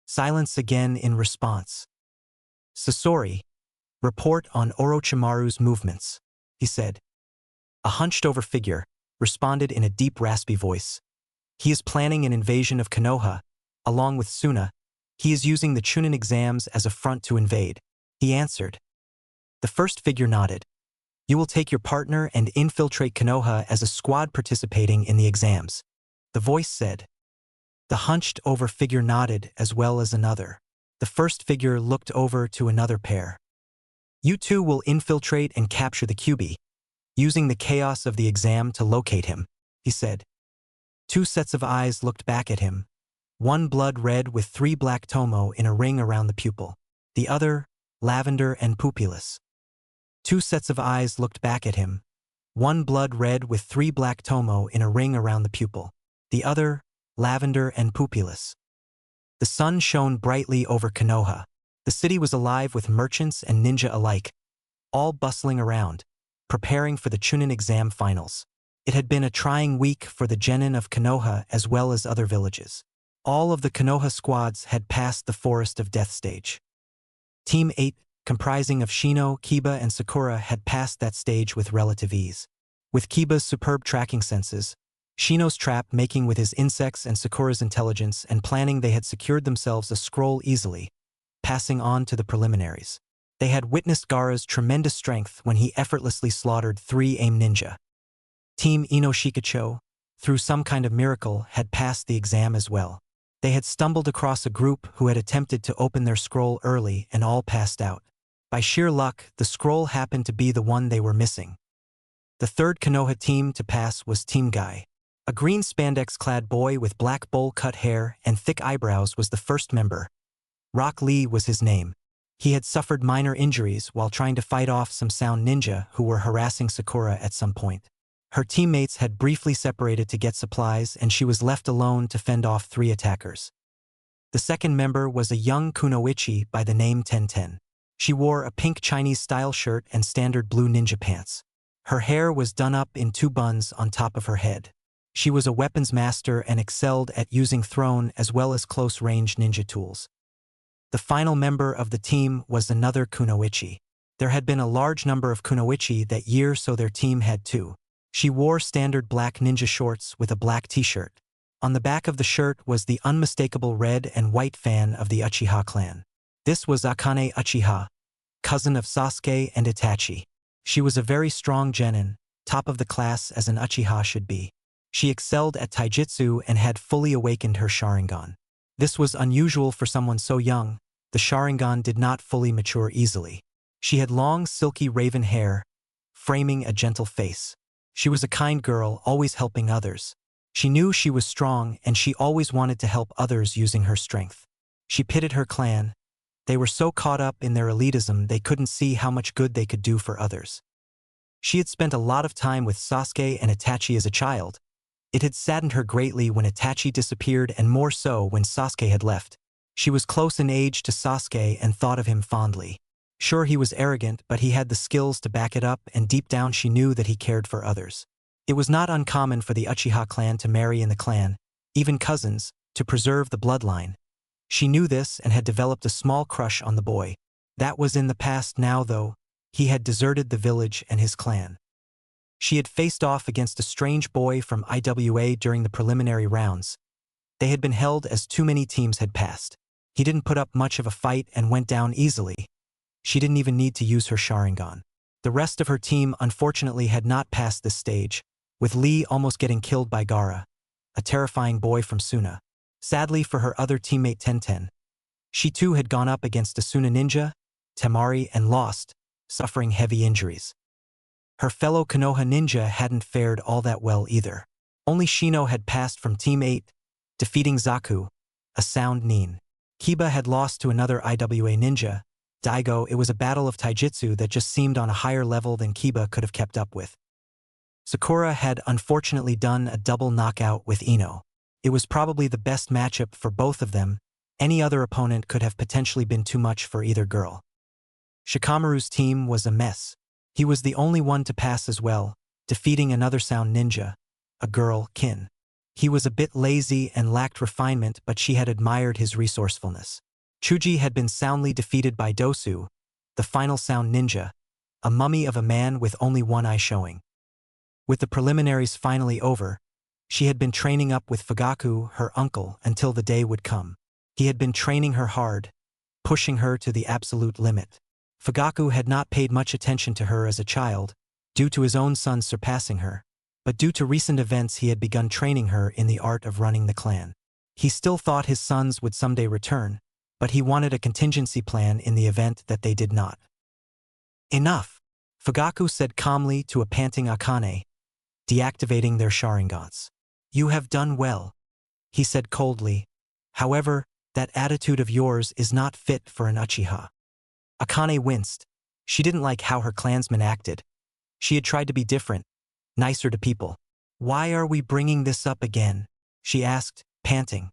Silence again in response. Sasori, report on Orochimaru's movements, he said. A hunched-over figure responded in a deep, raspy voice. He is planning an invasion of Konoha, along with Suna. He is using the Chunin exams as a front to invade, he answered. The first figure nodded. You will take your partner and infiltrate Konoha as a squad participating in the exams, the voice said. The hunched-over figure nodded as well as another. The first figure looked over to another pair. You two will infiltrate and capture the Kyuubi, using the chaos of the exam to locate him, he said. 2 sets of eyes looked back at him. One blood red with 3 black tomo in a ring around the pupil. The other, lavender and pupilless. 2 sets of eyes looked back at him. One blood red with 3 black tomo in a ring around the pupil. The other, lavender and pupilless. The sun shone brightly over Konoha. The city was alive with merchants and ninja alike, all bustling around, preparing for the Chunin exam finals. It had been a trying week for the genin of Konoha as well as other villages. All of the Konoha squads had passed the Forest of Death stage. Team 8, comprising of Shino, Kiba, and Sakura, had passed that stage with relative ease. With Kiba's superb tracking senses, Shino's trap making with his insects, and Sakura's intelligence and planning, they had secured themselves a scroll easily, passing on to the preliminaries. They had witnessed Gaara's tremendous strength when he effortlessly slaughtered 3 AIM ninja. Team Inoshikacho, through some kind of miracle, had passed the exam as well. They had stumbled across a group who had attempted to open their scroll early and all passed out. By sheer luck, the scroll happened to be the one they were missing. The third Konoha team to pass was Team Guy. A green spandex-clad boy with black bowl-cut hair and thick eyebrows was the first member. Rock Lee was his name. He had suffered minor injuries while trying to fight off some sound ninja who were harassing Sakura at some point. Her teammates had briefly separated to get supplies, and she was left alone to fend off 3 attackers. The second member was a young kunoichi by the name Tenten. She wore a pink Chinese-style shirt and standard blue ninja pants. Her hair was done up in 2 buns on top of her head. She was a weapons master and excelled at using thrown as well as close-range ninja tools. The final member of the team was another kunoichi. There had been a large number of kunoichi that year, so their team had 2. She wore standard black ninja shorts with a black t-shirt. On the back of the shirt was the unmistakable red and white fan of the Uchiha clan. This was Akane Uchiha, cousin of Sasuke and Itachi. She was a very strong genin, top of the class as an Uchiha should be. She excelled at taijutsu and had fully awakened her Sharingan. This was unusual for someone so young. The Sharingan did not fully mature easily. She had long, silky raven hair, framing a gentle face. She was a kind girl, always helping others. She knew she was strong, and she always wanted to help others using her strength. She pitted her clan. They were so caught up in their elitism they couldn't see how much good they could do for others. She had spent a lot of time with Sasuke and Itachi as a child. It had saddened her greatly when Itachi disappeared, and more so when Sasuke had left. She was close in age to Sasuke and thought of him fondly. Sure, he was arrogant, but he had the skills to back it up, and deep down she knew that he cared for others. It was not uncommon for the Uchiha clan to marry in the clan, even cousins, to preserve the bloodline. She knew this and had developed a small crush on the boy. That was in the past now, though. He had deserted the village and his clan. She had faced off against a strange boy from IWA during the preliminary rounds. They had been held as too many teams had passed. He didn't put up much of a fight and went down easily. She didn't even need to use her Sharingan. The rest of her team unfortunately had not passed this stage, with Lee almost getting killed by Gaara, a terrifying boy from Suna. Sadly for her other teammate Tenten, she too had gone up against a Suna ninja, Temari, and lost, suffering heavy injuries. Her fellow Konoha ninja hadn't fared all that well either. Only Shino had passed from Team 8, defeating Zaku, a sound nin. Kiba had lost to another IWA ninja, Daigo. It was a battle of taijutsu that just seemed on a higher level than Kiba could have kept up with. Sakura had unfortunately done a double knockout with Ino. It was probably the best matchup for both of them. Any other opponent could have potentially been too much for either girl. Shikamaru's team was a mess. He was the only one to pass as well, defeating another sound ninja, a girl, Kin. He was a bit lazy and lacked refinement, but she had admired his resourcefulness. Chuji had been soundly defeated by Dosu, the final sound ninja, a mummy of a man with only one eye showing. With the preliminaries finally over, she had been training up with Fugaku, her uncle, until the day would come. He had been training her hard, pushing her to the absolute limit. Fugaku had not paid much attention to her as a child, due to his own son surpassing her, but due to recent events he had begun training her in the art of running the clan. He still thought his sons would someday return, but he wanted a contingency plan in the event that they did not. Enough, Fugaku said calmly to a panting Akane, deactivating their Sharingans. You have done well, he said coldly. However, that attitude of yours is not fit for an Uchiha. Akane winced. She didn't like how her clansmen acted. She had tried to be different, nicer to people. Why are we bringing this up again? She asked, panting.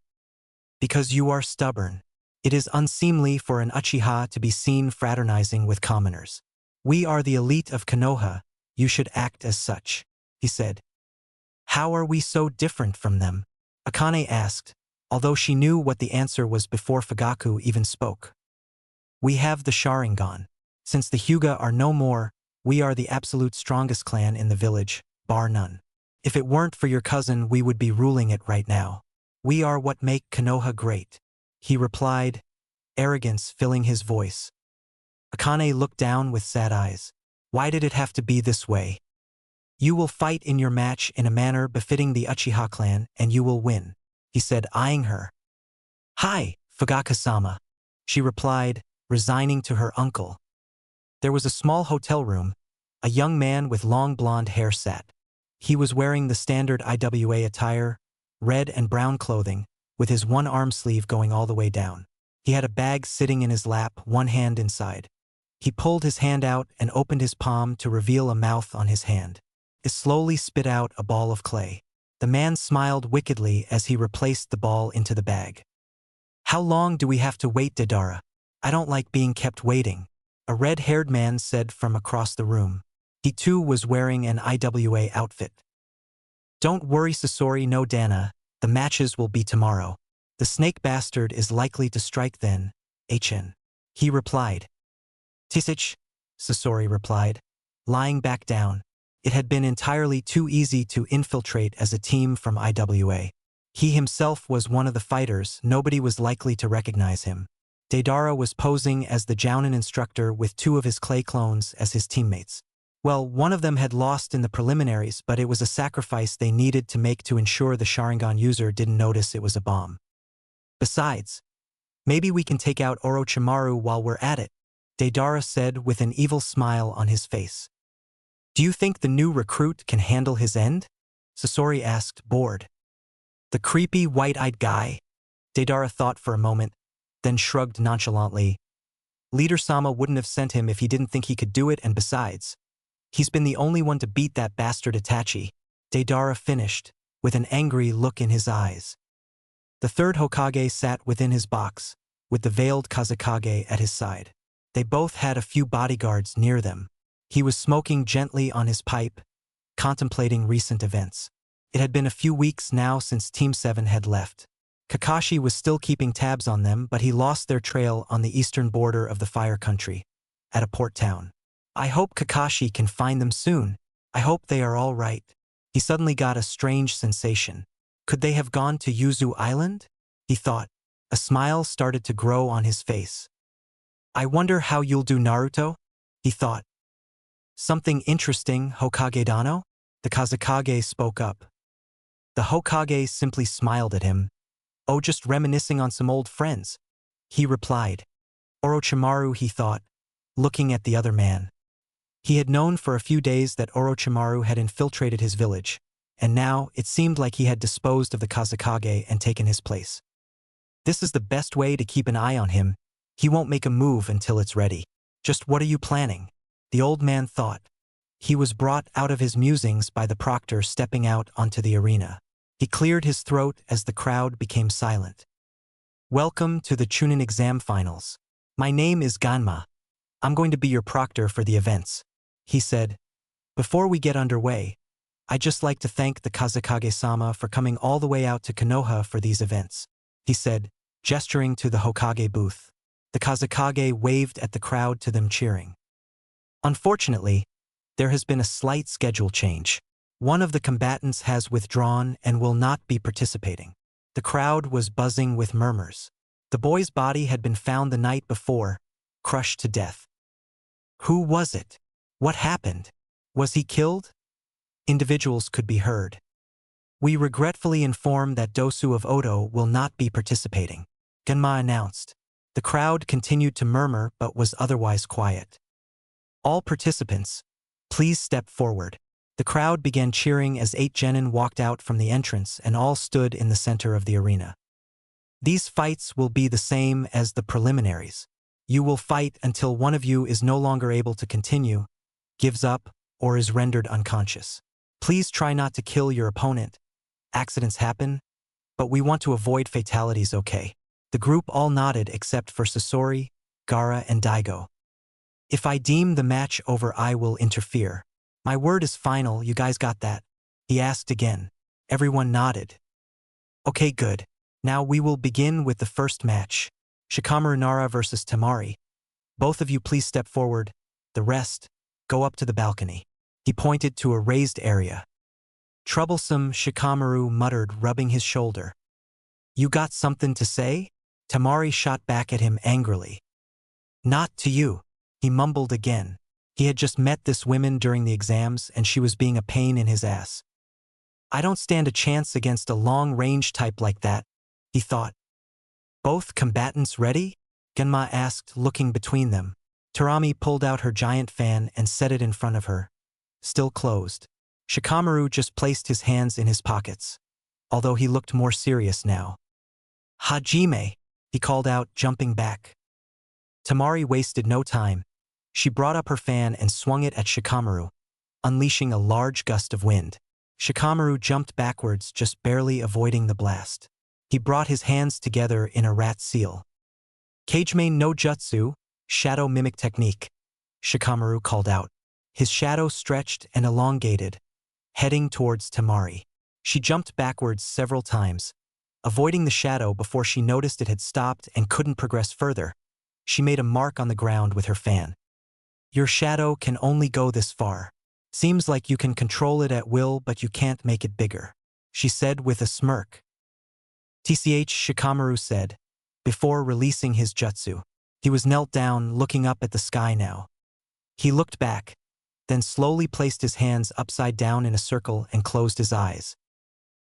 Because you are stubborn. It is unseemly for an Uchiha to be seen fraternizing with commoners. We are the elite of Konoha, you should act as such, he said. How are we so different from them? Akane asked, although she knew what the answer was before Fugaku even spoke. We have the Sharingan. Since the Hyuga are no more, we are the absolute strongest clan in the village, bar none. If it weren't for your cousin, we would be ruling it right now. We are what make Konoha great, he replied, arrogance filling his voice. Akane looked down with sad eyes. Why did it have to be this way? You will fight in your match in a manner befitting the Uchiha clan, and you will win, he said, eyeing her. Hi, Fugaku-sama, she replied, resigning to her uncle. There was a small hotel room. A young man with long blonde hair sat. He was wearing the standard IWA attire, red and brown clothing, with his one arm sleeve going all the way down. He had a bag sitting in his lap, one hand inside. He pulled his hand out and opened his palm to reveal a mouth on his hand. It slowly spit out a ball of clay. The man smiled wickedly as he replaced the ball into the bag. How long do we have to wait, Deidara? I don't like being kept waiting, a red-haired man said from across the room. He too was wearing an IWA outfit. Don't worry, Sasori no Dana, the matches will be tomorrow. The snake bastard is likely to strike then, HN. He replied. Tisich, Sasori replied, lying back down. It had been entirely too easy to infiltrate as a team from IWA. He himself was one of the fighters, nobody was likely to recognize him. Deidara was posing as the Jounin instructor with two of his clay clones as his teammates. Well, one of them had lost in the preliminaries, but it was a sacrifice they needed to make to ensure the Sharingan user didn't notice it was a bomb. Besides, maybe we can take out Orochimaru while we're at it, Deidara said with an evil smile on his face. Do you think the new recruit can handle his end? Sasori asked, bored. The creepy, white-eyed guy? Deidara thought for a moment, then shrugged nonchalantly. Leader Sama wouldn't have sent him if he didn't think he could do it, and besides, he's been the only one to beat that bastard Itachi. Deidara finished, with an angry look in his eyes. The third Hokage sat within his box, with the veiled Kazekage at his side. They both had a few bodyguards near them. He was smoking gently on his pipe, contemplating recent events. It had been a few weeks now since Team 7 had left. Kakashi was still keeping tabs on them, but he lost their trail on the eastern border of the Fire Country, at a port town. I hope Kakashi can find them soon. I hope they are all right. He suddenly got a strange sensation. Could they have gone to Yuzu Island? He thought. A smile started to grow on his face. I wonder how you'll do, Naruto? He thought. Something interesting, Hokage Dano? The Kazekage spoke up. The Hokage simply smiled at him. Oh, just reminiscing on some old friends. He replied. Orochimaru, he thought, looking at the other man. He had known for a few days that Orochimaru had infiltrated his village, and now it seemed like he had disposed of the Kazekage and taken his place. This is the best way to keep an eye on him. He won't make a move until it's ready. Just what are you planning? The old man thought. He was brought out of his musings by the proctor stepping out onto the arena. He cleared his throat as the crowd became silent. Welcome to the Chunin exam finals. My name is Ganma. I'm going to be your proctor for the events, he said. Before we get underway, I'd just like to thank the Kazekage-sama for coming all the way out to Konoha for these events, he said, gesturing to the Hokage booth. The Kazekage waved at the crowd to them cheering. Unfortunately, there has been a slight schedule change. One of the combatants has withdrawn and will not be participating. The crowd was buzzing with murmurs. The boy's body had been found the night before, crushed to death. Who was it? What happened? Was he killed? Individuals could be heard. We regretfully inform that Dosu of Odo will not be participating, Genma announced. The crowd continued to murmur but was otherwise quiet. All participants, please step forward. The crowd began cheering as 8 genin walked out from the entrance and all stood in the center of the arena. These fights will be the same as the preliminaries. You will fight until one of you is no longer able to continue, gives up, or is rendered unconscious. Please try not to kill your opponent. Accidents happen, but we want to avoid fatalities, okay? The group all nodded except for Sasori, Gaara, and Daigo. If I deem the match over, I will interfere. My word is final, you guys got that? He asked again. Everyone nodded. Okay, good. Now we will begin with the first match. Shikamaru Nara versus Temari. Both of you please step forward. The rest, go up to the balcony. He pointed to a raised area. Troublesome, Shikamaru muttered, rubbing his shoulder. You got something to say? Temari shot back at him angrily. Not to you, he mumbled again. He had just met this woman during the exams and she was being a pain in his ass. I don't stand a chance against a long-range type like that, he thought. Both combatants ready? Genma asked, looking between them. Tarami pulled out her giant fan and set it in front of her. Still closed. Shikamaru just placed his hands in his pockets, although he looked more serious now. Hajime, he called out, jumping back. Temari wasted no time. She brought up her fan and swung it at Shikamaru, unleashing a large gust of wind. Shikamaru jumped backwards, just barely avoiding the blast. He brought his hands together in a rat seal. Kagemain no Jutsu, shadow mimic technique, Shikamaru called out. His shadow stretched and elongated, heading towards Temari. She jumped backwards several times, avoiding the shadow before she noticed it had stopped and couldn't progress further. She made a mark on the ground with her fan. Your shadow can only go this far. Seems like you can control it at will, but you can't make it bigger, she said with a smirk. TCH, Shikamaru said, before releasing his jutsu. He was knelt down, looking up at the sky now. He looked back, then slowly placed his hands upside down in a circle and closed his eyes.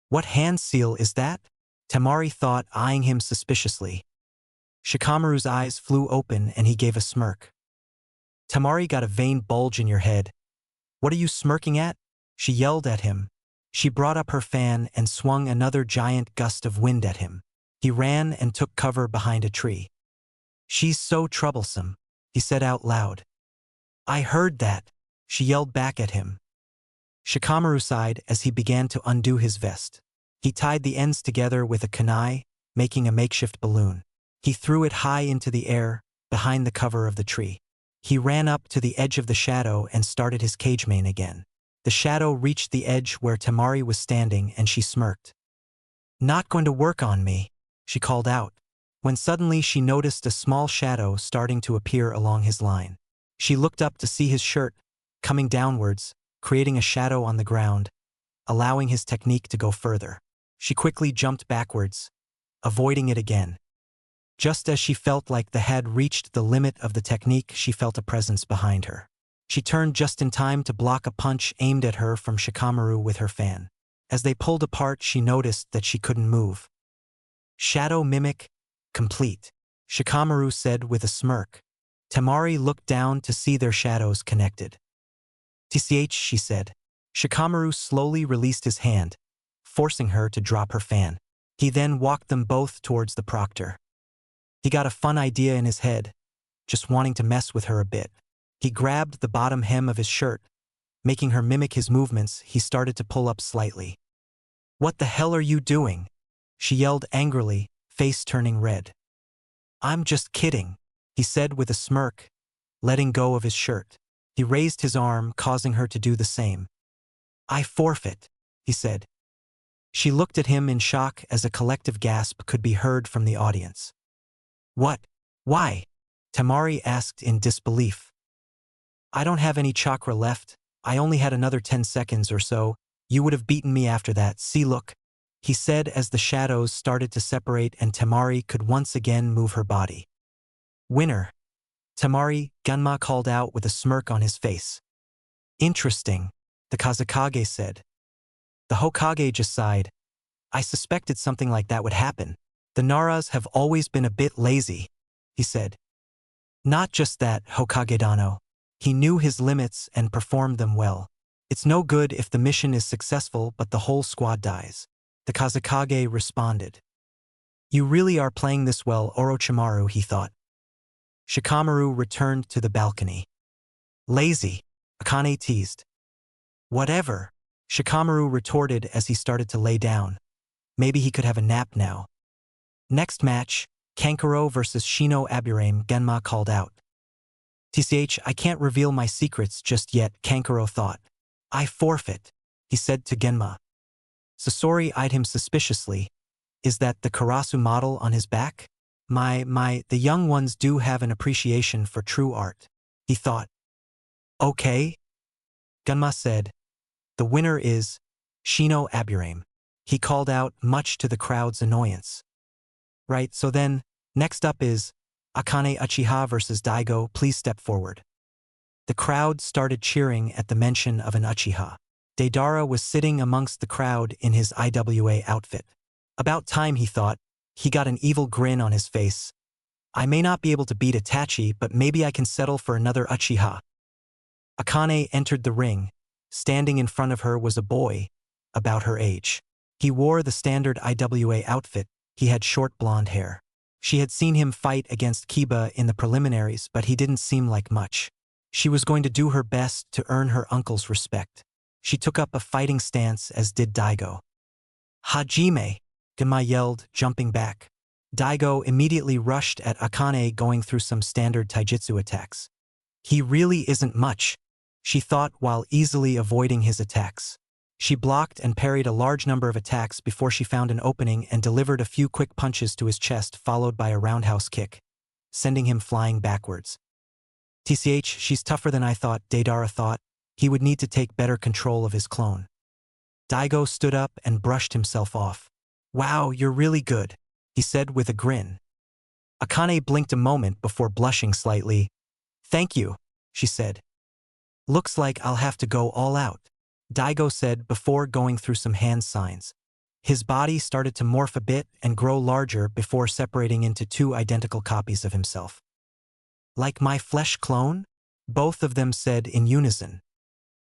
What hand seal is that? Temari thought, eyeing him suspiciously. Shikamaru's eyes flew open and he gave a smirk. Temari, got a vein bulge in your head. What are you smirking at? She yelled at him. She brought up her fan and swung another giant gust of wind at him. He ran and took cover behind a tree. She's so troublesome, he said out loud. I heard that, she yelled back at him. Shikamaru sighed as he began to undo his vest. He tied the ends together with a kunai, making a makeshift balloon. He threw it high into the air, behind the cover of the tree. He ran up to the edge of the shadow and started his Kagemain again. The shadow reached the edge where Temari was standing and she smirked. Not going to work on me. she called out, when suddenly she noticed a small shadow starting to appear along his line. She looked up to see his shirt, coming downwards, creating a shadow on the ground, allowing his technique to go further. She quickly jumped backwards, avoiding it again. Just as she felt like the had reached the limit of the technique, she felt a presence behind her. She turned just in time to block a punch aimed at her from Shikamaru with her fan. As they pulled apart, she noticed that she couldn't move. Shadow mimic, complete, Shikamaru said with a smirk. Temari looked down to see their shadows connected. TCH, she said. Shikamaru slowly released his hand, forcing her to drop her fan. He then walked them both towards the proctor. He got a fun idea in his head, just wanting to mess with her a bit. He grabbed the bottom hem of his shirt, making her mimic his movements. He started to pull up slightly. "What the hell are you doing?" she yelled angrily, face turning red. "I'm just kidding," he said with a smirk, letting go of his shirt. He raised his arm, causing her to do the same. "I forfeit," he said. She looked at him in shock as a collective gasp could be heard from the audience. "What? Why?" Temari asked in disbelief. "I don't have any chakra left. I only had another 10 seconds or so. You would have beaten me after that. See, look," he said as the shadows started to separate and Temari could once again move her body. "Winner," Temari, Gunma called out with a smirk on his face. "Interesting," the Kazekage said. The Hokage just sighed. "I suspected something like that would happen. The Naras have always been a bit lazy," he said. "Not just that, Hokage-dano. He knew his limits and performed them well. It's no good if the mission is successful but the whole squad dies." The Kazekage responded. "You really are playing this well, Orochimaru," he thought. Shikamaru returned to the balcony. "Lazy," Akane teased. "Whatever," Shikamaru retorted as he started to lay down. Maybe he could have a nap now. Next match, Kankuro versus Shino Aburame, Genma called out. "TCH, I can't reveal my secrets just yet," Kankuro thought. "I forfeit," he said to Genma. Sasori eyed him suspiciously. "Is that the Karasu model on his back? The young ones do have an appreciation for true art," he thought. "Okay," Gunma said. "The winner is Shino Aburame," he called out, much to the crowd's annoyance. "Right, so then, next up is Akane Uchiha versus Daigo. Please step forward." The crowd started cheering at the mention of an Uchiha. Deidara was sitting amongst the crowd in his IWA outfit. About time, he thought. He got an evil grin on his face. "I may not be able to beat Itachi, but maybe I can settle for another Uchiha." Akane entered the ring. Standing in front of her was a boy, about her age. He wore the standard IWA outfit. He had short blonde hair. She had seen him fight against Kiba in the preliminaries, but he didn't seem like much. She was going to do her best to earn her uncle's respect. She took up a fighting stance, as did Daigo. "Hajime!" Genma yelled, jumping back. Daigo immediately rushed at Akane, going through some standard taijutsu attacks. "He really isn't much," she thought while easily avoiding his attacks. She blocked and parried a large number of attacks before she found an opening and delivered a few quick punches to his chest, followed by a roundhouse kick, sending him flying backwards. "TCH, she's tougher than I thought," Deidara thought. He would need to take better control of his clone. Daigo stood up and brushed himself off. "Wow, you're really good," he said with a grin. Akane blinked a moment before blushing slightly. "Thank you," she said. "Looks like I'll have to go all out," Daigo said before going through some hand signs. His body started to morph a bit and grow larger before separating into two identical copies of himself. "Like my flesh clone?" both of them said in unison.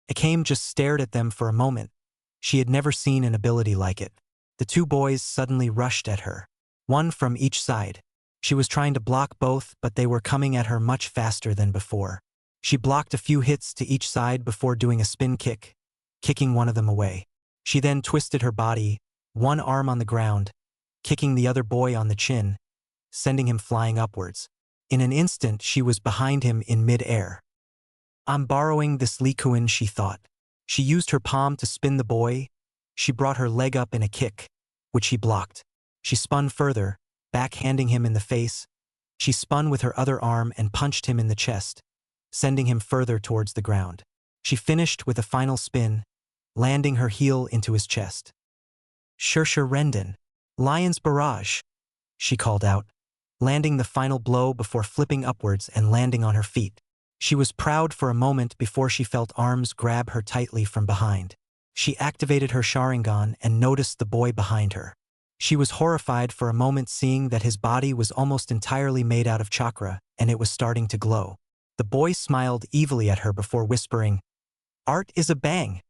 Akame just stared at them for a moment. She had never seen an ability like it. The two boys suddenly rushed at her, one from each side. She was trying to block both, but they were coming at her much faster than before. She blocked a few hits to each side before doing a spin kick, kicking one of them away. She then twisted her body, one arm on the ground, kicking the other boy on the chin, sending him flying upwards. In an instant, she was behind him in mid-air. "I'm borrowing this Likuin," she thought. She used her palm to spin the boy. She brought her leg up in a kick, which he blocked. She spun further, backhanding him in the face. She spun with her other arm and punched him in the chest, sending him further towards the ground. She finished with a final spin, landing her heel into his chest. Shirsha Rendon, Lion's Barrage, she called out, landing the final blow before flipping upwards and landing on her feet. She was proud for a moment before she felt arms grab her tightly from behind. She activated her Sharingan and noticed the boy behind her. She was horrified for a moment seeing that his body was almost entirely made out of chakra and it was starting to glow. The boy smiled evilly at her before whispering, "Art is a bang."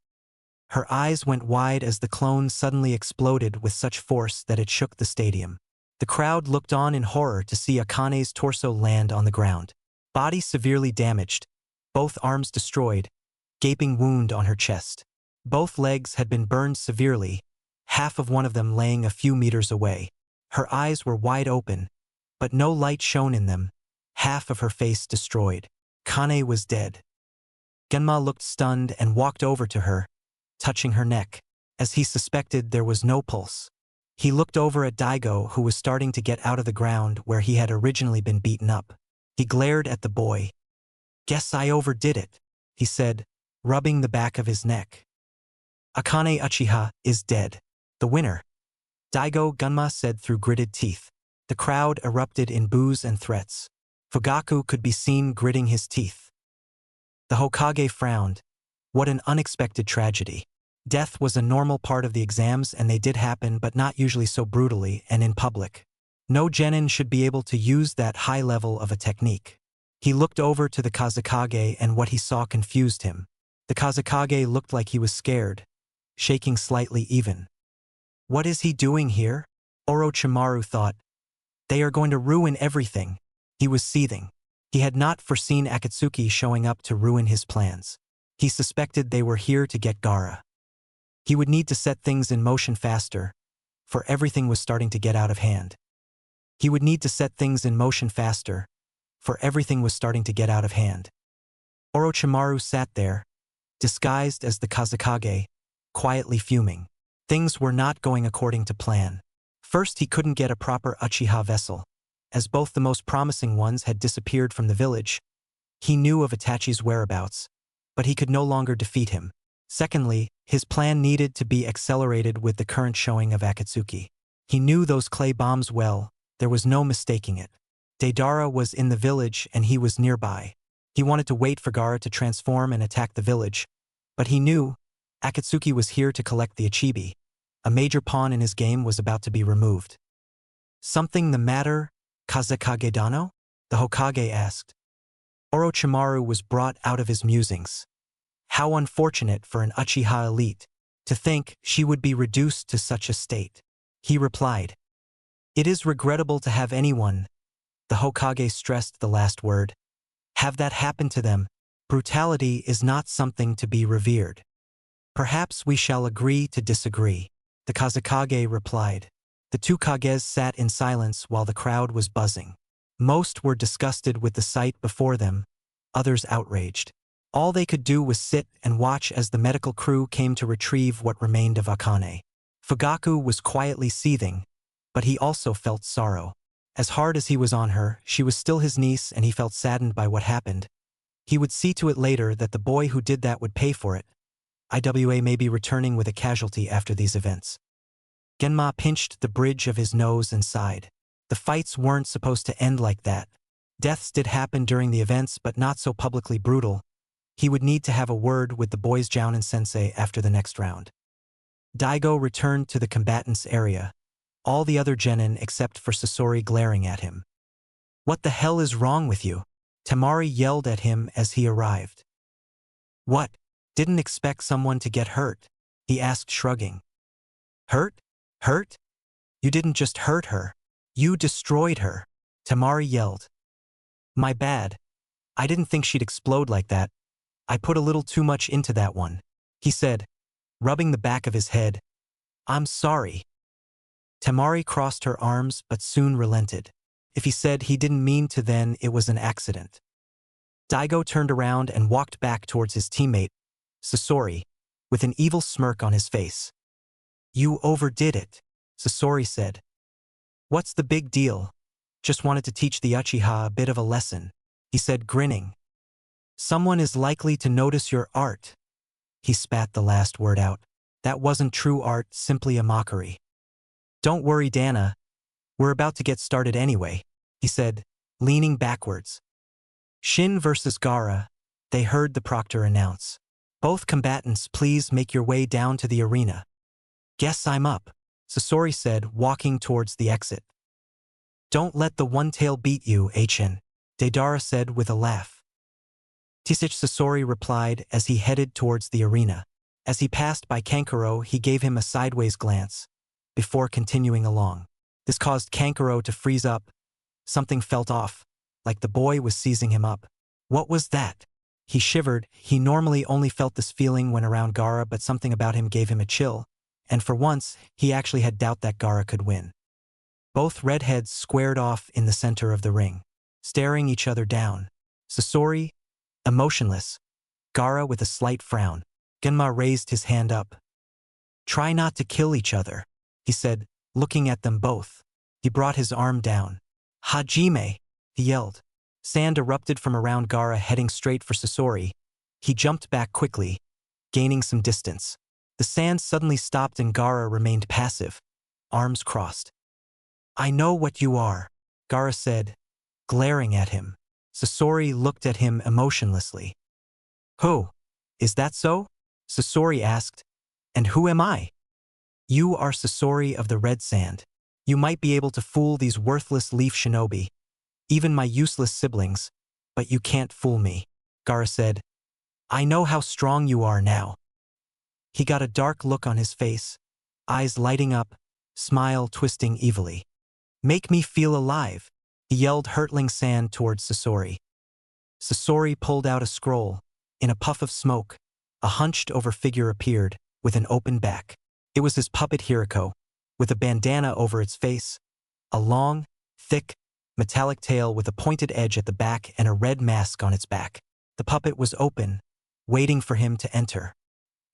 Her eyes went wide as the clone suddenly exploded with such force that it shook the stadium. The crowd looked on in horror to see Akane's torso land on the ground. Body severely damaged, both arms destroyed, gaping wound on her chest. Both legs had been burned severely, half of one of them laying a few meters away. Her eyes were wide open, but no light shone in them, half of her face destroyed. Kane was dead. Genma looked stunned and walked over to her, touching her neck. As he suspected, there was no pulse. He looked over at Daigo, who was starting to get out of the ground where he had originally been beaten up. He glared at the boy. "Guess I overdid it," he said, rubbing the back of his neck. "Akane Uchiha is dead. The winner," Daigo Gunma said through gritted teeth. The crowd erupted in boos and threats. Fugaku could be seen gritting his teeth. The Hokage frowned. What an unexpected tragedy. Death was a normal part of the exams and they did happen, but not usually so brutally and in public. No genin should be able to use that high level of a technique. He looked over to the Kazekage and what he saw confused him. The Kazekage looked like he was scared, shaking slightly even. What is he doing here? Orochimaru thought. They are going to ruin everything. He was seething. He had not foreseen Akatsuki showing up to ruin his plans. He suspected they were here to get Gaara. He would need to set things in motion faster, for everything was starting to get out of hand. He would need to set things in motion faster, for everything was starting to get out of hand. Orochimaru sat there, disguised as the Kazekage, quietly fuming. Things were not going according to plan. First, he couldn't get a proper Uchiha vessel, as both the most promising ones had disappeared from the village. He knew of Itachi's whereabouts, but he could no longer defeat him. Secondly, his plan needed to be accelerated with the current showing of Akatsuki. He knew those clay bombs well, there was no mistaking it. Deidara was in the village and he was nearby. He wanted to wait for Gaara to transform and attack the village, but he knew Akatsuki was here to collect the Ichibi. A major pawn in his game was about to be removed. "Something the matter, Kazekage Dano?" the Hokage asked. Orochimaru was brought out of his musings. How unfortunate for an Uchiha elite. To think she would be reduced to such a state. He replied. "It is regrettable to have anyone," the Hokage stressed the last word, "have that happen to them. Brutality is not something to be revered. Perhaps we shall agree to disagree," the Kazekage replied. The two Kages sat in silence while the crowd was buzzing. Most were disgusted with the sight before them, others outraged. All they could do was sit and watch as the medical crew came to retrieve what remained of Akane. Fugaku was quietly seething, but he also felt sorrow. As hard as he was on her, she was still his niece and he felt saddened by what happened. He would see to it later that the boy who did that would pay for it. IWA may be returning with a casualty after these events. Genma pinched the bridge of his nose and sighed. The fights weren't supposed to end like that. Deaths did happen during the events, but not so publicly brutal. He would need to have a word with the boy's Jounin sensei after the next round. Daigo returned to the combatants area, all the other genin except for Sasori glaring at him. "What the hell is wrong with you?" Temari yelled at him as he arrived. "What? Didn't expect someone to get hurt," he asked, shrugging. "Hurt? Hurt? You didn't just hurt her. You destroyed her," Temari yelled. "My bad. I didn't think she'd explode like that. I put a little too much into that one," he said, rubbing the back of his head. "I'm sorry." Temari crossed her arms but soon relented. If he said he didn't mean to, then it was an accident. Daigo turned around and walked back towards his teammate, Sasori, with an evil smirk on his face. "You overdid it," Sasori said. What's the big deal? Just wanted to teach the Uchiha a bit of a lesson, he said, grinning. Someone is likely to notice your art. He spat the last word out. That wasn't true art, simply a mockery. Don't worry, Dana. We're about to get started anyway, he said, leaning backwards. Shin versus Gaara, they heard the proctor announce. Both combatants, please make your way down to the arena. Guess I'm up, Sasori said, walking towards the exit. Don't let the one-tail beat you, Achin, Deidara said with a laugh. Tisich, Sasori replied as he headed towards the arena. As he passed by Kankuro, he gave him a sideways glance, before continuing along. This caused Kankuro to freeze up. Something felt off, like the boy was seizing him up. What was that? He shivered. He normally only felt this feeling when around Gaara, but something about him gave him a chill, and for once, he actually had doubt that Gaara could win. Both redheads squared off in the center of the ring, staring each other down. Sasori, emotionless. Gaara with a slight frown. Genma raised his hand up. Try not to kill each other, he said, looking at them both. He brought his arm down. Hajime, he yelled. Sand erupted from around Gaara, heading straight for Sasori. He jumped back quickly, gaining some distance. The sand suddenly stopped and Gaara remained passive, arms crossed. I know what you are, Gaara said, glaring at him. Sasori looked at him emotionlessly. Who? Is that so? Sasori asked. And who am I? You are Sasori of the Red Sand. You might be able to fool these worthless leaf shinobi, even my useless siblings, but you can't fool me, Gaara said. I know how strong you are now. He got a dark look on his face, eyes lighting up, smile twisting evilly. Make me feel alive, he yelled, hurtling sand towards Sasori. Sasori pulled out a scroll. In a puff of smoke, a hunched-over figure appeared, with an open back. It was his puppet Hiriko, with a bandana over its face, a long, thick, metallic tail with a pointed edge at the back and a red mask on its back. The puppet was open, waiting for him to enter.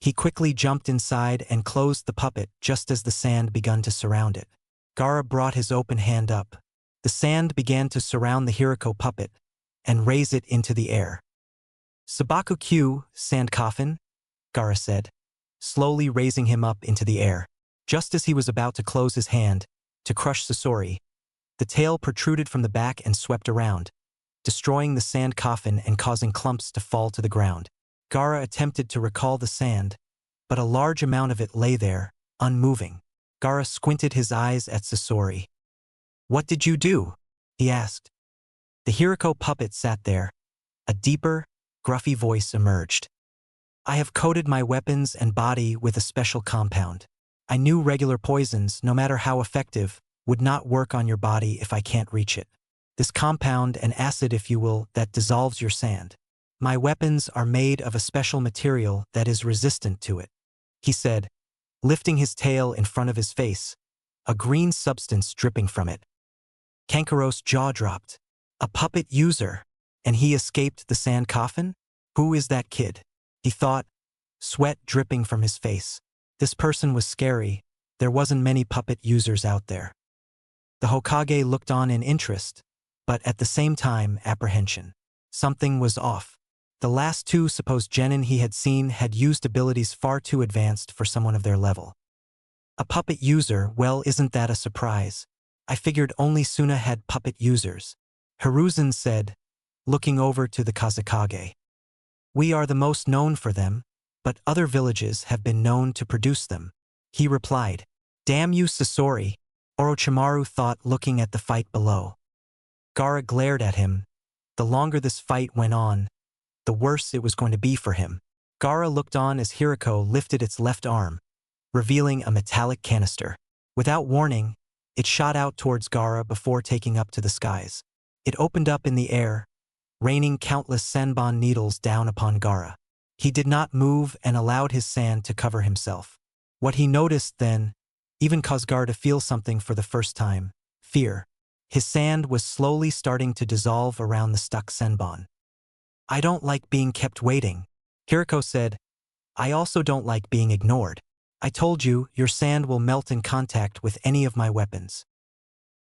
He quickly jumped inside and closed the puppet just as the sand began to surround it. Gaara brought his open hand up. The sand began to surround the Hiriko puppet and raise it into the air. Sabaku Q, sand coffin, Gaara said, slowly raising him up into the air. Just as he was about to close his hand, to crush Sasori, the tail protruded from the back and swept around, destroying the sand coffin and causing clumps to fall to the ground. Gaara attempted to recall the sand, but a large amount of it lay there, unmoving. Gaara squinted his eyes at Sasori. What did you do? He asked. The Hiriko puppet sat there. A deeper, gruffy voice emerged. I have coated my weapons and body with a special compound. I knew regular poisons, no matter how effective, would not work on your body if I can't reach it. This compound, an acid if you will, that dissolves your sand. My weapons are made of a special material that is resistant to it, he said, lifting his tail in front of his face, a green substance dripping from it. Kankuro's jaw dropped. A puppet user, and he escaped the sand coffin? Who is that kid? He thought, sweat dripping from his face. This person was scary. There wasn't many puppet users out there. The Hokage looked on in interest, but at the same time apprehension. Something was off. The last two supposed genin he had seen had used abilities far too advanced for someone of their level. A puppet user, well, isn't that a surprise? I figured only Suna had puppet users, Hiruzen said, looking over to the Kazekage. We are the most known for them, but other villages have been known to produce them, he replied. Damn you, Sasori, Orochimaru thought, looking at the fight below. Gaara glared at him. The longer this fight went on, the worse it was going to be for him. Gaara looked on as Hiriko lifted its left arm, revealing a metallic canister. Without warning, it shot out towards Gaara before taking up to the skies. It opened up in the air, raining countless senbon needles down upon Gaara. He did not move and allowed his sand to cover himself. What he noticed then, even caused Gaara to feel something for the first time, fear. His sand was slowly starting to dissolve around the stuck senbon. I don't like being kept waiting, Hiriko said. I also don't like being ignored. I told you, your sand will melt in contact with any of my weapons.